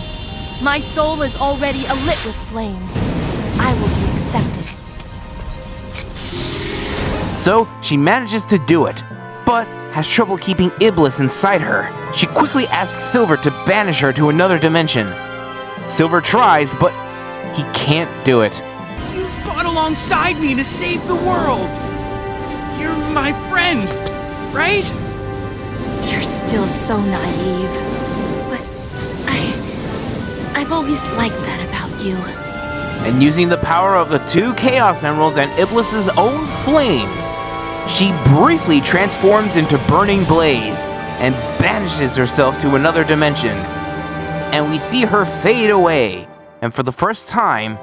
My soul is already alit with flames. I will be accepted. So she manages to do it, but has trouble keeping Iblis inside her. She quickly asks Silver to banish her to another dimension. Silver tries, but he can't do it. You fought alongside me to save the world. You're my friend, right? You're still so naive. But I've always liked that about you. And using the power of the 2 Chaos Emeralds and Iblis's own flames, she briefly transforms into Burning Blaze and banishes herself to another dimension. And we see her fade away, and for the first time,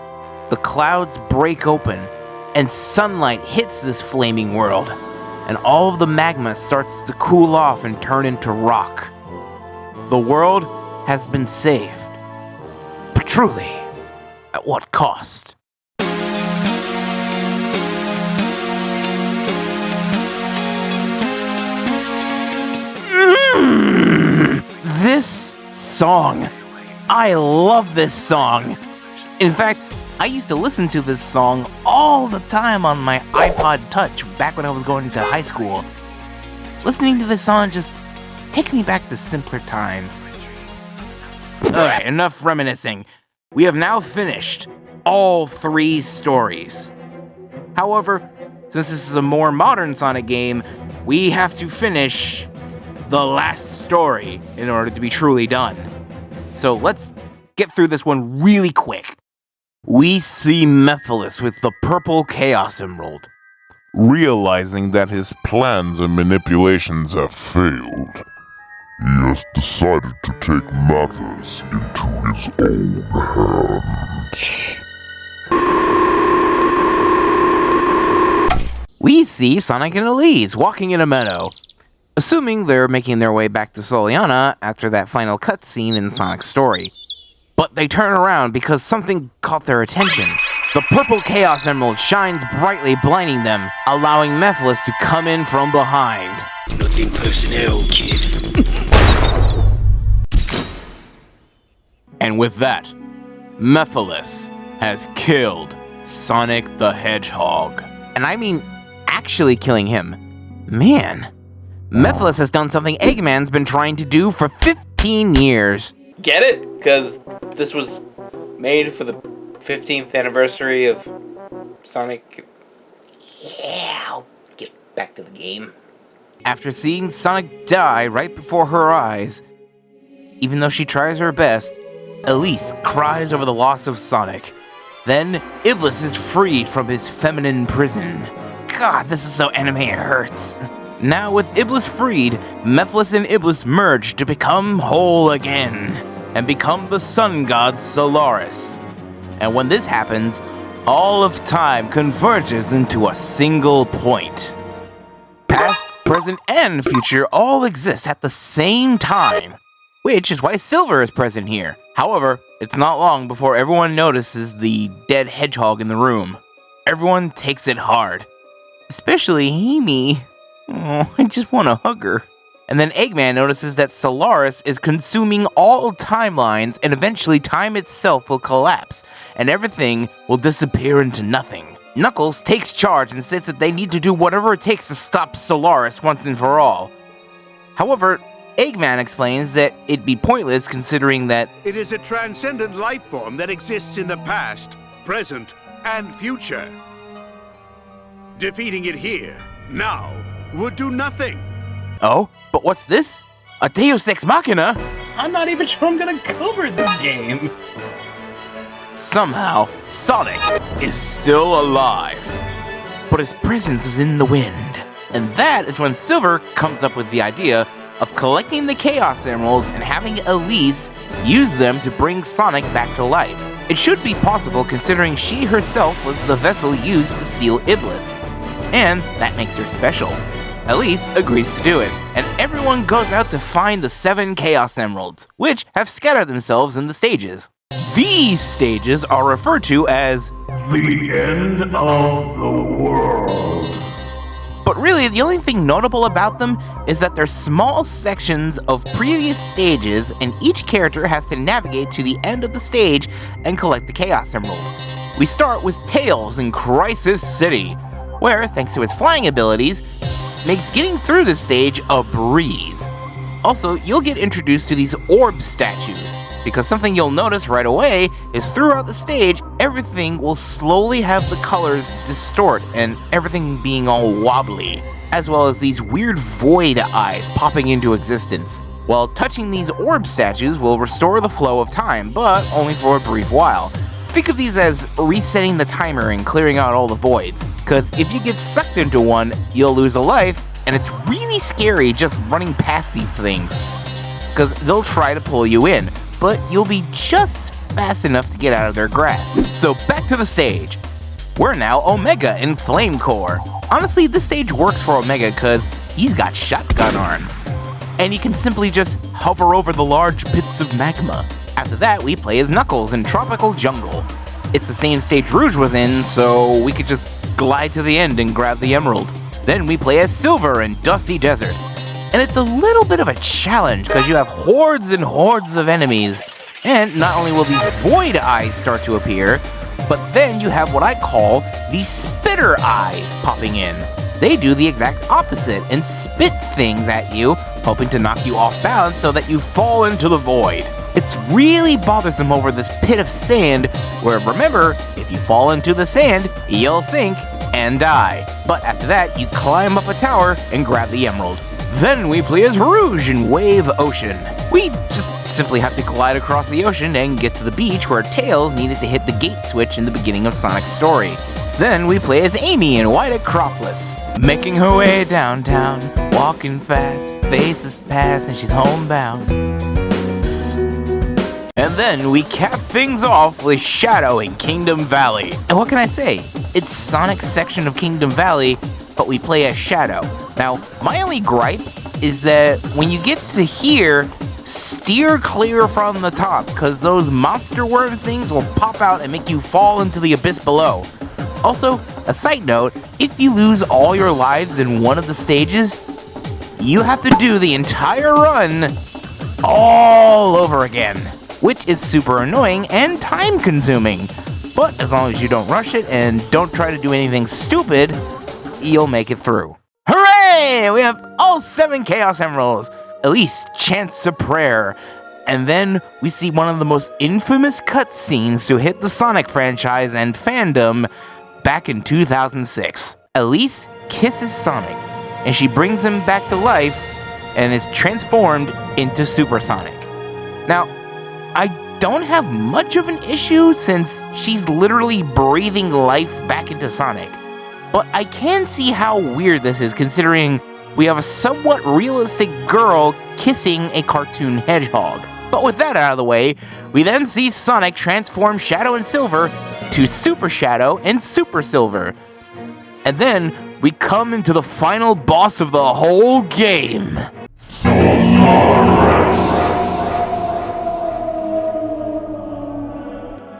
the clouds break open, and sunlight hits this flaming world, and all of the magma starts to cool off and turn into rock. The world has been saved. But truly, at what cost? This song. I love this song. In fact, I used to listen to this song all the time on my iPod Touch back when I was going to high school. Listening to this song just takes me back to simpler times. Alright, enough reminiscing. We have now finished all 3 stories. However, since this is a more modern Sonic game, we have to finish the last story in order to be truly done. So let's get through this one really quick. We see Mephiles with the purple Chaos Emerald. Realizing that his plans and manipulations have failed, he has decided to take matters into his own hands. We see Sonic and Elise walking in a meadow, assuming they're making their way back to Soliana after that final cutscene in Sonic's story. But they turn around because something caught their attention. The purple Chaos Emerald shines brightly, blinding them, allowing Mephiles to come in from behind. Nothing personnel, kid. And with that, Mephiles has killed Sonic the Hedgehog. And I mean actually killing him. Man, Mephiles has done something Eggman's been trying to do for 15 years. Get it? Because this was made for the 15th anniversary of Sonic. Yeah, I'll get back to the game. After seeing Sonic die right before her eyes, even though she tries her best, Elise cries over the loss of Sonic. Then, Iblis is freed from his feminine prison. God, this is so anime it hurts. Now with Iblis freed, Mephiles and Iblis merge to become whole again, and become the sun god Solaris. And when this happens, all of time converges into a single point. Past, present, and future all exist at the same time, which is why Silver is present here. However, it's not long before everyone notices the dead hedgehog in the room. Everyone takes it hard, especially Amy. Oh, I just want to hug her. And then Eggman notices that Solaris is consuming all timelines, and eventually time itself will collapse, and everything will disappear into nothing. Knuckles takes charge and says that they need to do whatever it takes to stop Solaris once and for all. However, Eggman explains that it'd be pointless considering that it is a transcendent life form that exists in the past, present, and future. Defeating it here, now, would do nothing. Oh, but what's this? A Deus Ex Machina? I'm not even sure I'm gonna cover this game. Somehow, Sonic is still alive, but his presence is in the wind. And that is when Silver comes up with the idea of collecting the Chaos Emeralds and having Elise use them to bring Sonic back to life. It should be possible considering she herself was the vessel used to seal Iblis, and that makes her special. Elise agrees to do it, and everyone goes out to find the 7 Chaos Emeralds, which have scattered themselves in the stages. These stages are referred to as the end of the world. But really, the only thing notable about them is that they're small sections of previous stages, and each character has to navigate to the end of the stage and collect the Chaos Emerald. We start with Tails in Crisis City, where, thanks to his flying abilities, makes getting through this stage a breeze. Also, you'll get introduced to these orb statues, because something you'll notice right away is throughout the stage, everything will slowly have the colors distort and everything being all wobbly, as well as these weird void eyes popping into existence. Well, touching these orb statues will restore the flow of time, but only for a brief while. Think of these as resetting the timer and clearing out all the voids, because if you get sucked into one, you'll lose a life, and it's really scary just running past these things, because they'll try to pull you in, but you'll be just fast enough to get out of their grasp. So back to the stage. We're now Omega in Flame Core. Honestly, this stage works for Omega because he's got shotgun arms, and he can simply just hover over the large pits of magma. After that, we play as Knuckles in Tropical Jungle. It's the same stage Rouge was in, so we could just glide to the end and grab the emerald. Then we play as Silver in Dusty Desert. And it's a little bit of a challenge because you have hordes and hordes of enemies. And not only will these void eyes start to appear, but then you have what I call the spitter eyes popping in. They do the exact opposite and spit things at you, hoping to knock you off balance so that you fall into the void. It's really bothersome over this pit of sand, where remember, if you fall into the sand, you'll sink and die. But after that, you climb up a tower and grab the emerald. Then we play as Rouge in Wave Ocean. We just simply have to glide across the ocean and get to the beach where Tails needed to hit the gate switch in the beginning of Sonic's story. Then we play as Amy in White Acropolis, making her way downtown, walking fast, faces past, and she's homebound. And then we cap things off with Shadow in Kingdom Valley. And what can I say? It's Sonic's section of Kingdom Valley, but we play as Shadow. Now, my only gripe is that when you get to here, steer clear from the top, because those monster worm things will pop out and make you fall into the abyss below. Also, a side note, if you lose all your lives in one of the stages, you have to do the entire run all over again, which is super annoying and time consuming. But as long as you don't rush it and don't try to do anything stupid, you'll make it through. Hooray! We have all 7 Chaos Emeralds, at least Chants a Prayer, and then we see one of the most infamous cutscenes to hit the Sonic franchise and fandom back in 2006. Elise kisses Sonic, and she brings him back to life and is transformed into Super Sonic. Now, I don't have much of an issue since she's literally breathing life back into Sonic, but I can see how weird this is considering we have a somewhat realistic girl kissing a cartoon hedgehog. But with that out of the way, we then see Sonic transform Shadow and Silver to Super Shadow and Super Silver. And then we come into the final boss of the whole game.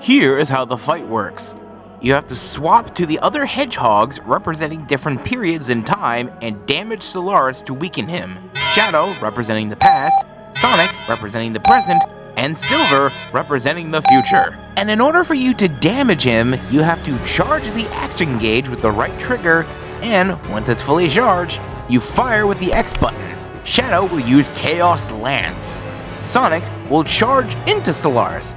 Here is how the fight works. You have to swap to the other hedgehogs representing different periods in time and damage Solaris to weaken him. Shadow representing the past, Sonic representing the present, and Silver representing the future. And in order for you to damage him, you have to charge the action gauge with the right trigger, and once it's fully charged, you fire with the X button. Shadow will use Chaos Lance. Sonic will charge into Solaris,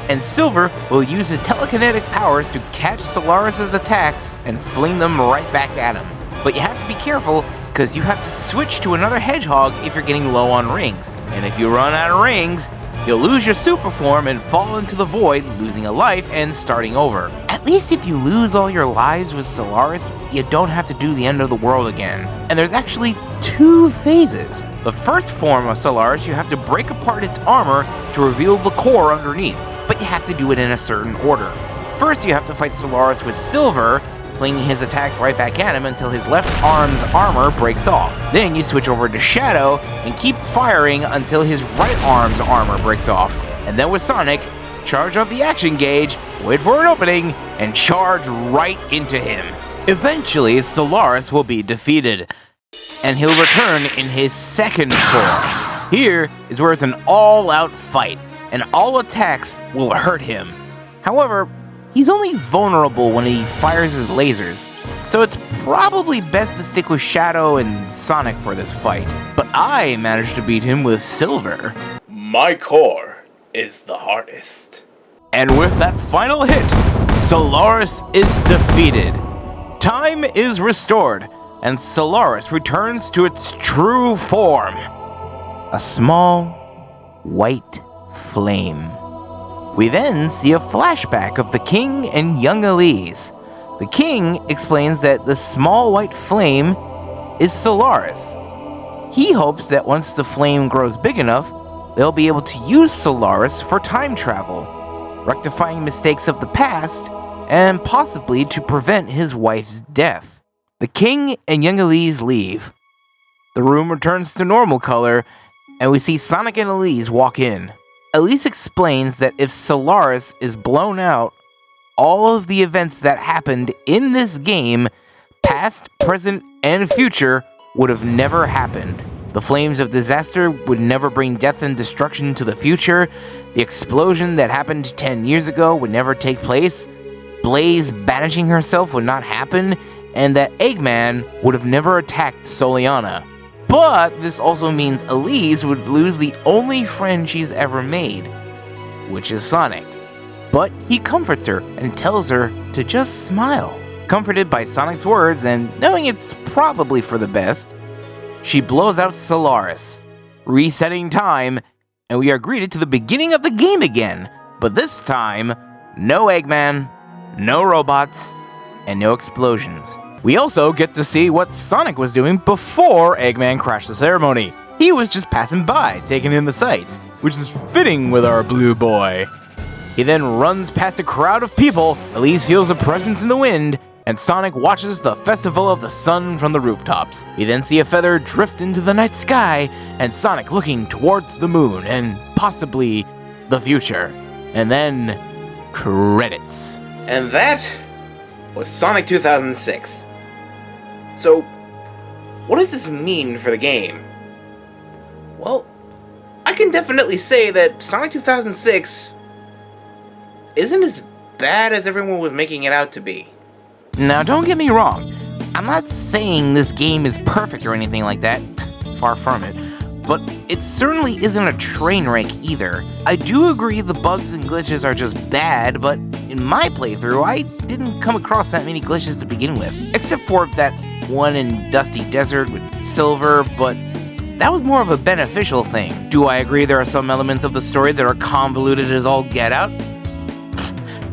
and Silver will use his telekinetic powers to catch Solaris' attacks and fling them right back at him. But you have to be careful, because you have to switch to another hedgehog if you're getting low on rings. And if you run out of rings, you'll lose your super form and fall into the void, losing a life and starting over. At least if you lose all your lives with Solaris, you don't have to do the end of the world again. And there's actually 2 phases. The first form of Solaris, you have to break apart its armor to reveal the core underneath, but you have to do it in a certain order. First, you have to fight Solaris with Silver, flinging his attack right back at him until his left arm's armor breaks off. Then you switch over to Shadow and keep firing until his right arm's armor breaks off. And then with Sonic, charge up the action gauge, wait for an opening, and charge right into him. Eventually, Solaris will be defeated, and he'll return in his second form. Here is where it's an all-out fight, and all attacks will hurt him. However, he's only vulnerable when he fires his lasers, so it's probably best to stick with Shadow and Sonic for this fight. But I managed to beat him with Silver. My core is the hardest. And with that final hit, Solaris is defeated. Time is restored, and Solaris returns to its true form. A small, white flame. We then see a flashback of the king and young Elise. The king explains that the small white flame is Solaris. He hopes that once the flame grows big enough, they'll be able to use Solaris for time travel, rectifying mistakes of the past, and possibly to prevent his wife's death. The king and young Elise leave. The room returns to normal color, and we see Sonic and Elise walk in. Elise explains that if Solaris is blown out, all of the events that happened in this game, past, present, and future, would have never happened. The flames of disaster would never bring death and destruction to the future. The explosion that happened 10 years ago would never take place. Blaze banishing herself would not happen. And that Eggman would have never attacked Soliana. But this also means Elise would lose the only friend she's ever made, which is Sonic. But he comforts her and tells her to just smile. Comforted by Sonic's words and knowing it's probably for the best, she blows out Solaris, resetting time, and we are greeted to the beginning of the game again. But this time, no Eggman, no robots, and no explosions. We also get to see what Sonic was doing before Eggman crashed the ceremony. He was just passing by, taking in the sights, which is fitting with our blue boy. He then runs past a crowd of people, Elise feels a presence in the wind, and Sonic watches the Festival of the Sun from the rooftops. We then see a feather drift into the night sky, and Sonic looking towards the moon, and possibly the future. And then, credits. And that was Sonic 2006. So, what does this mean for the game? Well, I can definitely say that Sonic 2006 isn't as bad as everyone was making it out to be. Now, don't get me wrong. I'm not saying this game is perfect or anything like that. Far from it. But it certainly isn't a train wreck either. I do agree the bugs and glitches are just bad, but in my playthrough, I didn't come across that many glitches to begin with. Except for that one in Dusty Desert with Silver, but that was more of a beneficial thing. Do I agree there are some elements of the story that are convoluted as all get out?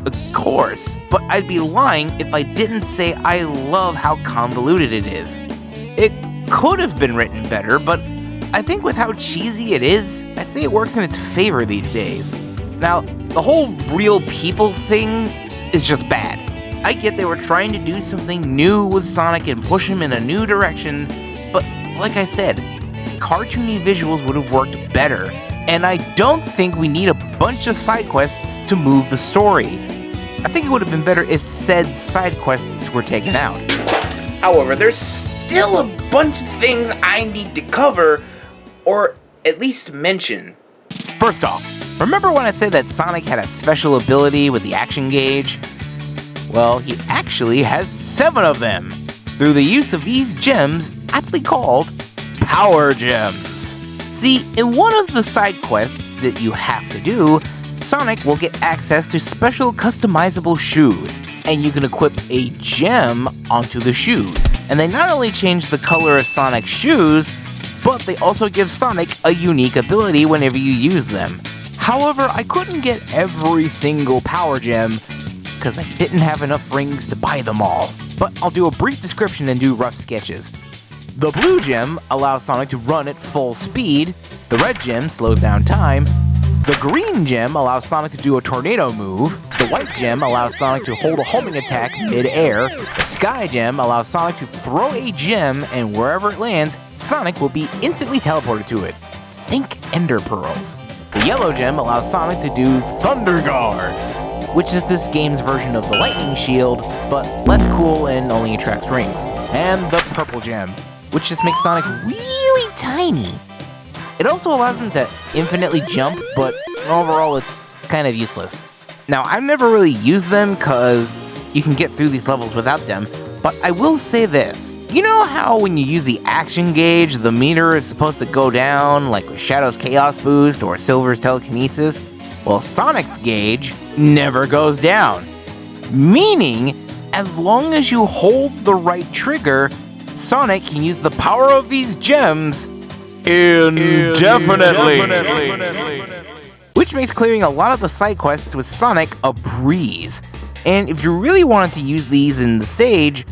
Of course, but I'd be lying if I didn't say I love how convoluted it is. It could have been written better, but I think with how cheesy it is, I'd say it works in its favor these days. Now, the whole real people thing is just bad. I get they were trying to do something new with Sonic and push him in a new direction, but like I said, cartoony visuals would have worked better. And I don't think we need a bunch of side quests to move the story. I think it would have been better if said side quests were taken out. However, there's still a bunch of things I need to cover, or at least mention. First off, remember when I said that Sonic had a special ability with the action gauge? Well, he actually has 7 of them, through the use of these gems, aptly called Power Gems. See, in one of the side quests that you have to do, Sonic will get access to special customizable shoes, and you can equip a gem onto the shoes. And they not only change the color of Sonic's shoes, but they also give Sonic a unique ability whenever you use them. However, I couldn't get every single power gem because I didn't have enough rings to buy them all. But I'll do a brief description and do rough sketches. The blue gem allows Sonic to run at full speed, the red gem slows down time, the green gem allows Sonic to do a tornado move, the white gem allows Sonic to hold a homing attack mid-air, the sky gem allows Sonic to throw a gem and wherever it lands, Sonic will be instantly teleported to it. Think Ender Pearls. The yellow gem allows Sonic to do Thunder Guard, which is this game's version of the lightning shield, but less cool and only attracts rings. And the purple gem, which just makes Sonic really tiny. It also allows him to infinitely jump, but overall it's kind of useless. Now, I've never really used them because you can get through these levels without them, But I will say this. You know how when you use the action gauge, the meter is supposed to go down, like with Shadow's Chaos Boost or Silver's Telekinesis? Well, Sonic's gauge never goes down. Meaning, as long as you hold the right trigger, Sonic can use the power of these gems indefinitely. Which makes clearing a lot of the side quests with Sonic a breeze. And if you really wanted to use these in the stage,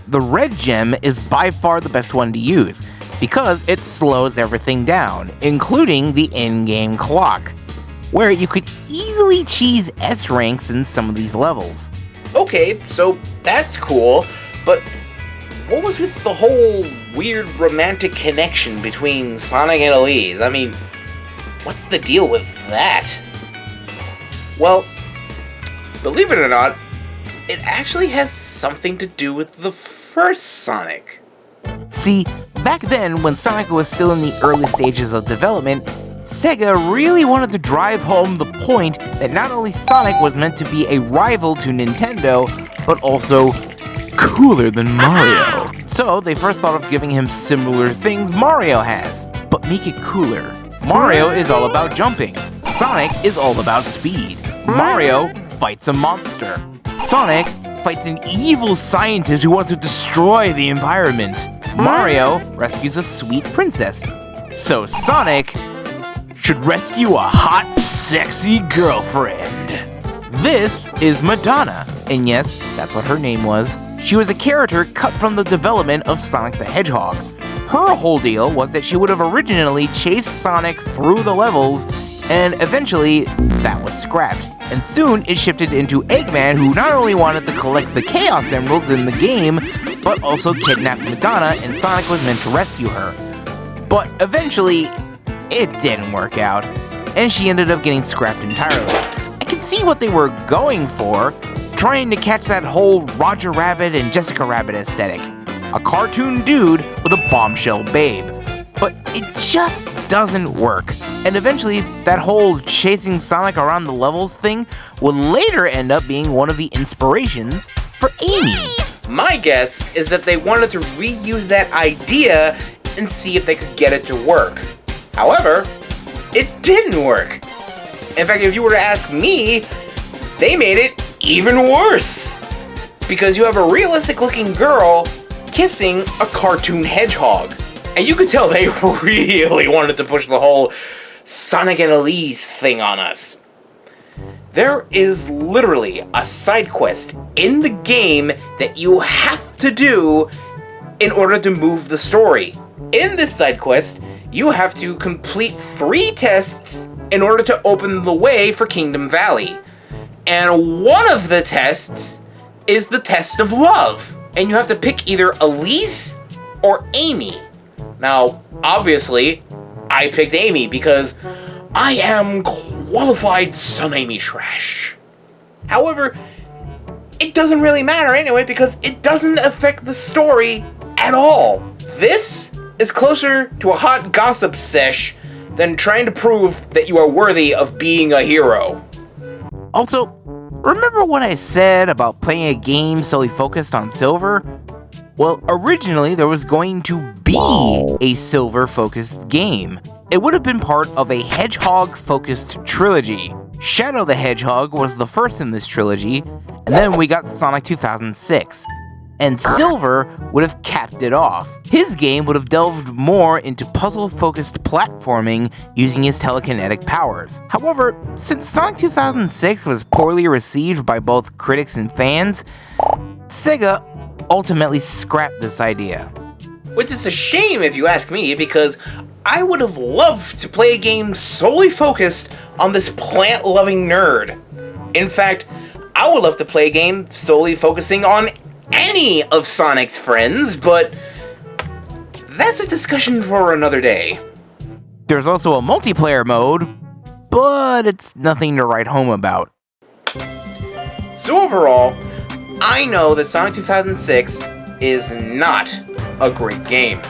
the red gem is by far the best one to use, because it slows everything down, including the in-game clock, where you could easily cheese S ranks in some of these levels. Okay, so that's cool, but what was with the whole weird romantic connection between Sonic and Elise? I mean, what's the deal with that? Well, believe it or not, it actually has something to do with the first Sonic. See, back then, when Sonic was still in the early stages of development, Sega really wanted to drive home the point that not only Sonic was meant to be a rival to Nintendo, but also cooler than Mario. So they first thought of giving him similar things Mario has, but make it cooler. Mario is all about jumping. Sonic is all about speed. Mario fights a monster. Sonic fights an evil scientist who wants to destroy the environment. Mario rescues a sweet princess. So Sonic should rescue a hot, sexy girlfriend. This is Madonna, and yes, that's what her name was. She was a character cut from the development of Sonic the Hedgehog. Her whole deal was that she would have originally chased Sonic through the levels, and eventually that was scrapped. And soon it shifted into Eggman, who not only wanted to collect the Chaos Emeralds in the game, but also kidnapped Madonna, and Sonic was meant to rescue her. But eventually, it didn't work out, and she ended up getting scrapped entirely. I can see what they were going for, trying to catch that whole Roger Rabbit and Jessica Rabbit aesthetic. A cartoon dude with a bombshell babe. But it just doesn't work. And eventually, that whole chasing Sonic around the levels thing will later end up being one of the inspirations for Amy. My guess is that they wanted to reuse that idea and see if they could get it to work. However, it didn't work. In fact, if you were to ask me, they made it even worse. Because you have a realistic looking girl kissing a cartoon hedgehog. And you could tell they really wanted to push the whole Sonic and Elise thing on us. There is literally a side quest in the game that you have to do in order to move the story. In this side quest, you have to complete 3 tests in order to open the way for Kingdom Valley. And one of the tests is the test of love. And you have to pick either Elise or Amy. Now, obviously, I picked Amy because I am qualified Sun Amy trash. However, it doesn't really matter anyway because it doesn't affect the story at all. This is closer to a hot gossip sesh than trying to prove that you are worthy of being a hero. Also, remember what I said about playing a game solely focused on Silver? Well, originally there was going to be a Silver-focused game. It would have been part of a Hedgehog-focused trilogy. Shadow the Hedgehog was the first in this trilogy, and then we got Sonic 2006. And Silver would have capped it off. His game would have delved more into puzzle-focused platforming using his telekinetic powers. However, since Sonic 2006 was poorly received by both critics and fans, Sega ultimately scrapped this idea. Which is a shame if you ask me, because I would have loved to play a game solely focused on this plant-loving nerd. In fact, I would love to play a game solely focusing on any of Sonic's friends, but that's a discussion for another day. There's also a multiplayer mode, but it's nothing to write home about. So overall, I know that Sonic 2006 is not a great game.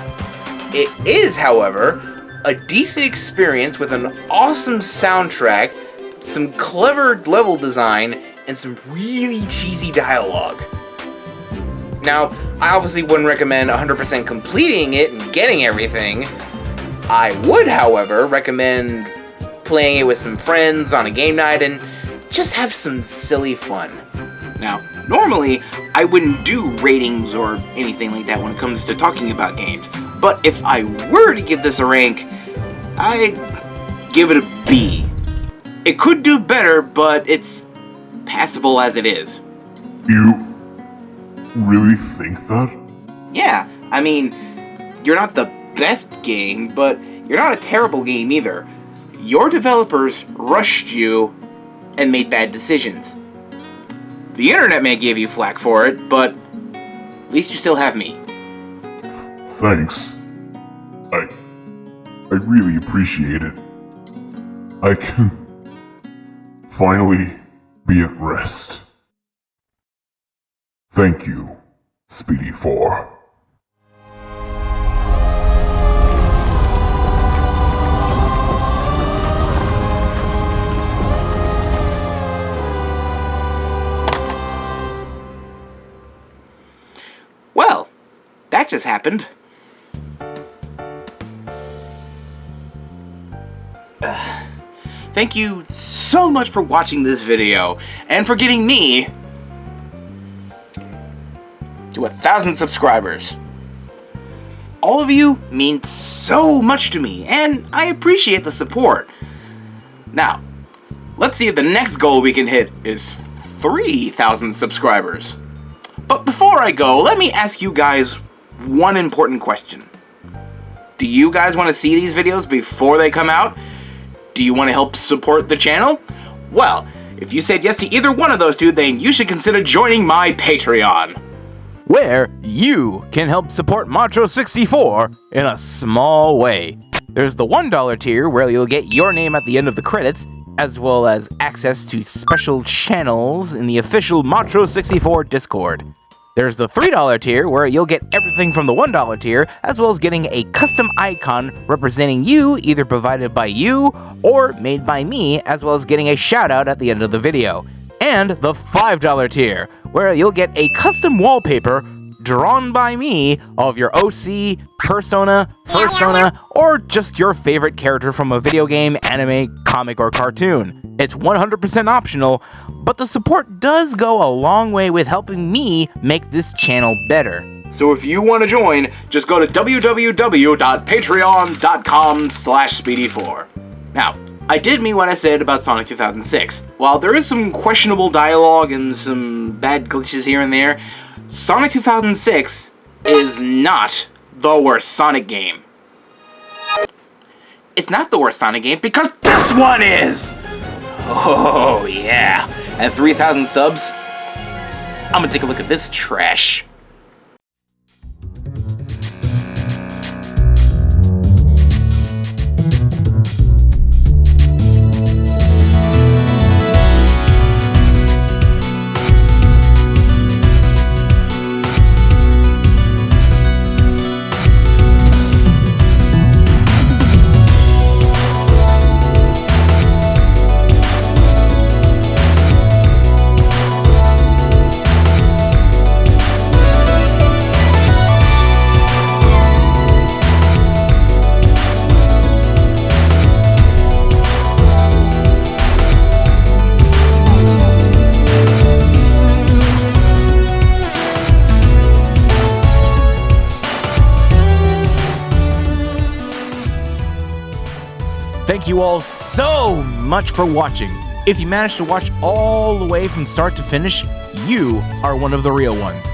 It is, however, a decent experience with an awesome soundtrack, some clever level design, and some really cheesy dialogue. Now, I obviously wouldn't recommend 100% completing it and getting everything. I would, however, recommend playing it with some friends on a game night and just have some silly fun. Now, normally, I wouldn't do ratings or anything like that when it comes to talking about games, but if I were to give this a rank, I'd give it a B. It could do better, but it's passable as it is. You really think that? Yeah, I mean, you're not the best game, but you're not a terrible game either. Your developers rushed you and made bad decisions. The internet may give you flack for it, but at least you still have me. Thanks. I really appreciate it. I can finally be at rest. Thank you, Speedy 4. Well, that just happened. Thank you so much for watching this video, and for getting me to 1,000 subscribers. All of you mean so much to me, and I appreciate the support. Now, let's see if the next goal we can hit is 3,000 subscribers. But before I go, let me ask you guys one important question. Do you guys want to see these videos before they come out? Do you want to help support the channel? Well, if you said yes to either one of those two, then you should consider joining my Patreon, where you can help support ModTro64 in a small way. There's the $1 tier, where you'll get your name at the end of the credits, as well as access to special channels in the official ModTro64 Discord. There's the $3 tier, where you'll get everything from the $1 tier, as well as getting a custom icon representing you, either provided by you or made by me, as well as getting a shoutout at the end of the video. And the $5 tier, where you'll get a custom wallpaper drawn by me of your OC, persona, or just your favorite character from a video game, anime, comic, or cartoon. It's 100% optional, but the support does go a long way with helping me make this channel better. So if you want to join, just go to www.patreon.com/speedy4. Now, I did mean what I said about Sonic 2006. While there is some questionable dialogue and some bad glitches here and there, Sonic 2006 is not the worst Sonic game. It's not the worst Sonic game because this one is! Oh yeah, at 3,000 subs, I'm gonna take a look at this trash. Thank you all so much for watching. If you managed to watch all the way from start to finish, you are one of the real ones.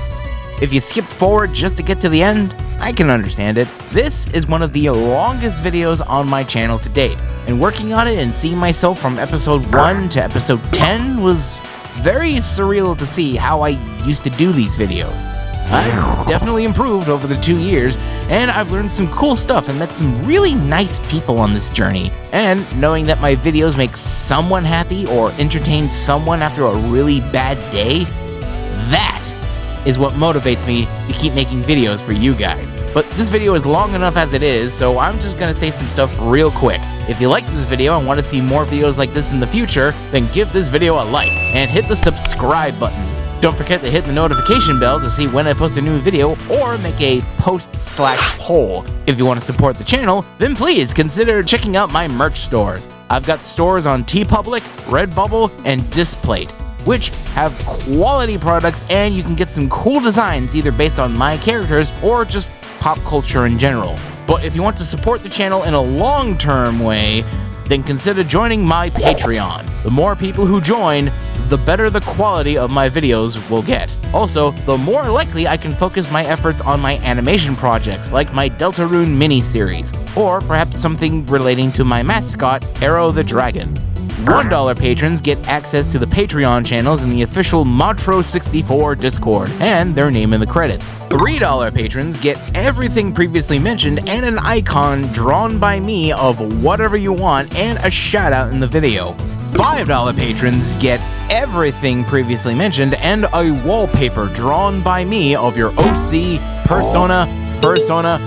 If you skipped forward just to get to the end, I can understand it. This is one of the longest videos on my channel to date, and working on it and seeing myself from episode 1 to episode 10 was very surreal to see how I used to do these videos. I've definitely improved over the 2 years, and I've learned some cool stuff and met some really nice people on this journey. And knowing that my videos make someone happy or entertain someone after a really bad day, that is what motivates me to keep making videos for you guys. But this video is long enough as it is, so I'm just gonna say some stuff real quick. If you like this video and want to see more videos like this in the future, then give this video a like and hit the subscribe button. Don't forget to hit the notification bell to see when I post a new video or make a post/poll. If you want to support the channel, then please consider checking out my merch stores. I've got stores on TeePublic, Redbubble, and Displate, which have quality products, and you can get some cool designs either based on my characters or just pop culture in general. But if you want to support the channel in a long-term way, then consider joining my Patreon. The more people who join, the better the quality of my videos will get. Also, the more likely I can focus my efforts on my animation projects, like my Deltarune mini-series, or perhaps something relating to my mascot, Arrow the Dragon. $1 patrons get access to the Patreon channels in the official ModTro64 Discord, and their name in the credits. $3 patrons get everything previously mentioned and an icon drawn by me of whatever you want and a shoutout in the video. $5 patrons get everything previously mentioned and a wallpaper drawn by me of your OC, persona,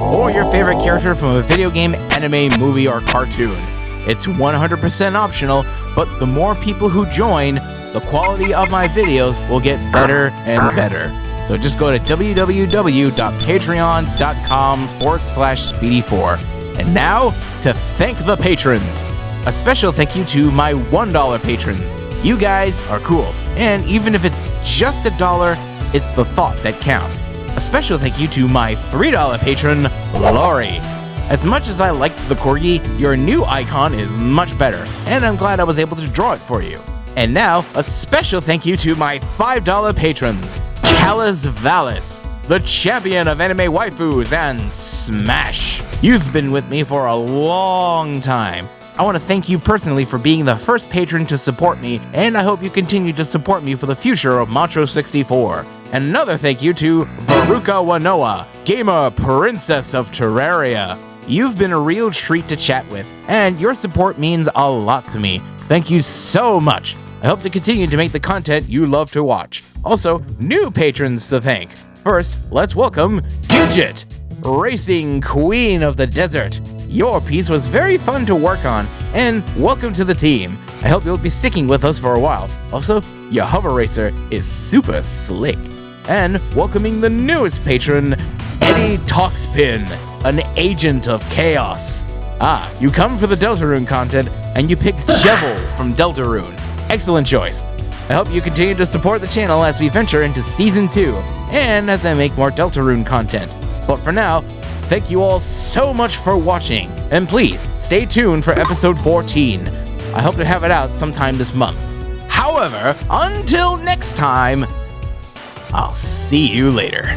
or your favorite character from a video game, anime, movie, or cartoon. It's 100% optional, but the more people who join, the quality of my videos will get better and better. So just go to www.patreon.com/Speedy4. And now, to thank the patrons. A special thank you to my $1 patrons. You guys are cool, and even if it's just $1, it's the thought that counts. A special thank you to my $3 patron, Lori. As much as I liked the corgi, your new icon is much better, and I'm glad I was able to draw it for you. And now, a special thank you to my $5 patrons, Callus Valis, the champion of anime waifus and Smash. You've been with me for a long time. I want to thank you personally for being the first patron to support me, and I hope you continue to support me for the future of ModTro64. And another thank you to Veruca Wanoa, gamer princess of Terraria. You've been a real treat to chat with, and your support means a lot to me. Thank you so much. I hope to continue to make the content you love to watch. Also, new patrons to thank. First, let's welcome Digit, racing queen of the desert. Your piece was very fun to work on, and welcome to the team. I hope you'll be sticking with us for a while. Also, your hover racer is super slick. And welcoming the newest patron, Eddie Toxpin, an agent of chaos. Ah, you come for the Deltarune content, and you pick Jevil from Deltarune. Excellent choice. I hope you continue to support the channel as we venture into Season 2, and as I make more Deltarune content. But for now, thank you all so much for watching, and please stay tuned for episode 14. I hope to have it out sometime this month. However, until next time, I'll see you later.